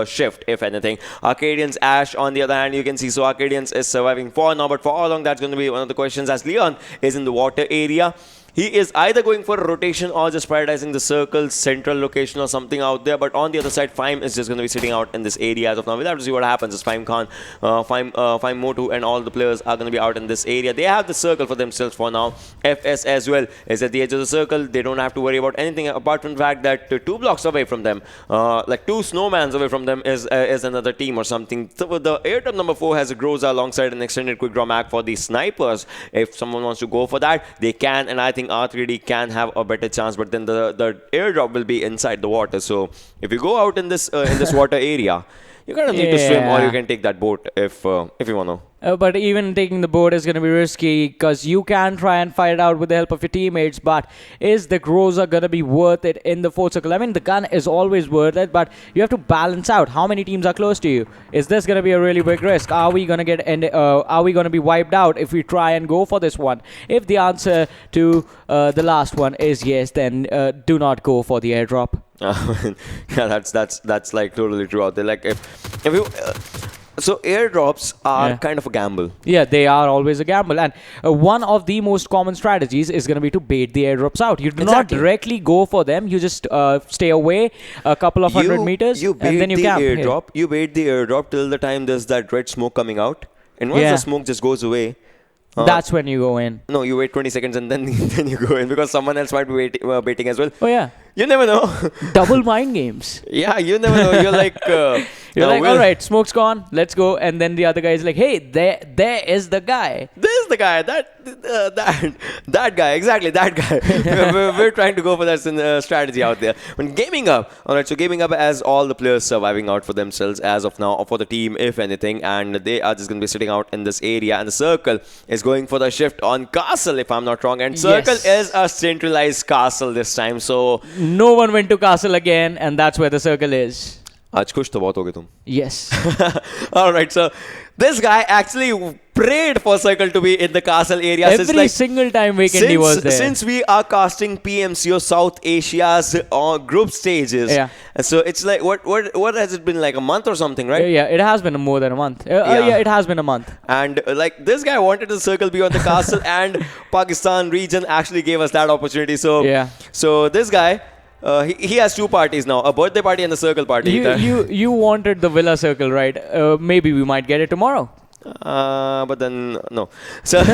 shift, if anything. Arkadians, Ash, on the other hand, you can see, so Arkadians is surviving for now, but for how long, that's going to be one of the questions, as Leon is in the water area. He is either going for a rotation or just prioritizing the circle's central location or something out there. But on the other side, FYME is just going to be sitting out in this area as of now. We'll have to see what happens as FYME Khan, FYME Motu and all the players are going to be out in this area. They have the circle for themselves for now. FS as well is at the edge of the circle. They don't have to worry about anything apart from the fact that 2 blocks away from them, like 2 snowmans away from them is another team or something. So the airdrop number 4 has a Groza alongside an extended quick draw mag for the snipers. If someone wants to go for that, they can, and I think R3D can have a better chance, but then the airdrop will be inside the water. So if you go out in this water area, you kind of need to swim, or you can take that boat if you want to. But even taking the boat is going to be risky, because you can try and fight it out with the help of your teammates, but is the Groza going to be worth it in the fourth circle? I mean, the gun is always worth it, but you have to balance out how many teams are close to you. Is this going to be a really big risk? Are we going to are we going to be wiped out if we try and go for this one? If the answer to the last one is yes, then do not go for the airdrop. Yeah, that's like totally true out there. Like if you so airdrops are kind of a gamble. Yeah, they are always a gamble. And one of the most common strategies is going to be to bait the airdrops out. You do not directly go for them. You just stay away a couple of 100 meters, and then you camp. You bait the airdrop till the time there's that red smoke coming out. And once the smoke just goes away, that's when you go in. No, you wait 20 seconds and then you go in, because someone else might be baiting as well. Oh, yeah. You never know. Double mind games. Yeah, you never know. You're like... all right, smoke's gone, let's go. And then the other guy is like, hey, there is the guy. This is the guy. That guy. Exactly, that guy. we're trying to go for that strategy out there. When Gaming Up, alright, so Gaming Up has all the players surviving out for themselves as of now, or for the team, if anything. And they are just going to be sitting out in this area. And the circle is going for the shift on castle, if I'm not wrong. And circle is a centralized castle this time, so... No one went to castle again, and that's where the circle is. आज खुश तो बहुत हो गए तुम. Yes. All right, so this guy actually prayed for circle to be in the castle area. Every single time Vikendi was there. Since we are casting PMCO South Asia's group stages. Yeah. So it's like, what has it been, like a month or something, right? Yeah, it has been more than a month. Yeah, it has been a month. And like this guy wanted the circle be on the castle, and Pakistan region actually gave us that opportunity. So, so this guy... he has 2 parties now, a birthday party and a circle party. You wanted the villa circle, right? Maybe we might get it tomorrow. But then, no. So,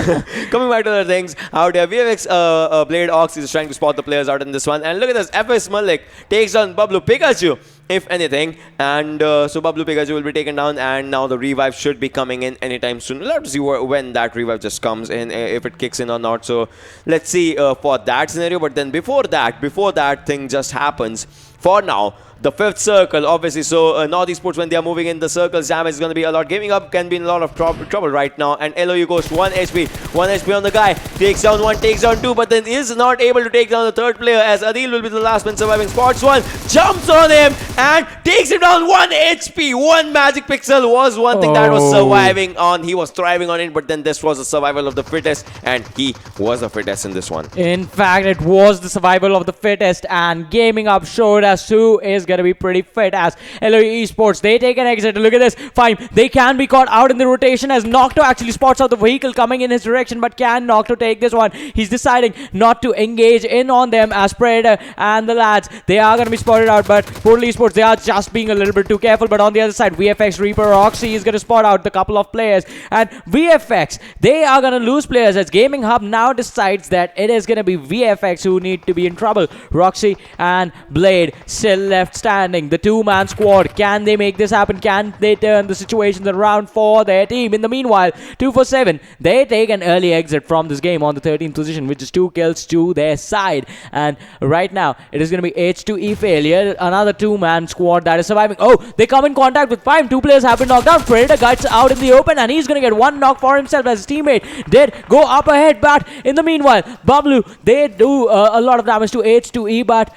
coming back to the things, out here, VFXoXy is trying to spot the players out in this one. And look at this, FS Malik takes on Bablu Pikachu, if anything. And so Bablu Pikachu will be taken down, and now the revive should be coming in anytime soon. We'll have to see when that revive just comes in, if it kicks in or not. So, let's see for that scenario. But then before that thing just happens, for now, the 5th circle, obviously. So, North Esports, when they are moving in, the circle's damage is going to be a lot. Gaming Up can be in a lot of trouble right now. And LOU goes to 1 HP. 1 HP on the guy. Takes down 1, takes down 2, but then is not able to take down the 3rd player, as Adil will be the last man surviving. Spots 1, jumps on him, and takes him down. 1 HP, 1 magic pixel was one thing that was surviving on. He was thriving on it, but then this was the survival of the fittest, and he was the fittest in this one. In fact, it was the survival of the fittest, and Gaming Up showed us who is going to be pretty fit as R3D Esports. They take an exit. Look at this. FYME, they can be caught out in the rotation as Nocto actually spots out the vehicle coming in his direction, but can Nocto take this one? He's deciding not to engage in on them as Predator and the lads. They are going to be spotted out, but Portal Esports, they are just being a little bit too careful. But on the other side, VFXoXy is going to spot out the couple of players, and VFX, they are going to lose players as Gaming Hub now decides that it is going to be VFX who need to be in trouble. Roxy and Blade still left standing. The two-man squad, can they make this happen? Can they turn the situations around for their team? In the meanwhile, 247, they take an early exit from this game on the 13th position, which is 2 kills to their side. And right now, it is going to be H2E failure, another two-man squad that is surviving. Oh, they come in contact with FYME. 2 players have been knocked down. Predator gets out in the open, and he's going to get 1 knock for himself as his teammate did go up ahead. But in the meanwhile, Bablu, they do a lot of damage to H2E, but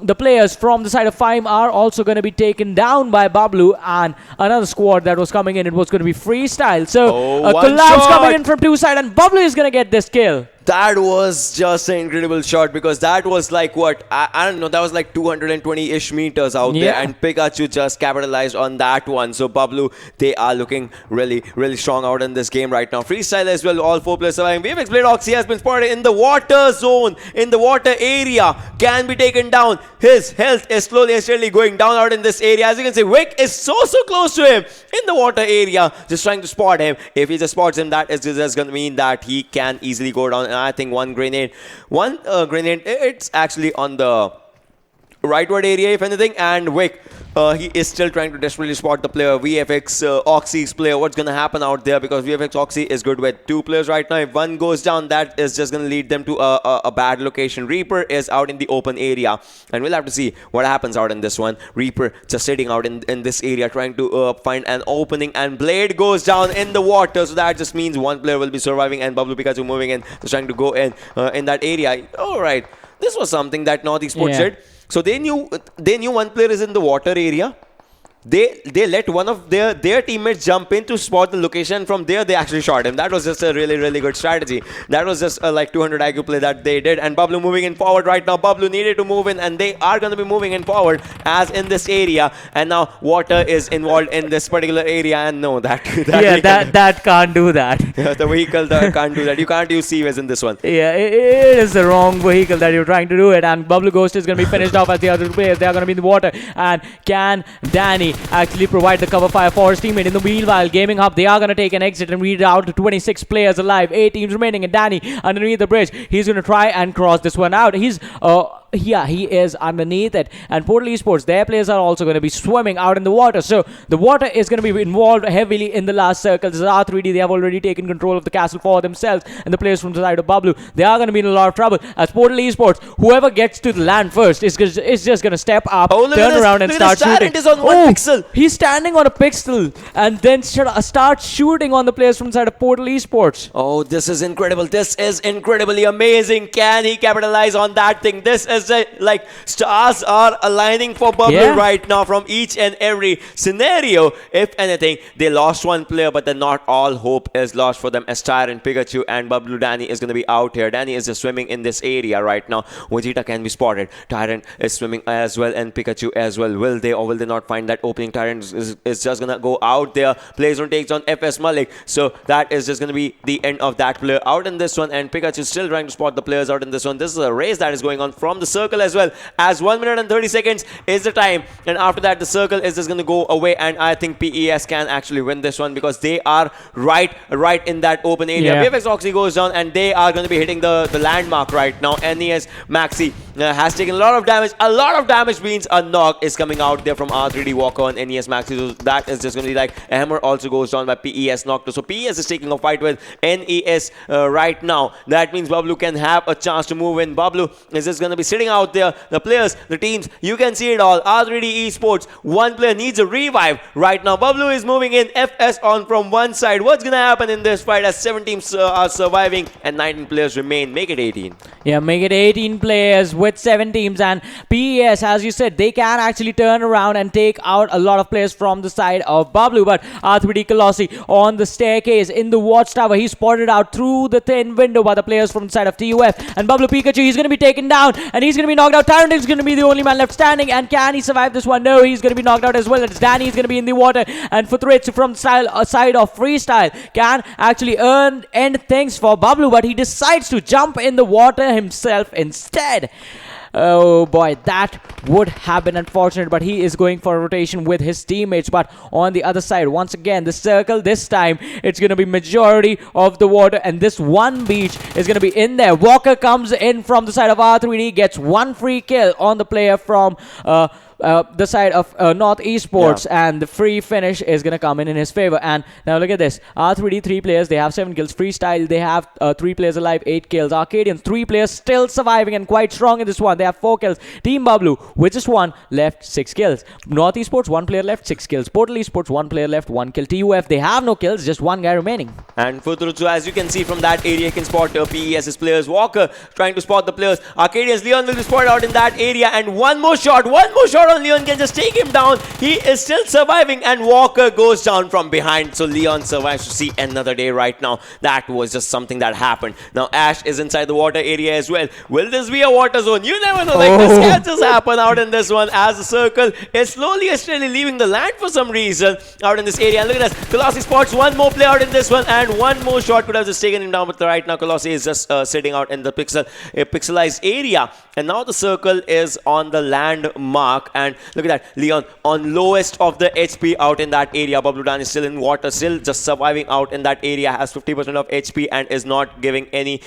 the players from the side of FYME are also going to be taken down by Bablu and another squad that was coming in. It was going to be Freestyle. So a collapse coming in from 2 sides, and Bablu is going to get this kill. That was just an incredible shot because that was like what? I don't know, that was like 220-ish meters out there, and Pikachu just capitalized on that one. So Bablu, they are looking really, really strong out in this game right now. Freestyle as well, all 4 players surviving. VFXoXy has been spotted in the water zone, in the water area, can be taken down. His health is slowly and steadily going down out in this area. As you can see, Vic is so close to him in the water area, just trying to spot him. If he just spots him, that is just going to mean that he can easily go down. And I think one grenade, it's actually on the rightward area, if anything, and Vic, he is still trying to desperately spot the player, VFXoXy's player. What's going to happen out there, because VFXoXy is good with 2 players right now. If one goes down, that is just going to lead them to a bad location. Reaper is out in the open area, and we'll have to see what happens out in this one. Reaper just sitting out in this area trying to find an opening, and Blade goes down in the water, so that just means 1 player will be surviving, and Bablu Pikachu moving in, just trying to go in that area. Alright, this was something that R3D Esports did. So they knew 1 player is in the water area. They let one of their teammates jump in to spot the location. From there, they actually shot him. That was just a really, really good strategy. That was just a like 200 IQ play that they did. And Bablu moving in forward right now. Bablu needed to move in, and they are going to be moving in forward as in this area. And now water is involved in this particular area. And no, that can't do that. The vehicle that can't do that. You can't use Seaways in this one. Yeah, it is the wrong vehicle that you're trying to do it. And Bablu Ghost is going to be finished off as the other players. They are going to be in the water. And can Danny actually provide the cover fire for his teammate? In the meanwhile, Gaming Hub, they are going to take an exit and read out to 26 players alive, 8 teams remaining, and Danny underneath the bridge. He's going to try and cross this one out. He's he is underneath it, and Portal Esports, their players are also going to be swimming out in the water. So the water is going to be involved heavily in the last circle. This is R3D. They have already taken control of the castle for themselves, and the players from the side of Bablu, they are going to be in a lot of trouble. As Portal Esports, whoever gets to the land first is just going to step up, turn around, and start shooting. Is on 1 pixel. He's standing on a pixel and then start shooting on the players from the side of Portal Esports. Oh, this is incredible. This is incredibly amazing. Can he capitalize on that thing? This is like stars are aligning for Bablu right now from each and every scenario. If anything, they lost 1 player, but then not all hope is lost for them, as Tyrant, Pikachu, and Bablu Danny is going to be out here. Danny is just swimming in this area right now. Vegeta can be spotted. Tyrant is swimming as well, and Pikachu as well. Will they or will they not find that opening? Tyrant is just going to go out there. Plays on takes on FS Malik. So that is just going to be the end of that player out in this one, and Pikachu is still trying to spot the players out in this one. This is a race that is going on from the circle as well, as 1 minute and 30 seconds is the time, and after that the circle is just going to go away, and I think PES can actually win this one because they are right in that open area. VFXoXy goes down, and they are going to be hitting the landmark right now. NES Maxi has taken a lot of damage. A lot of damage means a knock is coming out there from R3D Walker on NES Maxi, so that is just going to be like a hammer also goes down by PES knocked. So PES is taking a fight with NES right now. That means Bablu can have a chance to move in. Bablu is just going to be sitting sitting out there. The players, the teams, you can see it all. R3D Esports, one player needs a revive right now. Bablu is moving in, FS on from one side. What's going to happen in this fight as 7 teams are surviving and 19 players remain? Make it 18. Yeah, make it 18 players with 7 teams. And PES, as you said, they can actually turn around and take out a lot of players from the side of Bablu. But R3D Colossi on the staircase in the watchtower, he's spotted out through the thin window by the players from the side of TUF. And Bablu Pikachu, he's going to be taken down and he's going to be knocked out. Tyrant is going to be the only man left standing. And can he survive this one? No, he's going to be knocked out as well. It's Danny, he's going to be in the water. And Futhritsu from the side of Freestyle can actually end things for Bablu, but he decides to jump in the water himself instead. Oh boy, that would have been unfortunate, but he is going for a rotation with his teammates. But on the other side, once again, the circle, this time it's going to be majority of the water, and this one beach is going to be in there. Walker comes in from the side of R3D, gets one free kill on the player from the side of North Esports, and the free finish is going to come in his favor. And now look at this. R3D 3 players, they have 7 kills. Freestyle, they have 3 players alive, 8 kills. Arkadians, 3 players still surviving and quite strong in this one. They have 4 kills. Team Bablu with just 1 left, 6 kills. North Esports, 1 player left, 6 kills. Portal Esports, 1 player left, 1 kill. TUF, they have no kills, just 1 guy remaining. And Futhritsu, as you can see from that area, you can spot PES's players. Walker trying to spot the players. Arkadians, Leon will be spotted out in that area, and one more shot on Leon can just take him down. He is still surviving, and Walker goes down from behind. So Leon survives to see another day right now. That was just something that happened. Now Ash is inside the water area as well. Will this be a water zone? You never know. Like, this can just happen out in this one as the circle is slowly and steadily leaving the land for some reason out in this area. And look at this. Colossi spots one more player out in this one, and one more shot could have just taken him down. But right now Colossi is just sitting out in the pixelized area. And now the circle is on the landmark, and look at that, Leon on lowest of the HP out in that area. Bablu Dan is still in water, still just surviving out in that area, has 50% of HP and is not giving any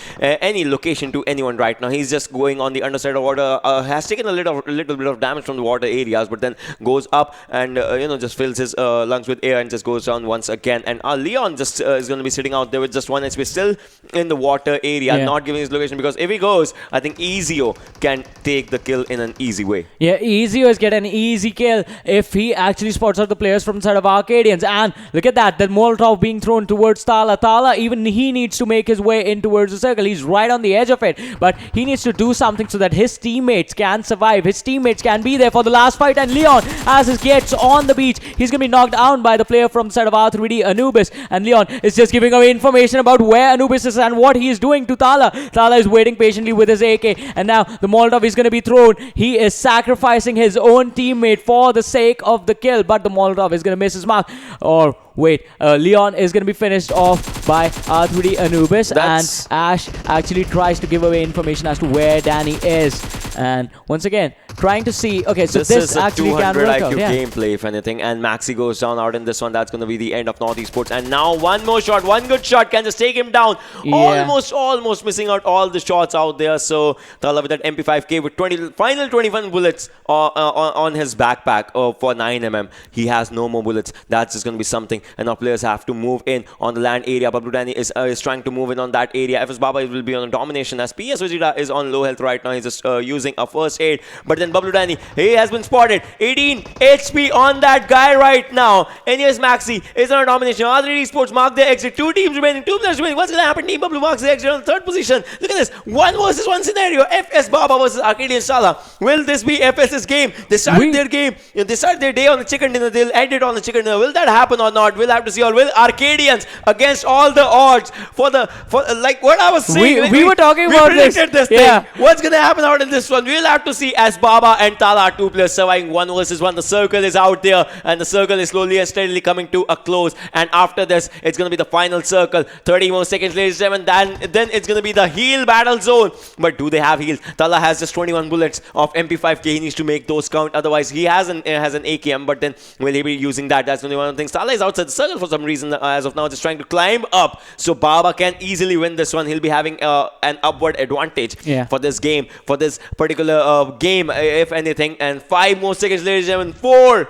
location to anyone right now. He's just going on the underside of water, has taken a little bit of damage from the water areas, but then goes up and just fills his lungs with air and just goes down once again. And Leon just is going to be sitting out there with just 1 HP, still in the water area, not giving his location, because if he goes, I think Ezio can take the kill in an easy way. Yeah, Ezio is getting an easy kill if he actually spots out the players from the side of Arkadians. And look at that, the Molotov being thrown towards Tala. Tala, even he needs to make his way in towards the circle. He's right on the edge of it, but he needs to do something so that his teammates can survive. His teammates can be there for the last fight. And Leon, as he gets on the beach, he's going to be knocked down by the player from the side of R3D, Anubis. And Leon is just giving away information about where Anubis is and what he is doing to Tala. Tala is waiting patiently with his AK, and now the Molotov is going to be thrown. He is sacrificing his own teammate for the sake of the kill, but the Molotov is going to miss his mark. Or wait, Leon is going to be finished off by R3D Anubis, and Ash actually tries to give away information as to where Danny is. And once again, trying to see, okay, so this actually can work out. IQ gameplay, if anything, and Maxi goes down out in this one. That's going to be the end of North Esports. And now one more shot, one good shot can just take him down. Almost missing out all the shots out there. So Tala with that MP5K with final 21 bullets on his backpack for 9mm. He has no more bullets. That's just going to be something. And now players have to move in on the land area. Bablu Dani is trying to move in on that area. FS Baba will be on a domination, as PS Vegeta is on low health right now. He's just using a first aid. But then Bablu Dani, he has been spotted. 18 HP on that guy right now. And yes, Maxi is on a domination. R3D Esports mark their exit. 2 teams remaining, 2 players remaining. What's going to happen? Team Bablu marks their exit on the 3rd position. Look at this. 1 versus 1 scenario. FS Baba versus Arkadians Sala. Will this be FS's game? They started their game. They started their day on the chicken dinner. They'll end it on the chicken dinner. Will that happen or not? We'll have to see. Or will Arkadians, against all the odds, for like what I was saying, we were talking about predicted this thing. What's going to happen out in this one? We'll have to see, as Baba and Tala are 2 players surviving 1 versus 1. The circle is out there, and the circle is slowly and steadily coming to a close. And after this, it's going to be the final circle. 30 more seconds, ladies and gentlemen. Then it's going to be the heal battle zone. But do they have heals? Tala has just 21 bullets of MP5K. He needs to make those count. Otherwise, he has an AKM. But then will he be using that? That's only one of the things. Tala is outside the circle for some reason as of now, just trying to climb up. So Baba can easily win this one. He'll be having an upward advantage for this game, for this particular game, if anything. And 5 more seconds, ladies and gentlemen. 4,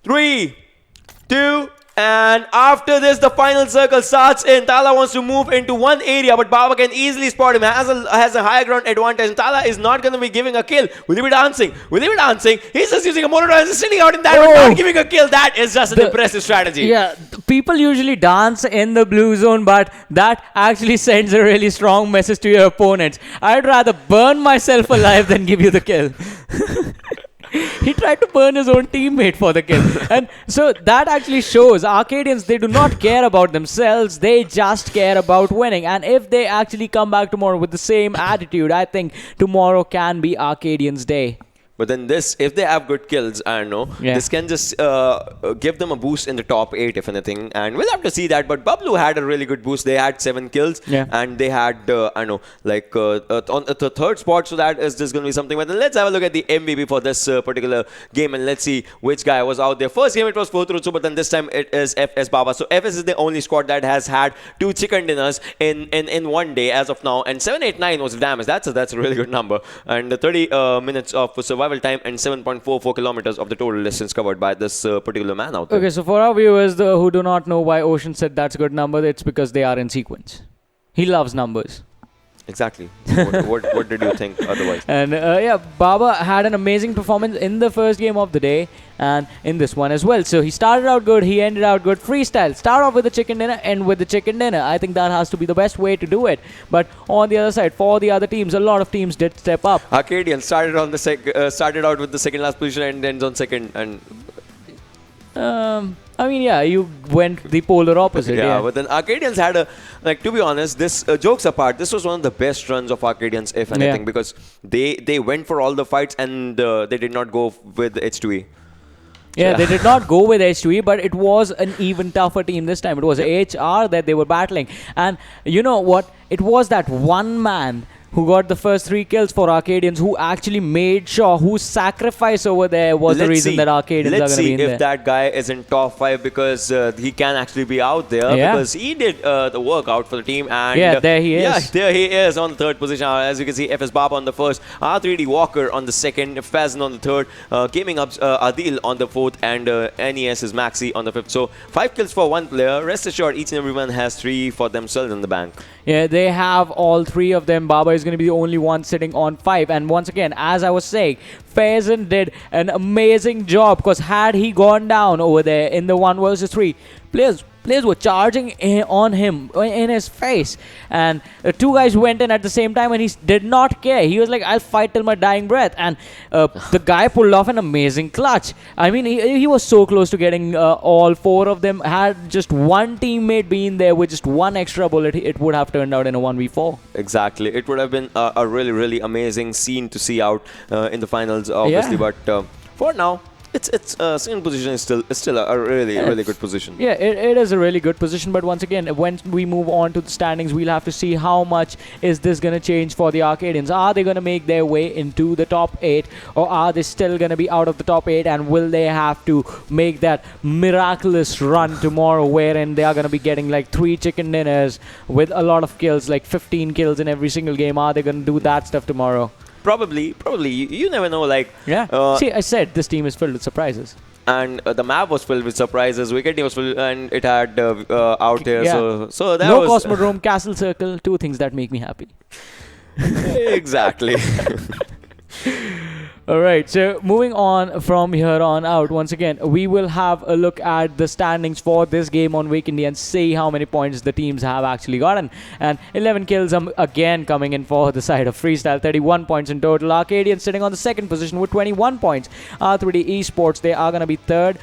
3, 2, And after this, the final circle starts in. Tala wants to move into one area, but Baba can easily spot him. Has a higher ground advantage. And Tala is not going to be giving a kill. Will he be dancing? Will he be dancing? He's just using a motor and just sitting out in that, but not giving a kill. That is just an impressive strategy. Yeah, people usually dance in the blue zone, but that actually sends a really strong message to your opponents. I'd rather burn myself alive than give you the kill. He tried to burn his own teammate for the kill. And so that actually shows Arkadians, they do not care about themselves. They just care about winning. And if they actually come back tomorrow with the same attitude, I think tomorrow can be Arkadians' day. But then this, if they have good kills, I don't know, this can just give them a boost in the top 8, if anything. And we'll have to see that. But Bablu had a really good boost. They had 7 kills. And they had, I don't know, like on the 3rd spot. So that is just going to be something. But then let's have a look at the MVP for this particular game. And let's see which guy was out there. First game, it was 4-3-2. But then this time, it is FS Baba. So FS is the only squad that has had 2 chicken dinners in one day as of now. And 789 was the damage. That's a really good number. And 30 minutes of survival time and 7.44 kilometers of the total distance covered by this particular man out there. Okay, so for our viewers who do not know why Ocean said that's a good number, it's because they are in sequence. He loves numbers. Exactly. What did you think otherwise? And yeah, Baba had an amazing performance in the first game of the day and in this one as well. So he started out good, he ended out good. Freestyle. Start off with the chicken dinner, end with the chicken dinner. I think that has to be the best way to do it. But on the other side, for the other teams, a lot of teams did step up. Arkadians started out with the second last position and ends on second. And I mean, yeah, you went the polar opposite. Yeah, but then Arkadians had a, like, to be honest, this jokes apart, this was one of the best runs of Arkadians, if anything, because they went for all the fights and they did not go with H2E. Yeah, they did not go with H2E, but it was an even tougher team this time. It was HR that they were battling. And you know what? It was that one man who got the first 3 kills for Arkadians, who actually made sure, whose sacrifice over there was the reason that Arkadians are going to be in there. Let's see if that guy is in top 5, because he can actually be out there, because he did the work out for the team. And yeah, there he is. Yeah, there he is on the 3rd position. As you can see, FS Baba on the 1st, R3D Walker on the 2nd, Fazan on the 3rd, Gaming Ups Adil on the 4th, and NES is Maxi on the 5th. So 5 kills for 1 player. Rest assured, each and everyone has 3 for themselves in the bank. Yeah, they have all 3 of them. Baba is going to be the only one sitting on 5. And once again, as I was saying, Fazan did an amazing job, because had he gone down over there in the 1 versus 3, players were charging on him, in his face. And 2 guys went in at the same time and he did not care. He was like, I'll fight till my dying breath. And the guy pulled off an amazing clutch. I mean, he was so close to getting all 4 of them. Had just one teammate been there with just 1 extra bullet, it would have turned out in a 1v4. Exactly. It would have been a really, really amazing scene to see out in the finals, obviously. But for now, it's second position is still a really good position. Yeah, it is a really good position. But once again, when we move on to the standings, we'll have to see how much is this going to change for the Arkadians. Are they going to make their way into the top 8, or are they still going to be out of the top 8? And will they have to make that miraculous run tomorrow, wherein they are going to be getting like 3 chicken dinners with a lot of kills, like 15 kills in every single game? Are they going to do that stuff tomorrow? Probably. You never know. Like, see, I said this team is filled with surprises. And the map was filled with surprises. Vikendi was filled, and it had out there. So that no was Cosmodrome, Castle Circle, 2 things that make me happy. Exactly. Alright, so moving on from here on out, once again, we will have a look at the standings for this game on Vikendi and see how many points the teams have actually gotten. And 11 kills again coming in for the side of Freestyle, 31 points in total. Arkadians sitting on the 2nd position with 21 points. R3D Esports, they are going to be 3rd.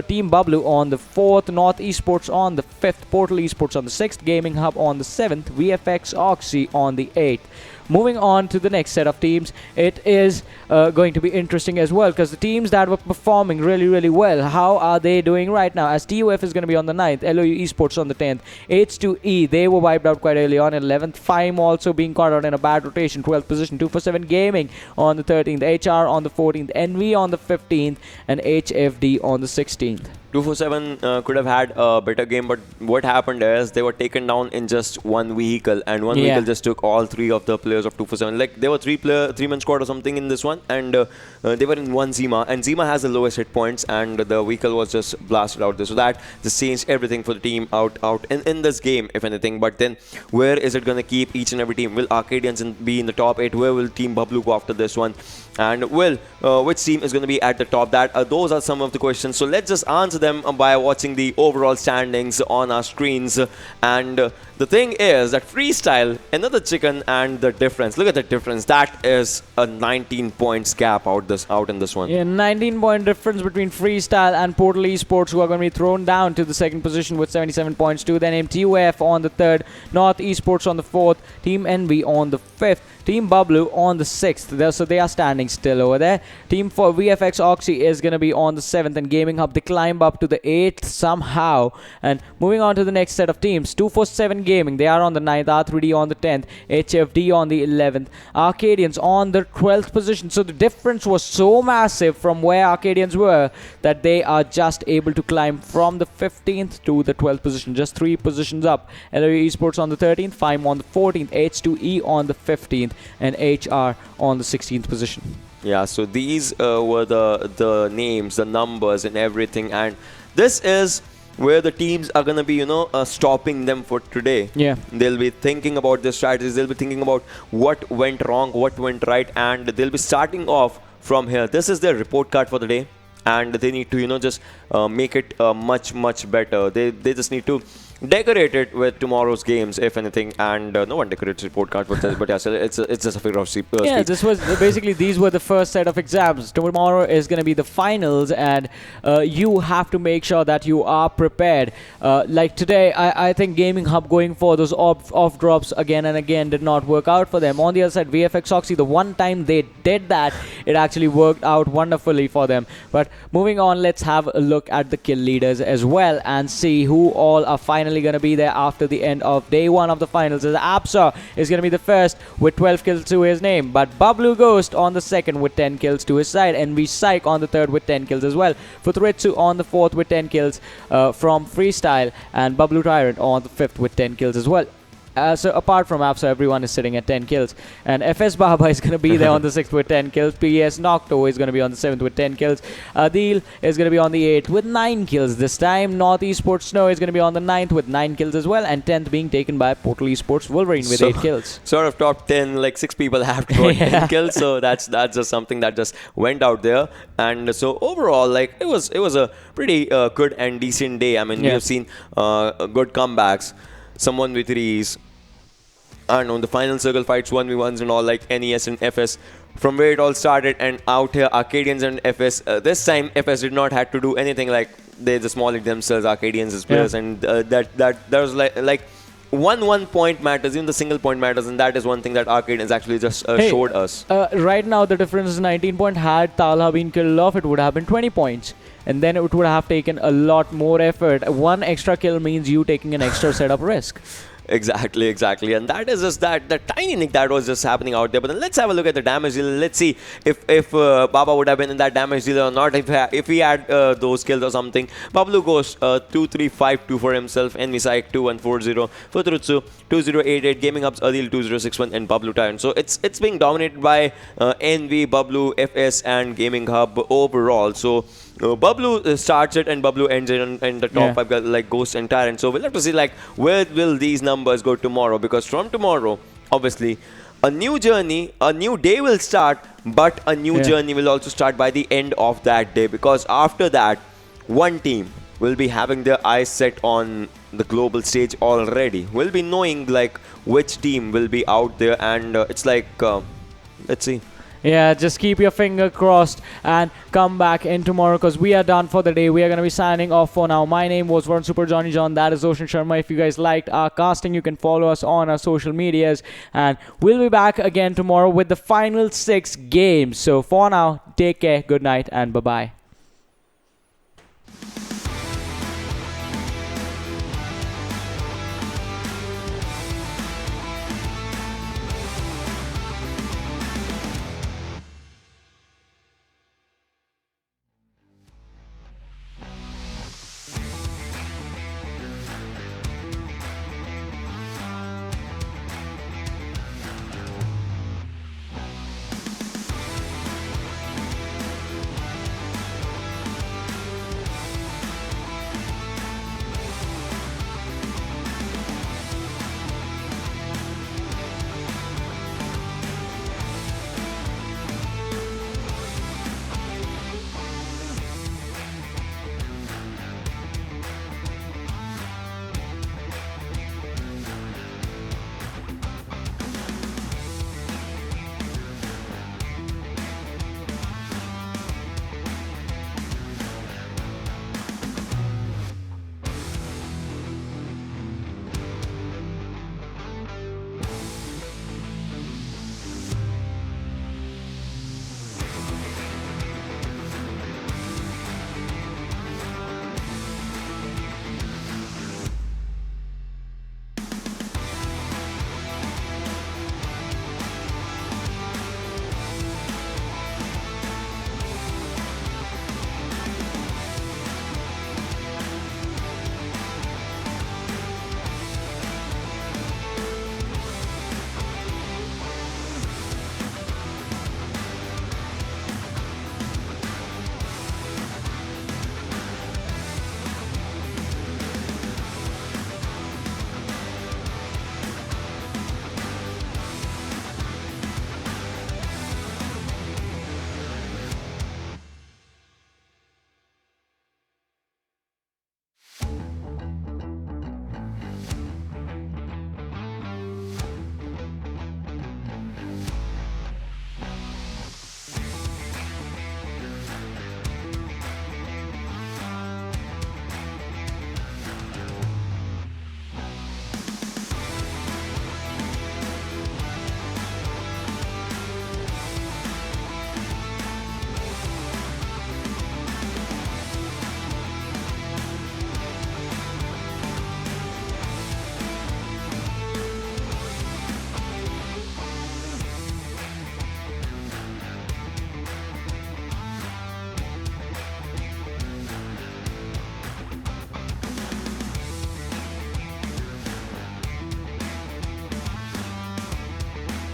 Team Bablu on the 4th. North Esports on the 5th. Portal Esports on the 6th. Gaming Hub on the 7th. VFXoXy on the 8th. Moving on to the next set of teams, it is going to be interesting as well, because the teams that were performing really well, how are they doing right now? As TUF is going to be on the 9th, LOU Esports on the 10th, H2E, they were wiped out quite early on, 11th, FYME also being caught out in a bad rotation, 12th position, 247 Gaming on the 13th, HR on the 14th, NV on the 15th, and HFD on the 16th. 247 could have had a better game, but what happened is they were taken down in just one vehicle, and one vehicle just took all 3 of the players of 247. Like, there were 3-man squad or something in this one, and they were in one Zima, and Zima has the lowest hit points, and the vehicle was just blasted out there. So that just changed everything for the team out in this game, if anything. But then, where is it going to keep each and every team? Will Arkadians be in the top 8? Where will Team Bablu go after this one? And which team is going to be at the top? Those are some of the questions. So let's just answer them by watching the overall standings on our screens. And the thing is that Freestyle, another chicken, and the difference. Look at the difference. That is a 19 points gap out in this one. Yeah, 19-point difference between Freestyle and Portal Esports, who are going to be thrown down to the second position with 77 points too. Then MTUF on the third, North Esports on the fourth, Team Envy on the fifth, Team Bablu on the 6th. So they are standing still over there. Team for VFXoXy is going to be on the 7th, and Gaming Hub, they climb up to the 8th somehow. And moving on to the next set of teams, 247 Gaming, they are on the 9th, R3D on the 10th, HFD on the 11th, Arkadians on the 12th position. So the difference was so massive from where Arkadians were that they are just able to climb from the 15th to the 12th position, just 3 positions up. LOE Esports on the 13th, FYME on the 14th, H2E on the 15th, and HR on the 16th position. Yeah, so these were the names, the numbers, and everything. And this is where the teams are going to be, stopping them for today. Yeah. They'll be thinking about their strategies. They'll be thinking about what went wrong, what went right, and they'll be starting off from here. This is their report card for the day, and they need to, just make it much, much better. They just need to decorate it with tomorrow's games, if anything. And no one decorates report cards, but yeah, so it's just a figure of speech. Yeah, this was basically, these were the first set of exams. Tomorrow is going to be the finals, and you have to make sure that you are prepared. Like today, I think Gaming Hub going for those off drops again and again did not work out for them. On the other side, VFXoXy, the one time they did that, it actually worked out wonderfully for them. But moving on, let's have a look at the kill leaders as well and see who all are finally going to be there after the end of day 1 of the finals. As Absa is going to be the first with 12 kills to his name, but Bablu Ghost on the 2nd with 10 kills to his side, and Psych on the 3rd with 10 kills as well, Futuritsu on the 4th with 10 kills from Freestyle, and Bablu Tyrant on the 5th with 10 kills as well. So apart from Absa, everyone is sitting at 10 kills. And FS Baba is going to be there on the 6th with 10 kills. PS Nocto is going to be on the 7th with 10 kills. Adil is going to be on the 8th with 9 kills this time. North Esports Snow is going to be on the 9th with 9 kills as well. And 10th being taken by Portal Esports Wolverine with 8 kills. Sort of top 10, like 6 people have to got 10 kills. So that's just something that just went out there. And so overall, like, it was a pretty good and decent day. I mean, we have seen good comebacks. Some 1v3s, I don't know, the final circle fights, 1v1s and all, like NES and FS, from where it all started. And out here, Arkadians and FS, this time FS did not have to do anything. Like, they just mauled themselves, Arkadians as players, and that was like 1 point matters, even the single point matters, and that is one thing that Arkadians actually just showed us. Right now the difference is 19 points. Had Talha been killed off, it would have been 20 points. And then it would have taken a lot more effort. 1 extra kill means you taking an extra setup risk. Exactly. And that is just that tiny nick that was just happening out there. But then let's have a look at the damage dealer. Let's see if Baba would have been in that damage dealer or not. If he had those kills or something. Bablu goes 2-3-5-2 for himself. Envy Psych 2-1-4-0. Futurutsu 2088. Gaming Hubs Adil 2061 and Bablu Tyrant. So it's being dominated by Envy, Bablu, FS and Gaming Hub overall. So Bablu starts it and Bablu ends it in the top 5 guys like Ghost and Tyrant. So we'll have to see like where will these numbers go tomorrow, because from tomorrow, obviously, a new journey, a new day will start, but a new journey will also start by the end of that day, because after that, one team will be having their eyes set on the global stage already. We'll be knowing like which team will be out there, and it's like, let's see. Yeah, just keep your finger crossed and come back in tomorrow, because we are done for the day. We are going to be signing off for now. My name was Varun Super Johnny John. That is Ocean Sharma. If you guys liked our casting, you can follow us on our social medias. And we'll be back again tomorrow with the final 6 games. So for now, take care, good night, and bye-bye.